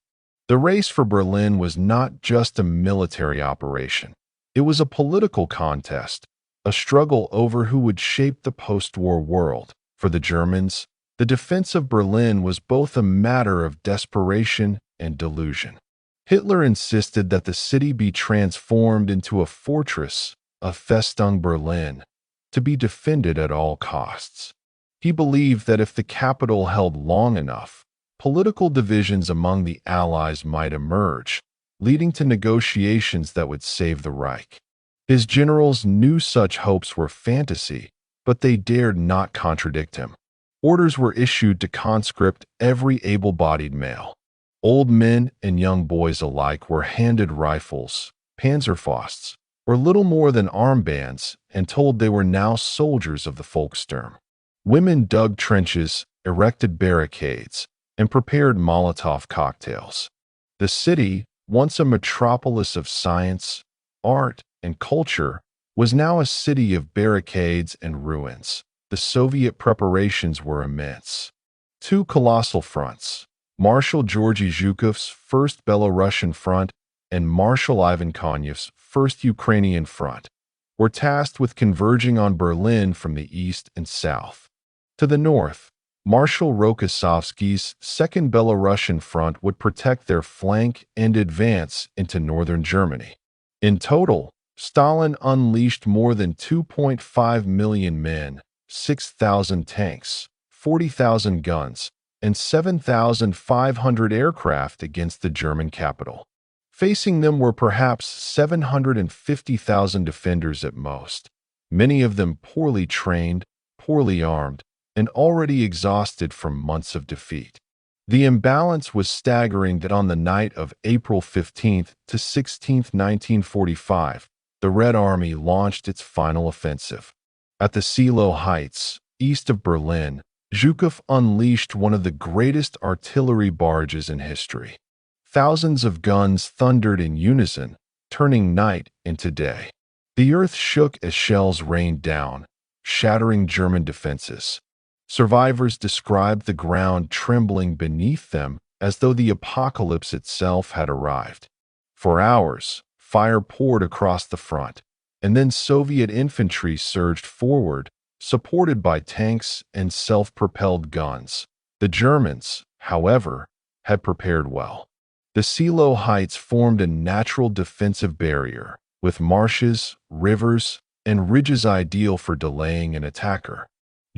The race for Berlin was not just a military operation. It was a political contest, a struggle over who would shape the post-war world. For the Germans, the defense of Berlin was both a matter of desperation and delusion. Hitler insisted that the city be transformed into a fortress, a Festung Berlin, to be defended at all costs. He believed that if the capital held long enough, political divisions among the Allies might emerge, leading to negotiations that would save the Reich. His generals knew such hopes were fantasy, but they dared not contradict him. Orders were issued to conscript every able-bodied male. Old men and young boys alike were handed rifles, Panzerfausts, or little more than armbands, and told they were now soldiers of the Volkssturm. Women dug trenches, erected barricades, and prepared Molotov cocktails. The city, once a metropolis of science, art, and culture, was now a city of barricades and ruins. The Soviet preparations were immense. Two colossal fronts, Marshal Georgy Zhukov's First Belarusian Front and Marshal Ivan Konyev's First Ukrainian Front, were tasked with converging on Berlin from the east and south. To the north, Marshal Rokossovsky's Second Belarusian Front would protect their flank and advance into northern Germany. In total, Stalin unleashed more than 2.5 million men, 6,000 tanks, 40,000 guns, and 7,500 aircraft against the German capital. Facing them were perhaps 750,000 defenders at most, many of them poorly trained, poorly armed, and already exhausted from months of defeat. The imbalance was staggering that on the night of April 15th to 16th, 1945, the Red Army launched its final offensive. At the Seelow Heights, east of Berlin, Zhukov unleashed one of the greatest artillery barrages in history. Thousands of guns thundered in unison, turning night into day. The earth shook as shells rained down, shattering German defenses. Survivors described the ground trembling beneath them as though the apocalypse itself had arrived. For hours, fire poured across the front, and then Soviet infantry surged forward, supported by tanks and self-propelled guns. The Germans, however, had prepared well. The Seelow Heights formed a natural defensive barrier, with marshes, rivers, and ridges ideal for delaying an attacker.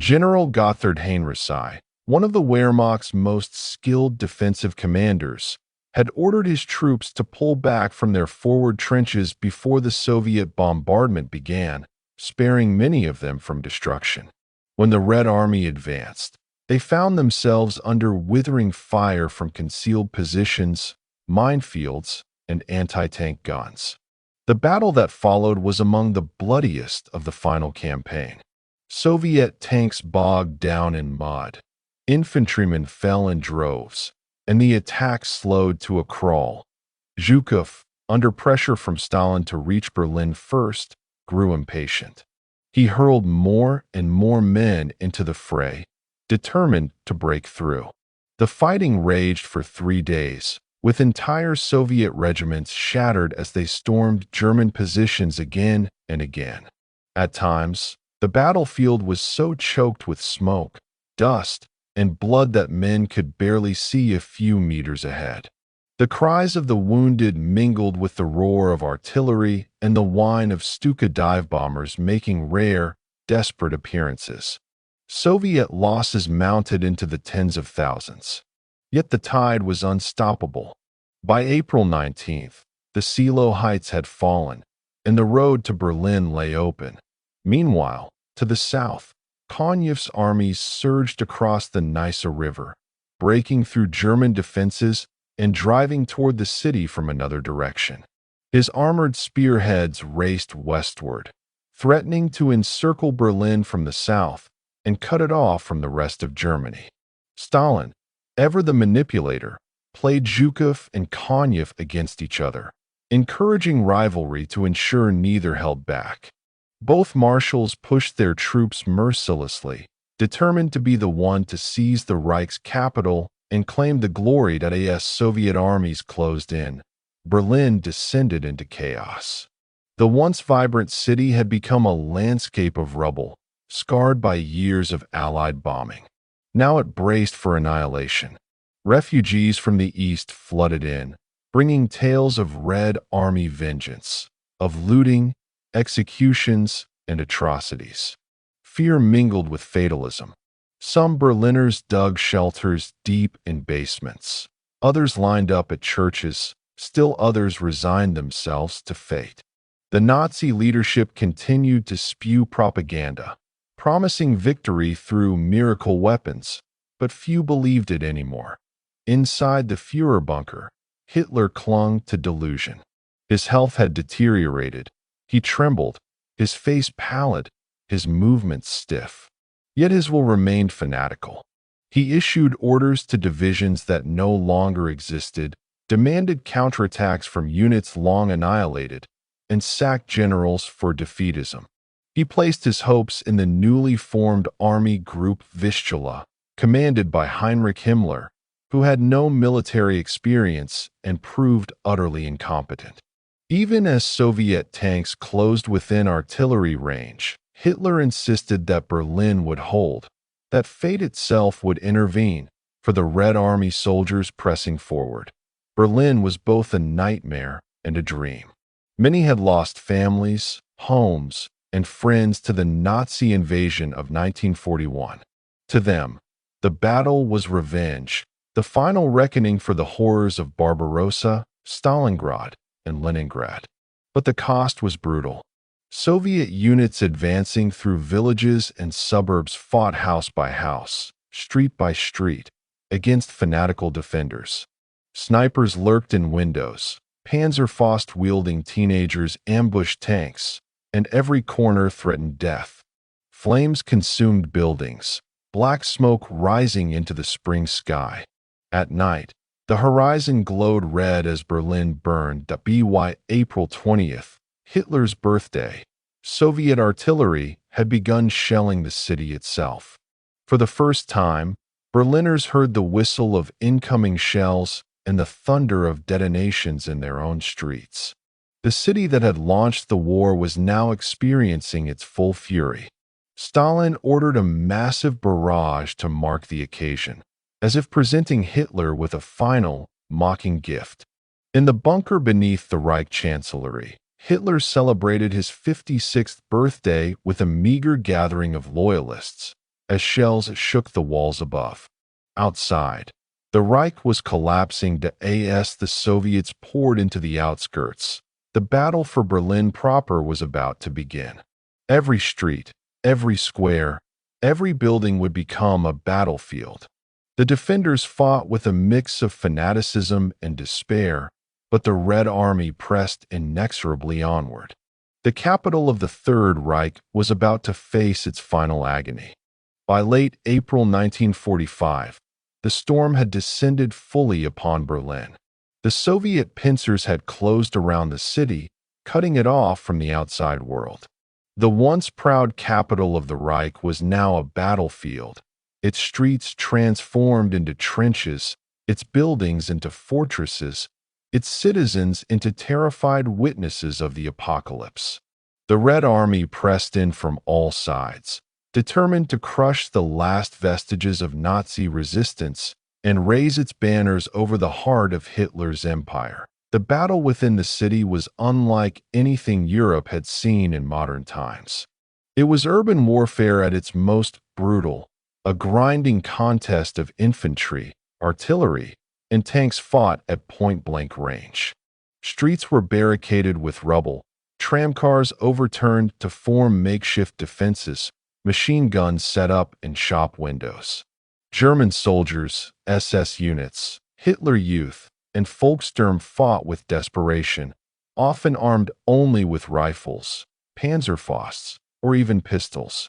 General Gotthard Heinrichsey, one of the Wehrmacht's most skilled defensive commanders, had ordered his troops to pull back from their forward trenches before the Soviet bombardment began, sparing many of them from destruction. When the Red Army advanced, they found themselves under withering fire from concealed positions, minefields, and anti-tank guns. The battle that followed was among the bloodiest of the final campaign. Soviet tanks bogged down in mud, infantrymen fell in droves, and the attack slowed to a crawl. Zhukov, under pressure from Stalin to reach Berlin first, grew impatient. He hurled more and more men into the fray, determined to break through. The fighting raged for 3 days, with entire Soviet regiments shattered as they stormed German positions again and again. At times, the battlefield was so choked with smoke, dust, and blood that men could barely see a few meters ahead. The cries of the wounded mingled with the roar of artillery and the whine of Stuka dive bombers making rare, desperate appearances. Soviet losses mounted into the tens of thousands. Yet the tide was unstoppable. By April 19th, the Silo Heights had fallen, and the road to Berlin lay open. Meanwhile, to the south, Konev's armies surged across the Neisse River, breaking through German defenses and driving toward the city from another direction. His armored spearheads raced westward, threatening to encircle Berlin from the south and cut it off from the rest of Germany. Stalin, ever the manipulator, played Zhukov and Konev against each other, encouraging rivalry to ensure neither held back. Both marshals pushed their troops mercilessly, determined to be the one to seize the Reich's capital and claim the glory that as Soviet armies closed in. Berlin descended into chaos. The once vibrant city had become a landscape of rubble, scarred by years of Allied bombing. Now it braced for annihilation. Refugees from the east flooded in, bringing tales of Red Army vengeance, of looting, executions, and atrocities. Fear mingled with fatalism. Some Berliners dug shelters deep in basements. Others lined up at churches. Still others resigned themselves to fate. The Nazi leadership continued to spew propaganda, promising victory through miracle weapons, but few believed it anymore. Inside the Führer bunker, Hitler clung to delusion. His health had deteriorated. He trembled, his face pallid, his movements stiff. Yet his will remained fanatical. He issued orders to divisions that no longer existed, demanded counterattacks from units long annihilated, and sacked generals for defeatism. He placed his hopes in the newly formed army group Vistula, commanded by Heinrich Himmler, who had no military experience and proved utterly incompetent. Even as Soviet tanks closed within artillery range, Hitler insisted that Berlin would hold, that fate itself would intervene for the Red Army soldiers pressing forward. Berlin was both a nightmare and a dream. Many had lost families, homes, and friends to the Nazi invasion of 1941. To them, the battle was revenge, the final reckoning for the horrors of Barbarossa, Stalingrad, and Leningrad. But the cost was brutal. Soviet units advancing through villages and suburbs fought house by house, street by street, against fanatical defenders. Snipers lurked in windows, Panzerfaust-wielding teenagers ambushed tanks, and every corner threatened death. Flames consumed buildings, black smoke rising into the spring sky. At night, the horizon glowed red as Berlin burned. By April 20th, Hitler's birthday, Soviet artillery had begun shelling the city itself. For the first time, Berliners heard the whistle of incoming shells and the thunder of detonations in their own streets. The city that had launched the war was now experiencing its full fury. Stalin ordered a massive barrage to mark the occasion, as if presenting Hitler with a final, mocking gift. In the bunker beneath the Reich Chancellery, Hitler celebrated his 56th birthday with a meager gathering of loyalists, as shells shook the walls above. Outside, the Reich was collapsing as the Soviets poured into the outskirts. The battle for Berlin proper was about to begin. Every street, every square, every building would become a battlefield. The defenders fought with a mix of fanaticism and despair, but the Red Army pressed inexorably onward. The capital of the Third Reich was about to face its final agony. By late April 1945, the storm had descended fully upon Berlin. The Soviet pincers had closed around the city, cutting it off from the outside world. The once proud capital of the Reich was now a battlefield, its streets transformed into trenches, its buildings into fortresses, its citizens into terrified witnesses of the apocalypse. The Red Army pressed in from all sides, determined to crush the last vestiges of Nazi resistance and raise its banners over the heart of Hitler's empire. The battle within the city was unlike anything Europe had seen in modern times. It was urban warfare at its most brutal, a grinding contest of infantry, artillery, and tanks fought at point-blank range. Streets were barricaded with rubble, tramcars overturned to form makeshift defenses, machine guns set up in shop windows. German soldiers, SS units, Hitler Youth, and Volkssturm fought with desperation, often armed only with rifles, Panzerfausts, or even pistols.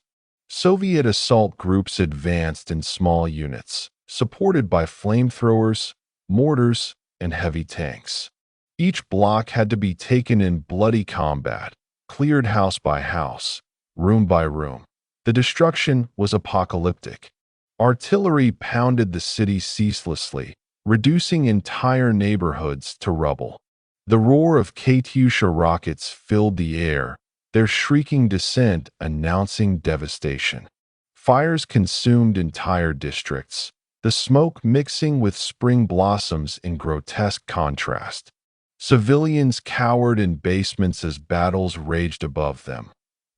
Soviet assault groups advanced in small units, supported by flamethrowers, mortars, and heavy tanks. Each block had to be taken in bloody combat, cleared house by house, room by room. The destruction was apocalyptic. Artillery pounded the city ceaselessly, reducing entire neighborhoods to rubble. The roar of Katyusha rockets filled the air, their shrieking descent announcing devastation. Fires consumed entire districts, the smoke mixing with spring blossoms in grotesque contrast. Civilians cowered in basements as battles raged above them,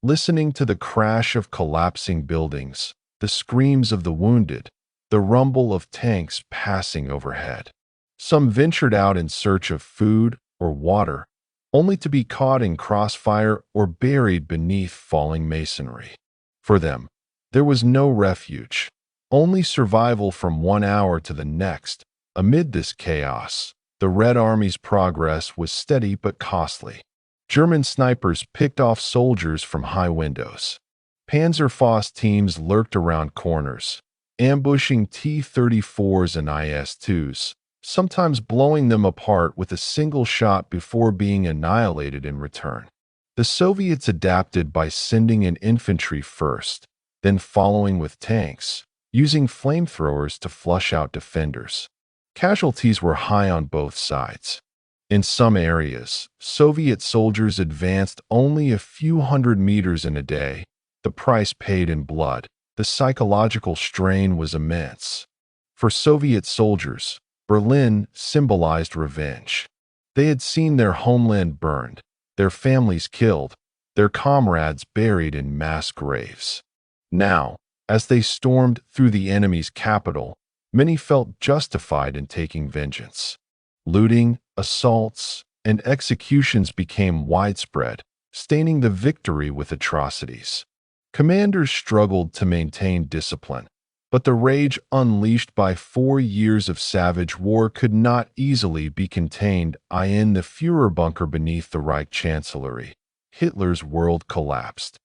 listening to the crash of collapsing buildings, the screams of the wounded, the rumble of tanks passing overhead. Some ventured out in search of food or water, only to be caught in crossfire or buried beneath falling masonry. For them, there was no refuge, only survival from 1 hour to the next. Amid this chaos, the Red Army's progress was steady but costly. German snipers picked off soldiers from high windows. Panzerfaust teams lurked around corners, ambushing T-34s and IS-2s, sometimes blowing them apart with a single shot before being annihilated in return. The Soviets adapted by sending in infantry first, then following with tanks, using flamethrowers to flush out defenders. Casualties were high on both sides. In some areas, Soviet soldiers advanced only a few hundred meters in a day, the price paid in blood. The psychological strain was immense. For Soviet soldiers, Berlin symbolized revenge. They had seen their homeland burned, their families killed, their comrades buried in mass graves. Now, as they stormed through the enemy's capital, many felt justified in taking vengeance. Looting, assaults, and executions became widespread, staining the victory with atrocities. Commanders struggled to maintain discipline, but the rage unleashed by 4 years of savage war could not easily be contained. In the Führerbunker beneath the Reich Chancellery, Hitler's world collapsed.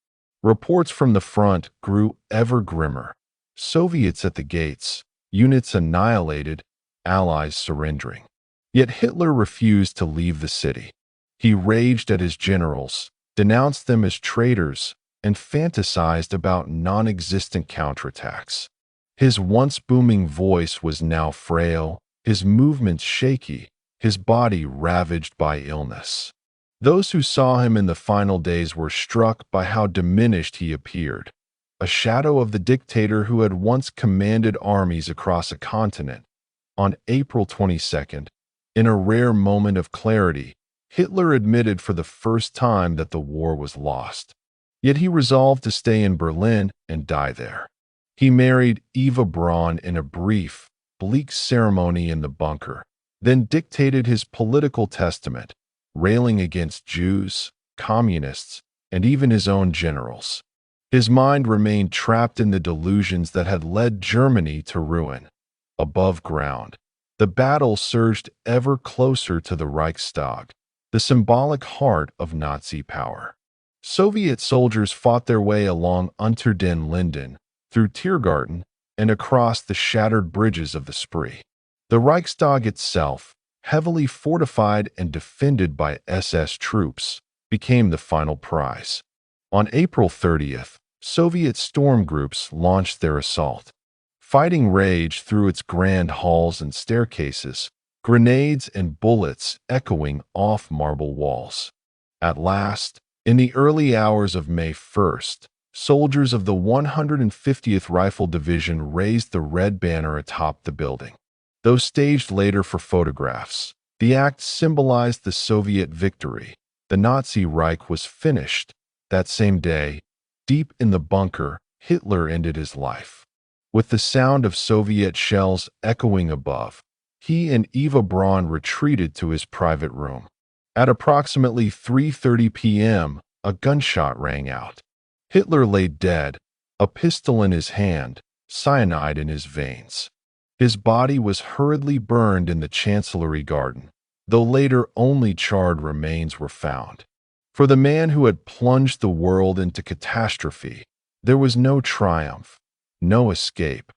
Reports from the front grew ever grimmer. Soviets at the gates, units annihilated, allies surrendering. Yet Hitler refused to leave the city. He raged at his generals, denounced them as traitors, and fantasized about non-existent counterattacks. His once booming voice was now frail, his movements shaky, his body ravaged by illness. Those who saw him in the final days were struck by how diminished he appeared, a shadow of the dictator who had once commanded armies across a continent. On April 22nd, in a rare moment of clarity, Hitler admitted for the first time that the war was lost. Yet he resolved to stay in Berlin and die there. He married Eva Braun in a brief, bleak ceremony in the bunker, then dictated his political testament, railing against Jews, communists, and even his own generals. His mind remained trapped in the delusions that had led Germany to ruin. Above ground, the battle surged ever closer to the Reichstag, the symbolic heart of Nazi power. Soviet soldiers fought their way along Unter den Linden, through Tiergarten, and across the shattered bridges of the Spree. The Reichstag itself, heavily fortified and defended by SS troops, became the final prize. On April 30th, Soviet storm groups launched their assault. Fighting raged through its grand halls and staircases, grenades and bullets echoing off marble walls. At last, in the early hours of May 1st, soldiers of the 150th Rifle Division raised the red banner atop the building. Though staged later for photographs, the act symbolized the Soviet victory. The Nazi Reich was finished. That same day, deep in the bunker, Hitler ended his life. With the sound of Soviet shells echoing above, he and Eva Braun retreated to his private room. At approximately 3:30 p.m., a gunshot rang out. Hitler lay dead, a pistol in his hand, cyanide in his veins. His body was hurriedly burned in the Chancellery Garden, though later only charred remains were found. For the man who had plunged the world into catastrophe, there was no triumph, no escape,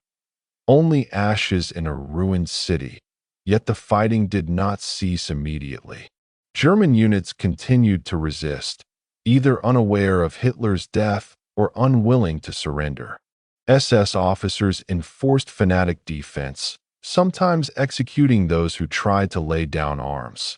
only ashes in a ruined city. Yet the fighting did not cease immediately. German units continued to resist, either unaware of Hitler's death or unwilling to surrender. SS officers enforced fanatic defense, sometimes executing those who tried to lay down arms.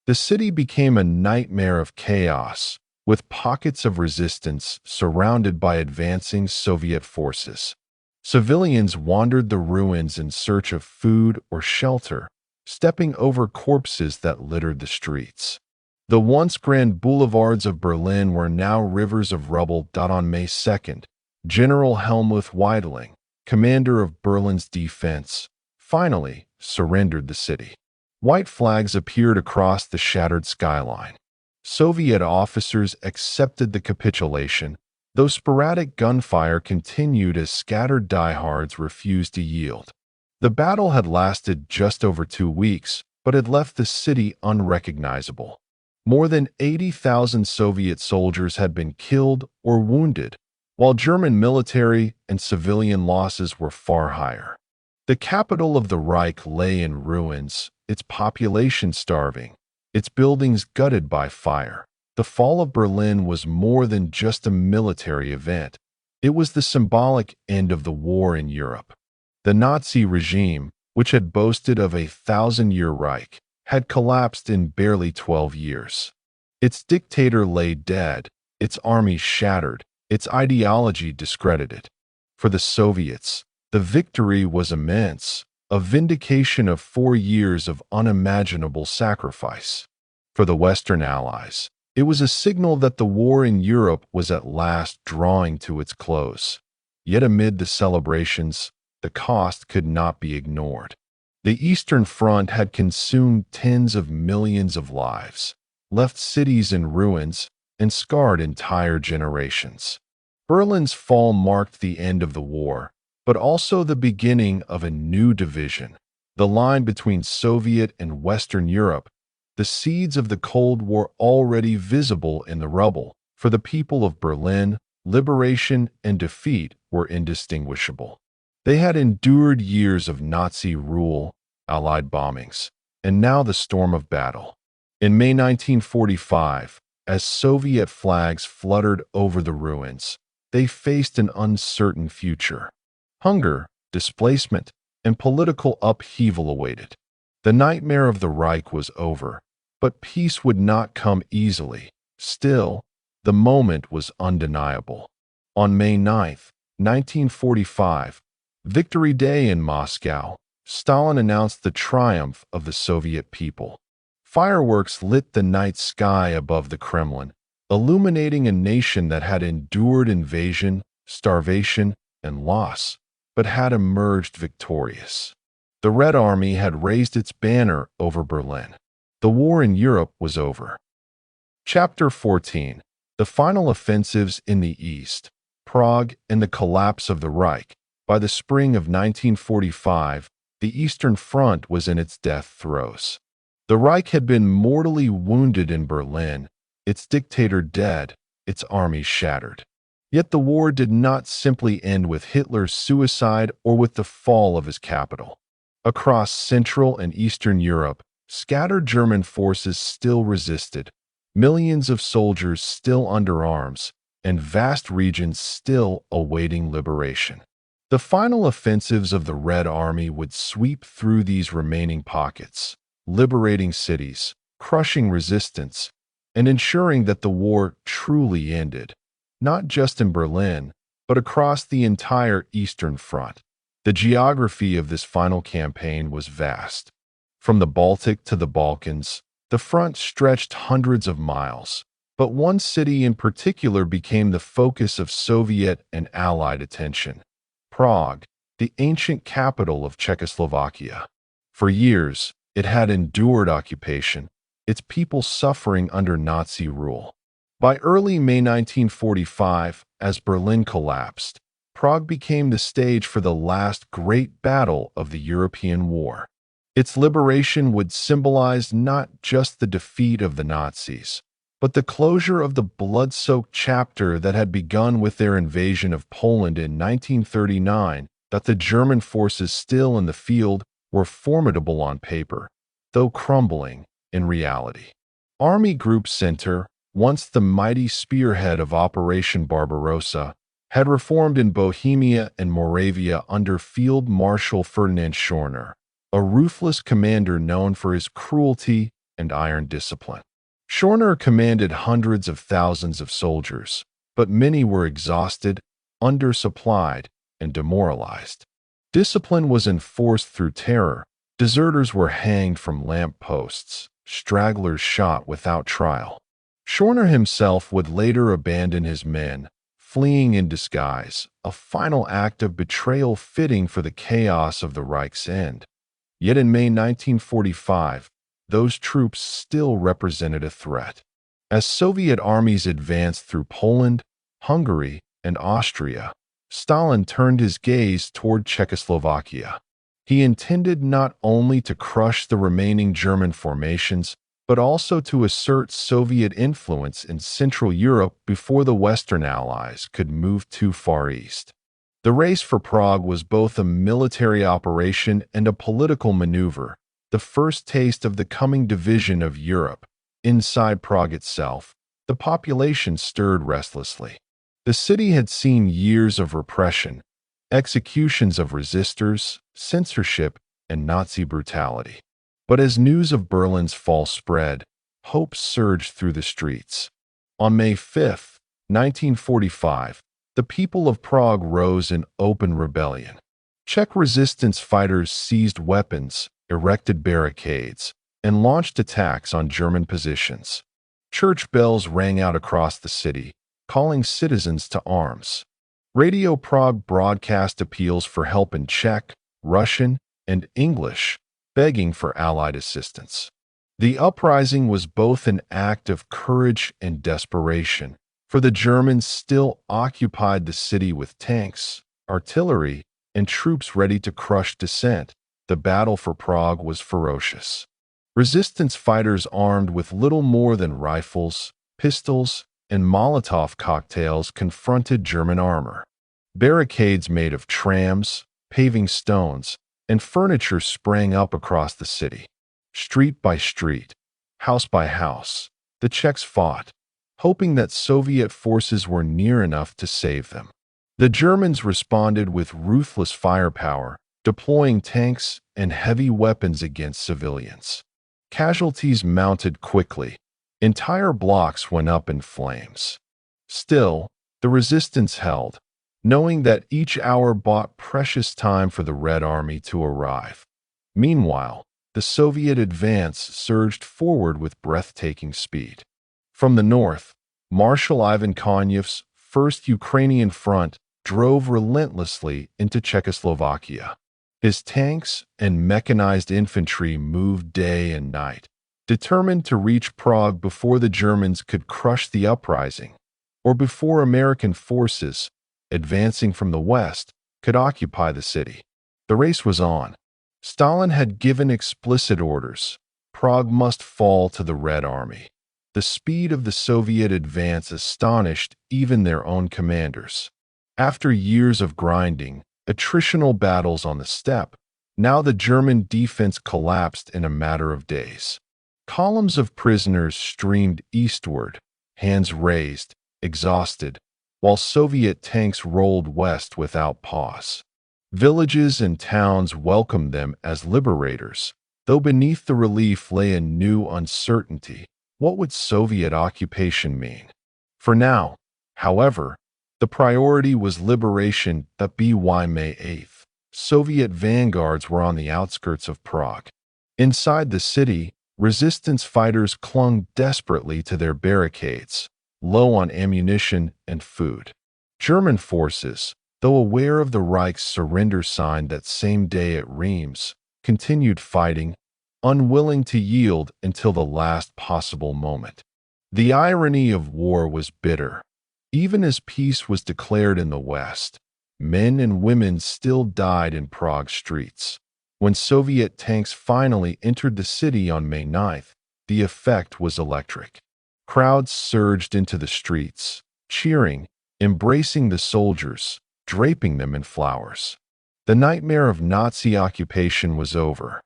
The city became a nightmare of chaos, with pockets of resistance surrounded by advancing Soviet forces. Civilians wandered the ruins in search of food or shelter, stepping over corpses that littered the streets. The once grand boulevards of Berlin were now rivers of rubble. On May 2nd, General Helmuth Weidling, commander of Berlin's defense, finally surrendered the city. White flags appeared across the shattered skyline. Soviet officers accepted the capitulation, though sporadic gunfire continued as scattered diehards refused to yield. The battle had lasted just over 2 weeks, but had left the city unrecognizable. More than 80,000 Soviet soldiers had been killed or wounded, while German military and civilian losses were far higher. The capital of the Reich lay in ruins, its population starving, its buildings gutted by fire. The fall of Berlin was more than just a military event. It was the symbolic end of the war in Europe. The Nazi regime, which had boasted of a 1,000-year Reich, had collapsed in barely 12 years. Its dictator lay dead, its army shattered, its ideology discredited. For the Soviets, the victory was immense, a vindication of 4 years of unimaginable sacrifice. For the Western Allies, it was a signal that the war in Europe was at last drawing to its close. Yet amid the celebrations, the cost could not be ignored. The Eastern Front had consumed tens of millions of lives, left cities in ruins, and scarred entire generations. Berlin's fall marked the end of the war, but also the beginning of a new division. The line between Soviet and Western Europe, the seeds of the Cold War already visible in the rubble. For the people of Berlin, liberation and defeat were indistinguishable. They had endured years of Nazi rule, Allied bombings, and now the storm of battle. In May 1945, as Soviet flags fluttered over the ruins, they faced an uncertain future. Hunger, displacement, and political upheaval awaited. The nightmare of the Reich was over, but peace would not come easily. Still, the moment was undeniable. On May 9, 1945, Victory Day in Moscow, Stalin announced the triumph of the Soviet people. Fireworks lit the night sky above the Kremlin, illuminating a nation that had endured invasion, starvation, and loss, but had emerged victorious. The Red Army had raised its banner over Berlin. The war in Europe was over. Chapter 14. The final offensives in the East, Prague, and the collapse of the Reich. By the spring of 1945, the Eastern Front was in its death throes. The Reich had been mortally wounded in Berlin, its dictator dead, its army shattered. Yet the war did not simply end with Hitler's suicide or with the fall of his capital. Across Central and Eastern Europe, scattered German forces still resisted, millions of soldiers still under arms, and vast regions still awaiting liberation. The final offensives of the Red Army would sweep through these remaining pockets, liberating cities, crushing resistance, and ensuring that the war truly ended. not just in Berlin, but across the entire Eastern Front. The geography of this final campaign was vast. From the Baltic to the Balkans, the front stretched hundreds of miles, but one city in particular became the focus of Soviet and Allied attention: Prague, the ancient capital of Czechoslovakia. For years, it had endured occupation, its people suffering under Nazi rule. By early May 1945, as Berlin collapsed, Prague became the stage for the last great battle of the European War. Its liberation would symbolize not just the defeat of the Nazis, but the closure of the blood-soaked chapter that had begun with their invasion of Poland in 1939. That the German forces still in the field were formidable on paper, though crumbling in reality. Army Group Center, once the mighty spearhead of Operation Barbarossa, had reformed in Bohemia and Moravia under Field Marshal Ferdinand Schorner, a ruthless commander known for his cruelty and iron discipline. Schorner commanded hundreds of thousands of soldiers, but many were exhausted, undersupplied, and demoralized. Discipline was enforced through terror. Deserters were hanged from lamp posts, stragglers shot without trial. Schorner himself would later abandon his men, fleeing in disguise, a final act of betrayal fitting for the chaos of the Reich's end. Yet in May 1945, those troops still represented a threat. As Soviet armies advanced through Poland, Hungary, and Austria, Stalin turned his gaze toward Czechoslovakia. He intended not only to crush the remaining German formations, but also to assert Soviet influence in Central Europe before the Western Allies could move too far east. The race for Prague was both a military operation and a political maneuver, the first taste of the coming division of Europe. Inside Prague itself, the population stirred restlessly. The city had seen years of repression, executions of resistors, censorship, and Nazi brutality. But as news of Berlin's fall spread, hope surged through the streets. On May 5, 1945, the people of Prague rose in open rebellion. Czech resistance fighters seized weapons, erected barricades, and launched attacks on German positions. Church bells rang out across the city, calling citizens to arms. Radio Prague broadcast appeals for help in Czech, Russian, and English, begging for Allied assistance. The uprising was both an act of courage and desperation, for the Germans still occupied the city with tanks, artillery, and troops ready to crush dissent. The battle for Prague was ferocious. Resistance fighters armed with little more than rifles, pistols, and Molotov cocktails confronted German armor. Barricades made of trams, paving stones, and furniture sprang up across the city. Street by street, house by house, the Czechs fought, hoping that Soviet forces were near enough to save them. The Germans responded with ruthless firepower, deploying tanks and heavy weapons against civilians. Casualties mounted quickly. Entire blocks went up in flames. Still, the resistance held, knowing that each hour bought precious time for the Red Army to arrive. Meanwhile, the Soviet advance surged forward with breathtaking speed. From the north, Marshal Ivan Konev's First Ukrainian Front drove relentlessly into Czechoslovakia. His tanks and mechanized infantry moved day and night, determined to reach Prague before the Germans could crush the uprising, or before American forces, advancing from the west, could occupy the city. The race was on. Stalin had given explicit orders. Prague must fall to the Red Army. The speed of the Soviet advance astonished even their own commanders. After years of grinding, attritional battles on the steppe, now the German defense collapsed in a matter of days. Columns of prisoners streamed eastward, hands raised, exhausted, while Soviet tanks rolled west without pause. Villages and towns welcomed them as liberators, though beneath the relief lay a new uncertainty. What would Soviet occupation mean? For now, However, the priority was liberation. By May 8th, Soviet vanguards were on the outskirts of Prague. Inside the city, resistance fighters clung desperately to their barricades, low on ammunition and food. German forces, though aware of the Reich's surrender sign that same day at Reims, continued fighting, unwilling to yield until the last possible moment. The irony of war was bitter. Even as peace was declared in the West, men and women still died in Prague streets. When Soviet tanks finally entered the city on May 9th, the effect was electric. Crowds surged into the streets, cheering, embracing the soldiers, draping them in flowers. The nightmare of Nazi occupation was over.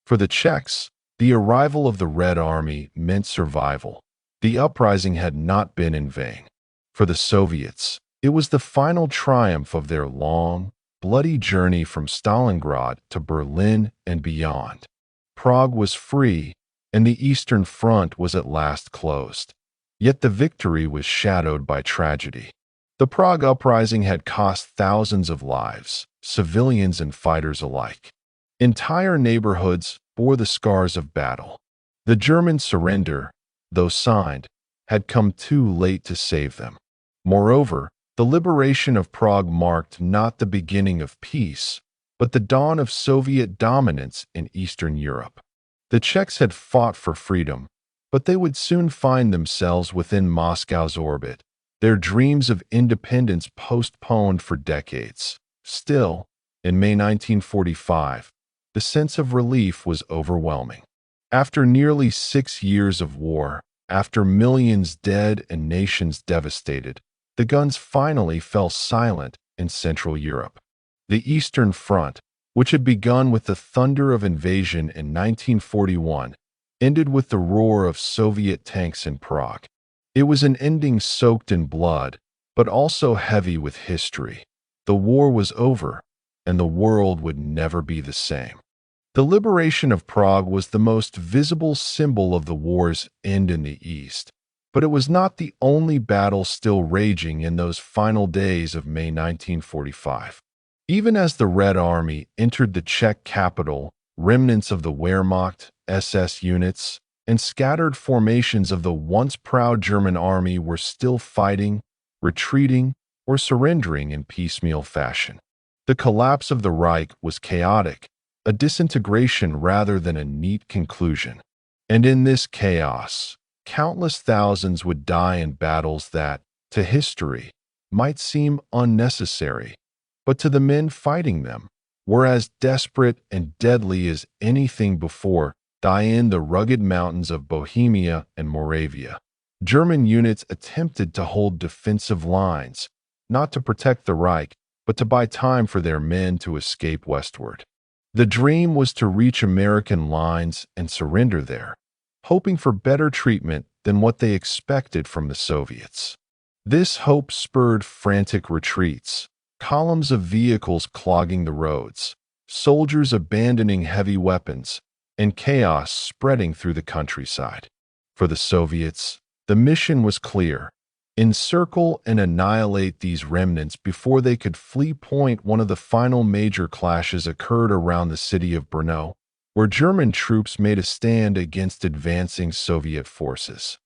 For the Czechs, the arrival of the Red Army meant survival. The uprising had not been in vain. For the Soviets, it was the final triumph of their long, bloody journey from Stalingrad to Berlin and beyond. Prague was free, and the Eastern Front was at last closed. Yet the victory was shadowed by tragedy. The Prague uprising had cost thousands of lives, civilians and fighters alike. Entire neighborhoods bore the scars of battle. The German surrender, though signed, had come too late to save them. Moreover, the liberation of Prague marked not the beginning of peace, but the dawn of Soviet dominance in Eastern Europe. The Czechs had fought for freedom, but they would soon find themselves within Moscow's orbit, their dreams of independence postponed for decades. Still, in May 1945, the sense of relief was overwhelming. After nearly 6 years of war, after millions dead and nations devastated, the guns finally fell silent in Central Europe. The Eastern Front, which had begun with the thunder of invasion in 1941, ended with the roar of Soviet tanks in Prague. It was an ending soaked in blood, but also heavy with history. The war was over, and the world would never be the same. The liberation of Prague was the most visible symbol of the war's end in the East, but it was not the only battle still raging in those final days of May 1945. Even as the Red Army entered the Czech capital, remnants of the Wehrmacht, SS units, and scattered formations of the once proud German army were still fighting, retreating, or surrendering in piecemeal fashion. The collapse of the Reich was chaotic, a disintegration rather than a neat conclusion. And in this chaos, countless thousands would die in battles that, to history, might seem unnecessary, but to the men fighting them, were as desperate and deadly as anything before. Die in the rugged mountains of Bohemia and Moravia. German units attempted to hold defensive lines, not to protect the Reich, but to buy time for their men to escape westward. The dream was to reach American lines and surrender there, hoping for better treatment than what they expected from the Soviets. This hope spurred frantic retreats, columns of vehicles clogging the roads, soldiers abandoning heavy weapons, and chaos spreading through the countryside. For the Soviets, the mission was clear: encircle and annihilate these remnants before they could flee. One of the final major clashes occurred around the city of Brno, where German troops made a stand against advancing Soviet forces.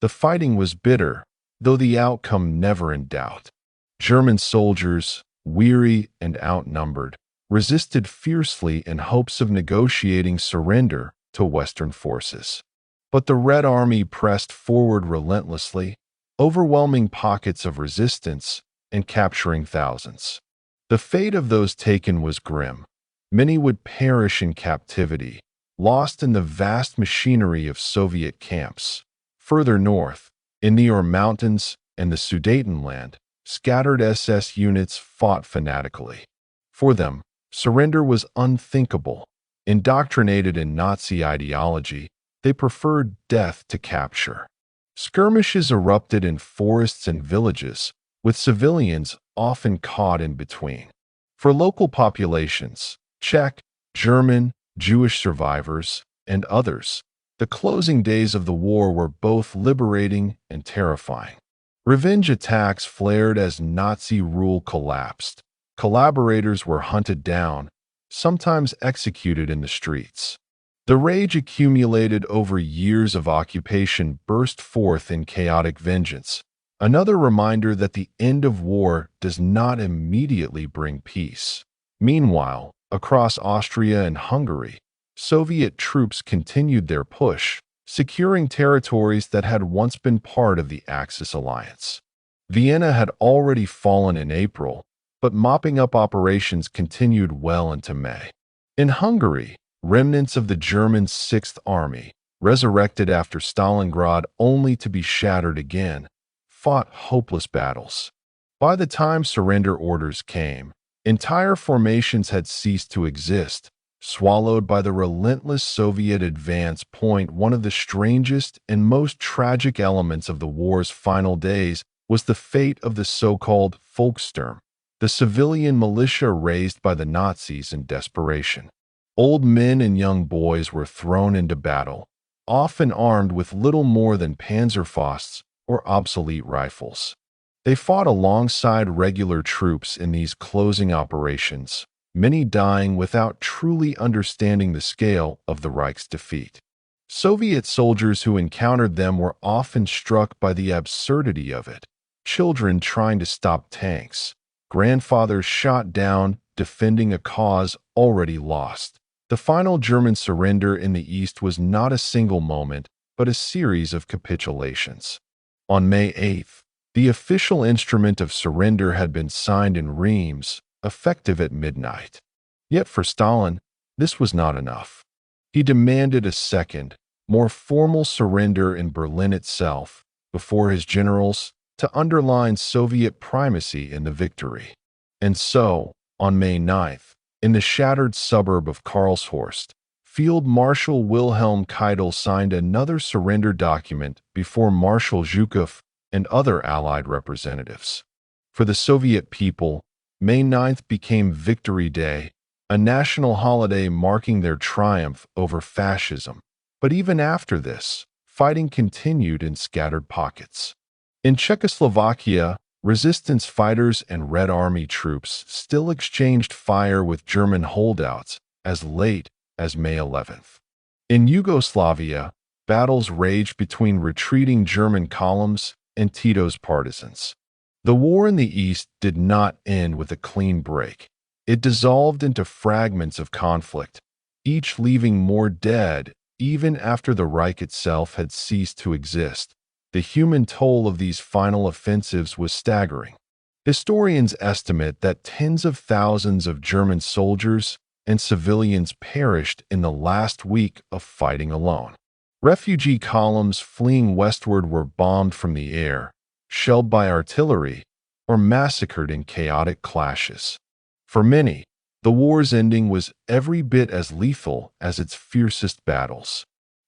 The fighting was bitter, though the outcome never in doubt. German soldiers, weary and outnumbered, resisted fiercely in hopes of negotiating surrender to Western forces. But the Red Army pressed forward relentlessly, overwhelming pockets of resistance and capturing thousands. The fate of those taken was grim. Many would perish in captivity, lost in the vast machinery of Soviet camps. Further north, in the Ur Mountains and the Sudetenland, scattered SS units fought fanatically. For them, surrender was unthinkable. Indoctrinated in Nazi ideology, they preferred death to capture. Skirmishes erupted in forests and villages, with civilians often caught in between. For local populations, Czech, German, Jewish survivors, and others, the closing days of the war were both liberating and terrifying. Revenge attacks flared as Nazi rule collapsed. Collaborators were hunted down, sometimes executed in the streets. The rage accumulated over years of occupation burst forth in chaotic vengeance, another reminder that the end of war does not immediately bring peace. Meanwhile, across Austria and Hungary, Soviet troops continued their push, securing territories that had once been part of the Axis alliance. Vienna had already fallen in April, but mopping up operations continued well into May. In Hungary, remnants of the German Sixth Army, resurrected after Stalingrad only to be shattered again, fought hopeless battles. By the time surrender orders came, entire formations had ceased to exist, swallowed by the relentless Soviet advance. One of the strangest and most tragic elements of the war's final days was the fate of the so-called Volkssturm, the civilian militia raised by the Nazis in desperation. Old men and young boys were thrown into battle, often armed with little more than Panzerfausts or obsolete rifles. They fought alongside regular troops in these closing operations, many dying without truly understanding the scale of the Reich's defeat. Soviet soldiers who encountered them were often struck by the absurdity of it. Children trying to stop tanks, grandfathers shot down defending a cause already lost. The final German surrender in the East was not a single moment, but a series of capitulations. On May 8th, the official instrument of surrender had been signed in Reims, effective at midnight. Yet for Stalin, this was not enough. He demanded a second, more formal surrender in Berlin itself, before his generals, to underline Soviet primacy in the victory. And so, on May 9th, in the shattered suburb of Karlshorst, Field Marshal Wilhelm Keitel signed another surrender document before Marshal Zhukov and other Allied representatives. For the Soviet people, May 9th became Victory Day, a national holiday marking their triumph over fascism. But even after this, fighting continued in scattered pockets. In Czechoslovakia, resistance fighters and Red Army troops still exchanged fire with German holdouts as late as May 11th. In Yugoslavia, battles raged between retreating German columns and Tito's partisans. The war in the East did not end with a clean break. It dissolved into fragments of conflict, each leaving more dead even after the Reich itself had ceased to exist. The human toll of these final offensives was staggering. Historians estimate that tens of thousands of German soldiers and civilians perished in the last week of fighting alone. Refugee columns fleeing westward were bombed from the air, shelled by artillery, or massacred in chaotic clashes. For many, the war's ending was every bit as lethal as its fiercest battles.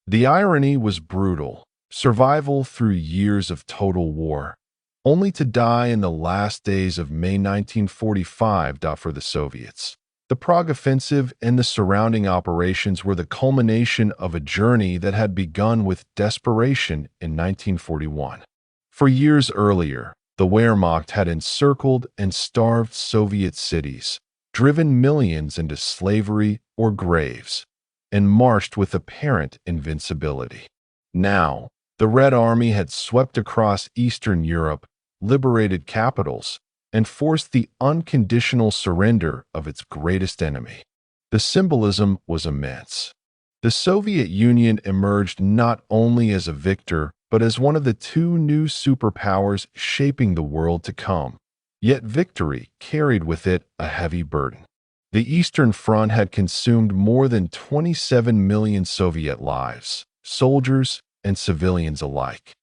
The irony was brutal. Survival through years of total war, only to die in the last days of May 1945. For the Soviets, the Prague Offensive and the surrounding operations were the culmination of a journey that had begun with desperation in 1941. For years earlier, the Wehrmacht had encircled and starved Soviet cities, driven millions into slavery or graves, and marched with apparent invincibility. Now, the Red Army had swept across Eastern Europe, liberated capitals, and forced the unconditional surrender of its greatest enemy. The symbolism was immense. The Soviet Union emerged not only as a victor, but as one of the two new superpowers shaping the world to come. Yet victory carried with it a heavy burden. The Eastern Front had consumed more than 27 million Soviet lives, soldiers, and civilians alike.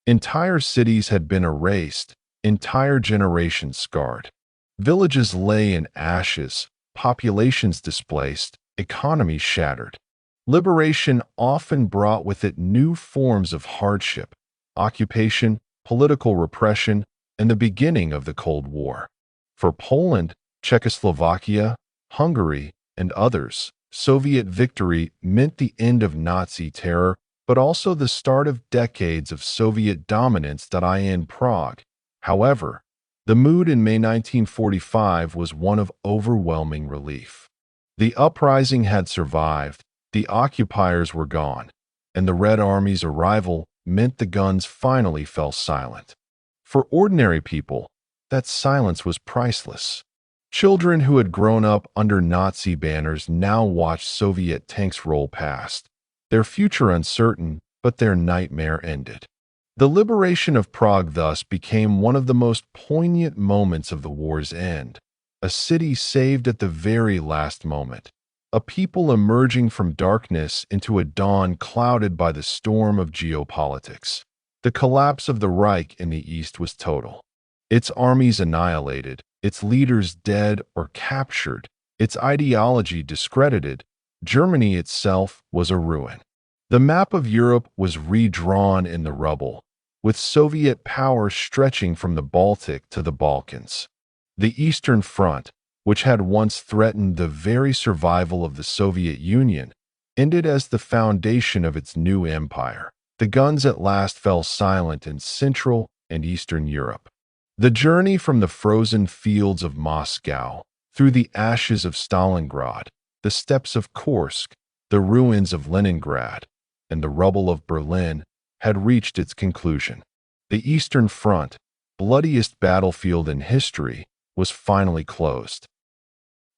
Entire cities had been erased, entire generations scarred. Villages lay in ashes, populations displaced, economies shattered. Liberation often brought with it new forms of hardship, occupation, political repression, and the beginning of the Cold War. For Poland, Czechoslovakia, Hungary, and others, Soviet victory meant the end of Nazi terror but also the start of decades of Soviet dominance in Prague. However, the mood in May 1945 was one of overwhelming relief. The uprising had survived, the occupiers were gone, and the Red Army's arrival meant the guns finally fell silent. For ordinary people, that silence was priceless. Children who had grown up under Nazi banners now watched Soviet tanks roll past, their future uncertain, but their nightmare ended. The liberation of Prague thus became one of the most poignant moments of the war's end, a city saved at the very last moment, a people emerging from darkness into a dawn clouded by the storm of geopolitics. The collapse of the Reich in the east was total. Its armies annihilated, its leaders dead or captured, its ideology discredited. Germany itself was a ruin. The map of Europe was redrawn in the rubble, with Soviet power stretching from the Baltic to the Balkans. The Eastern Front, which had once threatened the very survival of the Soviet Union, ended as the foundation of its new empire. The guns at last fell silent in Central and Eastern Europe. The journey from the frozen fields of Moscow, through the ashes of Stalingrad, the steppes of Kursk, the ruins of Leningrad, and the rubble of Berlin, had reached its conclusion. The Eastern Front, bloodiest battlefield in history, was finally closed.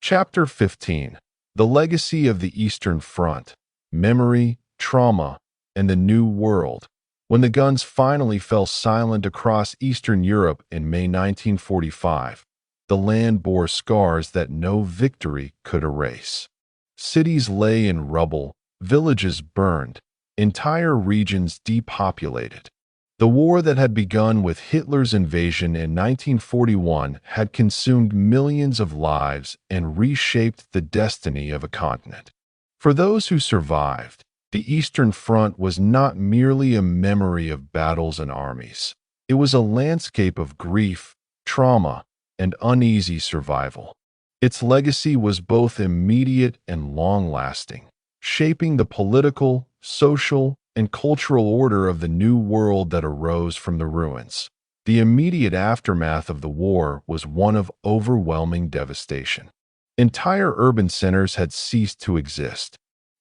Chapter 15. The Legacy of the Eastern Front, Memory, Trauma, and the New World. When the guns finally fell silent across Eastern Europe in May 1945, the land bore scars that no victory could erase. Cities lay in rubble, villages burned, entire regions depopulated. The war that had begun with Hitler's invasion in 1941 had consumed millions of lives and reshaped the destiny of a continent. For those who survived, the Eastern Front was not merely a memory of battles and armies. It was a landscape of grief, trauma, and uneasy survival. Its legacy was both immediate and long-lasting, shaping the political, social, and cultural order of the new world that arose from the ruins. The immediate aftermath of the war was one of overwhelming devastation. Entire urban centers had ceased to exist.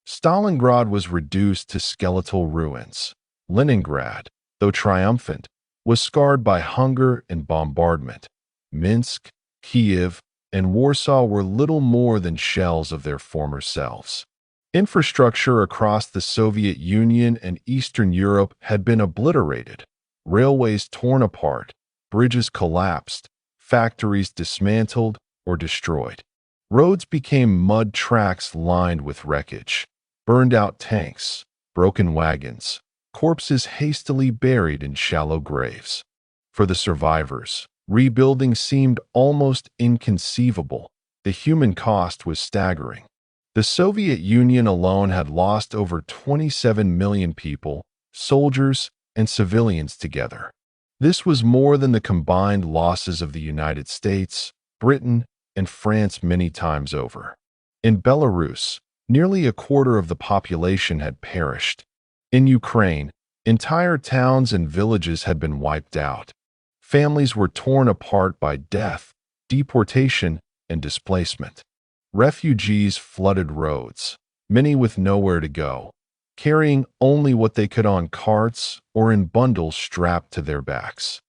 Stalingrad was reduced to skeletal ruins. Leningrad, though triumphant, was scarred by hunger and bombardment. Minsk, Kiev, and Warsaw were little more than shells of their former selves. Infrastructure across the Soviet Union and Eastern Europe had been obliterated. Railways torn apart, bridges collapsed, factories dismantled or destroyed. Roads became mud tracks lined with wreckage. Burned-out tanks, broken wagons, corpses hastily buried in shallow graves. For the survivors, rebuilding seemed almost inconceivable. The human cost was staggering. The Soviet Union alone had lost over 27 million people, soldiers, and civilians together. This was more than the combined losses of the United States, Britain, and France many times over. In Belarus, nearly a quarter of the population had perished. In Ukraine, entire towns and villages had been wiped out. Families were torn apart by death, deportation, and displacement. Refugees flooded roads, many with nowhere to go, carrying only what they could on carts or in bundles strapped to their backs.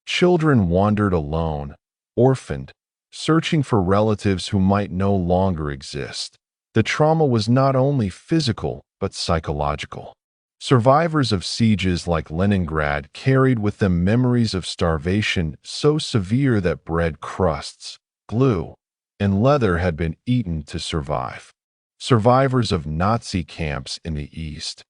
Children wandered alone, orphaned, searching for relatives who might no longer exist. The trauma was not only physical, but psychological. Survivors of sieges like Leningrad carried with them memories of starvation so severe that bread crusts, glue, and leather had been eaten to survive. Survivors of Nazi camps in the East,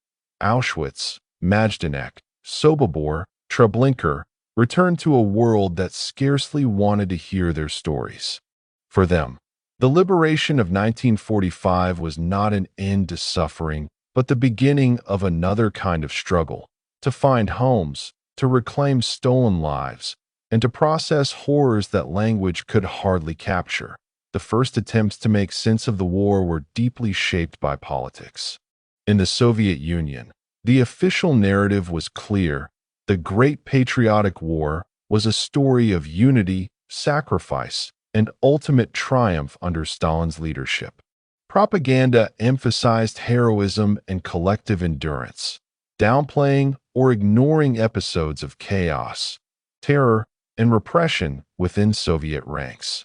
Auschwitz, Majdanek, Sobibor, Treblinka, returned to a world that scarcely wanted to hear their stories. For them, the liberation of 1945 was not an end to suffering, but the beginning of another kind of struggle, to find homes, to reclaim stolen lives, and to process horrors that language could hardly capture. The first attempts to make sense of the war were deeply shaped by politics. In the Soviet Union, The official narrative was clear. The Great Patriotic War was a story of unity, sacrifice, and ultimate triumph under Stalin's leadership. Propaganda emphasized heroism and collective endurance, downplaying or ignoring episodes of chaos, terror, and repression within Soviet ranks.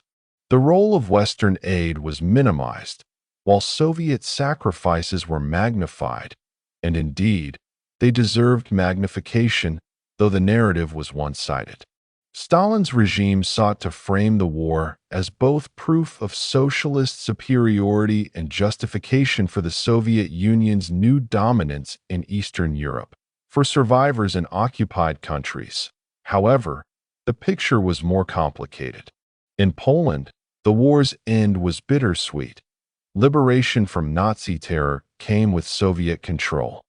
The role of Western aid was minimized, while Soviet sacrifices were magnified, and indeed, they deserved magnification, though the narrative was one-sided. Stalin's regime sought to frame the war as both proof of socialist superiority and justification for the Soviet Union's new dominance in Eastern Europe. For survivors in occupied countries, however, the picture was more complicated. In Poland, the war's end was bittersweet. Liberation from Nazi terror came with Soviet control.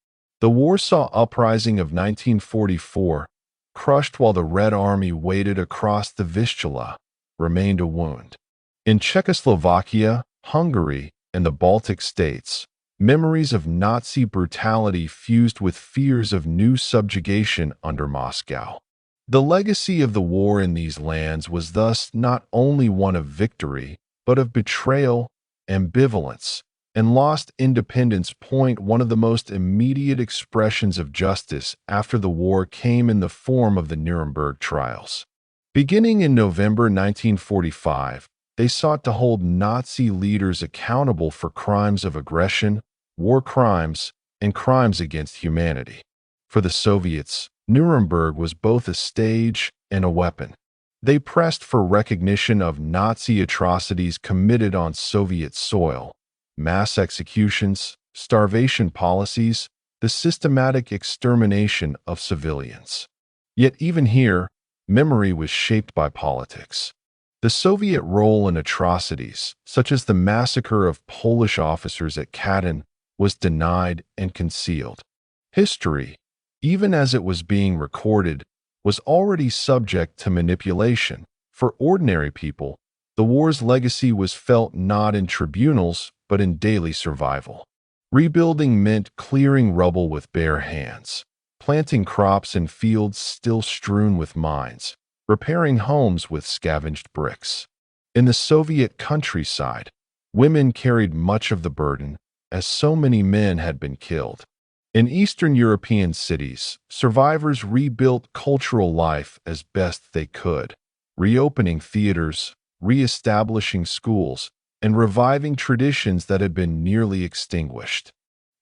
The Warsaw Uprising of 1944, crushed while the Red Army waded across the Vistula, remained a wound. In Czechoslovakia, Hungary, and the Baltic states, memories of Nazi brutality fused with fears of new subjugation under Moscow. The legacy of the war in these lands was thus not only one of victory, but of betrayal, ambivalence, and lost independence. One of the most immediate expressions of justice after the war came in the form of the Nuremberg trials. Beginning in November 1945, they sought to hold Nazi leaders accountable for crimes of aggression, war crimes, and crimes against humanity. For the Soviets, Nuremberg was both a stage and a weapon. They pressed for recognition of Nazi atrocities committed on Soviet soil, mass executions, starvation policies, the systematic extermination of civilians. Yet even here, memory was shaped by politics. The Soviet role in atrocities, such as the massacre of Polish officers at Katyn, was denied and concealed. History, even as it was being recorded, was already subject to manipulation. For ordinary people, the war's legacy was felt not in tribunals, but in daily survival. Rebuilding meant clearing rubble with bare hands, planting crops in fields still strewn with mines, repairing homes with scavenged bricks. In the Soviet countryside, women carried much of the burden, as so many men had been killed. In Eastern European cities, survivors rebuilt cultural life as best they could, reopening theaters, re-establishing schools, and reviving traditions that had been nearly extinguished.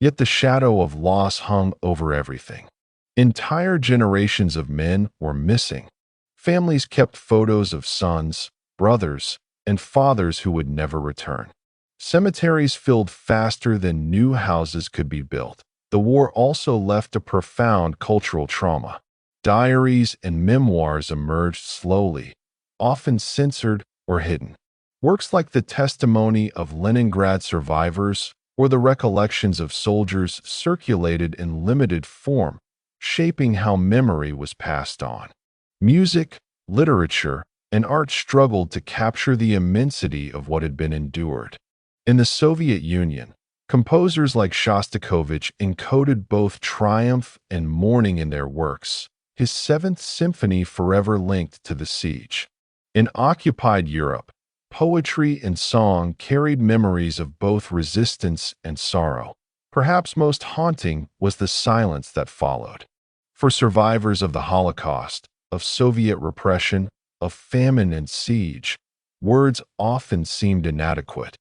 Yet the shadow of loss hung over everything. Entire generations of men were missing. Families kept photos of sons, brothers, and fathers who would never return. Cemeteries filled faster than new houses could be built. The war also left a profound cultural trauma. Diaries and memoirs emerged slowly, often censored or hidden. Works like the testimony of Leningrad survivors or the recollections of soldiers circulated in limited form, shaping how memory was passed on. Music, literature, and art struggled to capture the immensity of what had been endured. In the Soviet Union, composers like Shostakovich encoded both triumph and mourning in their works, his Seventh Symphony forever linked to the siege. In occupied Europe, poetry and song carried memories of both resistance and sorrow. Perhaps most haunting was the silence that followed. For survivors of the Holocaust, of Soviet repression, of famine and siege, words often seemed inadequate.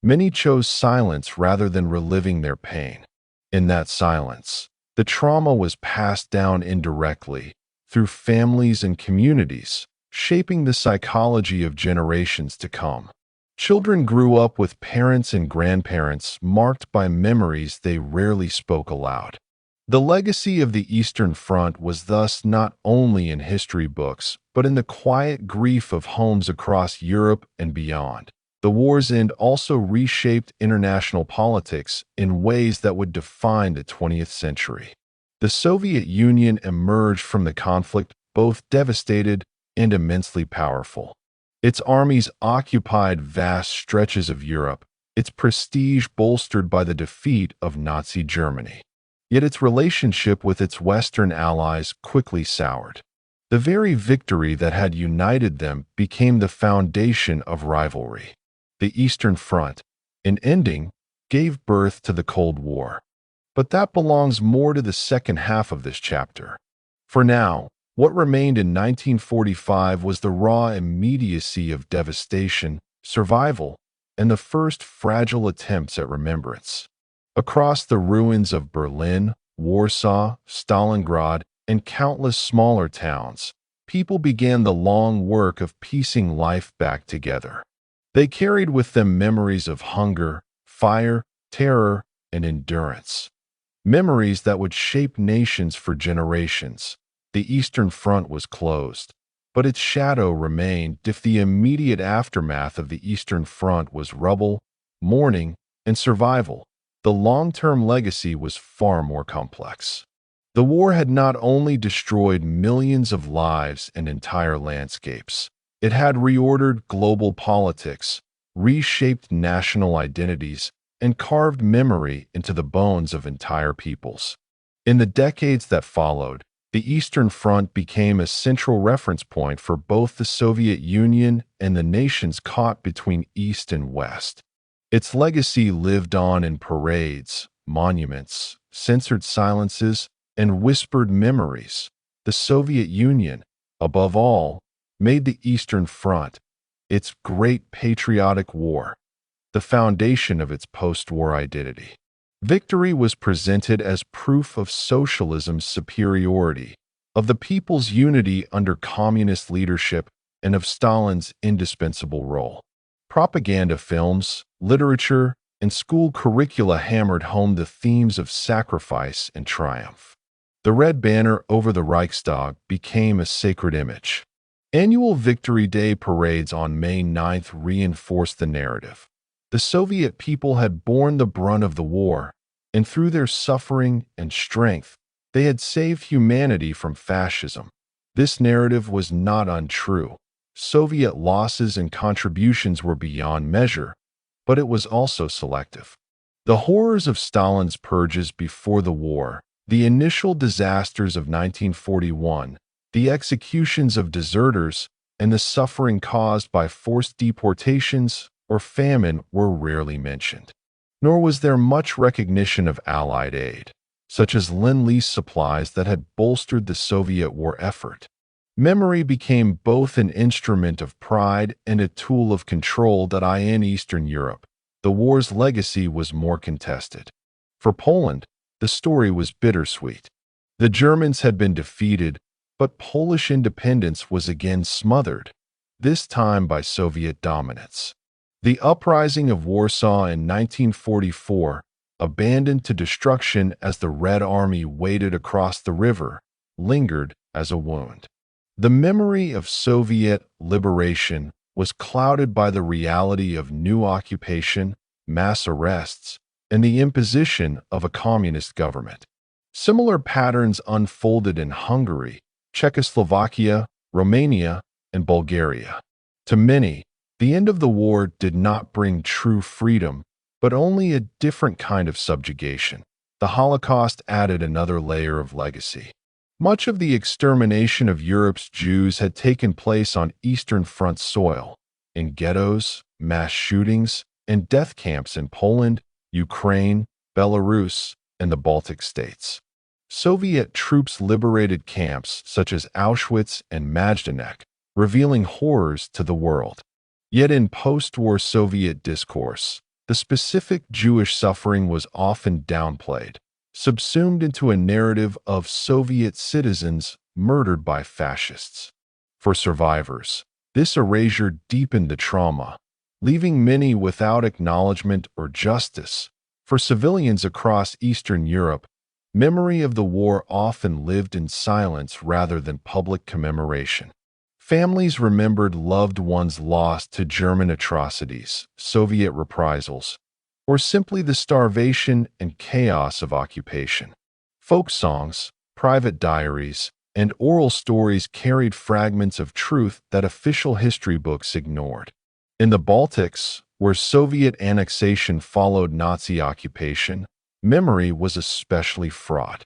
Many chose silence rather than reliving their pain. In that silence, the trauma was passed down indirectly through families and communities, shaping the psychology of generations to come. Children grew up with parents and grandparents marked by memories they rarely spoke aloud. The legacy of the Eastern Front was thus not only in history books, but in the quiet grief of homes across Europe and beyond. The war's end also reshaped international politics in ways that would define the 20th century. The Soviet Union emerged from the conflict both devastated and immensely powerful. Its armies occupied vast stretches of Europe, its prestige bolstered by the defeat of Nazi Germany. Yet its relationship with its Western allies quickly soured. The very victory that had united them became the foundation of rivalry. The Eastern Front, in ending, gave birth to the Cold War. But that belongs more to the second half of this chapter. For now, what remained in 1945 was the raw immediacy of devastation, survival, and the first fragile attempts at remembrance. Across the ruins of Berlin, Warsaw, Stalingrad, and countless smaller towns, people began the long work of piecing life back together. They carried with them memories of hunger, fire, terror, and endurance. Memories that would shape nations for generations. The Eastern Front was closed, but its shadow remained if the immediate aftermath of the Eastern Front was rubble, mourning, and survival. The long-term legacy was far more complex. The war had not only destroyed millions of lives and entire landscapes, it had reordered global politics, reshaped national identities, and carved memory into the bones of entire peoples. In the decades that followed, the Eastern Front became a central reference point for both the Soviet Union and the nations caught between East and West. Its legacy lived on in parades, monuments, censored silences, and whispered memories. The Soviet Union, above all, made the Eastern Front, its great patriotic war, the foundation of its post-war identity. Victory was presented as proof of socialism's superiority, of the people's unity under communist leadership, and of Stalin's indispensable role. Propaganda films, literature, and school curricula hammered home the themes of sacrifice and triumph. The red banner over the Reichstag became a sacred image. Annual Victory Day parades on May 9th reinforced the narrative. The Soviet people had borne the brunt of the war, and through their suffering and strength, they had saved humanity from fascism. This narrative was not untrue. Soviet losses and contributions were beyond measure, but it was also selective. The horrors of Stalin's purges before the war, the initial disasters of 1941, the executions of deserters, and the suffering caused by forced deportations or famine were rarely mentioned. Nor was there much recognition of Allied aid, such as Lend-Lease supplies that had bolstered the Soviet war effort. Memory became both an instrument of pride and a tool of control that in Eastern Europe, the war's legacy was more contested. For Poland, the story was bittersweet. The Germans had been defeated, but Polish independence was again smothered, this time by Soviet dominance. The uprising of Warsaw in 1944, abandoned to destruction as the Red Army waded across the river, lingered as a wound. The memory of Soviet liberation was clouded by the reality of new occupation, mass arrests, and the imposition of a communist government. Similar patterns unfolded in Hungary, Czechoslovakia, Romania, and Bulgaria. To many, the end of the war did not bring true freedom, but only a different kind of subjugation. The Holocaust added another layer of legacy. Much of the extermination of Europe's Jews had taken place on Eastern Front soil, in ghettos, mass shootings, and death camps in Poland, Ukraine, Belarus, and the Baltic states. Soviet troops liberated camps such as Auschwitz and Majdanek, revealing horrors to the world. Yet in post-war Soviet discourse, the specific Jewish suffering was often downplayed, subsumed into a narrative of Soviet citizens murdered by fascists. For survivors, this erasure deepened the trauma, leaving many without acknowledgement or justice. For civilians across Eastern Europe, memory of the war often lived in silence rather than public commemoration. Families remembered loved ones lost to German atrocities, Soviet reprisals, or simply the starvation and chaos of occupation. Folk songs, private diaries, and oral stories carried fragments of truth that official history books ignored. In the Baltics, where Soviet annexation followed Nazi occupation, Memory was especially fraught.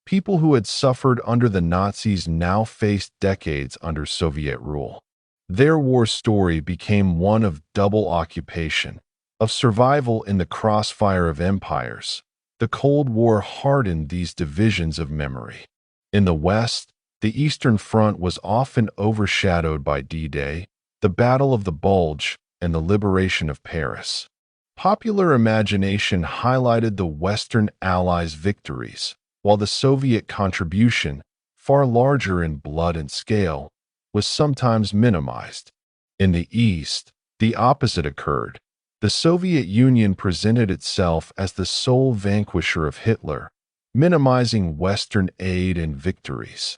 People who had suffered under the Nazis now faced decades under Soviet rule. Their war story became one of double occupation, of survival in the crossfire of empires. The Cold War hardened these divisions of memory. In the West, the Eastern Front was often overshadowed by D-Day, the Battle of the Bulge, and the liberation of Paris. Popular imagination highlighted the Western Allies' victories, while the Soviet contribution, far larger in blood and scale, was sometimes minimized. In the East, the opposite occurred. The Soviet Union presented itself as the sole vanquisher of Hitler, minimizing Western aid and victories.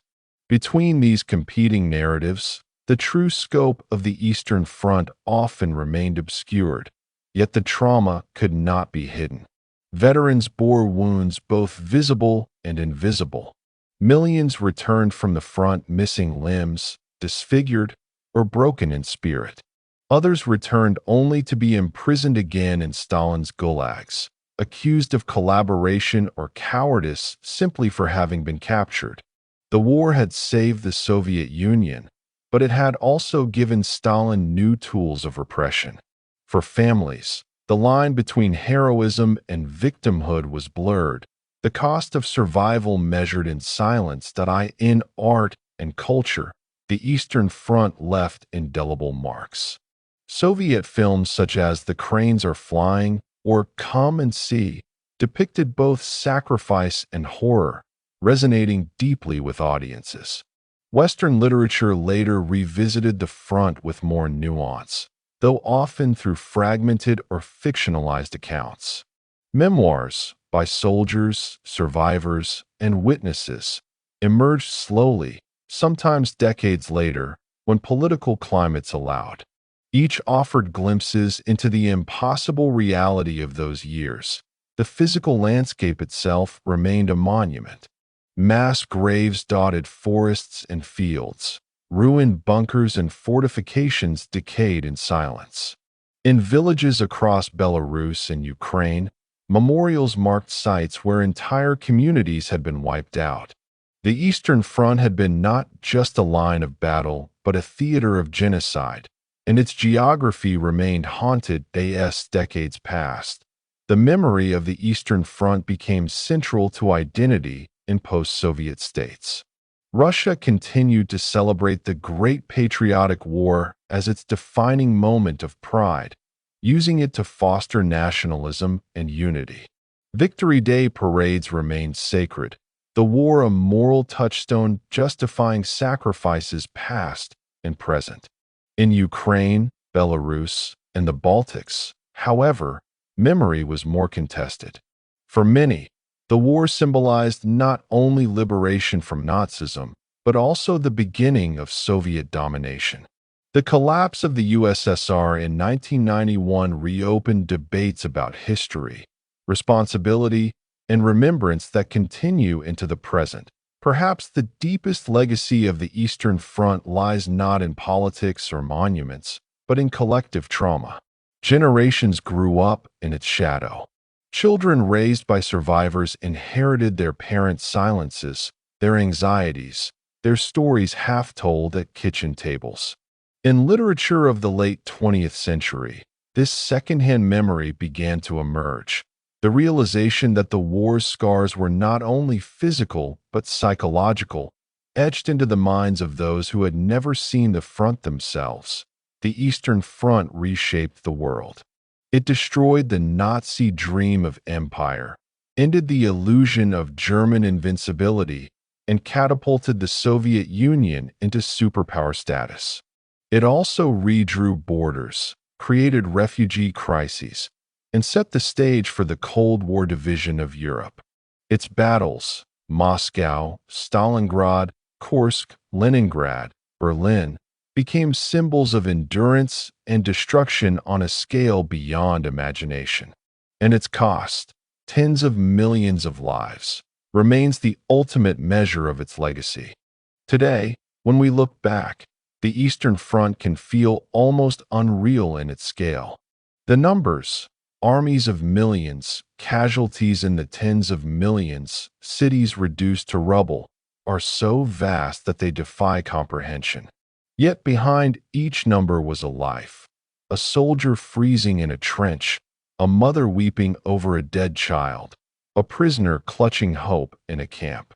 Between these competing narratives, the true scope of the Eastern Front often remained obscured, yet the trauma could not be hidden. Veterans bore wounds both visible and invisible. Millions returned from the front missing limbs, disfigured, or broken in spirit. Others returned only to be imprisoned again in Stalin's gulags, accused of collaboration or cowardice simply for having been captured. The war had saved the Soviet Union, but it had also given Stalin new tools of repression. For families, the line between heroism and victimhood was blurred, the cost of survival measured in silence. In art and culture, the Eastern Front left indelible marks. Soviet films such as The Cranes Are Flying or Come and See depicted both sacrifice and horror, resonating deeply with audiences. Western literature later revisited the front with more nuance, though often through fragmented or fictionalized accounts. Memoirs by soldiers, survivors, and witnesses emerged slowly, sometimes decades later, when political climates allowed. Each offered glimpses into the impossible reality of those years. The physical landscape itself remained a monument. Mass graves dotted forests and fields. Ruined bunkers and fortifications decayed in silence. In villages across Belarus and Ukraine, memorials marked sites where entire communities had been wiped out. The Eastern Front had been not just a line of battle, but a theater of genocide, and its geography remained haunted decades past. The memory of the Eastern Front became central to identity in post-Soviet states. Russia continued to celebrate the Great Patriotic War as its defining moment of pride, using it to foster nationalism and unity. Victory Day parades remained sacred, the war a moral touchstone justifying sacrifices past and present. In Ukraine, Belarus, and the Baltics, however, memory was more contested. For many, the war symbolized not only liberation from Nazism, but also the beginning of Soviet domination. The collapse of the USSR in 1991 reopened debates about history, responsibility, and remembrance that continue into the present. Perhaps the deepest legacy of the Eastern Front lies not in politics or monuments, but in collective trauma. Generations grew up in its shadow. Children raised by survivors inherited their parents' silences, their anxieties, their stories half told at kitchen tables. In literature of the late 20th century, this secondhand memory began to emerge. The realization that the war's scars were not only physical but psychological, etched into the minds of those who had never seen the front themselves. The Eastern Front reshaped the world. It destroyed the Nazi dream of empire, ended the illusion of German invincibility, and catapulted the Soviet Union into superpower status. It also redrew borders, created refugee crises, and set the stage for the Cold War division of Europe. Its battles, Moscow, Stalingrad, Kursk, Leningrad, Berlin, became symbols of endurance and destruction on a scale beyond imagination. And its cost, tens of millions of lives, remains the ultimate measure of its legacy. Today, when we look back, the Eastern Front can feel almost unreal in its scale. The numbers, Armies of millions, casualties in the tens of millions, cities reduced to rubble, are so vast that they defy comprehension. Yet behind each number was a life. A soldier freezing in a trench, a mother weeping over a dead child, a prisoner clutching hope in a camp.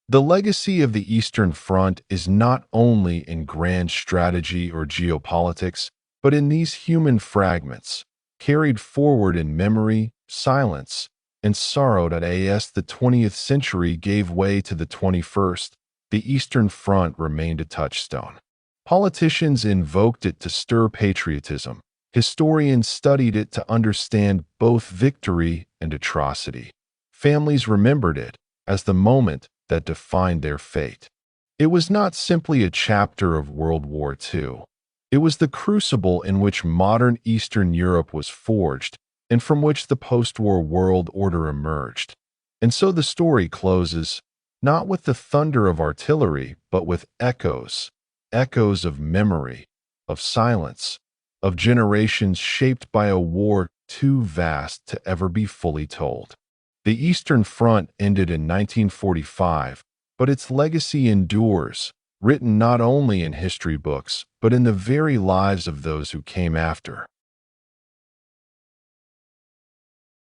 The legacy of the Eastern Front is not only in grand strategy or geopolitics, but in these human fragments, carried forward in memory, silence, and sorrow that as the 20th century gave way to the 21st, the Eastern Front remained a touchstone. Politicians invoked it to stir patriotism. Historians studied it to understand both victory and atrocity. Families remembered it as the moment that defined their fate. It was not simply a chapter of World War II. It was the crucible in which modern Eastern Europe was forged and from which the post-war world order emerged. And so the story closes, not with the thunder of artillery, but with echoes of memory, of silence, of generations shaped by a war too vast to ever be fully told. The Eastern Front ended in 1945, but its legacy endures, written not only in history books, but in the very lives of those who came after.